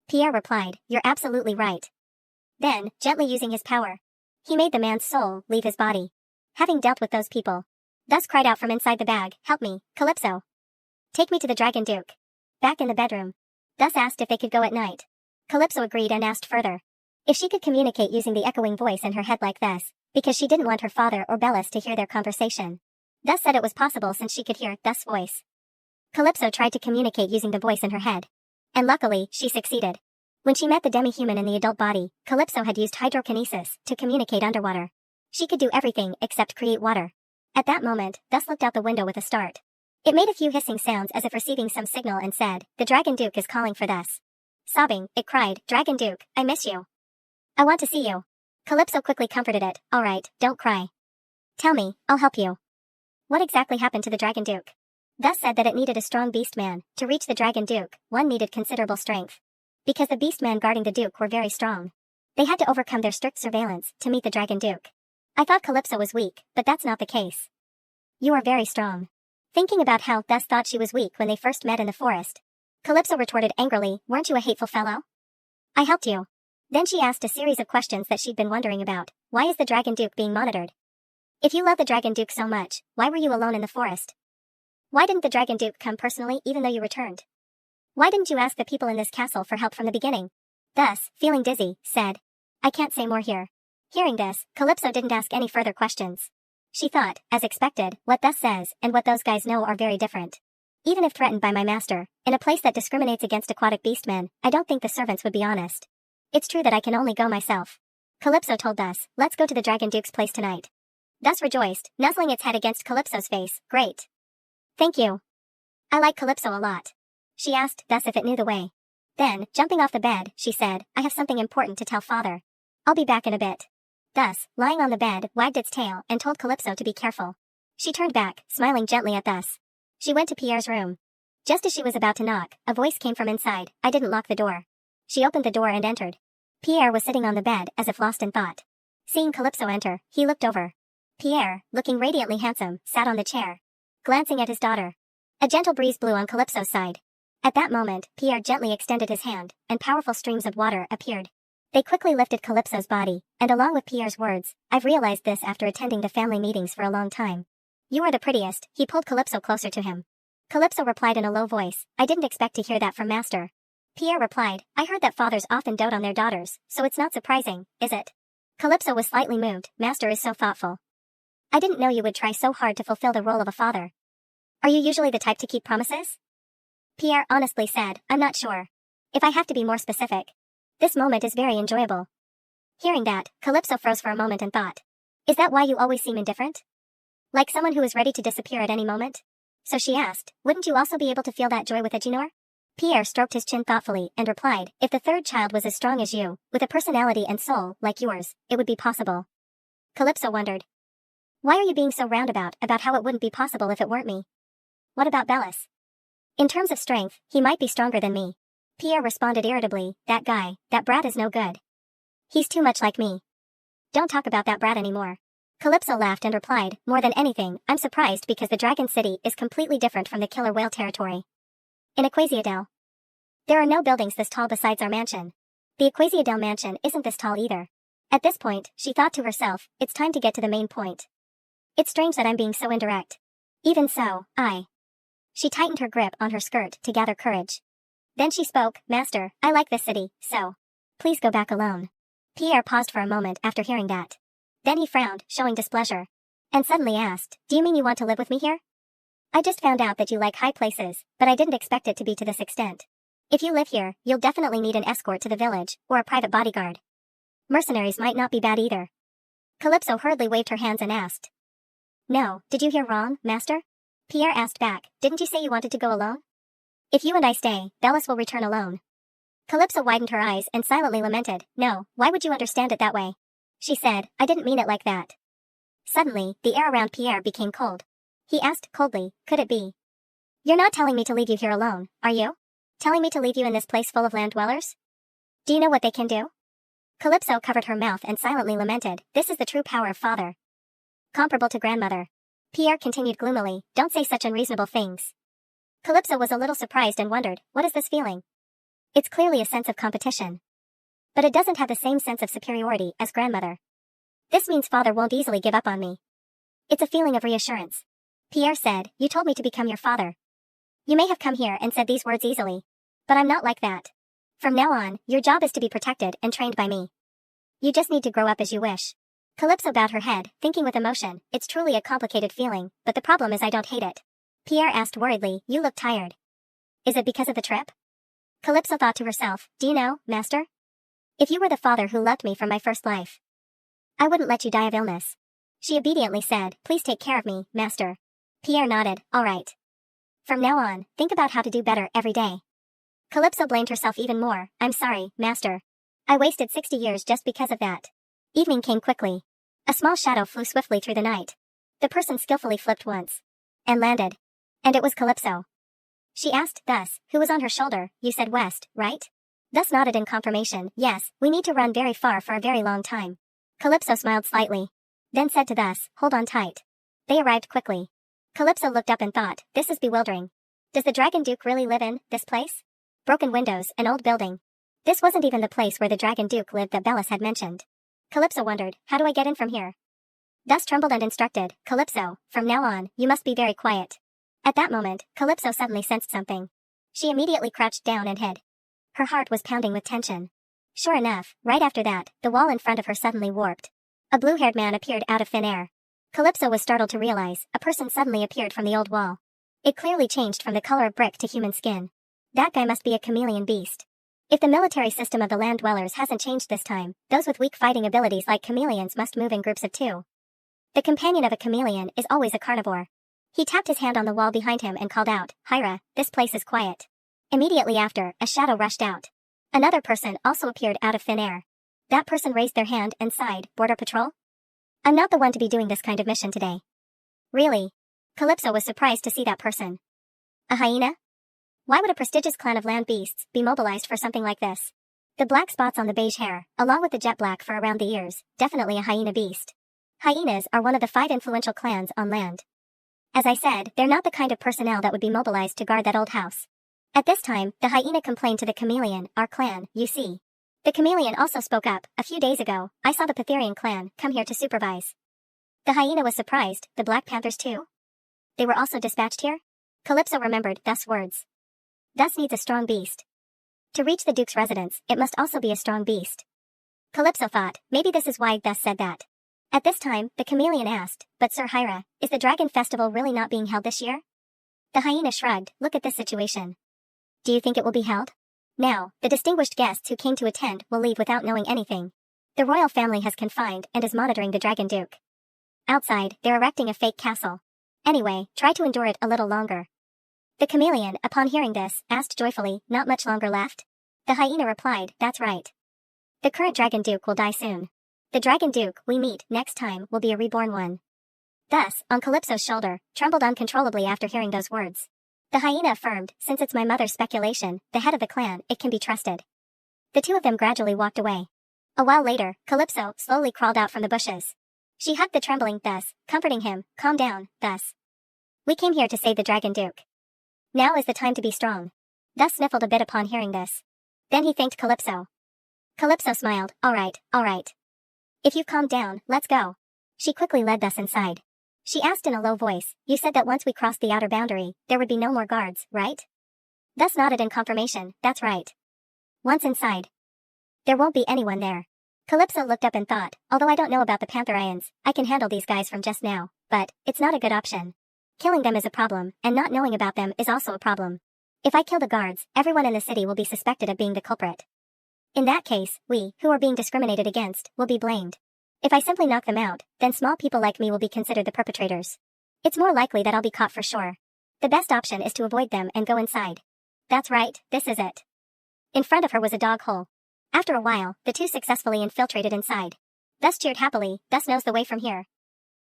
Pierre replied, you're absolutely right. Then, gently using his power, he made the man's soul leave his body. Having dealt with those people, thus cried out from inside the bag, help me, Calypso. Take me to the Dragon Duke. Back in the bedroom, thus asked if they could go at night. Calypso agreed and asked further if she could communicate using the echoing voice in her head like this, because she didn't want her father or Bellis to hear their conversation. Thus said it was possible since she could hear thus voice. Calypso tried to communicate using the voice in her head, and luckily, she succeeded. When she met the demi-human in the adult body, Calypso had used hydrokinesis to communicate underwater. She could do everything except create water. At that moment, thus looked out the window with a start. It made a few hissing sounds as if receiving some signal and said, the Dragon Duke is calling for thus. Sobbing, it cried, Dragon Duke, I miss you. I want to see you. Calypso quickly comforted it, all right, don't cry. Tell me, I'll help you. What exactly happened to the Dragon Duke? Thus said that it needed a strong beastman. To reach the Dragon Duke, one needed considerable strength. Because the beastmen guarding the Duke were very strong. They had to overcome their strict surveillance to meet the Dragon Duke. I thought Calypso was weak, but that's not the case. You are very strong. Thinking about how Thus thought she was weak when they first met in the forest, Calypso retorted angrily, weren't you a hateful fellow? I helped you. Then she asked a series of questions that she'd been wondering about. Why is the Dragon Duke being monitored? If you love the Dragon Duke so much, why were you alone in the forest? Why didn't the Dragon Duke come personally even though you returned? Why didn't you ask the people in this castle for help from the beginning? Thus, feeling dizzy, said, I can't say more here. Hearing this, Calypso didn't ask any further questions. She thought, as expected, what Thus says and what those guys know are very different. Even if threatened by my master, in a place that discriminates against aquatic beastmen, I don't think the servants would be honest. It's true that I can only go myself. Calypso told Thus, let's go to the Dragon Duke's place tonight. Thus rejoiced, nuzzling its head against Calypso's face, great. Thank you. I like Calypso a lot. She asked Thus if it knew the way. Then, jumping off the bed, she said, I have something important to tell father. I'll be back in a bit. Thus, lying on the bed, wagged its tail and told Calypso to be careful. She turned back, smiling gently at Thus. She went to Pierre's room. Just as she was about to knock, a voice came from inside. I didn't lock the door. She opened the door and entered. Pierre was sitting on the bed as if lost in thought. Seeing Calypso enter, he looked over. Pierre, looking radiantly handsome, sat on the chair, glancing at his daughter. A gentle breeze blew on Calypso's side. At that moment, Pierre gently extended his hand, and powerful streams of water appeared. They quickly lifted Calypso's body, and along with Pierre's words, I've realized this after attending the family meetings for a long time. You are the prettiest. He pulled Calypso closer to him. Calypso replied in a low voice, I didn't expect to hear that from master. Pierre replied, I heard that fathers often dote on their daughters, so it's not surprising, is it? Calypso was slightly moved, master is so thoughtful. I didn't know you would try so hard to fulfill the role of a father. Are you usually the type to keep promises? Pierre honestly said, I'm not sure. If I have to be more specific. This moment is very enjoyable. Hearing that, Calypso froze for a moment and thought. Is that why you always seem indifferent? Like someone who is ready to disappear at any moment? So she asked, wouldn't you also be able to feel that joy with Ejinor? Pierre stroked his chin thoughtfully and replied, if the third child was as strong as you, with a personality and soul like yours, it would be possible. Calypso wondered. Why are you being so roundabout about how it wouldn't be possible if it weren't me? What about Bellis? In terms of strength, he might be stronger than me. Pierre responded irritably, that guy, that brat is no good. He's too much like me. Don't talk about that brat anymore. Calypso laughed and replied, more than anything, I'm surprised because the Dragon City is completely different from the Killer Whale territory. In Equasiadel, there are no buildings this tall besides our mansion. The Equasiadel mansion isn't this tall either. At this point, she thought to herself, it's time to get to the main point. It's strange that I'm being so indirect. Even so, She tightened her grip on her skirt to gather courage. Then she spoke, Master, I like this city, so. Please go back alone. Pierre paused for a moment after hearing that. Then he frowned, showing displeasure. And suddenly asked, do you mean you want to live with me here? I just found out that you like high places, but I didn't expect it to be to this extent. If you live here, you'll definitely need an escort to the village, or a private bodyguard. Mercenaries might not be bad either. Calypso hurriedly waved her hands and asked. No, did you hear wrong, Master? Pierre asked back, didn't you say you wanted to go alone? If you and I stay, Bellis will return alone. Calypso widened her eyes and silently lamented, no, why would you understand it that way? She said, I didn't mean it like that. Suddenly, the air around Pierre became cold. He asked coldly, could it be? You're not telling me to leave you here alone, are you? Telling me to leave you in this place full of land dwellers? Do you know what they can do? Calypso covered her mouth and silently lamented, this is the true power of father. Comparable to grandmother. Pierre continued gloomily, don't say such unreasonable things. Calypso was a little surprised and wondered, what is this feeling? It's clearly a sense of competition. But it doesn't have the same sense of superiority as grandmother. This means father won't easily give up on me. It's a feeling of reassurance. Pierre said, you told me to become your father. You may have come here and said these words easily. But I'm not like that. From now on, your job is to be protected and trained by me. You just need to grow up as you wish. Calypso bowed her head, thinking with emotion, it's truly a complicated feeling, but the problem is I don't hate it. Pierre asked worriedly, you look tired. Is it because of the trip? Calypso thought to herself, do you know, Master? If you were the father who loved me from my first life, I wouldn't let you die of illness. She obediently said, please take care of me, Master. Pierre nodded, all right. From now on, think about how to do better every day. Calypso blamed herself even more, I'm sorry, Master. I wasted 60 years just because of that. Evening came quickly. A small shadow flew swiftly through the night. The person skillfully flipped once. And landed. And it was Calypso. She asked, thus, who was on her shoulder, you said west, right? Thus nodded in confirmation, yes, we need to run very far for a very long time. Calypso smiled slightly. Then said to thus, hold on tight. They arrived quickly. Calypso looked up and thought, this is bewildering. Does the Dragon Duke really live in this place? Broken windows, an old building. This wasn't even the place where the Dragon Duke lived that Bellis had mentioned. Calypso wondered, how do I get in from here? Thus trembled and instructed, Calypso, from now on, you must be very quiet. At that moment, Calypso suddenly sensed something. She immediately crouched down and hid. Her heart was pounding with tension. Sure enough, right after that, the wall in front of her suddenly warped. A blue-haired man appeared out of thin air. Calypso was startled to realize, a person suddenly appeared from the old wall. It clearly changed from the color of brick to human skin. That guy must be a chameleon beast. If the military system of the land dwellers hasn't changed this time, those with weak fighting abilities like chameleons must move in groups of two. The companion of a chameleon is always a carnivore. He tapped his hand on the wall behind him and called out, Hyra, this place is quiet. Immediately after, a shadow rushed out. Another person also appeared out of thin air. That person raised their hand and sighed, Border Patrol? I'm not the one to be doing this kind of mission today. Really? Calypso was surprised to see that person. A hyena? Why would a prestigious clan of land beasts be mobilized for something like this? The black spots on the beige hair, along with the jet black fur around the ears, definitely a hyena beast. Hyenas are one of the 5 influential clans on land. As I said, they're not the kind of personnel that would be mobilized to guard that old house. At this time, the hyena complained to the chameleon, our clan, you see. The chameleon also spoke up, a few days ago, I saw the Pytherian clan come here to supervise. The hyena was surprised, the Black Panthers too? They were also dispatched here? Calypso remembered thus words. Thus needs a strong beast. To reach the Duke's residence, it must also be a strong beast. Calypso thought, maybe this is why Thus said that. At this time, the chameleon asked, but Sir Hyra, is the dragon festival really not being held this year? The hyena shrugged, look at this situation. Do you think it will be held? Now, the distinguished guests who came to attend will leave without knowing anything. The royal family has confined and is monitoring the Dragon Duke. Outside, they're erecting a fake castle. Anyway, try to endure it a little longer. The chameleon, upon hearing this, asked joyfully, not much longer left? The hyena replied, that's right. The current Dragon Duke will die soon. The Dragon Duke we meet next time will be a reborn one. Thus, on Calypso's shoulder, trembled uncontrollably after hearing those words. The hyena affirmed, since it's my mother's speculation, the head of the clan, it can be trusted. The two of them gradually walked away. A while later, Calypso slowly crawled out from the bushes. She hugged the trembling thus, comforting him, calm down, thus. We came here to save the Dragon Duke. Now is the time to be strong. Thus sniffled a bit upon hearing this. Then he thanked Calypso. Calypso smiled, all right. If you've calmed down, let's go. She quickly led thus inside. She asked in a low voice, you said that once we crossed the outer boundary, there would be no more guards, right? Thus nodded in confirmation, that's right. Once inside, there won't be anyone there. Calypso looked up and thought, although I don't know about the Pantherians, I can handle these guys from just now, but it's not a good option. Killing them is a problem, and not knowing about them is also a problem. If I kill the guards, everyone in the city will be suspected of being the culprit. In that case, we, who are being discriminated against, will be blamed. If I simply knock them out, then small people like me will be considered the perpetrators. It's more likely that I'll be caught for sure. The best option is to avoid them and go inside. That's right, this is it. In front of her was a dog hole. After a while, the two successfully infiltrated inside. Thus cheered happily, thus knows the way from here.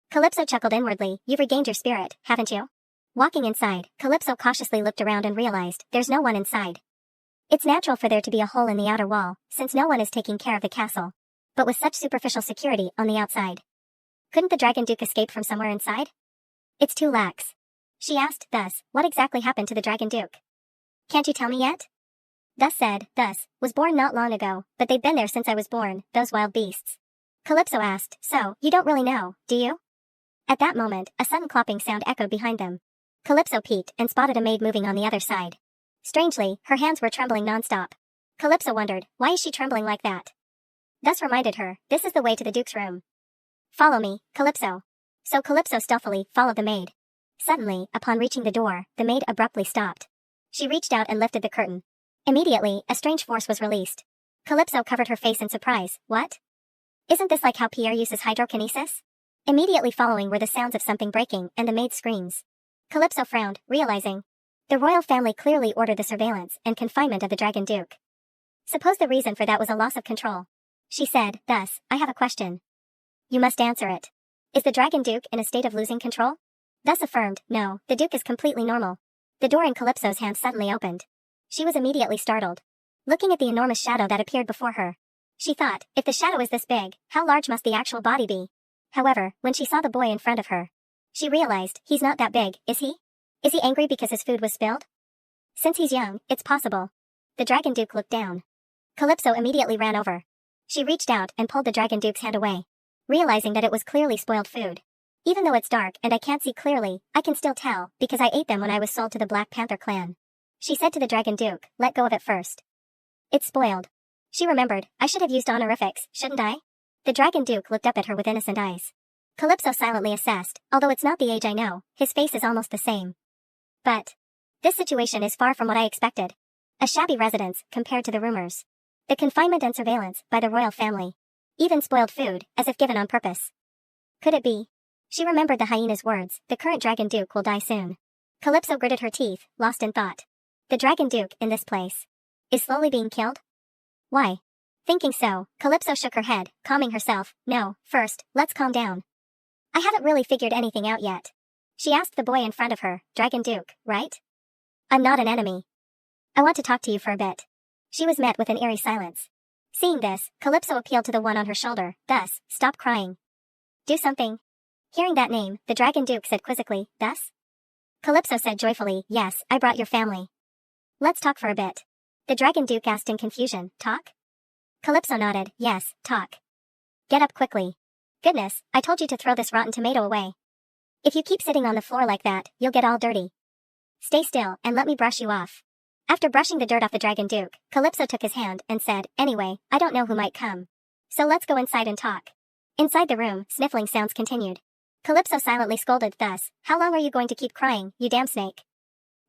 Calypso chuckled inwardly, you've regained your spirit, haven't you? Walking inside, Calypso cautiously looked around and realized, there's no one inside. It's natural for there to be a hole in the outer wall, since no one is taking care of the castle. But with such superficial security on the outside, couldn't the Dragon Duke escape from somewhere inside? It's too lax. She asked, thus, what exactly happened to the Dragon Duke? Can't you tell me yet? Thus said, thus, was born not long ago, but they've been there since I was born, those wild beasts. Calypso asked, so, you don't really know, do you? At that moment, a sudden clopping sound echoed behind them. Calypso peeked and spotted a maid moving on the other side. Strangely, her hands were trembling nonstop. Calypso wondered, why is she trembling like that? Thus reminded her, this is the way to the Duke's room. Follow me, Calypso. So Calypso stealthily followed the maid. Suddenly, upon reaching the door, the maid abruptly stopped. She reached out and lifted the curtain. Immediately, a strange force was released. Calypso covered her face in surprise. What? Isn't this like how Pierre uses hydrokinesis? Immediately following were the sounds of something breaking and the maid's screams. Calypso frowned, realizing the royal family clearly ordered the surveillance and confinement of the Dragon Duke. Suppose the reason for that was a loss of control. She said, thus, I have a question. You must answer it. Is the Dragon Duke in a state of losing control? Thus affirmed, no, the Duke is completely normal. The door in Calypso's hand suddenly opened. She was immediately startled. Looking at the enormous shadow that appeared before her, she thought, if the shadow is this big, how large must the actual body be? However, when she saw the boy in front of her, she realized, he's not that big, is he? Is he angry because his food was spilled? Since he's young, it's possible. The Dragon Duke looked down. Calypso immediately ran over. She reached out and pulled the Dragon Duke's hand away, realizing that it was clearly spoiled food. Even though it's dark and I can't see clearly, I can still tell, because I ate them when I was sold to the Black Panther clan. She said to the Dragon Duke, let go of it first. It's spoiled. She remembered, I should have used honorifics, shouldn't I? The Dragon Duke looked up at her with innocent eyes. Calypso silently assessed, although it's not the age I know, his face is almost the same. But this situation is far from what I expected. A shabby residence, compared to the rumors. The confinement and surveillance by the royal family. Even spoiled food, as if given on purpose. Could it be? She remembered the hyena's words, the current Dragon Duke will die soon. Calypso gritted her teeth, lost in thought. The Dragon Duke, in this place, is slowly being killed? Why? Thinking so, Calypso shook her head, calming herself, no, first, let's calm down. I haven't really figured anything out yet. She asked the boy in front of her, Dragon Duke, right? I'm not an enemy. I want to talk to you for a bit. She was met with an eerie silence. Seeing this, Calypso appealed to the one on her shoulder, thus, stop crying. Do something. Hearing that name, the Dragon Duke said quizzically, thus? Calypso said joyfully, yes, I brought your family. Let's talk for a bit. The Dragon Duke asked in confusion, talk? Calypso nodded, yes, talk. Get up quickly. Goodness, I told you to throw this rotten tomato away. If you keep sitting on the floor like that, you'll get all dirty. Stay still and let me brush you off. After brushing the dirt off the Dragon Duke, Calypso took his hand and said, anyway, I don't know who might come. So let's go inside and talk. Inside the room, sniffling sounds continued. Calypso silently scolded thus, "How long are you going to keep crying, you damn snake?"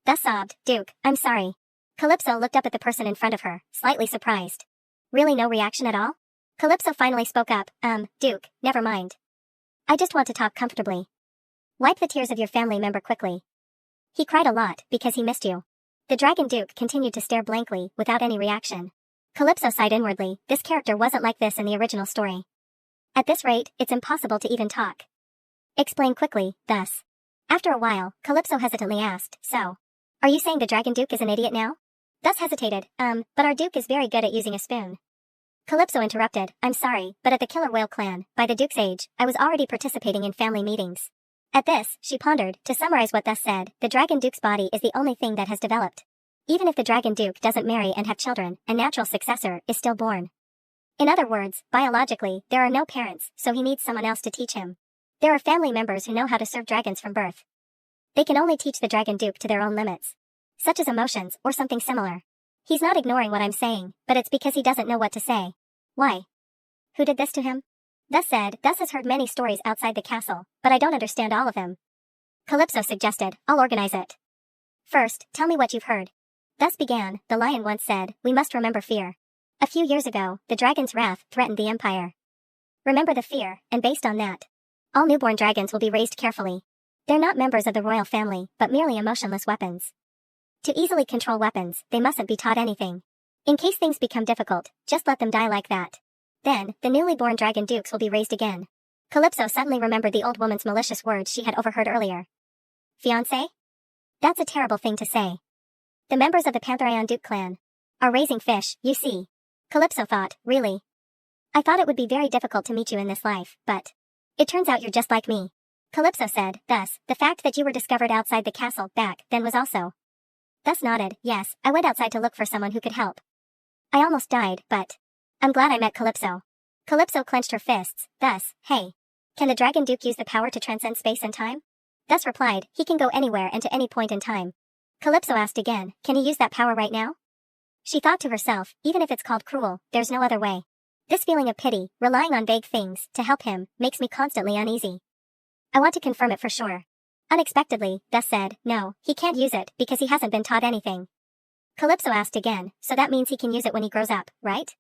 Thus sobbed, "Duke, I'm sorry." Calypso looked up at the person in front of her, slightly surprised. Really no reaction at all? Calypso finally spoke up, Duke, never mind. I just want to talk comfortably. Wipe the tears of your family member quickly. He cried a lot, because he missed you." The Dragon Duke continued to stare blankly, without any reaction. Calypso sighed inwardly, this character wasn't like this in the original story. At this rate, it's impossible to even talk. Explain quickly, thus. After a while, Calypso hesitantly asked, "So, are you saying the Dragon Duke is an idiot now?" Thus hesitated, but our Duke is very good at using a spoon." Calypso interrupted, "I'm sorry, but at the Killer Whale clan, by the Duke's age, I was already participating in family meetings." At this, she pondered, to summarize what thus said, the Dragon Duke's body is the only thing that has developed. Even if the Dragon Duke doesn't marry and have children, a natural successor is still born. In other words, biologically, there are no parents, so he needs someone else to teach him. There are family members who know how to serve dragons from birth. They can only teach the Dragon Duke to their own limits. Such as emotions, or something similar. He's not ignoring what I'm saying, but it's because he doesn't know what to say. Why? Who did this to him? Thus said, Thus has heard many stories outside the castle, but I don't understand all of them. Calypso suggested, I'll organize it. First, tell me what you've heard. Thus began, the lion once said, we must remember fear. A few years ago, the dragon's wrath threatened the empire. Remember the fear, and based on that, all newborn dragons will be raised carefully. They're not members of the royal family, but merely emotionless weapons. To easily control weapons, they mustn't be taught anything. In case things become difficult, just let them die like that. Then, the newly born dragon dukes will be raised again. Calypso suddenly remembered the old woman's malicious words she had overheard earlier. Fiancé? That's a terrible thing to say. The members of the Pantherion Duke clan are raising fish, you see. Calypso thought, really? I thought it would be very difficult to meet you in this life, but it turns out you're just like me. Calypso said, thus, the fact that you were discovered outside the castle back then was also. Thus nodded, yes, I went outside to look for someone who could help. I almost died, but I'm glad I met Calypso. Calypso clenched her fists, thus, hey. Can the Dragon Duke use the power to transcend space and time? Thus replied, he can go anywhere and to any point in time. Calypso asked again, can he use that power right now? She thought to herself, even if it's called cruel, there's no other way. This feeling of pity, relying on vague things, to help him, makes me constantly uneasy. I want to confirm it for sure. Unexpectedly, Thus said, no, he can't use it because he hasn't been taught anything. Calypso asked again, so that means he can use it when he grows up, right?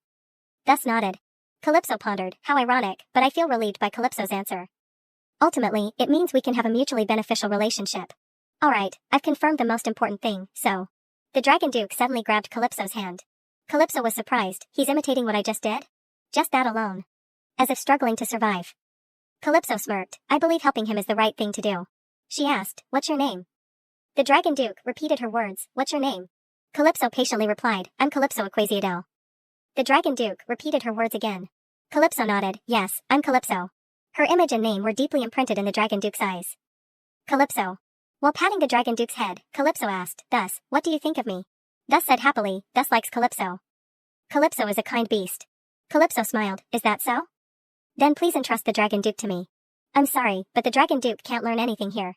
Thus nodded. Calypso pondered, how ironic, but I feel relieved by Calypso's answer. Ultimately, it means we can have a mutually beneficial relationship. Alright, I've confirmed the most important thing, so. The Dragon Duke suddenly grabbed Calypso's hand. Calypso was surprised, he's imitating what I just did? Just that alone. As if struggling to survive. Calypso smirked, I believe helping him is the right thing to do. She asked, what's your name? The Dragon Duke repeated her words, what's your name? Calypso patiently replied, I'm Calypso Equasiadel. The Dragon Duke repeated her words again. Calypso nodded, yes, I'm Calypso. Her image and name were deeply imprinted in the Dragon Duke's eyes. Calypso. While patting the Dragon Duke's head, Calypso asked, thus, what do you think of me? Thus said happily, Thus likes Calypso. Calypso is a kind beast. Calypso smiled, is that so? Then please entrust the Dragon Duke to me. I'm sorry, but the Dragon Duke can't learn anything here.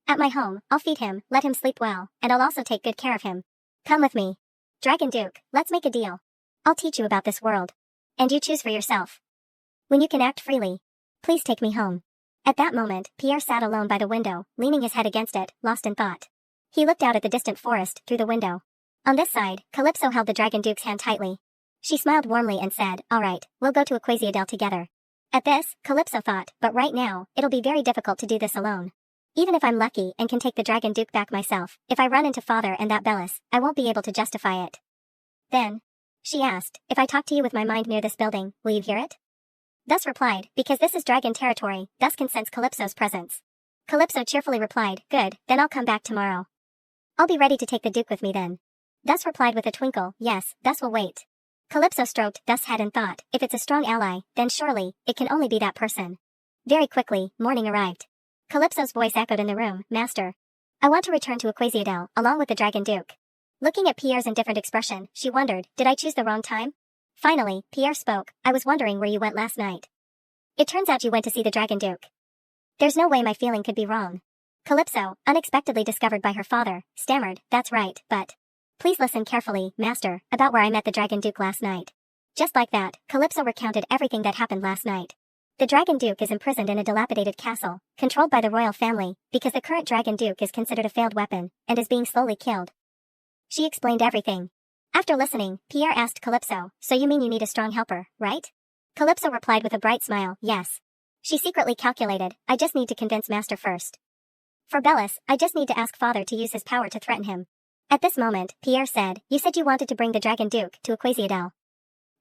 At my home, I'll feed him, let him sleep well, and I'll also take good care of him. Come with me. Dragon Duke, let's make a deal. I'll teach you about this world. And you choose for yourself. When you can act freely, please take me home. At that moment, Pierre sat alone by the window, leaning his head against it, lost in thought. He looked out at the distant forest, through the window. On this side, Calypso held the Dragon Duke's hand tightly. She smiled warmly and said, alright, we'll go to Equasiadel together. At this, Calypso thought, but right now, it'll be very difficult to do this alone. Even if I'm lucky and can take the Dragon Duke back myself, if I run into Father and that Bellis, I won't be able to justify it. Then, she asked, if I talk to you with my mind near this building, will you hear it? Thus replied, because this is dragon territory, Thus can sense Calypso's presence. Calypso cheerfully replied, good, then I'll come back tomorrow. I'll be ready to take the Duke with me then. Thus replied with a twinkle, yes, Thus will wait. Calypso stroked Thus' head and thought, if it's a strong ally, then surely, it can only be that person. Very quickly, morning arrived. Calypso's voice echoed in the room, Master. I want to return to Equasiadel, along with the Dragon Duke. Looking at Pierre's indifferent expression, she wondered, did I choose the wrong time? Finally, Pierre spoke, I was wondering where you went last night. It turns out you went to see the Dragon Duke. There's no way my feeling could be wrong. Calypso, unexpectedly discovered by her father, stammered, that's right, but please listen carefully, Master, about where I met the Dragon Duke last night. Just like that, Calypso recounted everything that happened last night. The Dragon Duke is imprisoned in a dilapidated castle, controlled by the royal family, because the current Dragon Duke is considered a failed weapon, and is being slowly killed. She explained everything. After listening, Pierre asked Calypso, so you mean you need a strong helper, right? Calypso replied with a bright smile, yes. She secretly calculated, I just need to convince Master first. For Bellis, I just need to ask Father to use his power to threaten him. At this moment, Pierre said, you said you wanted to bring the Dragon Duke to Equasiadel.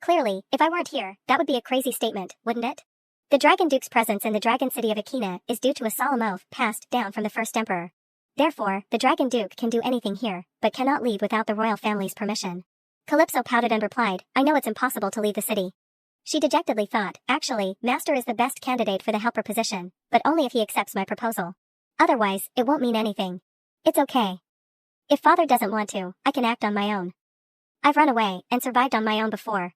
Clearly, if I weren't here, that would be a crazy statement, wouldn't it? The Dragon Duke's presence in the Dragon City of Akina is due to a solemn oath passed down from the first emperor. Therefore, the Dragon Duke can do anything here, but cannot leave without the royal family's permission. Calypso pouted and replied, I know it's impossible to leave the city. She dejectedly thought, actually, Master is the best candidate for the helper position, but only if he accepts my proposal. Otherwise, it won't mean anything. It's okay. If Father doesn't want to, I can act on my own. I've run away, and survived on my own before.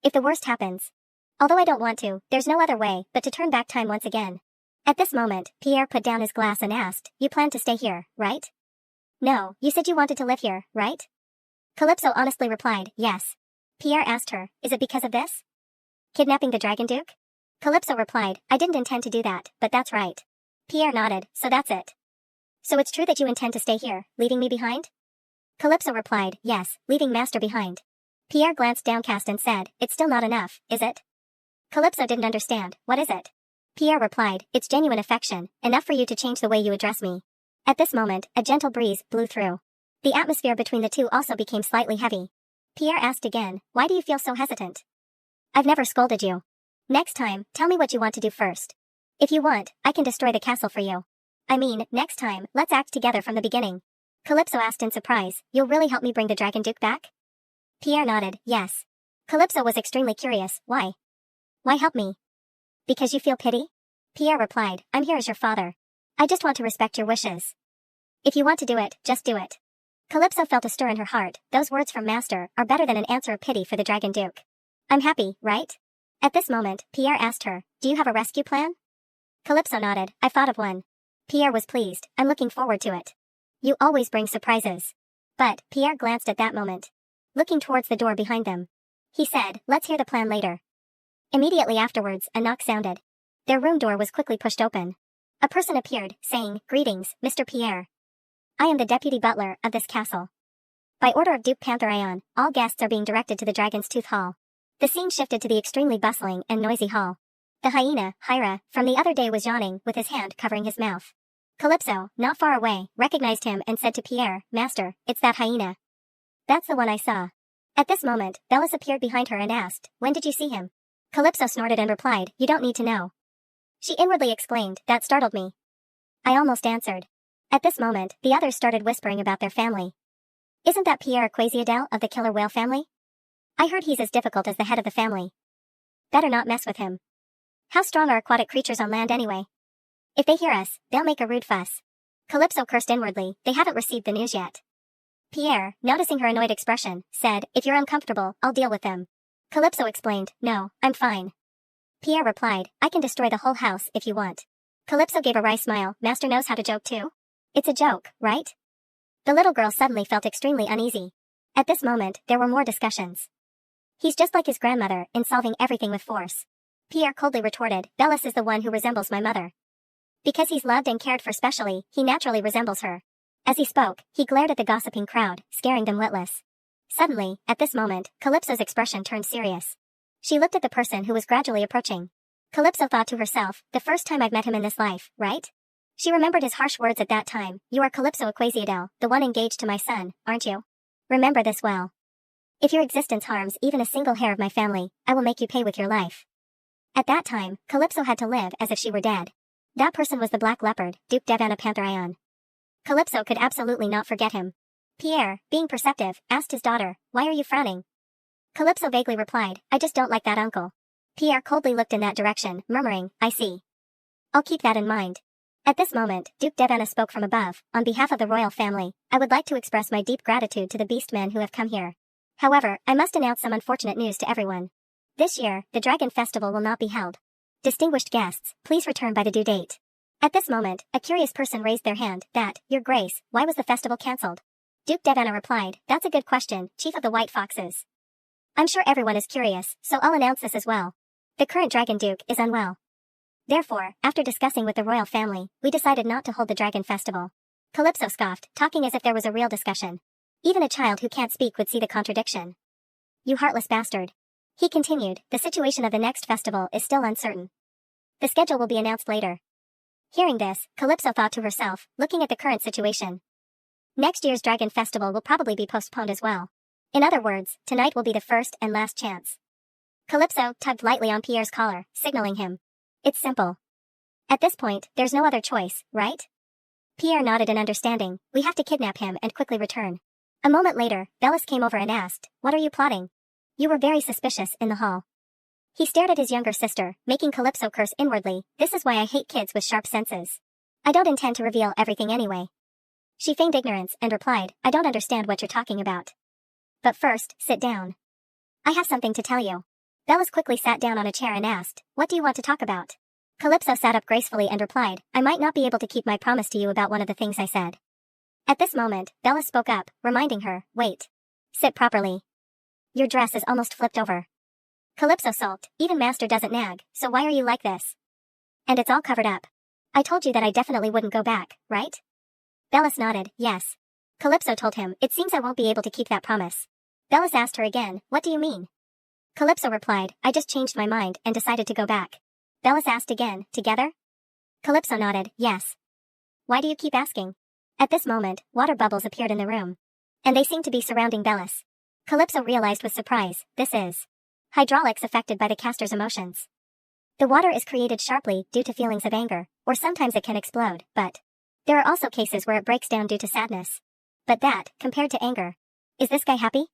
If the worst happens. Although I don't want to, there's no other way but to turn back time once again. At this moment, Pierre put down his glass and asked, you plan to stay here, right? No, you said you wanted to live here, right? Calypso honestly replied, yes. Pierre asked her, is it because of this? Kidnapping the Dragon Duke? Calypso replied, I didn't intend to do that, but that's right. Pierre nodded, so that's it. So it's true that you intend to stay here, leaving me behind? Calypso replied, yes, leaving Master behind. Pierre glanced downcast and said, it's still not enough, is it? Calypso didn't understand, what is it? Pierre replied, it's genuine affection, enough for you to change the way you address me. At this moment, a gentle breeze blew through. The atmosphere between the two also became slightly heavy. Pierre asked again, why do you feel so hesitant? I've never scolded you. Next time, tell me what you want to do first. If you want, I can destroy the castle for you. I mean, next time, let's act together from the beginning. Calypso asked in surprise, you'll really help me bring the Dragon Duke back? Pierre nodded, yes. Calypso was extremely curious, why? Why help me? Because you feel pity? Pierre replied, I'm here as your father. I just want to respect your wishes. If you want to do it, just do it. Calypso felt a stir in her heart, those words from Master are better than an answer of pity for the Dragon Duke. I'm happy, right? At this moment, Pierre asked her, do you have a rescue plan? Calypso nodded, I thought of one. Pierre was pleased, I'm looking forward to it. You always bring surprises. But, Pierre glanced at that moment. Looking towards the door behind them. He said, let's hear the plan later. Immediately afterwards, a knock sounded. Their room door was quickly pushed open. A person appeared, saying, greetings, Mr. Pierre. I am the deputy butler of this castle. By order of Duke Pantherion, all guests are being directed to the Dragon's Tooth Hall. The scene shifted to the extremely bustling and noisy hall. The hyena, Hyra, from the other day was yawning, with his hand covering his mouth. Calypso, not far away, recognized him and said to Pierre, Master, it's that hyena. That's the one I saw. At this moment, Bellis appeared behind her and asked, when did you see him? Calypso snorted and replied, you don't need to know. She inwardly exclaimed, that startled me. I almost answered. At this moment, the others started whispering about their family. Isn't that Pierre Equasiadel of the killer whale family? I heard he's as difficult as the head of the family. Better not mess with him. How strong are aquatic creatures on land anyway? If they hear us, they'll make a rude fuss. Calypso cursed inwardly, they haven't received the news yet. Pierre, noticing her annoyed expression, said, if you're uncomfortable, I'll deal with them. Calypso explained, no, I'm fine. Pierre replied, I can destroy the whole house if you want. Calypso gave a wry smile, Master knows how to joke too? It's a joke, right? The little girl suddenly felt extremely uneasy. At this moment, there were more discussions. He's just like his grandmother, in solving everything with force. Pierre coldly retorted, Bellis is the one who resembles my mother. Because he's loved and cared for specially, he naturally resembles her. As he spoke, he glared at the gossiping crowd, scaring them witless. Suddenly, at this moment, Calypso's expression turned serious. She looked at the person who was gradually approaching. Calypso thought to herself, the first time I've met him in this life, right? She remembered his harsh words at that time, you are Calypso Equasiadel, the one engaged to my son, aren't you? Remember this well. If your existence harms even a single hair of my family, I will make you pay with your life. At that time, Calypso had to live as if she were dead. That person was the Black Leopard, Duke Devana Pantherion. Calypso could absolutely not forget him. Pierre, being perceptive, asked his daughter, why are you frowning? Calypso vaguely replied, I just don't like that uncle. Pierre coldly looked in that direction, murmuring, I see. I'll keep that in mind. At this moment, Duke Devana spoke from above, on behalf of the royal family, I would like to express my deep gratitude to the beast men who have come here. However, I must announce some unfortunate news to everyone. This year, the Dragon Festival will not be held. Distinguished guests, please return by the due date. At this moment, a curious person raised their hand, that, Your Grace, why was the festival cancelled? Duke Devana replied, that's a good question, Chief of the White Foxes. I'm sure everyone is curious, so I'll announce this as well. The current Dragon Duke is unwell. Therefore, after discussing with the royal family, we decided not to hold the dragon festival. Calypso scoffed, talking as if there was a real discussion. Even a child who can't speak would see the contradiction. You heartless bastard. He continued, the situation of the next festival is still uncertain. The schedule will be announced later. Hearing this, Calypso thought to herself, looking at the current situation. Next year's dragon festival will probably be postponed as well. In other words, tonight will be the first and last chance. Calypso tugged lightly on Pierre's collar, signaling him. It's simple. At this point, there's no other choice, right? Pierre nodded in understanding. We have to kidnap him and quickly return. A moment later, Bellis came over and asked, what are you plotting? You were very suspicious in the hall. He stared at his younger sister, making Calypso curse inwardly. This is why I hate kids with sharp senses. I don't intend to reveal everything anyway. She feigned ignorance and replied, I don't understand what you're talking about. But first, sit down. I have something to tell you. Bellis quickly sat down on a chair and asked, what do you want to talk about? Calypso sat up gracefully and replied, I might not be able to keep my promise to you about one of the things I said. At this moment, Bellis spoke up, reminding her, wait. Sit properly. Your dress is almost flipped over. Calypso sulked, even Master doesn't nag, so why are you like this? And it's all covered up. I told you that I definitely wouldn't go back, right? Bellis nodded, yes. Calypso told him, it seems I won't be able to keep that promise. Bellis asked her again, what do you mean? Calypso replied, I just changed my mind and decided to go back. Bellis asked again, together? Calypso nodded, yes. Why do you keep asking? At this moment, water bubbles appeared in the room. And they seemed to be surrounding Bellis. Calypso realized with surprise, this is hydraulics affected by the caster's emotions. The water is created sharply due to feelings of anger, or sometimes it can explode, but there are also cases where it breaks down due to sadness. But that, compared to anger. Is this guy happy?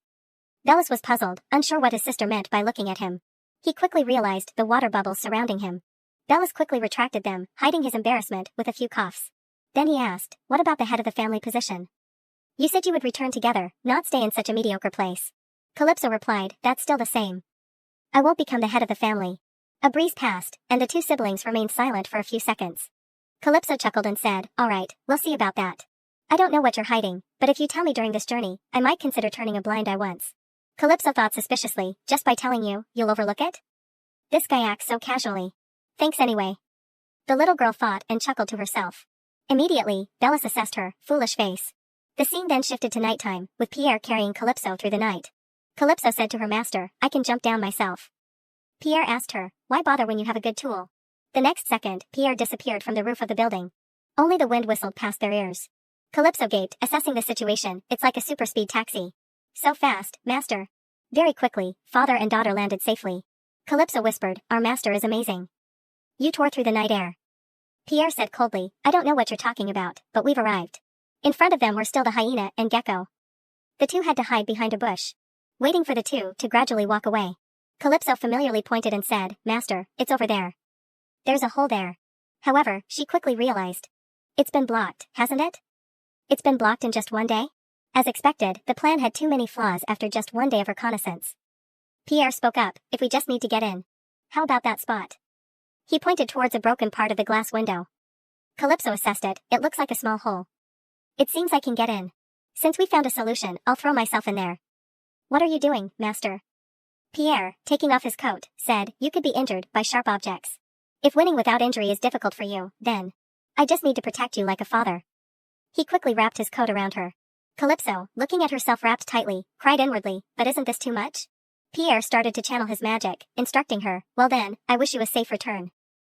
Bellis was puzzled, unsure what his sister meant by looking at him. He quickly realized the water bubbles surrounding him. Bellis quickly retracted them, hiding his embarrassment with a few coughs. Then he asked, what about the head of the family position? You said you would return together, not stay in such a mediocre place. Calypso replied, that's still the same. I won't become the head of the family. A breeze passed, and the two siblings remained silent for a few seconds. Calypso chuckled and said, all right, we'll see about that. I don't know what you're hiding, but if you tell me during this journey, I might consider turning a blind eye once. Calypso thought suspiciously, just by telling you, you'll overlook it? This guy acts so casually. Thanks anyway. The little girl thought and chuckled to herself. Immediately, Bellis assessed her foolish face. The scene then shifted to nighttime, with Pierre carrying Calypso through the night. Calypso said to her master, I can jump down myself. Pierre asked her, why bother when you have a good tool? The next second, Pierre disappeared from the roof of the building. Only the wind whistled past their ears. Calypso gaped, assessing the situation. It's like a super-speed taxi. So fast, master. Very quickly, father and daughter landed safely. Calypso whispered, our master is amazing. You tore through the night air. Pierre said coldly, I don't know what you're talking about, but we've arrived. In front of them were still the hyena and gecko. The two had to hide behind a bush, waiting for the two to gradually walk away. Calypso familiarly pointed and said, master, it's over there. There's a hole there. However, she quickly realized. It's been blocked, hasn't it? It's been blocked in just one day? As expected, the plan had too many flaws after just one day of reconnaissance. Pierre spoke up, if we just need to get in. How about that spot? He pointed towards a broken part of the glass window. Calypso assessed it, it looks like a small hole. It seems I can get in. Since we found a solution, I'll throw myself in there. What are you doing, master? Pierre, taking off his coat, said, you could be injured by sharp objects. If winning without injury is difficult for you, then I just need to protect you like a father. He quickly wrapped his coat around her. Calypso, looking at herself wrapped tightly, cried inwardly, but isn't this too much? Pierre started to channel his magic, instructing her, well then, I wish you a safe return.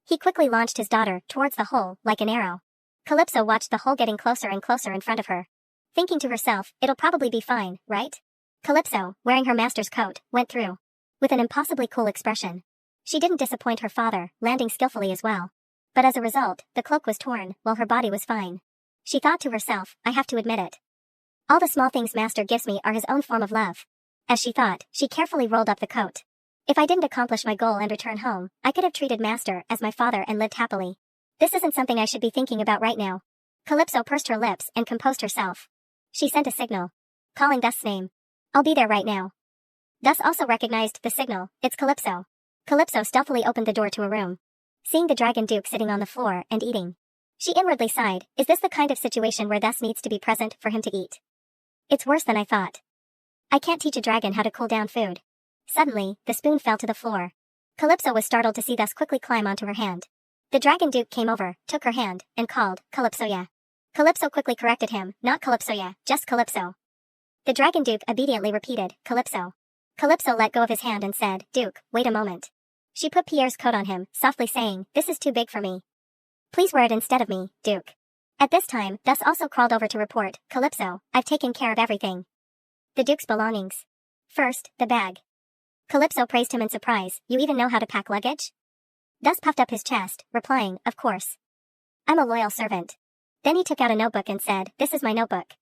He quickly launched his daughter towards the hole, like an arrow. Calypso watched the hole getting closer and closer in front of her. Thinking to herself, it'll probably be fine, right? Calypso, wearing her master's coat, went through. With an impossibly cool expression. She didn't disappoint her father, landing skillfully as well. But as a result, the cloak was torn, while her body was fine. She thought to herself, I have to admit it. All the small things master gives me are his own form of love. As she thought, she carefully rolled up the coat. If I didn't accomplish my goal and return home, I could have treated master as my father and lived happily. This isn't something I should be thinking about right now. Calypso pursed her lips and composed herself. She sent a signal. Calling Thus' name. I'll be there right now. Thus also recognized the signal, it's Calypso. Calypso stealthily opened the door to a room. Seeing the dragon duke sitting on the floor and eating. She inwardly sighed, is this the kind of situation where Thus needs to be present for him to eat? It's worse than I thought. I can't teach a dragon how to cool down food. Suddenly, the spoon fell to the floor. Calypso was startled to see Thus quickly climb onto her hand. The Dragon Duke came over, took her hand, and called, Calypsoya. Calypso quickly corrected him, not Calypsoya, just Calypso. The Dragon Duke obediently repeated, Calypso. Calypso let go of his hand and said, Duke, wait a moment. She put Pierre's coat on him, softly saying, This is too big for me. Please wear it instead of me, Duke. At this time, Thus also crawled over to report, Calypso, I've taken care of everything. The Duke's belongings. First, the bag. Calypso praised him in surprise, You even know how to pack luggage? Thus puffed up his chest, replying, Of course. I'm a loyal servant. Then he took out a notebook and said, This is my notebook.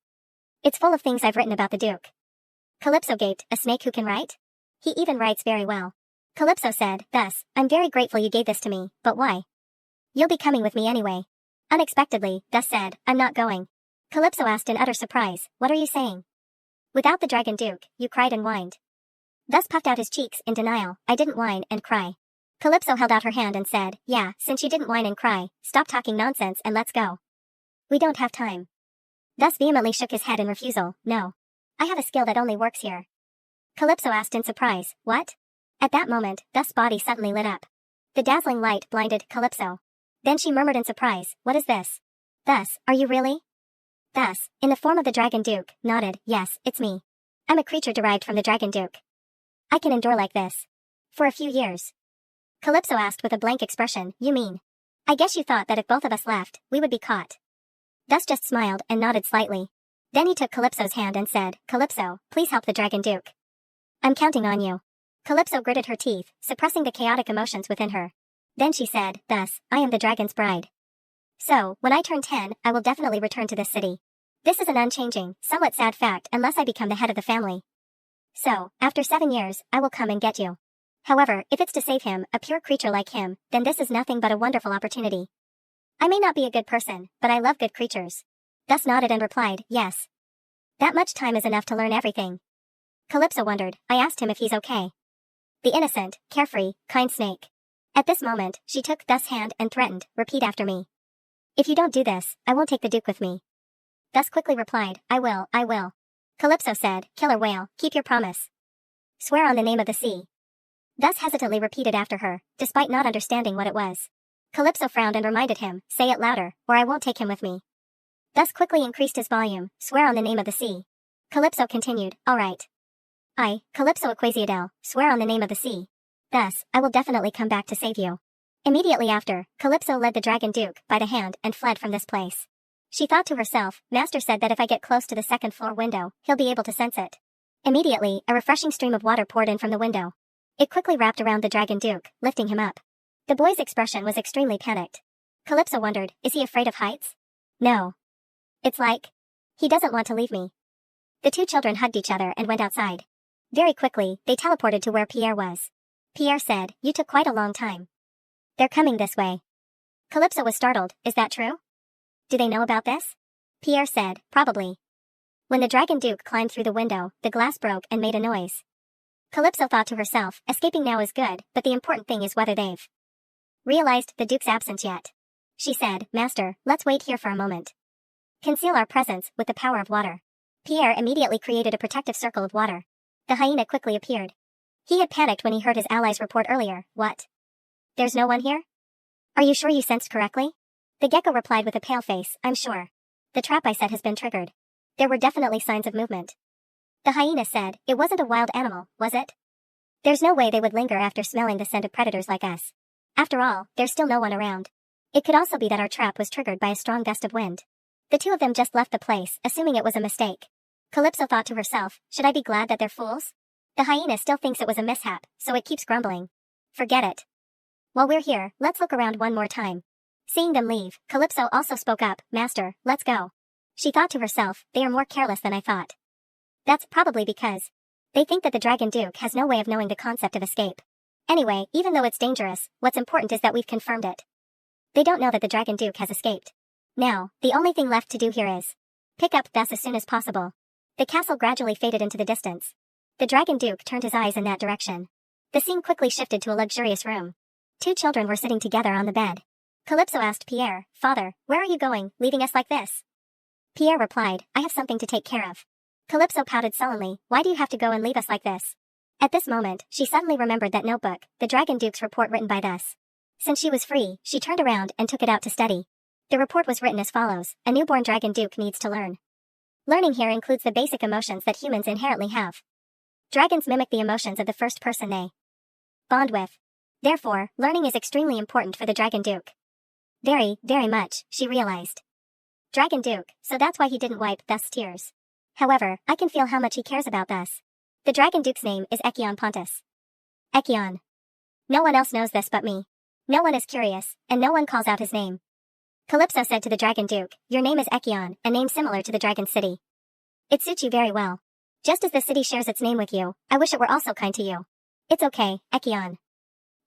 It's full of things I've written about the Duke. Calypso gaped, A snake who can write? He even writes very well. Calypso said, Thus, I'm very grateful you gave this to me, but why? You'll be coming with me anyway. Unexpectedly, Thus said, I'm not going. Calypso asked in utter surprise, What are you saying? Without the Dragon Duke, you cried and whined. Thus puffed out his cheeks in denial, I didn't whine and cry. Calypso held out her hand and said, Yeah, since you didn't whine and cry, stop talking nonsense and let's go. We don't have time. Thus vehemently shook his head in refusal, No. I have a skill that only works here. Calypso asked in surprise, What? At that moment, Thus' body suddenly lit up. The dazzling light blinded Calypso. Then she murmured in surprise, What is this? Thus, are you really? Thus, in the form of the Dragon Duke, nodded, Yes, it's me. I'm a creature derived from the Dragon Duke. I can endure like this. For a few years. Calypso asked with a blank expression, You mean? I guess you thought that if both of us left, we would be caught. Thus just smiled and nodded slightly. Then he took Calypso's hand and said, Calypso, please help the Dragon Duke. I'm counting on you. Calypso gritted her teeth, suppressing the chaotic emotions within her. Then she said, Thus, I am the dragon's bride. So, when I turn 10, I will definitely return to this city. This is an unchanging, somewhat sad fact unless I become the head of the family. So, after 7 years, I will come and get you. However, if it's to save him, a pure creature like him, then this is nothing but a wonderful opportunity. I may not be a good person, but I love good creatures. Thus nodded and replied, Yes. That much time is enough to learn everything. Calypso wondered, I asked him if he's okay. The innocent, carefree, kind snake. At this moment, she took Thus' hand and threatened, Repeat after me. If you don't do this, I won't take the Duke with me. Thus quickly replied, I will. Calypso said, Killer whale, keep your promise. Swear on the name of the sea. Thus hesitantly repeated after her, despite not understanding what it was. Calypso frowned and reminded him, Say it louder, or I won't take him with me. Thus quickly increased his volume, Swear on the name of the sea. Calypso continued, All right. I, Calypso Equasiadel, swear on the name of the sea. Thus, I will definitely come back to save you. Immediately after, Calypso led the Dragon Duke by the hand and fled from this place. She thought to herself, Master said that if I get close to the second floor window, he'll be able to sense it. Immediately, a refreshing stream of water poured in from the window. It quickly wrapped around the Dragon Duke, lifting him up. The boy's expression was extremely panicked. Calypso wondered, Is he afraid of heights? No. It's like, he doesn't want to leave me. The two children hugged each other and went outside. Very quickly, they teleported to where Pierre was. Pierre said, You took quite a long time. They're coming this way. Calypso was startled, Is that true? Do they know about this? Pierre said, Probably. When the Dragon Duke climbed through the window, the glass broke and made a noise. Calypso thought to herself, Escaping now is good, but the important thing is whether they've realized the Duke's absence yet. She said, Master, let's wait here for a moment. Conceal our presence with the power of water. Pierre immediately created a protective circle of water. The hyena quickly appeared. He had panicked when he heard his allies report earlier, What? There's no one here? Are you sure you sensed correctly? The gecko replied with a pale face, I'm sure. The trap I set has been triggered. There were definitely signs of movement. The hyena said, It wasn't a wild animal, was it? There's no way they would linger after smelling the scent of predators like us. After all, there's still no one around. It could also be that our trap was triggered by a strong gust of wind. The two of them just left the place, assuming it was a mistake. Calypso thought to herself, Should I be glad that they're fools? The hyena still thinks it was a mishap, so it keeps grumbling. Forget it. While we're here, let's look around one more time. Seeing them leave, Calypso also spoke up, Master, let's go. She thought to herself, They are more careless than I thought. That's probably because they think that the Dragon Duke has no way of knowing the concept of escape. Anyway, even though it's dangerous, what's important is that we've confirmed it. They don't know that the Dragon Duke has escaped. Now, the only thing left to do here is pick up Thus as soon as possible. The castle gradually faded into the distance. The Dragon Duke turned his eyes in that direction. The scene quickly shifted to a luxurious room. Two children were sitting together on the bed. Calypso asked Pierre, Father, where are you going, leaving us like this? Pierre replied, I have something to take care of. Calypso pouted sullenly, Why do you have to go and leave us like this? At this moment, she suddenly remembered that notebook, the Dragon Duke's report written by Thus. Since she was free, she turned around and took it out to study. The report was written as follows: a newborn dragon duke needs to learn. Learning here includes the basic emotions that humans inherently have. Dragons mimic the emotions of the first person they bond with. Therefore, learning is extremely important for the dragon duke. Very, very much, she realized. Dragon duke, so that's why he didn't wipe thus tears. However, I can feel how much he cares about this. The dragon duke's name is Echion Pontus. Echion. No one else knows this but me. No one is curious, and no one calls out his name. Calypso said to the dragon duke, your name is Echion, a name similar to the dragon city. It suits you very well. Just as the city shares its name with you, I wish it were also kind to you. It's okay, Echion.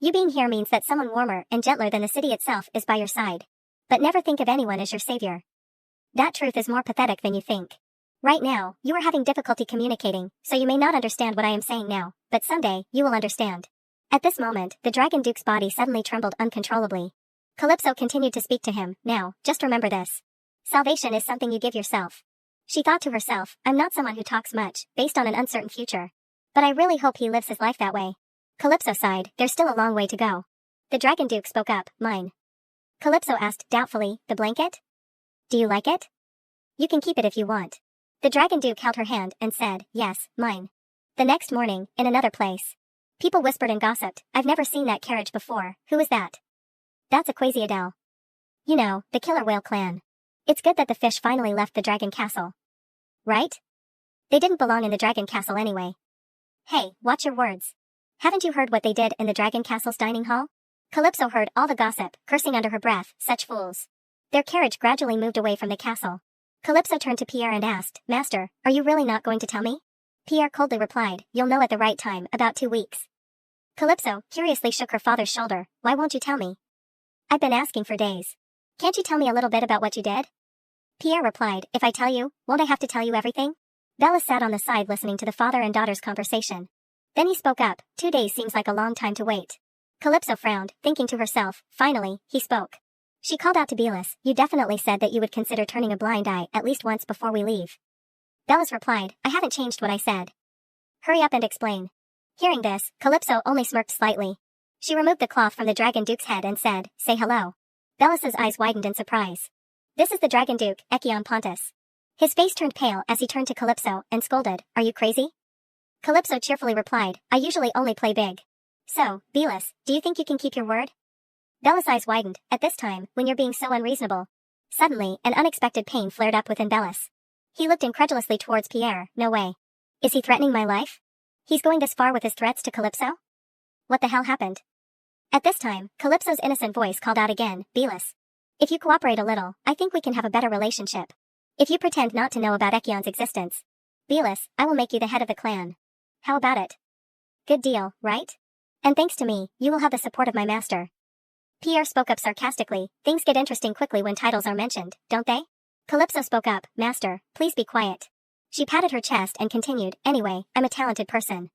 You being here means that someone warmer and gentler than the city itself is by your side. But never think of anyone as your savior. That truth is more pathetic than you think. Right now, you are having difficulty communicating, so you may not understand what I am saying now, but someday, you will understand. At this moment, the dragon duke's body suddenly trembled uncontrollably. Calypso continued to speak to him, now, just remember this. Salvation is something you give yourself. She thought to herself, I'm not someone who talks much, based on an uncertain future. But I really hope he lives his life that way. Calypso sighed, there's still a long way to go. The dragon duke spoke up, mine. Calypso asked, doubtfully, the blanket? Do you like it? You can keep it if you want. The dragon duke held her hand and said, yes, mine. The next morning, in another place. People whispered and gossiped, I've never seen that carriage before, who is that? That's a Quasiadel. You know, the killer whale clan. It's good that the fish finally left the dragon castle. Right? They didn't belong in the dragon castle anyway. Hey, watch your words. Haven't you heard what they did in the dragon castle's dining hall? Calypso heard all the gossip, cursing under her breath, such fools. Their carriage gradually moved away from the castle. Calypso turned to Pierre and asked, Master, are you really not going to tell me? Pierre coldly replied, you'll know at the right time, about 2 weeks. Calypso curiously shook her father's shoulder, why won't you tell me? I've been asking for days. Can't you tell me a little bit about what you did? Pierre replied, if I tell you, won't I have to tell you everything? Bella sat on the side listening to the father and daughter's conversation. Then he spoke up, 2 days seems like a long time to wait. Calypso frowned, thinking to herself, finally, he spoke. She called out to Belus, you definitely said that you would consider turning a blind eye at least once before we leave. Belus replied, I haven't changed what I said. Hurry up and explain. Hearing this, Calypso only smirked slightly. She removed the cloth from the dragon duke's head and said, say hello. Belus's eyes widened in surprise. This is the dragon duke, Echion Pontus. His face turned pale as he turned to Calypso and scolded, are you crazy? Calypso cheerfully replied, I usually only play big. So, Belus, do you think you can keep your word? Bella's eyes widened, at this time, when you're being so unreasonable. Suddenly, an unexpected pain flared up within Belus. He looked incredulously towards Pierre, no way. Is he threatening my life? He's going this far with his threats to Calypso? What the hell happened? At this time, Calypso's innocent voice called out again, Belus. If you cooperate a little, I think we can have a better relationship. If you pretend not to know about Echion's existence, Belus, I will make you the head of the clan. How about it? Good deal, right? And thanks to me, you will have the support of my master. Pierre spoke up sarcastically, things get interesting quickly when titles are mentioned, don't they? Calypso spoke up, Master, please be quiet. She patted her chest and continued, anyway, I'm a talented person.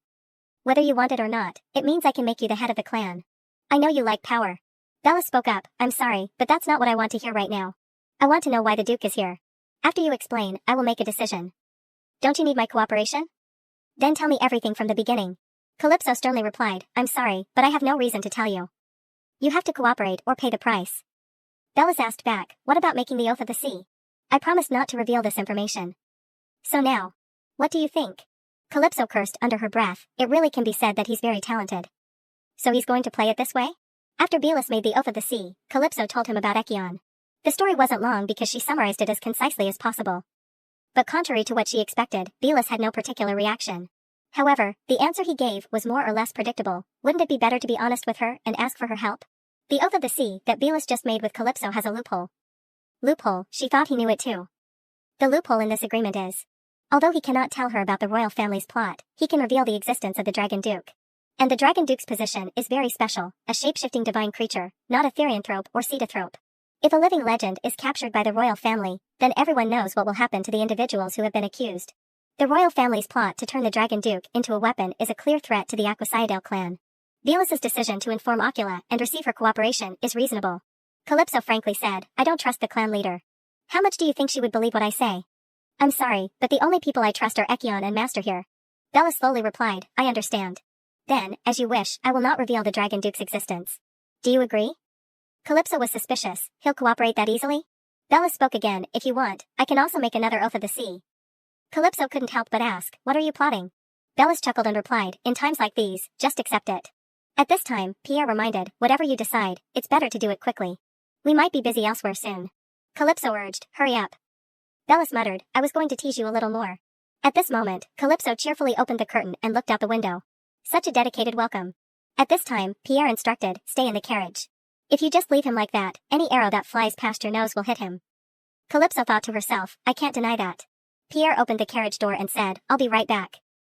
Whether you want it or not, it means I can make you the head of the clan. I know you like power. Bella spoke up, I'm sorry, but that's not what I want to hear right now. I want to know why the Duke is here. After you explain, I will make a decision. Don't you need my cooperation? Then tell me everything from the beginning. Calypso sternly replied, I'm sorry, but I have no reason to tell you. You have to cooperate or pay the price. Bellas asked back, what about making the oath of the sea? I promised not to reveal this information. So now, what do you think? Calypso cursed under her breath, it really can be said that he's very talented. So he's going to play it this way? After Belus made the oath of the sea, Calypso told him about Echion. The story wasn't long because she summarized it as concisely as possible. But contrary to what she expected, Belus had no particular reaction. However, the answer he gave was more or less predictable. Wouldn't it be better to be honest with her and ask for her help? The oath of the sea that Belus just made with Calypso has a loophole. Loophole, she thought he knew it too. The loophole in this agreement is, although he cannot tell her about the royal family's plot, he can reveal the existence of the Dragon Duke. And the Dragon Duke's position is very special, a shape-shifting divine creature, not a therianthrope or cetathrope. If a living legend is captured by the royal family, then everyone knows what will happen to the individuals who have been accused. The royal family's plot to turn the Dragon Duke into a weapon is a clear threat to the Aquacidal clan. Belus's decision to inform Ocula and receive her cooperation is reasonable. Calypso frankly said, I don't trust the clan leader. How much do you think she would believe what I say? I'm sorry, but the only people I trust are Echion and Master here. Bella slowly replied, I understand. Then, as you wish, I will not reveal the Dragon Duke's existence. Do you agree? Calypso was suspicious. He'll cooperate that easily? Bella spoke again. If you want, I can also make another oath of the sea. Calypso couldn't help but ask, what are you plotting? Bellis chuckled and replied, in times like these, just accept it. At this time, Pierre reminded, whatever you decide, it's better to do it quickly. We might be busy elsewhere soon. Calypso urged, hurry up. Bellis muttered, I was going to tease you a little more. At this moment, Calypso cheerfully opened the curtain and looked out the window. Such a dedicated welcome. At this time, Pierre instructed, stay in the carriage. If you just leave him like that, any arrow that flies past your nose will hit him. Calypso thought to herself, I can't deny that. Pierre opened the carriage door and said, I'll be right back.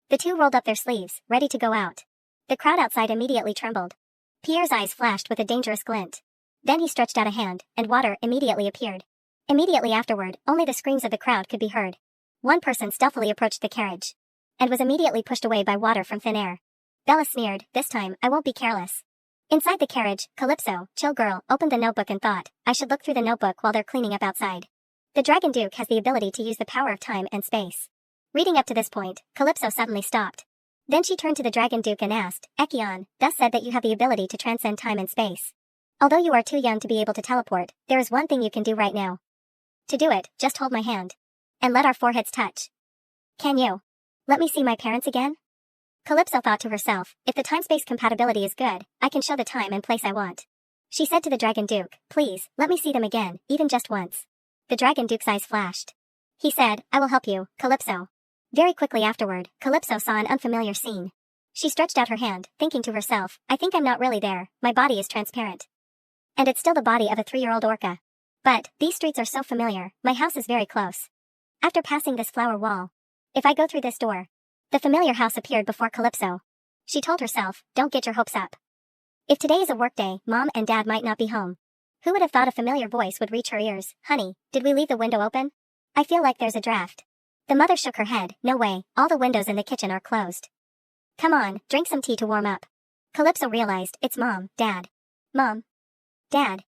The two rolled up their sleeves, ready to go out. The crowd outside immediately trembled. Pierre's eyes flashed with a dangerous glint. Then he stretched out a hand, and water immediately appeared. Immediately afterward, only the screams of the crowd could be heard. One person stealthily approached the carriage, and was immediately pushed away by water from thin air. Bella sneered, this time, I won't be careless. Inside the carriage, Calypso, chill girl, opened the notebook and thought, I should look through the notebook while they're cleaning up outside. The Dragon Duke has the ability to use the power of time and space. Reading up to this point, Calypso suddenly stopped. Then she turned to the Dragon Duke and asked, Echion, thus said that you have the ability to transcend time and space. Although you are too young to be able to teleport, there is one thing you can do right now. To do it, just hold my hand. And let our foreheads touch. Can you? Let me see my parents again? Calypso thought to herself, if the time-space compatibility is good, I can show the time and place I want. She said to the Dragon Duke, please, let me see them again, even just once. The Dragon Duke's eyes flashed. He said, I will help you, Calypso. Very quickly afterward, Calypso saw an unfamiliar scene. She stretched out her hand, thinking to herself, I think I'm not really there, my body is transparent. And it's still the body of a 3-year-old orca. But, these streets are so familiar, my house is very close. After passing this flower wall, if I go through this door, the familiar house appeared before Calypso. She told herself, don't get your hopes up. If today is a workday, Mom and Dad might not be home. Who would have thought a familiar voice would reach her ears? Honey, did we leave the window open? I feel like there's a draft. The mother shook her head, no way, all the windows in the kitchen are closed. Come on, drink some tea to warm up. Calypso realized, it's Mom, Dad. Mom. Dad.